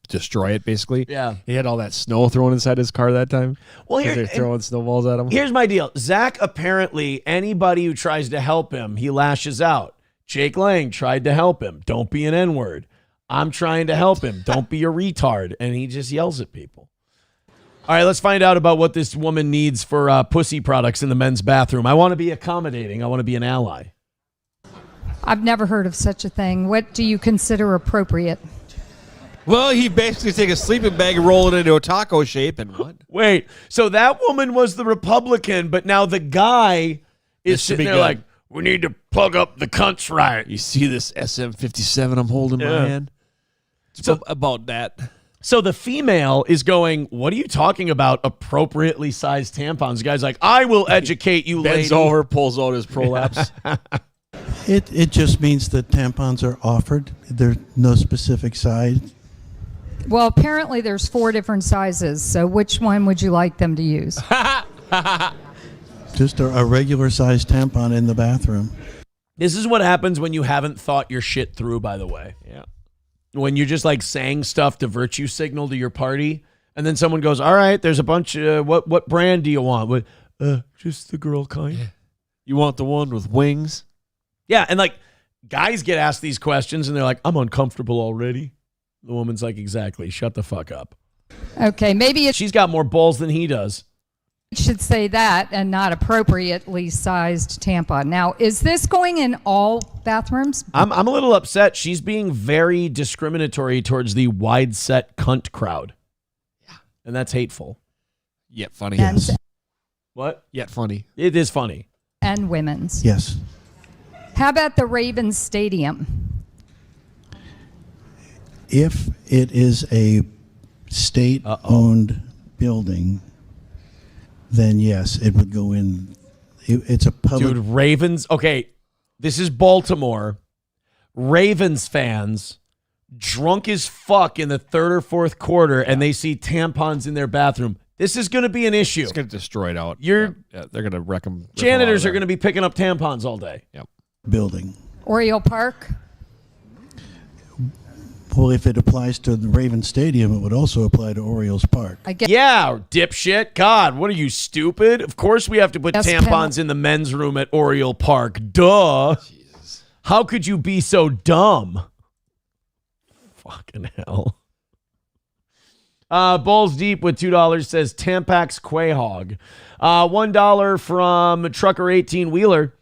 destroy it, basically. Yeah. He had all that snow thrown inside his car that time. Well, they're throwing snowballs at him. Here's my deal. Zach, apparently, anybody who tries to help him, he lashes out. Jake Lang tried to help him. Don't be an N-word. I'm trying to help him. Don't be a retard. And he just yells at people. All right, let's find out about what this woman needs for pussy products in the men's bathroom. I want to be accommodating. I want to be an ally. I've never heard of such a thing. What do you consider appropriate? Well, he basically take a sleeping bag and roll it into a taco shape and what? Wait, so that woman was the Republican, but now the guy is sitting there like, we need to plug up the cunts right. You see this SM-57 I'm holding in my hand? It's about that. So the female is going, what are you talking about, appropriately sized tampons? The guy's like, I will educate you, lady. Bends over, pulls out his prolapse. It just means that tampons are offered. There's no specific size. Well, apparently there's 4 different sizes, so which one would you like them to use? Just a regular sized tampon in the bathroom. This is what happens when you haven't thought your shit through, by the way. Yeah. When you're just saying stuff to virtue signal to your party, and then someone goes, all right, there's a bunch of, what brand do you want? Just the girl kind. Yeah. You want the one with wings? Yeah, and guys get asked these questions, and they're like, I'm uncomfortable already. The woman's like, exactly, shut the fuck up. Okay, maybe she's got more balls than he does. Should say that and not appropriately sized tampon. Now, is this going in all bathrooms? I'm a little upset. She's being very discriminatory towards the wide set cunt crowd. Yeah. And that's hateful. Yeah, funny. Yes. What? Yet funny. It is funny. And women's. Yes. How about the Ravens Stadium? If it is a state-owned building, then yes, it would go in. It's a public. Dude, Ravens. Okay, this is Baltimore. Ravens fans drunk as fuck in the third or fourth quarter, and they see tampons in their bathroom. This is going to be an issue. It's going to destroy it out. They're going to wreck them. Janitors are going to be picking up tampons all day. Yep. Building. Oriole Park? Well, if it applies to the Raven Stadium, it would also apply to Orioles Park. Yeah, dipshit. God, what are you, stupid? Of course we have to put tampons in the men's room at Oriole Park. Duh. Jesus. How could you be so dumb? Fucking hell. Balls Deep with $2 says Tampax Quahog. $1 from Trucker 18 Wheeler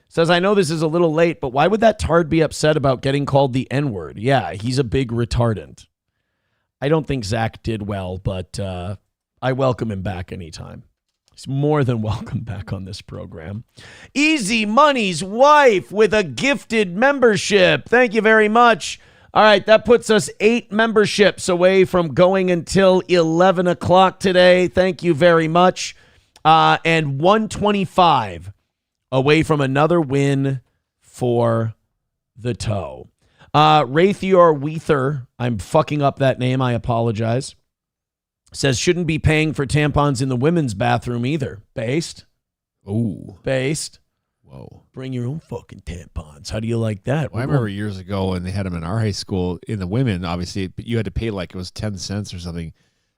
says, I know this is a little late, but why would that tard be upset about getting called the N-word? Yeah, he's a big retardant. I don't think Zach did well, but I welcome him back anytime. He's more than welcome back on this program. Easy Money's wife with a gifted membership. Thank you very much. All right, that puts us 8 memberships away from going until 11 o'clock today. Thank you very much. And 125 away from another win for the toe. Raythior Weether, I'm fucking up that name, I apologize, says shouldn't be paying for tampons in the women's bathroom either. Based. Ooh. Based. Whoa. Bring your own fucking tampons. How do you like that? Well, I remember years ago when they had them in our high school, in the women, obviously, but you had to pay like it was 10 cents or something.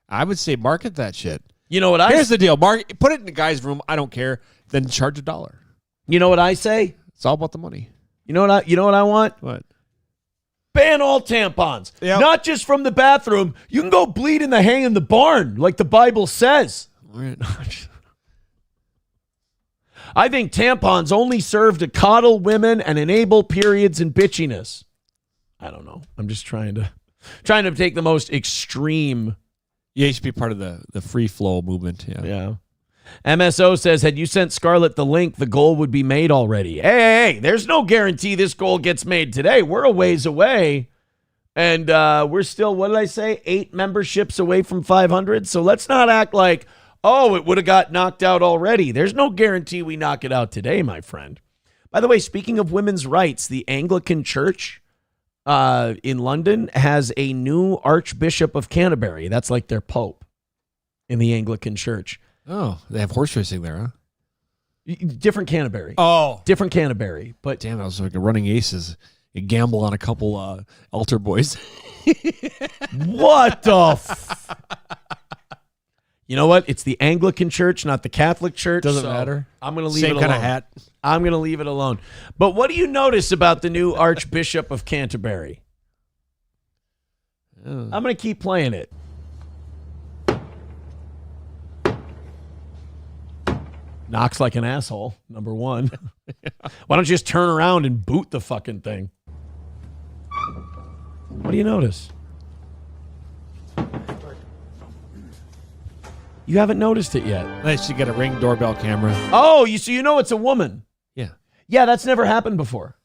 I would say market that shit. You know what Here's the deal. Put it in the guy's room. I don't care. Then charge $1. You know what I say? It's all about the money. You know what I want? What? Ban all tampons. Yep. Not just from the bathroom. You can go bleed in the hay in the barn, like the Bible says. I think tampons only serve to coddle women and enable periods and bitchiness. I don't know. I'm just trying to take the most extreme. Yeah, you should be part of the free flow movement. Yeah. MSO says, had you sent Scarlett the link, the goal would be made already. Hey, there's no guarantee this goal gets made today. We're a ways away. And we're still, what did I say, 8 memberships away from 500. So let's not act like, oh, it would have got knocked out already. There's no guarantee we knock it out today, my friend. By the way, speaking of women's rights, the Anglican Church in London has a new Archbishop of Canterbury. That's like their Pope in the Anglican Church. Oh, they have horse racing there, huh? Different Canterbury. Oh. Different Canterbury. But damn, I was like a running aces. You gamble on a couple altar boys. What the You know what? It's the Anglican Church, not the Catholic Church. Doesn't matter. I'm going to leave it alone. Same kind of hat. I'm going to leave it alone. But what do you notice about the new Archbishop of Canterbury? I'm going to keep playing it. Knocks like an asshole, number one. Why don't you just turn around and boot the fucking thing? What do you notice? You haven't noticed it yet. Nice, you got a Ring doorbell camera. Oh, so you know it's a woman. Yeah. Yeah, that's never happened before.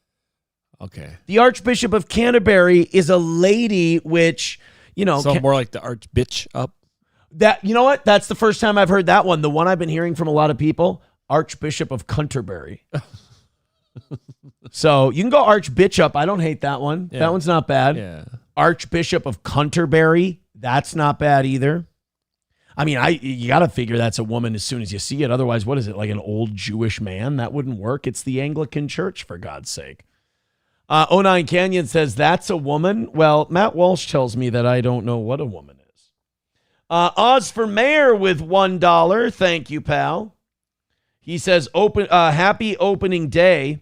Okay. The Archbishop of Canterbury is a lady, which, you know. So more like the Archbitch up. That, you know what? That's the first time I've heard that one. The one I've been hearing from a lot of people, Archbishop of Canterbury. So you can go Archbitch up. I don't hate that one. Yeah. That one's not bad. Yeah. Archbishop of Canterbury. That's not bad either. I mean, you got to figure that's a woman as soon as you see it. Otherwise, what is it, like an old Jewish man? That wouldn't work. It's the Anglican Church, for God's sake. 09 Canyon says, that's a woman. Well, Matt Walsh tells me that I don't know what a woman is. Oz for Mayor with $1. Thank you, pal. He says, happy opening day.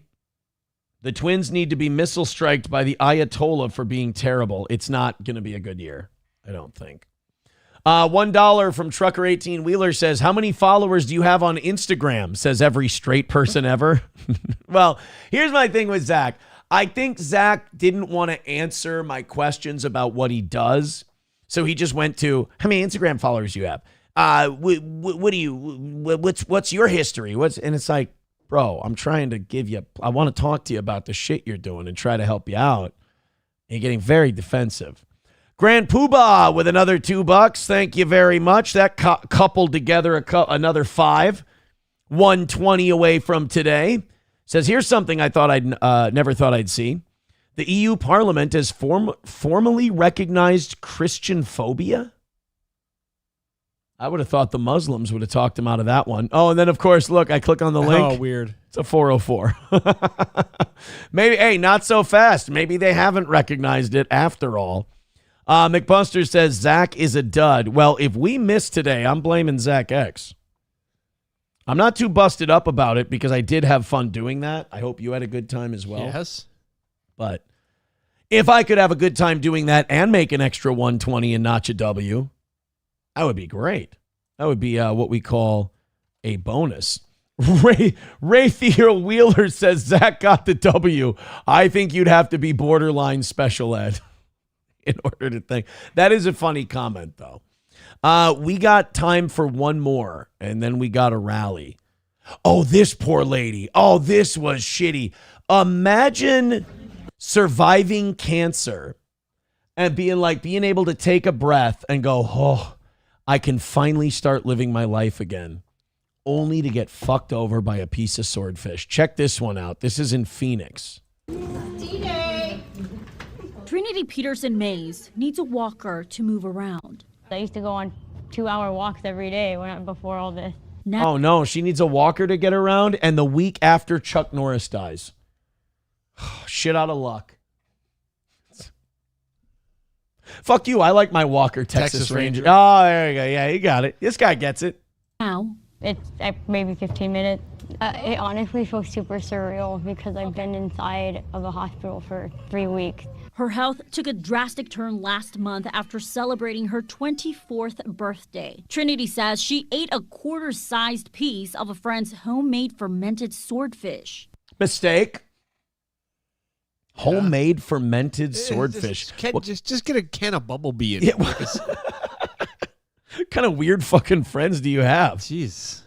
The Twins need to be missile striked by the Ayatollah for being terrible. It's not going to be a good year, I don't think. $1 from Trucker 18 Wheeler says, how many followers do you have on Instagram? Says every straight person ever. Well, here's my thing with Zach. I think Zach didn't want to answer my questions about what he does. So he just went to, how many Instagram followers you have? what's your history? And it's like, bro, I'm trying to I want to talk to you about the shit you're doing and try to help you out. And you're getting very defensive. Grand Poobah with another $2. Thank you very much. That coupled together another 5. 120 away from today. Says, here's something I thought never thought I'd see. The EU Parliament has formally recognized Christian phobia. I would have thought the Muslims would have talked him out of that one. Oh, and then, of course, look, I click on the link. Oh, weird. It's a 404. Maybe, hey, not so fast. Maybe they haven't recognized it after all. McBuster says, Zach is a dud. Well, if we miss today, I'm blaming Zach X. I'm not too busted up about it because I did have fun doing that. I hope you had a good time as well. Yes. But if I could have a good time doing that and make an extra 120 and notch a W, that would be great. That would be what we call a bonus. Ray Theo Wheeler says Zach got the W. I think you'd have to be borderline special ed in order to think. That is a funny comment, though. We got time for one more, and then we got a rally. Oh, this poor lady. Oh, this was shitty. Imagine surviving cancer and being able to take a breath and go, oh, I can finally start living my life again, only to get fucked over by a piece of swordfish. Check this one out. This is in Phoenix. DJ! Trinity Peterson Mays needs a walker to move around. I used to go on 2-hour walks every day before all this. Oh, no. She needs a walker to get around, and the week after Chuck Norris dies. Shit out of luck. Fuck you. I like my walker, Texas Ranger. Oh, there you go. Yeah, you got it. This guy gets it. Now? It's maybe 15 minutes. It honestly feels super surreal because I've been inside of a hospital for 3 weeks. Her health took a drastic turn last month after celebrating her 24th birthday. Trinity says she ate a quarter-sized piece of a friend's homemade fermented swordfish. Mistake. Homemade fermented swordfish. Just get a can of Bumblebee in. Yeah, what kind of weird fucking friends do you have? Jeez.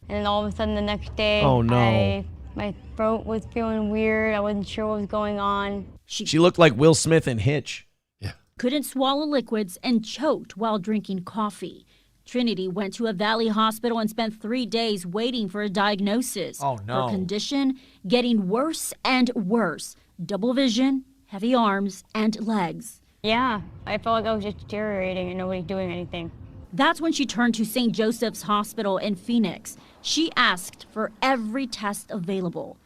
And then all of a sudden the next day, oh, no. My throat was feeling weird. I wasn't sure what was going on. She looked like Will Smith in Hitch. Yeah. Couldn't swallow liquids and choked while drinking coffee. Trinity went to a Valley hospital and spent 3 days waiting for a diagnosis. Oh, no. Her condition getting worse and worse. Double vision, heavy arms, and legs. Yeah, I felt like I was just deteriorating and nobody's doing anything. That's when she turned to St. Joseph's Hospital in Phoenix. She asked for every test available.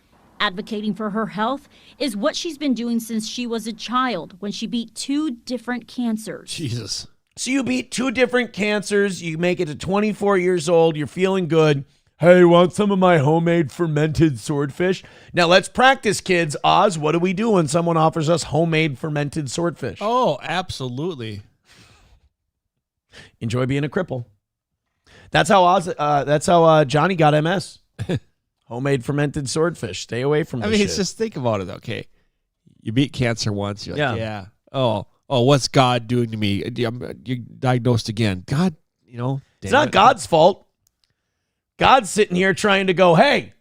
Advocating for her health is what she's been doing since she was a child when she beat 2 different cancers. Jesus. So you beat 2 different cancers. You make it to 24 years old. You're feeling good. Hey, want some of my homemade fermented swordfish? Now let's practice, kids. Oz, what do we do when someone offers us homemade fermented swordfish? Oh, absolutely. Enjoy being a cripple. That's how Johnny got MS. Homemade fermented swordfish. Stay away from this I mean, shit. it's just think about it, okay? You beat cancer once. You're like, yeah. Oh, what's God doing to me? You're diagnosed again. God, it's not God's fault. God's sitting here trying to go, hey,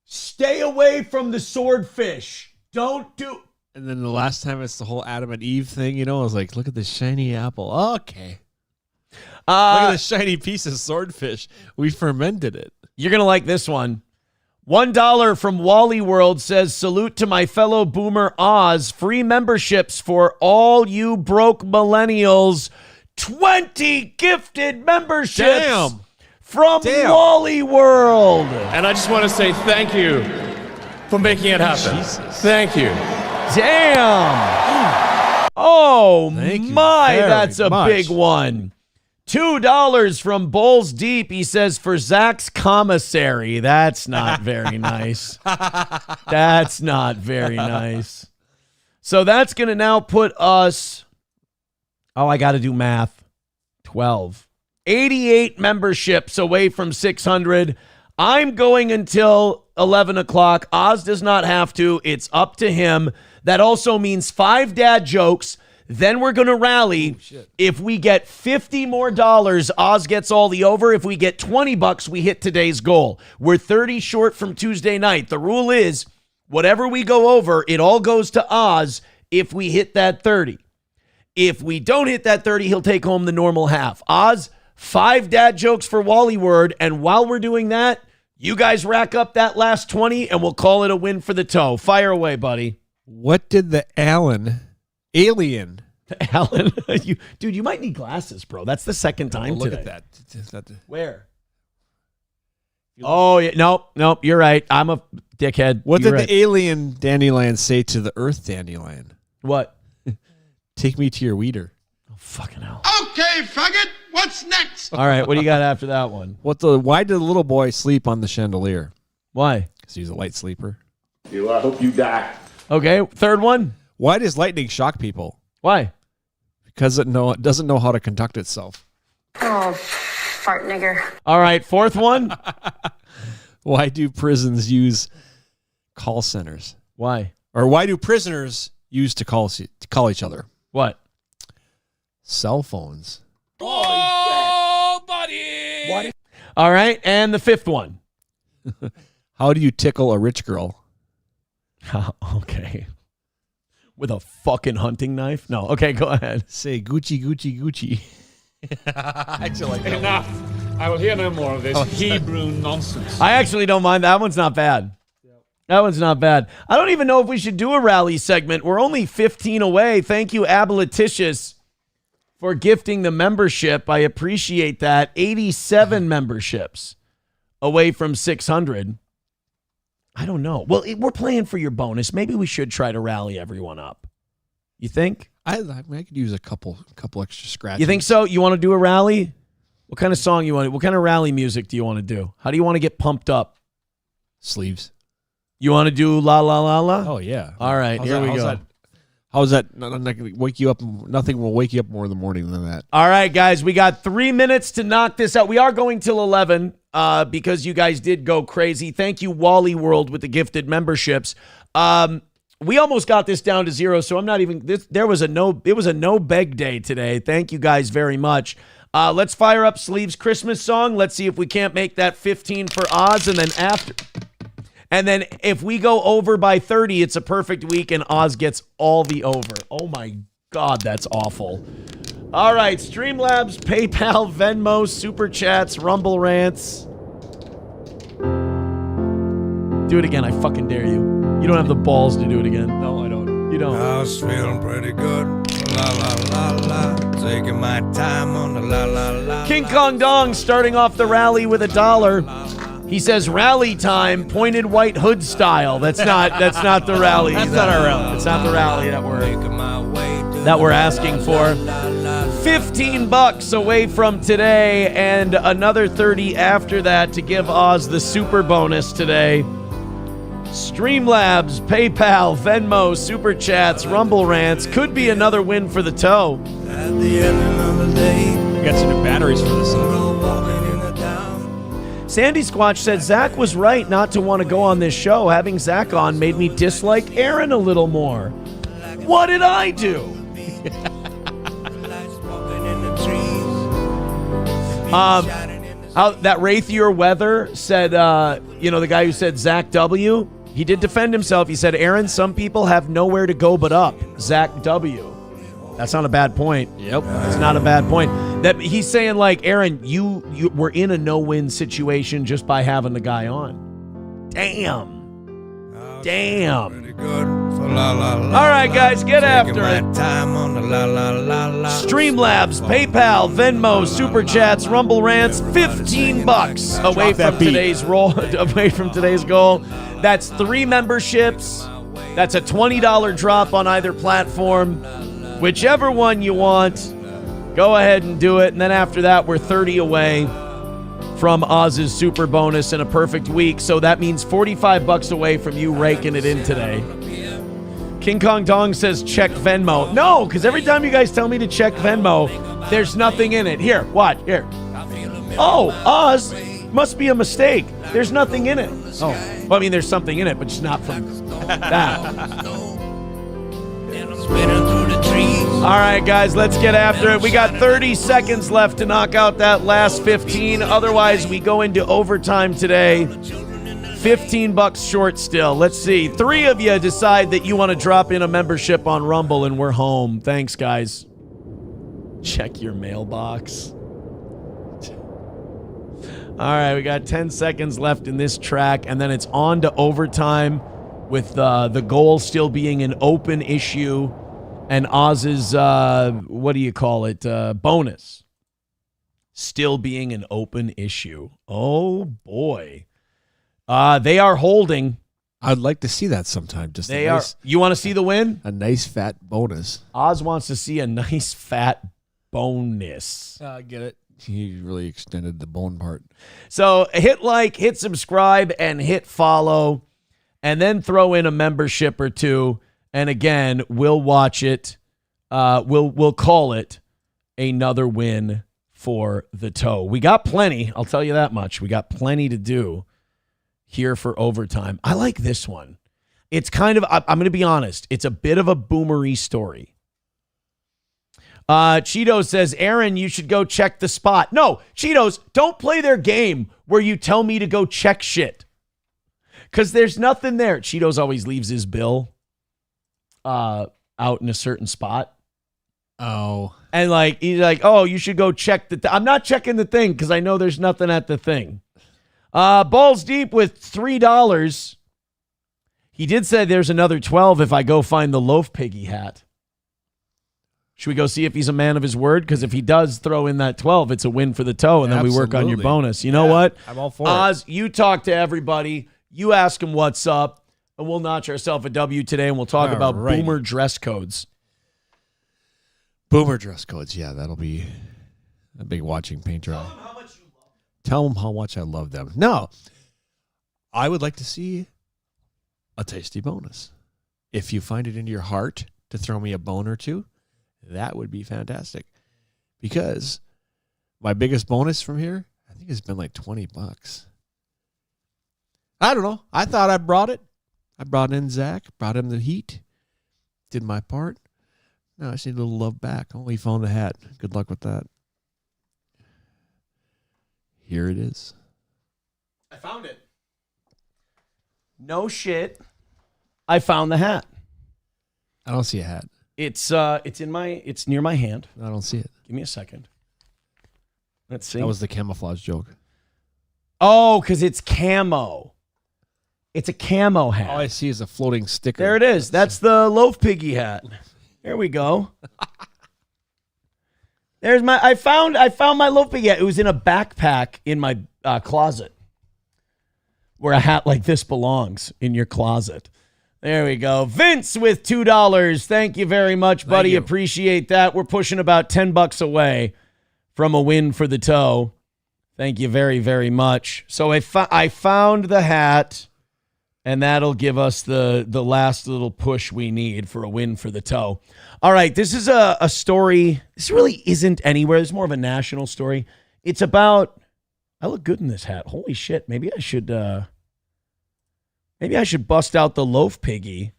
stay away from the swordfish. Don't do. And then the last time it's the whole Adam and Eve thing, I was like, look at this shiny apple. Okay. Look at this shiny piece of swordfish. We fermented it. You're going to like this one. $1 from Wally World says, salute to my fellow boomer Oz. Free memberships for all you broke millennials. 20 gifted memberships. Damn. From Wally World. And I just want to say thank you for making it happen. Jesus. Thank you. Damn. Oh, my, that's a much. big one. $2 from Bowls Deep. He says, for Zach's commissary. That's not very nice. That's not very nice. So that's going to now put us, I got to do math, 12. 88 memberships away from 600. I'm going until 11 o'clock. Oz does not have to. It's up to him. That also means 5 dad jokes. Then we're going to rally. If we get $50 more, Oz gets all the over. If we get $20, we hit today's goal. We're 30 short from Tuesday night. The rule is whatever we go over, it all goes to Oz if we hit that 30. If we don't hit that 30, he'll take home the normal half. Oz, 5 dad jokes for Wally Word. And while we're doing that, you guys rack up that last 20 and we'll call it a win for the toe. Fire away, buddy. What did the alien? Alan, dude, you might need glasses, bro. That's the second time look today. at that. Where? Oh, yeah. Nope. You're right. I'm a dickhead. What You're did right. the alien dandelion say to the Earth dandelion? What? Take me to your weeder. Oh, fucking hell. Okay, faggot, what's next? All right, what do you got after that one? Why did the little boy sleep on the chandelier? Why? Because he's a light sleeper. I hope you die. Okay, third one. Why does lightning shock people? Why? Because it doesn't know how to conduct itself. Oh, fart nigger. All right, fourth one. Why do prisons use call centers? Why? Or why do prisoners use to call each other? What? Cell phones. Oh, buddy. What? All right, and the fifth one. How do you tickle a rich girl? Okay. With a fucking hunting knife? No. Okay, go ahead. Say Gucci, Gucci, Gucci. I actually like that. Enough. I will hear no more of this Hebrew nonsense. I actually don't mind. That one's not bad. That one's not bad. I don't even know if we should do a rally segment. We're only 15 away. Thank you, Aboliticious, for gifting the membership. I appreciate that. 87 memberships away from 600. I don't know. Well, we're playing for your bonus. Maybe we should try to rally everyone up. You think? I could use a couple extra scratches. You think so? You want to do a rally? What kind of song you want? What kind of rally music do you want to do? How do you want to get pumped up? Sleeves. You want to do La La La La? Oh, yeah. All right, here we go. How's that? Not wake you up. Nothing will wake you up more in the morning than that. All right, guys, we got 3 minutes to knock this out. We are going till 11 because you guys did go crazy. Thank you, Wally World, with the gifted memberships. We almost got this down to 0, so I'm not even. It was a no beg day today. Thank you guys very much. Let's fire up Sleeves' Christmas song. Let's see if we can't make that 15 for Oz, and then after. And then if we go over by 30, it's a perfect week, and Oz gets all the over. Oh, my God, that's awful. All right, Streamlabs, PayPal, Venmo, Super Chats, Rumble Rants. Do it again, I fucking dare you. You don't have the balls to do it again. No, I don't. You don't. I was feeling pretty good. La, la, la, la. Taking my time on the la, la, la. King Kong Dong starting off the rally with $1. He says rally time, pointed white hood style. That's not the rally. That's not our rally. It's not the rally that we're asking for. $15 away from today, and another 30 after that to give Oz the super bonus today. Streamlabs, PayPal, Venmo, Super Chats, Rumble Rants. Could be another win for the toe. At the end of the day, we got some new batteries for this. Sandy Squatch said Zach was right not to want to go on this show. Having Zach on made me dislike Aaron a little more. What did I do? How that Wraithier Weather said, the guy who said Zach W., he did defend himself. He said, Aaron, some people have nowhere to go but up. Zach W. That's not a bad point. Yep. That's not a bad point. That he's saying, like, Aaron, you were in a no-win situation just by having the guy on. Damn. All right, guys, get after it. Streamlabs, PayPal, Venmo, Super Chats, Rumble Rants, $15 away from today's goal. That's 3 memberships. That's a $20 drop on either platform. Whichever one you want, go ahead and do it. And then after that, we're 30 away from Oz's super bonus in a perfect week. So that means $45 away from you raking it in today. King Kong Dong says check Venmo. No, because every time you guys tell me to check Venmo, there's nothing in it. Here, watch. Here. Oh, Oz, must be a mistake. There's nothing in it. Oh, well, I mean, there's something in it, but just not from that. All right, guys, let's get after it. We got 30 seconds left to knock out that last 15. Otherwise, we go into overtime today. $15 short still. Let's see. 3 of you decide that you want to drop in a membership on Rumble, and we're home. Thanks, guys. Check your mailbox. All right, we got 10 seconds left in this track, and then it's on to overtime with the goal still being an open issue and Oz's, what do you call it, bonus still being an open issue. Oh, boy. They are holding. I'd like to see that sometime. Just they are. You want to see the win? A nice fat bonus. Oz wants to see a nice fat bonus. I get it. He really extended the bone part. So hit like, hit subscribe, and hit follow, and then throw in a membership or two. And again, we'll watch it. We'll call it another win for the toe. We got plenty. I'll tell you that much. We got plenty to do here for overtime. I like this one. It's kind of, I'm going to be honest, it's a bit of a boomery story. Cheetos says, Aaron, you should go check the spot. No, Cheetos, don't play their game where you tell me to go check shit. Because there's nothing there. Cheetos always leaves his bill out in a certain spot. Oh. And like, he's like, oh, you should go check I'm not checking the thing because I know there's nothing at the thing. Balls Deep with $3. He did say there's another 12 if I go find the loaf piggy hat. Should we go see if he's a man of his word? Because if he does throw in that 12, it's a win for the toe, and then we work on your bonus. You know what? I'm all for Oz, you talk to everybody. You ask them what's up, and we'll notch ourselves a W today, and we'll talk about boomer dress codes. Boomer dress codes, yeah, that'll be a big watching paint dry. Tell them how much I love them. No, I would like to see a tasty bonus. If you find it in your heart to throw me a bone or two, that would be fantastic. Because my biggest bonus from here, I think it's been like $20. I don't know. I thought I brought it. I brought in Zach, brought him the heat, did my part. Now I just need a little love back. Only found the hat. Good luck with that. Here it is. I found it. No shit. I found the hat. I don't see a hat. It's near my hand. I don't see it. Give me a second. Let's see. That was the camouflage joke. Oh, because it's camo. It's a camo hat. All I see is a floating sticker. There it is. That's the loaf piggy hat. There we go. There's my. I found my loaf piggy hat. It was in a backpack in my closet, where a hat like this belongs, in your closet. There we go. Vince with $2. Thank you very much, buddy. Thank you. Appreciate that. We're pushing about $10 away from a win for the toe. Thank you very, very much. So I found the hat, and that'll give us the last little push we need for a win for the toe. All right, this is a story. This really isn't anywhere. It's more of a national story. It's about, I look good in this hat. Holy shit. Maybe I should bust out the loaf piggy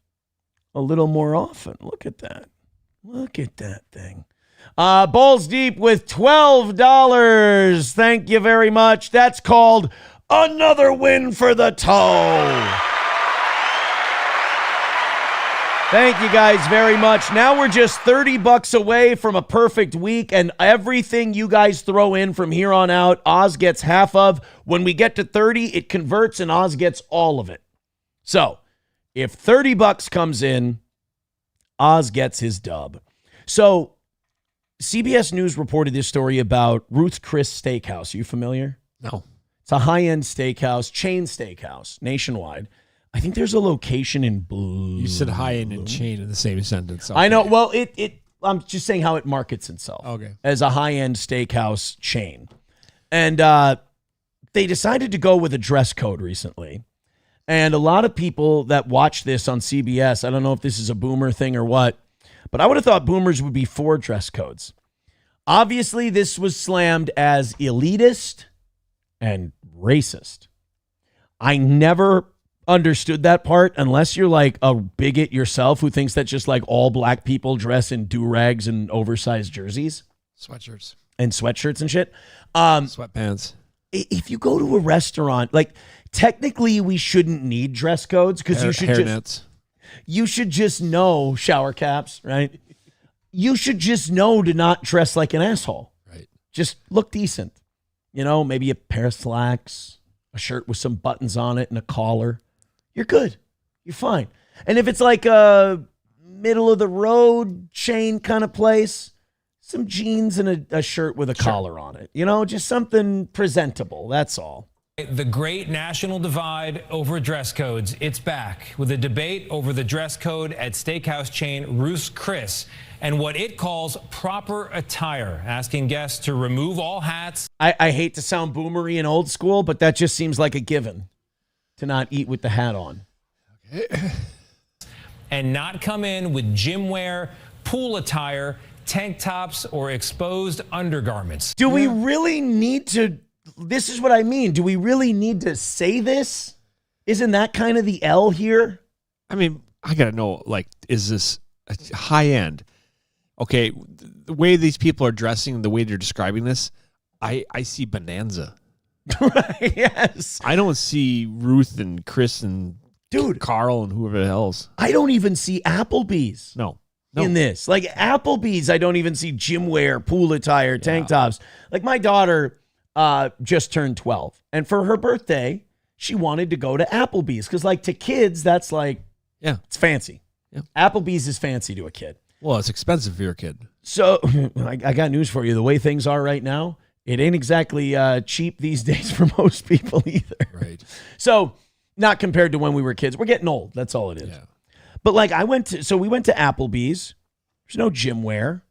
a little more often. Look at that. Look at that thing. Balls Deep with $12. Thank you very much. That's called another win for the toe. Thank you guys very much. Now we're just $30 away from a perfect week, and everything you guys throw in from here on out, Oz gets half of. When we get to 30, it converts, and Oz gets all of it. So, if $30 comes in, Oz gets his dub. So, CBS News reported this story about Ruth's Chris Steakhouse. Are you familiar? No. It's a high-end steakhouse, chain steakhouse, nationwide. I think there's a location in Blue. You said high-end and chain in the same sentence. Okay. I know. Well, I'm just saying how it markets itself. Okay. As a high-end steakhouse chain. And they decided to go with a dress code recently. And a lot of people that watch this on CBS, I don't know if this is a boomer thing or what, but I would have thought boomers would be for dress codes. Obviously, this was slammed as elitist and racist. I never understood that part unless you're like a bigot yourself who thinks that just like all black people dress in do-rags and oversized jerseys. Sweatshirts. And sweatshirts and shit. Sweatpants. If you go to a restaurant, like technically we shouldn't need dress codes because you should just know shower caps, right? You should just know to not dress like an asshole. Right. Just look decent. You know, maybe a pair of slacks, a shirt with some buttons on it and a collar. You're good. You're fine. And if it's like a middle of the road chain kind of place, some jeans and a shirt with a collar on it. You know, just something presentable. That's all. The great national divide over dress codes. It's back with a debate over the dress code at steakhouse chain Ruth's Chris and what it calls proper attire, asking guests to remove all hats. I hate to sound boomery and old school, but that just seems like a given to not eat with the hat on. Okay. And not come in with gym wear, pool attire, tank tops, or exposed undergarments. Do we really need to? This is what I mean. Do we really need to say this? Isn't that kind of the L here? I mean, I got to know, like, is this high end? Okay, the way these people are dressing, the way they're describing this, I see Bonanza. Right, yes. I don't see Ruth and Chris and Carl and whoever else. I don't even see Applebee's. No. In this. Like Applebee's, I don't even see gym wear, pool attire, tank tops. Like my daughter just turned 12. And for her birthday, she wanted to go to Applebee's. Because like to kids, that's like, it's fancy. Yeah. Applebee's is fancy to a kid. Well, it's expensive for your kid. So I got news for you. The way things are right now, it ain't exactly cheap these days for most people either. Right. So not compared to when we were kids. We're getting old. That's all it is. Yeah. But like we went to Applebee's. There's no gym wear.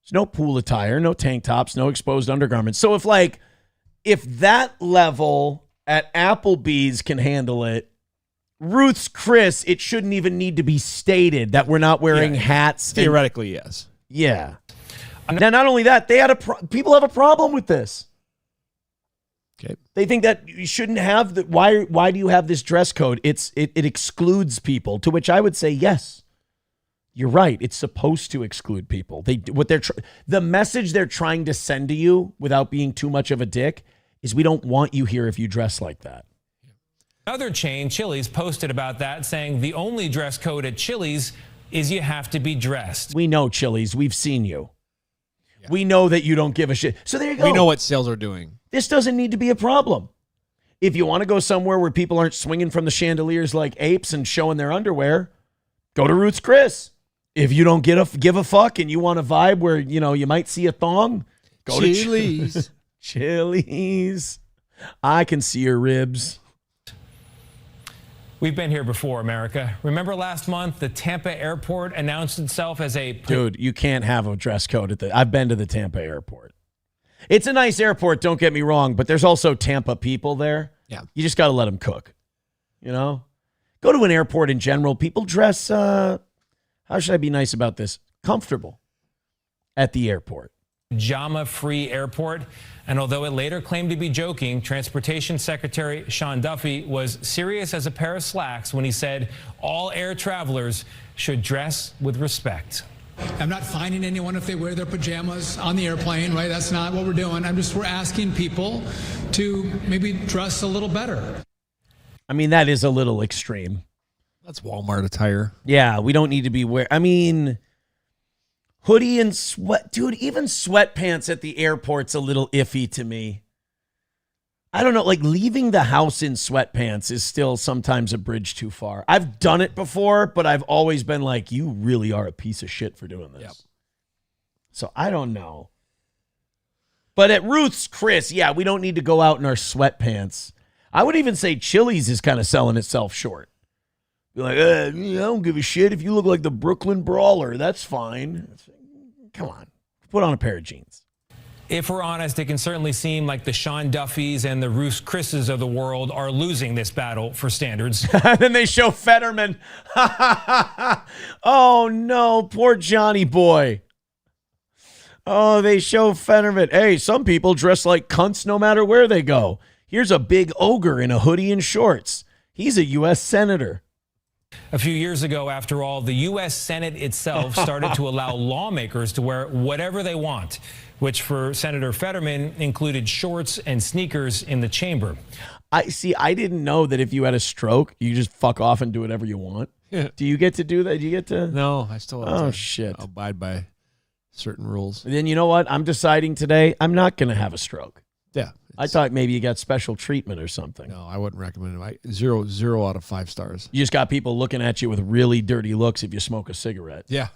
There's no pool attire, no tank tops, no exposed undergarments. So if that level at Applebee's can handle it, Ruth's Chris, it shouldn't even need to be stated that we're not wearing hats. Theoretically, yes. Yeah. Now, not only that, they had people have a problem with this. Okay. They think that you shouldn't have the. Why do you have this dress code? It excludes people. To which I would say yes. You're right. It's supposed to exclude people. The message they're trying to send to you without being too much of a dick is we don't want you here if you dress like that. Another chain, Chili's, posted about that, saying the only dress code at Chili's is you have to be dressed. We know Chili's. We've seen you. Yeah. We know that you don't give a shit. So there you go. We know what sales are doing. This doesn't need to be a problem. If you want to go somewhere where people aren't swinging from the chandeliers like apes and showing their underwear, go to Ruth's Chris. If you don't give a fuck and you want a vibe where, you might see a thong, go to Chili's. Chili's. I can see your ribs. We've been here before, America. Remember last month, the Tampa airport announced itself as a... Dude, you can't have a dress code I've been to the Tampa airport. It's a nice airport, don't get me wrong, but there's also Tampa people there. Yeah. You just got to let them cook. Go to an airport in general. People dress, how should I be nice about this? Comfortable at the airport. Pajama-free airport. And although it later claimed to be joking, Transportation Secretary Sean Duffy was serious as a pair of slacks when he said all air travelers should dress with respect. I'm not fining anyone if they wear their pajamas on the airplane, right? That's not what we're doing. We're asking people to maybe dress a little better. I mean, that is a little extreme. That's Walmart attire. Yeah, we don't need to be hoodie and sweat. Dude, even sweatpants at the airport's a little iffy to me. I don't know, like leaving the house in sweatpants is still sometimes a bridge too far. I've done it before, but I've always been like, you really are a piece of shit for doing this. Yep. So I don't know. But at Ruth's Chris, yeah, we don't need to go out in our sweatpants. I would even say Chili's is kind of selling itself short. Be like, I don't give a shit if you look like the Brooklyn Brawler. That's fine. Come on. Put on a pair of jeans. If we're honest, it can certainly seem like the Sean Duffys and the Ruth Chris's of the world are losing this battle for standards. Then they show Fetterman. Oh, no. Poor Johnny boy. Oh, they show Fetterman. Hey, some people dress like cunts no matter where they go. Here's a big ogre in a hoodie and shorts. He's a U.S. senator. A few years ago, after all, the U.S. Senate itself started to allow lawmakers to wear whatever they want, which for Senator Fetterman included shorts and sneakers in the chamber. I didn't know that if you had a stroke, you just fuck off and do whatever you want. Yeah. Do you get to do that? Do you get to? No, I still have to shit. abide by certain rules. Then you know what? I'm deciding today I'm not going to have a stroke. Yeah. I thought maybe you got special treatment or something. No, I wouldn't recommend it. Zero out of 5 stars. You just got people looking at you with really dirty looks if you smoke a cigarette. Yeah.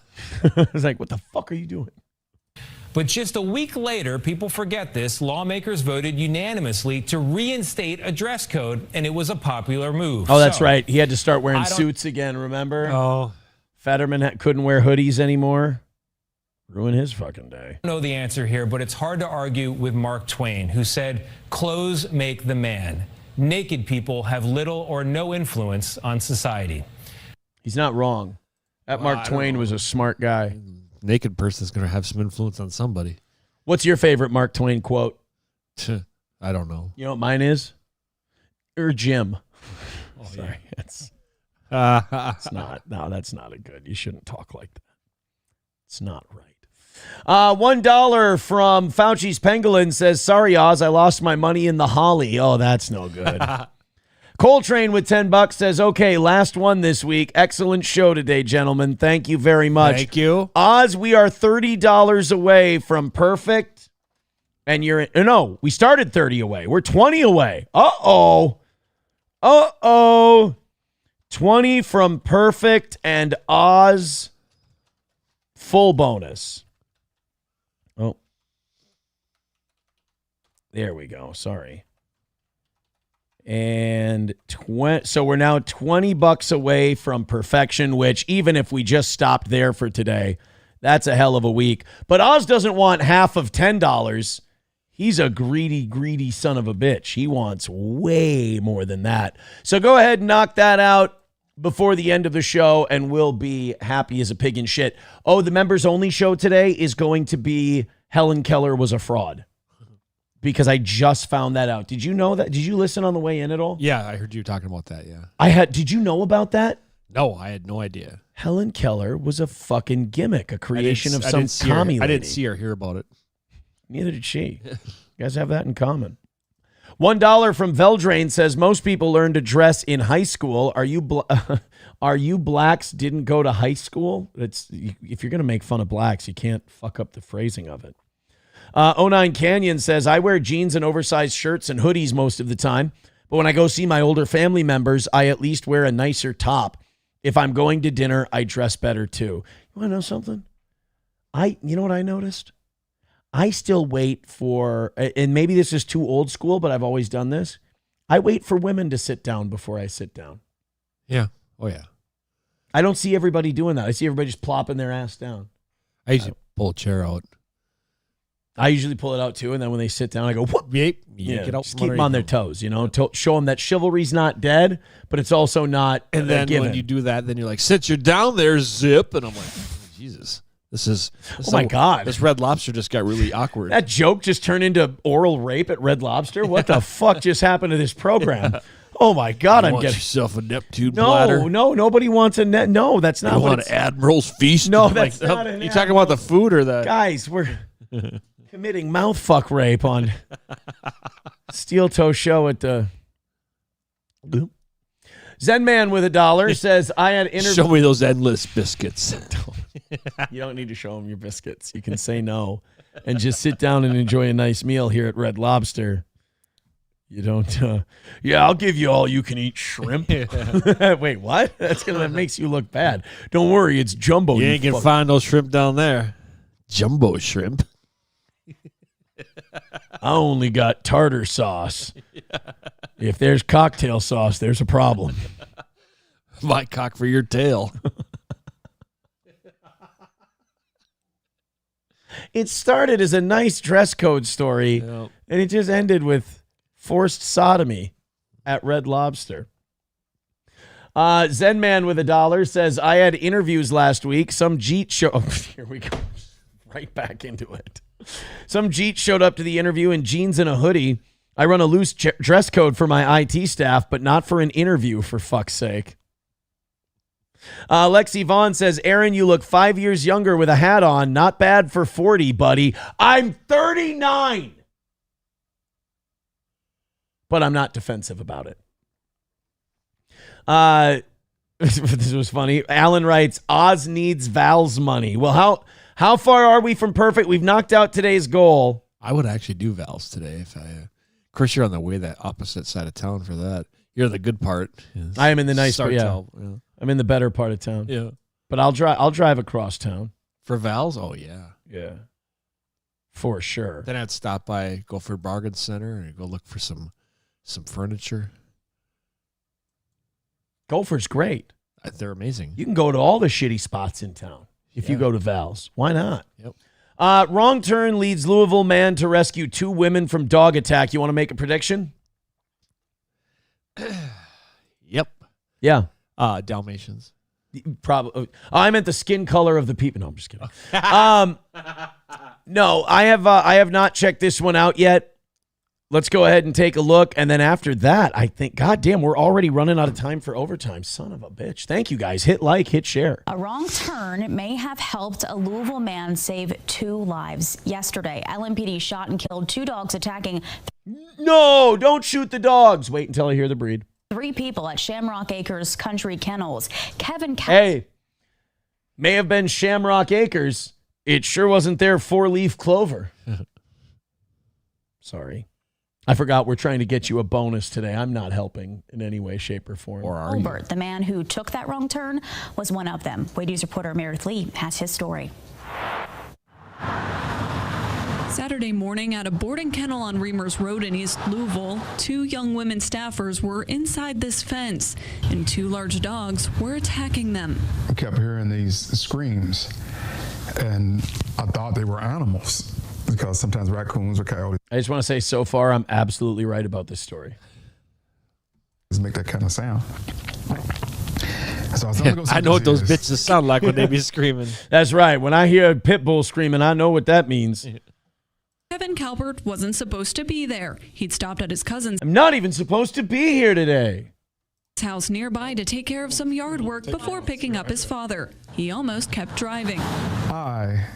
It's like, what the fuck are you doing? But just a week later, people forget this, lawmakers voted unanimously to reinstate a dress code, and it was a popular move. Oh, that's right. He had to start wearing suits again, remember? Oh. Fetterman couldn't wear hoodies anymore. Ruin his fucking day. I don't know the answer here, but it's hard to argue with Mark Twain, who said, clothes make the man. Naked people have little or no influence on society. He's not wrong. That Mark Twain was a smart guy. Naked person's going to have some influence on somebody. What's your favorite Mark Twain quote? I don't know. You know what mine is? Jim. Oh, sorry. Yeah. It's not. No, that's not a good. You shouldn't talk like that. It's not right. $1 from Fauci's Pangolin says, sorry, Oz, I lost my money in the Holly. Oh, that's no good. Coltrane with $10 says, okay, last one this week. Excellent show today, gentlemen. Thank you very much. Thank you. Oz, we are $30 away from perfect. And no, we started 30 away. We're 20 away. Uh-oh. 20 from perfect and Oz full bonus. Oh. There we go. Sorry. And so we're now $20 away from perfection, which even if we just stopped there for today, that's a hell of a week. But Oz doesn't want half of $10. He's a greedy son of a bitch. He wants way more than that. So go ahead and knock that out before the end of the show, and we'll be happy as a pig in shit. Oh, the members only show today is going to be Helen Keller was a fraud. Because I just found that out. Did you know that? Did you listen on the way in at all? Yeah, I heard you talking about that, yeah. Did you know about that? No, I had no idea. Helen Keller was a fucking gimmick, a creation of some commie lady. I didn't see her hear about it. Neither did she. You guys have that in common. $1 from Veldrain says, most people learn to dress in high school. Are you blacks didn't go to high school? If you're going to make fun of blacks, you can't fuck up the phrasing of it. 09 Canyon says, I wear jeans and oversized shirts and hoodies most of the time, but when I go see my older family members, I at least wear a nicer top. If I'm going to dinner, I dress better too. You want to know something? You know what I noticed? I still wait for, and maybe this is too old school, but I've always done this. I wait for women to sit down before I sit down. Yeah. Oh, yeah. I don't see everybody doing that. I see everybody just plopping their ass down. I usually pull a chair out. I usually pull it out too, and then when they sit down, I go, whoop. Get out just keep them on their toes, show them that chivalry's not dead, but it's also not And then given. when you do that, then you're like, sit you down there, zip. And I'm like, Jesus, this is oh my God. This Red Lobster just got really awkward. That joke just turned into oral rape at Red Lobster? What the fuck just happened to this program? Oh my God, I'm getting yourself a Neptune bladder. No, nobody wants a net. No, that's not you what want it's. an Admiral's Feast? No, that's not an You talking about the food or the guys? We're committing mouth fuck rape on Steel Toe Show at the Zen Man with $1 says I had interview. Show me those endless biscuits. You don't need to show them your biscuits. You can say no and just sit down and enjoy a nice meal here at Red Lobster. You don't. Yeah, I'll give you all you can eat shrimp. Wait, what? That makes you look bad. Don't worry, it's jumbo. You ain't gonna find those shrimp down there. Jumbo shrimp. I only got tartar sauce. If there's cocktail sauce, there's a problem. My cock for your tail. It started as a nice dress code story, and it just ended with forced sodomy at Red Lobster. Zen Man with $1 says, I had interviews last week. Some Jeet show. Oh, here we go. Right back into it. Some Jeet showed up to the interview in jeans and a hoodie. I run a loose dress code for my IT staff, but not for an interview, for fuck's sake. Lexi Vaughn says, Aaron, you look 5 years younger with a hat on. Not bad for 40, buddy. I'm 39. But I'm not defensive about it. This was funny. Alan writes, Oz needs Val's money. Well, how far are we from perfect? We've knocked out today's goal. I would actually do Val's today if I... Of course, you're on the way that opposite side of town for that. You're the good part. I am in the nice part. Yeah. Yeah. I'm in the better part of town. Yeah. But I'll drive across town. For Val's? Oh, yeah. Yeah. For sure. Then I'd stop by Guilford Bargain Center and go look for some furniture. Guilford's great. They're amazing. You can go to all the shitty spots in town if you go to Val's. Why not? Yep. Wrong turn leads Louisville man to rescue 2 women from dog attack. You want to make a prediction? Yep. Yeah. Dalmatians. Probably. I meant the skin color of the people. No, I'm just kidding. No, I have not checked this one out yet. Let's go ahead and take a look. And then after that, I think, goddamn, we're already running out of time for overtime. Son of a bitch. Thank you, guys. Hit like, hit share. A wrong turn may have helped a Louisville man save 2 lives. Yesterday, LMPD shot and killed 2 dogs attacking. No, don't shoot the dogs. Wait until I hear the breed. 3 people at Shamrock Acres Country Kennels. Hey, may have been Shamrock Acres. It sure wasn't their 4-leaf clover. Sorry. I forgot we're trying to get you a bonus today. I'm not helping in any way, shape, or form. Or are Albert, the man who took that wrong turn, was one of them. Wade News reporter Meredith Lee has his story. Saturday morning at a boarding kennel on Reamers Road in East Louisville, 2 young women staffers were inside this fence, and 2 large dogs were attacking them. I kept hearing these screams, and I thought they were animals because sometimes raccoons or coyotes. I just want to say, so far, I'm absolutely right about this story. Make that kind of sound. So I know what those bitches sound like when they be screaming. That's right. When I hear a pit bull screaming, I know what that means. Kevin Calvert wasn't supposed to be there. He'd stopped at his cousin's I'm not even supposed to be here today. House nearby to take care of some yard work before picking up his father. He almost kept driving. I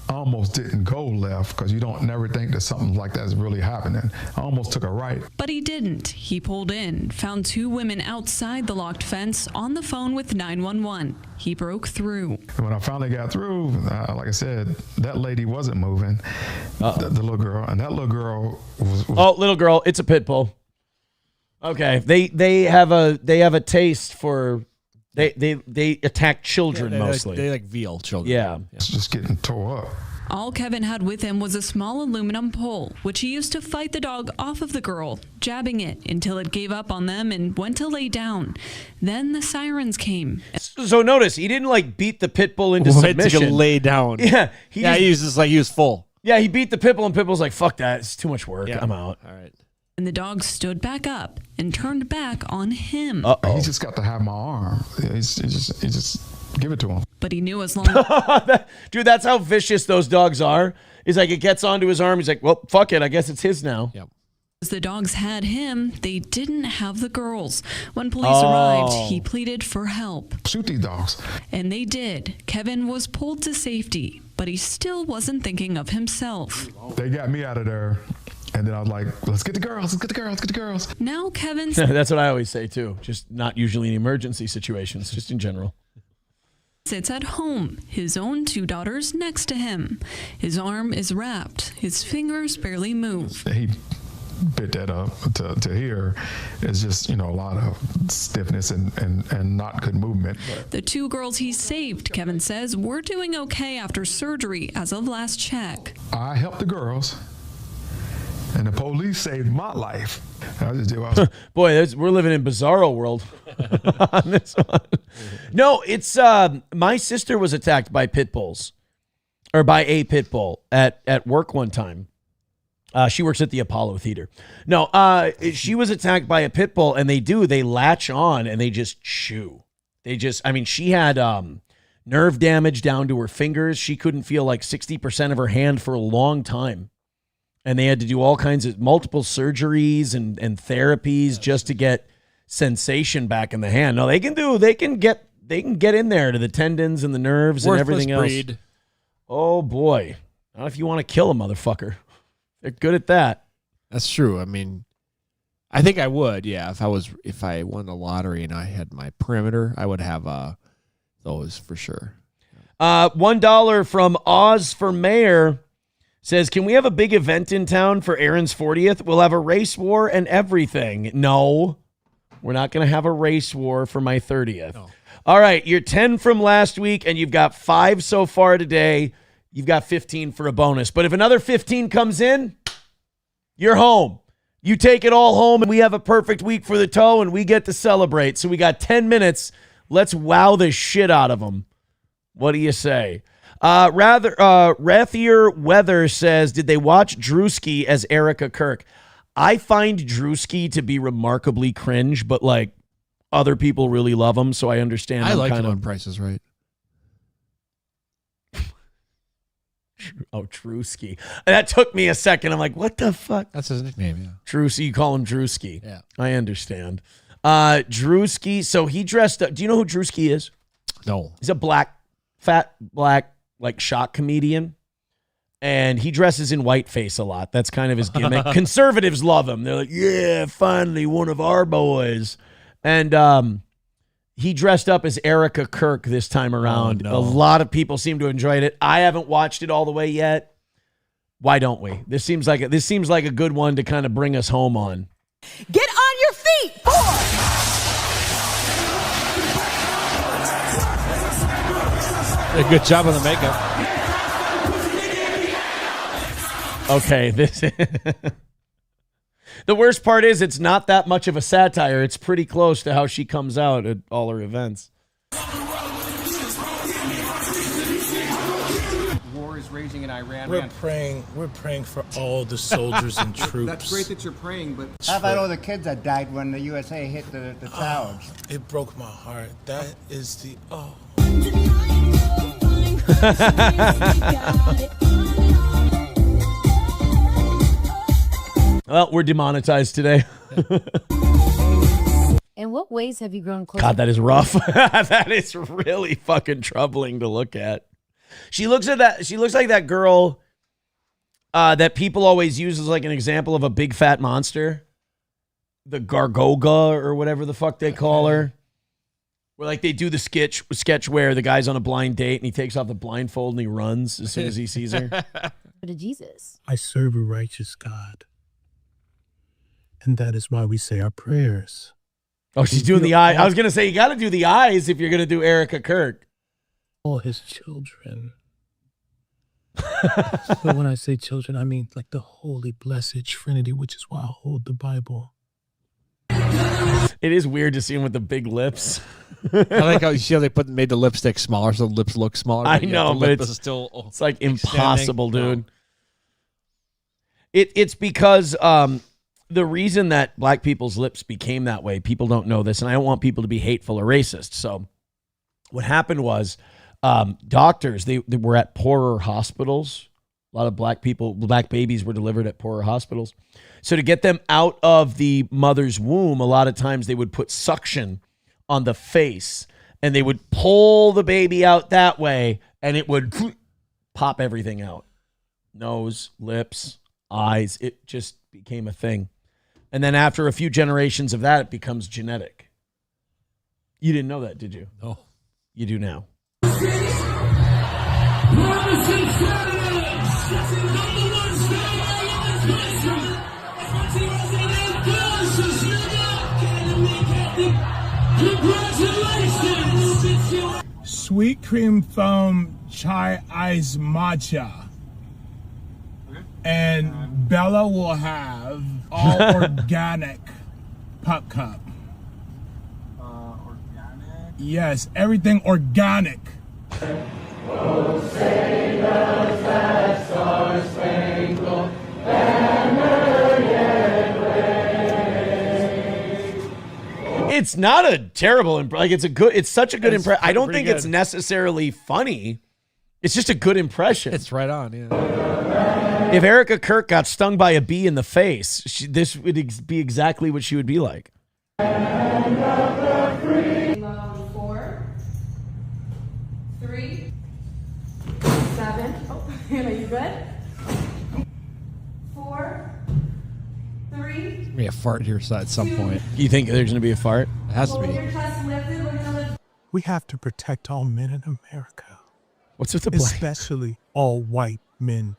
almost didn't go left because you don't never think that something like that is really happening. I almost took a right. But he didn't. He pulled in, found 2 women outside the locked fence on the phone with 911. He broke through. When I finally got through, like I said, that lady wasn't moving, the little girl, and that little girl was Oh, little girl, it's a pit bull. Okay, they have a taste for they attack children mostly. They like veal children. Yeah. It's just getting tore up. All Kevin had with him was a small aluminum pole, which he used to fight the dog off of the girl, jabbing it until it gave up on them and went to lay down. Then the sirens came. So notice, he didn't like beat the pit bull into submission. To lay down. Yeah. He was just like, he was full. Yeah, he beat the pit bull and pit bull's like, fuck that. It's too much work. Yeah. I'm out. All right. And the dog stood back up and turned back on him. He just got to have my arm. He just give it to him. But he knew as long Dude, that's how vicious those dogs are. It's like it gets onto his arm. He's like, well, fuck it. I guess it's his now. Yep. as the dogs had him, they didn't have the girls. When police arrived, he pleaded for help. Shoot these dogs. And they did. Kevin was pulled to safety, but he still wasn't thinking of himself. They got me out of there. And then I was like, let's get the girls, let's get the girls, let's get the girls. Now Kevin's... That's what I always say, too. Just not usually in emergency situations, just in general. Sits at home, his own two daughters next to him. His arm is wrapped. His fingers barely move. He bit that up to here. It's just, a lot of stiffness and not good movement. The two girls he saved, Kevin says, were doing okay after surgery as of last check. I helped the girls. And the police saved my life. Boy, we're living in bizarro world on this one. No, it's my sister was attacked by pit bulls, or by a pit bull at work one time. She works at the Apollo Theater. No, she was attacked by a pit bull, and they latch on and they just chew. She had nerve damage down to her fingers. She couldn't feel like 60% of her hand for a long time. And they had to do all kinds of multiple surgeries and therapies just to get sensation back in the hand. No, they can get in there to the tendons and the nerves and everything else. Breed. Oh boy. Not if you want to kill a motherfucker. They're good at that. That's true. I mean, I think I would, yeah. If I won the lottery and I had my perimeter, I would have those for sure. $1 from Oz for Mayor says, can we have a big event in town for Aaron's 40th? We'll have a race war and everything. No, we're not going to have a race war for my 30th. No. All right, you're 10 from last week, and you've got 5 so far today. You've got 15 for a bonus. But if another 15 comes in, you're home. You take it all home, and we have a perfect week for the toe, and we get to celebrate. So we got 10 minutes. Let's wow the shit out of them. What do you say? Rathier Weather says, did they watch Drewski as Erika Kirk? I find Drewski to be remarkably cringe, but like other people really love him, so I understand. I like him on Price is Right. Oh, Drewski. That took me a second. I'm like, what the fuck? That's his nickname, yeah. Drewski, you call him Drewski. Yeah. I understand. Drewski, so he dressed up. Do you know who Drewski is? No. He's a fat black, like shock comedian. And he dresses in whiteface a lot. That's kind of his gimmick. Conservatives love him. They're like, yeah, finally one of our boys. And he dressed up as Erika Kirk this time around. Oh, no. A lot of people seem to enjoy it. I haven't watched it all the way yet. Why don't we? This seems like a good one to kind of bring us home on. Get on your feet. A good job on the makeup. Okay, the worst part is it's not that much of a satire. It's pretty close to how she comes out at all her events. War is raging in Iran. We're praying for all the soldiers and troops. That's great that you're praying, but how about all the kids that died when the USA hit the towers? It broke my heart. That is the Well, we're demonetized today. In what ways have you grown closer? God, that is rough. That is really fucking troubling to look at. She looks like that girl that people always use as like an example of a big fat monster. The Gargoga or whatever the fuck they call her. Where like they do the sketch where the guy's on a blind date and he takes off the blindfold and he runs as soon as he sees her. To Jesus. I serve a righteous God. And that is why we say our prayers. Oh, she's doing the eye. I was going to say, you got to do the eyes if you're going to do Erika Kirk. All his children. But when I say children, I mean like the holy, blessed Trinity, which is why I hold the Bible. It is weird to see him with the big lips. I like how you see how they made the lipstick smaller so the lips look smaller. I know, but it's like impossible, dude. It's because the reason that black people's lips became that way, people don't know this, and I don't want people to be hateful or racist. So what happened was doctors, they were at poorer hospitals. A lot of black babies were delivered at poorer hospitals. So to get them out of the mother's womb, a lot of times they would put suction on the face and they would pull the baby out that way and it would pop everything out. Nose, lips, eyes. It just became a thing. And then after a few generations of that, it becomes genetic. You didn't know that, did you? No. You do now. Sweet cream foam chai ice matcha. And Bella will have all organic pop cup. Organic? Yes, everything organic. Oh, say does that star-spangled banner yet wave? It's not a terrible it's such a good impression. I don't think it's necessarily funny. It's just a good impression. It's right on, yeah. If Erika Kirk got stung by a bee in the face, this would be exactly what she would be like. 4, 3, 7. Oh, are you good? 4, 3. Be a fart here at some point. You think there's going to be a fart? It has to Hold be. your chest lifted. We're gonna lift. We have to protect all men in America. What's with the black? Especially all white men.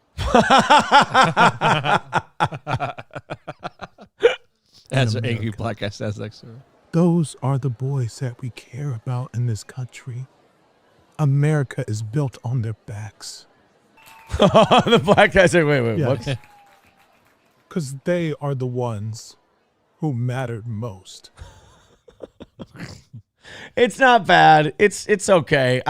That's an angry black guy says next to her. Those are the boys that we care about in this country. America is built on their backs. The black guy said, wait, what? Because they are the ones who mattered most. It's not bad. It's okay.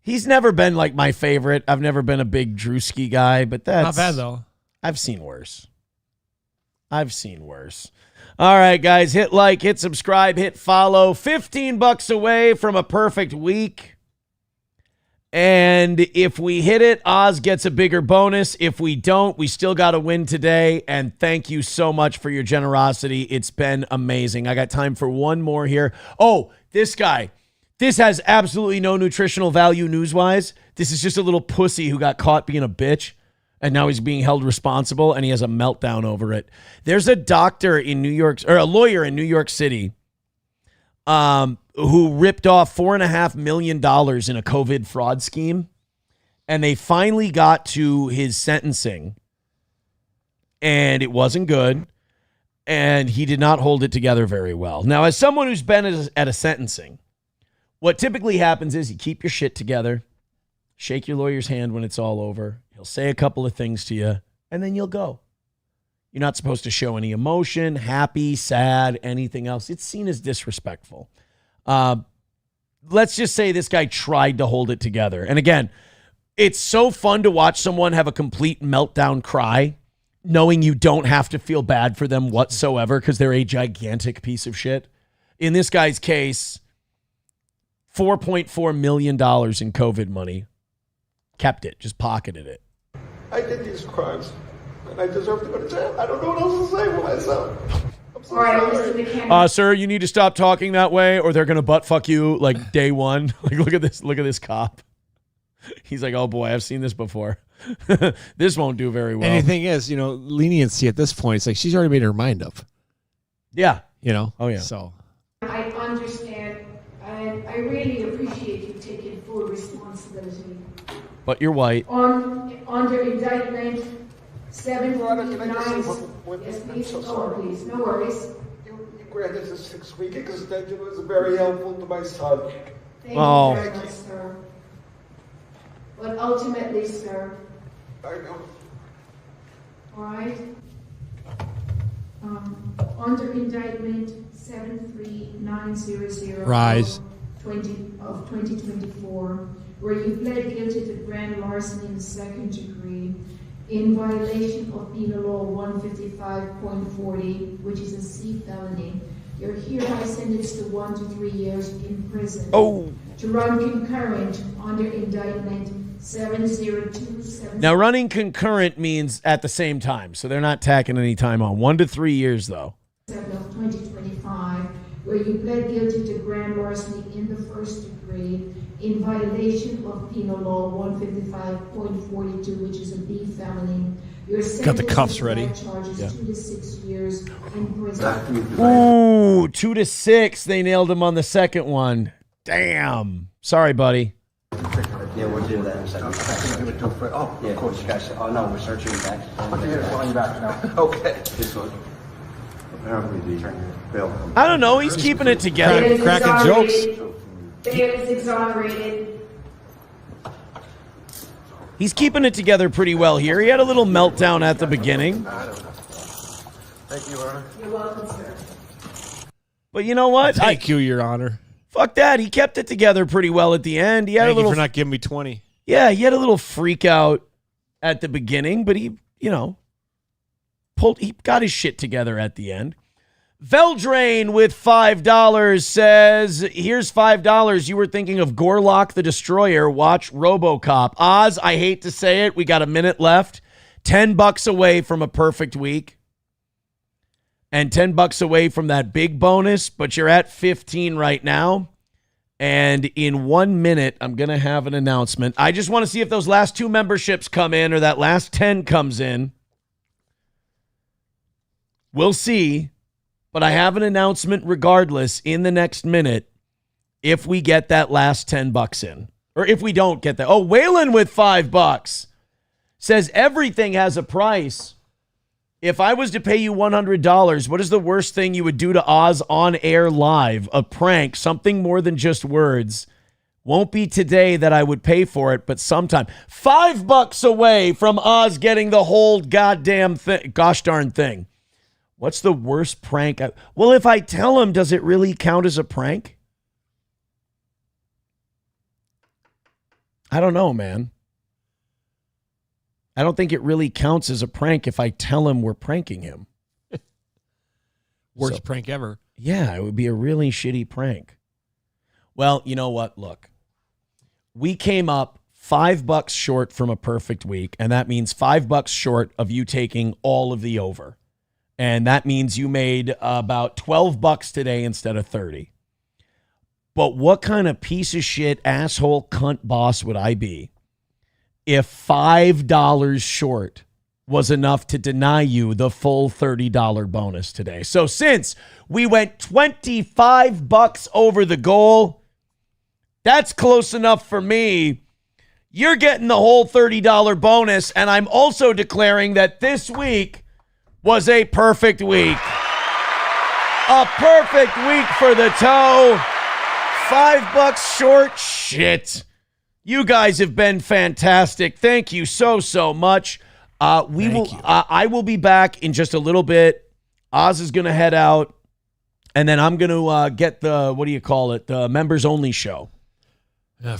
He's never been like my favorite. I've never been a big Drewski guy, but that's Not bad, though. I've seen worse. All right, guys, hit like, hit subscribe, hit follow. $15 away from a perfect week. And if we hit it, Oz gets a bigger bonus. If we don't, we still got to win today. And thank you so much for your generosity. It's been amazing. I got time for one more here. Oh, this guy. This has absolutely no nutritional value news-wise. This is just a little pussy who got caught being a bitch, and now he's being held responsible, and he has a meltdown over it. There's a doctor in New York, or a lawyer in New York City, who ripped off $4.5 million in a COVID fraud scheme, and they finally got to his sentencing, and it wasn't good, and he did not hold it together very well. Now, as someone who's been at a sentencing, what typically happens is you keep your shit together, shake your lawyer's hand when it's all over. He'll say a couple of things to you, and then you'll go. You're not supposed to show any emotion, happy, sad, anything else. It's seen as disrespectful. Let's just say this guy tried to hold it together. And again, it's so fun to watch someone have a complete meltdown cry, knowing you don't have to feel bad for them whatsoever because they're a gigantic piece of shit. In this guy's case, $4.4 million in COVID money. Kept it, just pocketed it. I did these crimes, and I deserve to go to jail. I don't know what else to say for myself. I'm so sorry. Sir, you need to stop talking that way, or they're gonna butt fuck you like day one. Like, look at this cop. He's like, oh boy, I've seen this before. This won't do very well. And the thing is, leniency at this point, it's like she's already made her mind up. Yeah. Oh yeah. So I understand, and I really appreciate you taking full responsibility. But you're white. Under indictment 759. Yes, please. Oh, please. No worries. You granted a 6-week extension. It was very helpful to my son. Thank you very much, sir. But ultimately, sir. I know. All right. Under indictment 73900. Rise. 2024, where you pled guilty to grand larceny in the second degree in violation of Penal Law 155.40, which is a C felony. You're hereby sentenced to 1 to 3 years in prison. Oh. To run concurrent under indictment 702. Now, running concurrent means at the same time, so they're not tacking any time on. 1 to 3 years, though. Of 2025, where you pled guilty to grand larceny in the first degree in violation of Penal Law 155.42, which is a B felony. Your got the cuffs ready. Charges 2 to 6 years in prison. Ooh, 2 to 6. They nailed him on the second one. Damn. Sorry, buddy. Yeah, we'll do that in a second. Oh, yeah, of course, you guys. Oh, no, we're searching back. Okay, it's on your back now. Okay. This one. Apparently, the bill. I don't know. He's keeping it together. Cracking jokes. Bail is exonerated. He's keeping it together pretty well here. He had a little meltdown at the beginning. Thank you, Your Honor. You're welcome, sir. But you know what? Thank you, Your Honor. Fuck that. He kept it together pretty well at the end. He had Thank a little you for not giving me 20. Yeah, he had a little freak out at the beginning, but he got his shit together at the end. Veldrain with $5 says, here's $5. You were thinking of Gorlock the Destroyer. Watch RoboCop. Oz, I hate to say it. We got a minute left. $10 away from a perfect week. And $10 away from that big bonus, but you're at 15 right now. And in 1 minute, I'm going to have an announcement. I just want to see if those last 2 memberships come in or that last 10 comes in. We'll see. But I have an announcement regardless in the next minute if we get that last $10 in. Or if we don't get that. Oh, Waylon with $5 says everything has a price. If I was to pay you $100, what is the worst thing you would do to Oz on air live? A prank, something more than just words. Won't be today that I would pay for it, but sometime. $5 away from Oz getting the whole goddamn thing, gosh darn thing. What's the worst prank? Well, if I tell him, does it really count as a prank? I don't know, man. I don't think it really counts as a prank if I tell him we're pranking him. Worst prank ever. Yeah, it would be a really shitty prank. Well, you know what? Look, we came up $5 short from a perfect week, and that means $5 short of you taking all of the over. And that means you made about $12 today instead of 30. But what kind of piece of shit, asshole, cunt boss would I be if $5 short was enough to deny you the full $30 bonus today? So since we went $25 over the goal, that's close enough for me. You're getting the whole $30 bonus, and I'm also declaring that this week was a perfect week. A perfect week for the toe. $5 short. Shit. You guys have been fantastic. Thank you so much. I will be back in just a little bit. Oz is going to head out, and then I'm going to get the, what do you call it, the members only show.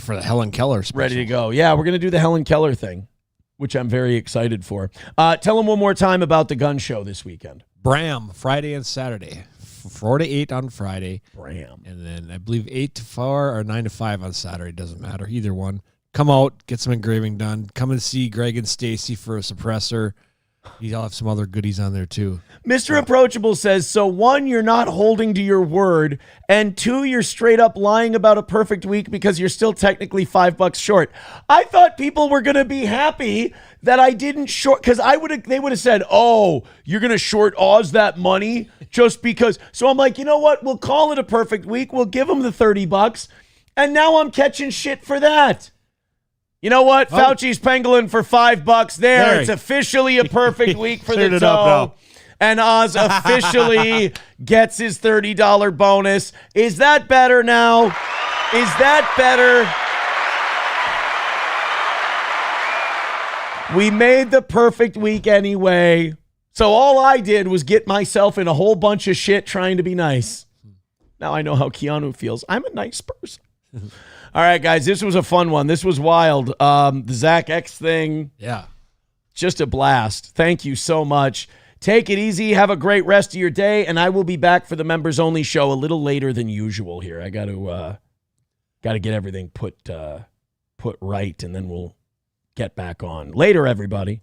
For the Helen Keller special. Ready to go. Yeah, we're going to do the Helen Keller thing, which I'm very excited for. Tell them one more time about the gun show this weekend. Bram, Friday and Saturday. 4 to 8 on Friday. Bram. And then I believe 8 to 4 or 9 to 5 on Saturday. Doesn't matter. Either one. Come out, get some engraving done. Come and see Greg and Stacy for a suppressor. You'll have some other goodies on there too. Mr. Approachable says, so 1, you're not holding to your word, and 2, you're straight up lying about a perfect week because you're still technically $5 short. I thought people were going to be happy that I didn't short, because they would have said, oh, you're going to short Oz that money just because. So I'm like, you know what? We'll call it a perfect week. We'll give him the $30, and now I'm catching shit for that. You know what? Fauci's pangolin for $5 there. It's officially a perfect week for the toe. And Oz officially gets his $30 bonus. Is that better now? Is that better? We made the perfect week anyway. So all I did was get myself in a whole bunch of shit trying to be nice. Now I know how Keanu feels. I'm a nice person. All right, guys, this was a fun one. This was wild. The Zach X thing. Yeah. Just a blast. Thank you so much. Take it easy. Have a great rest of your day, and I will be back for the members only show a little later than usual here. I got to get everything put right, and then we'll get back on. Later, everybody.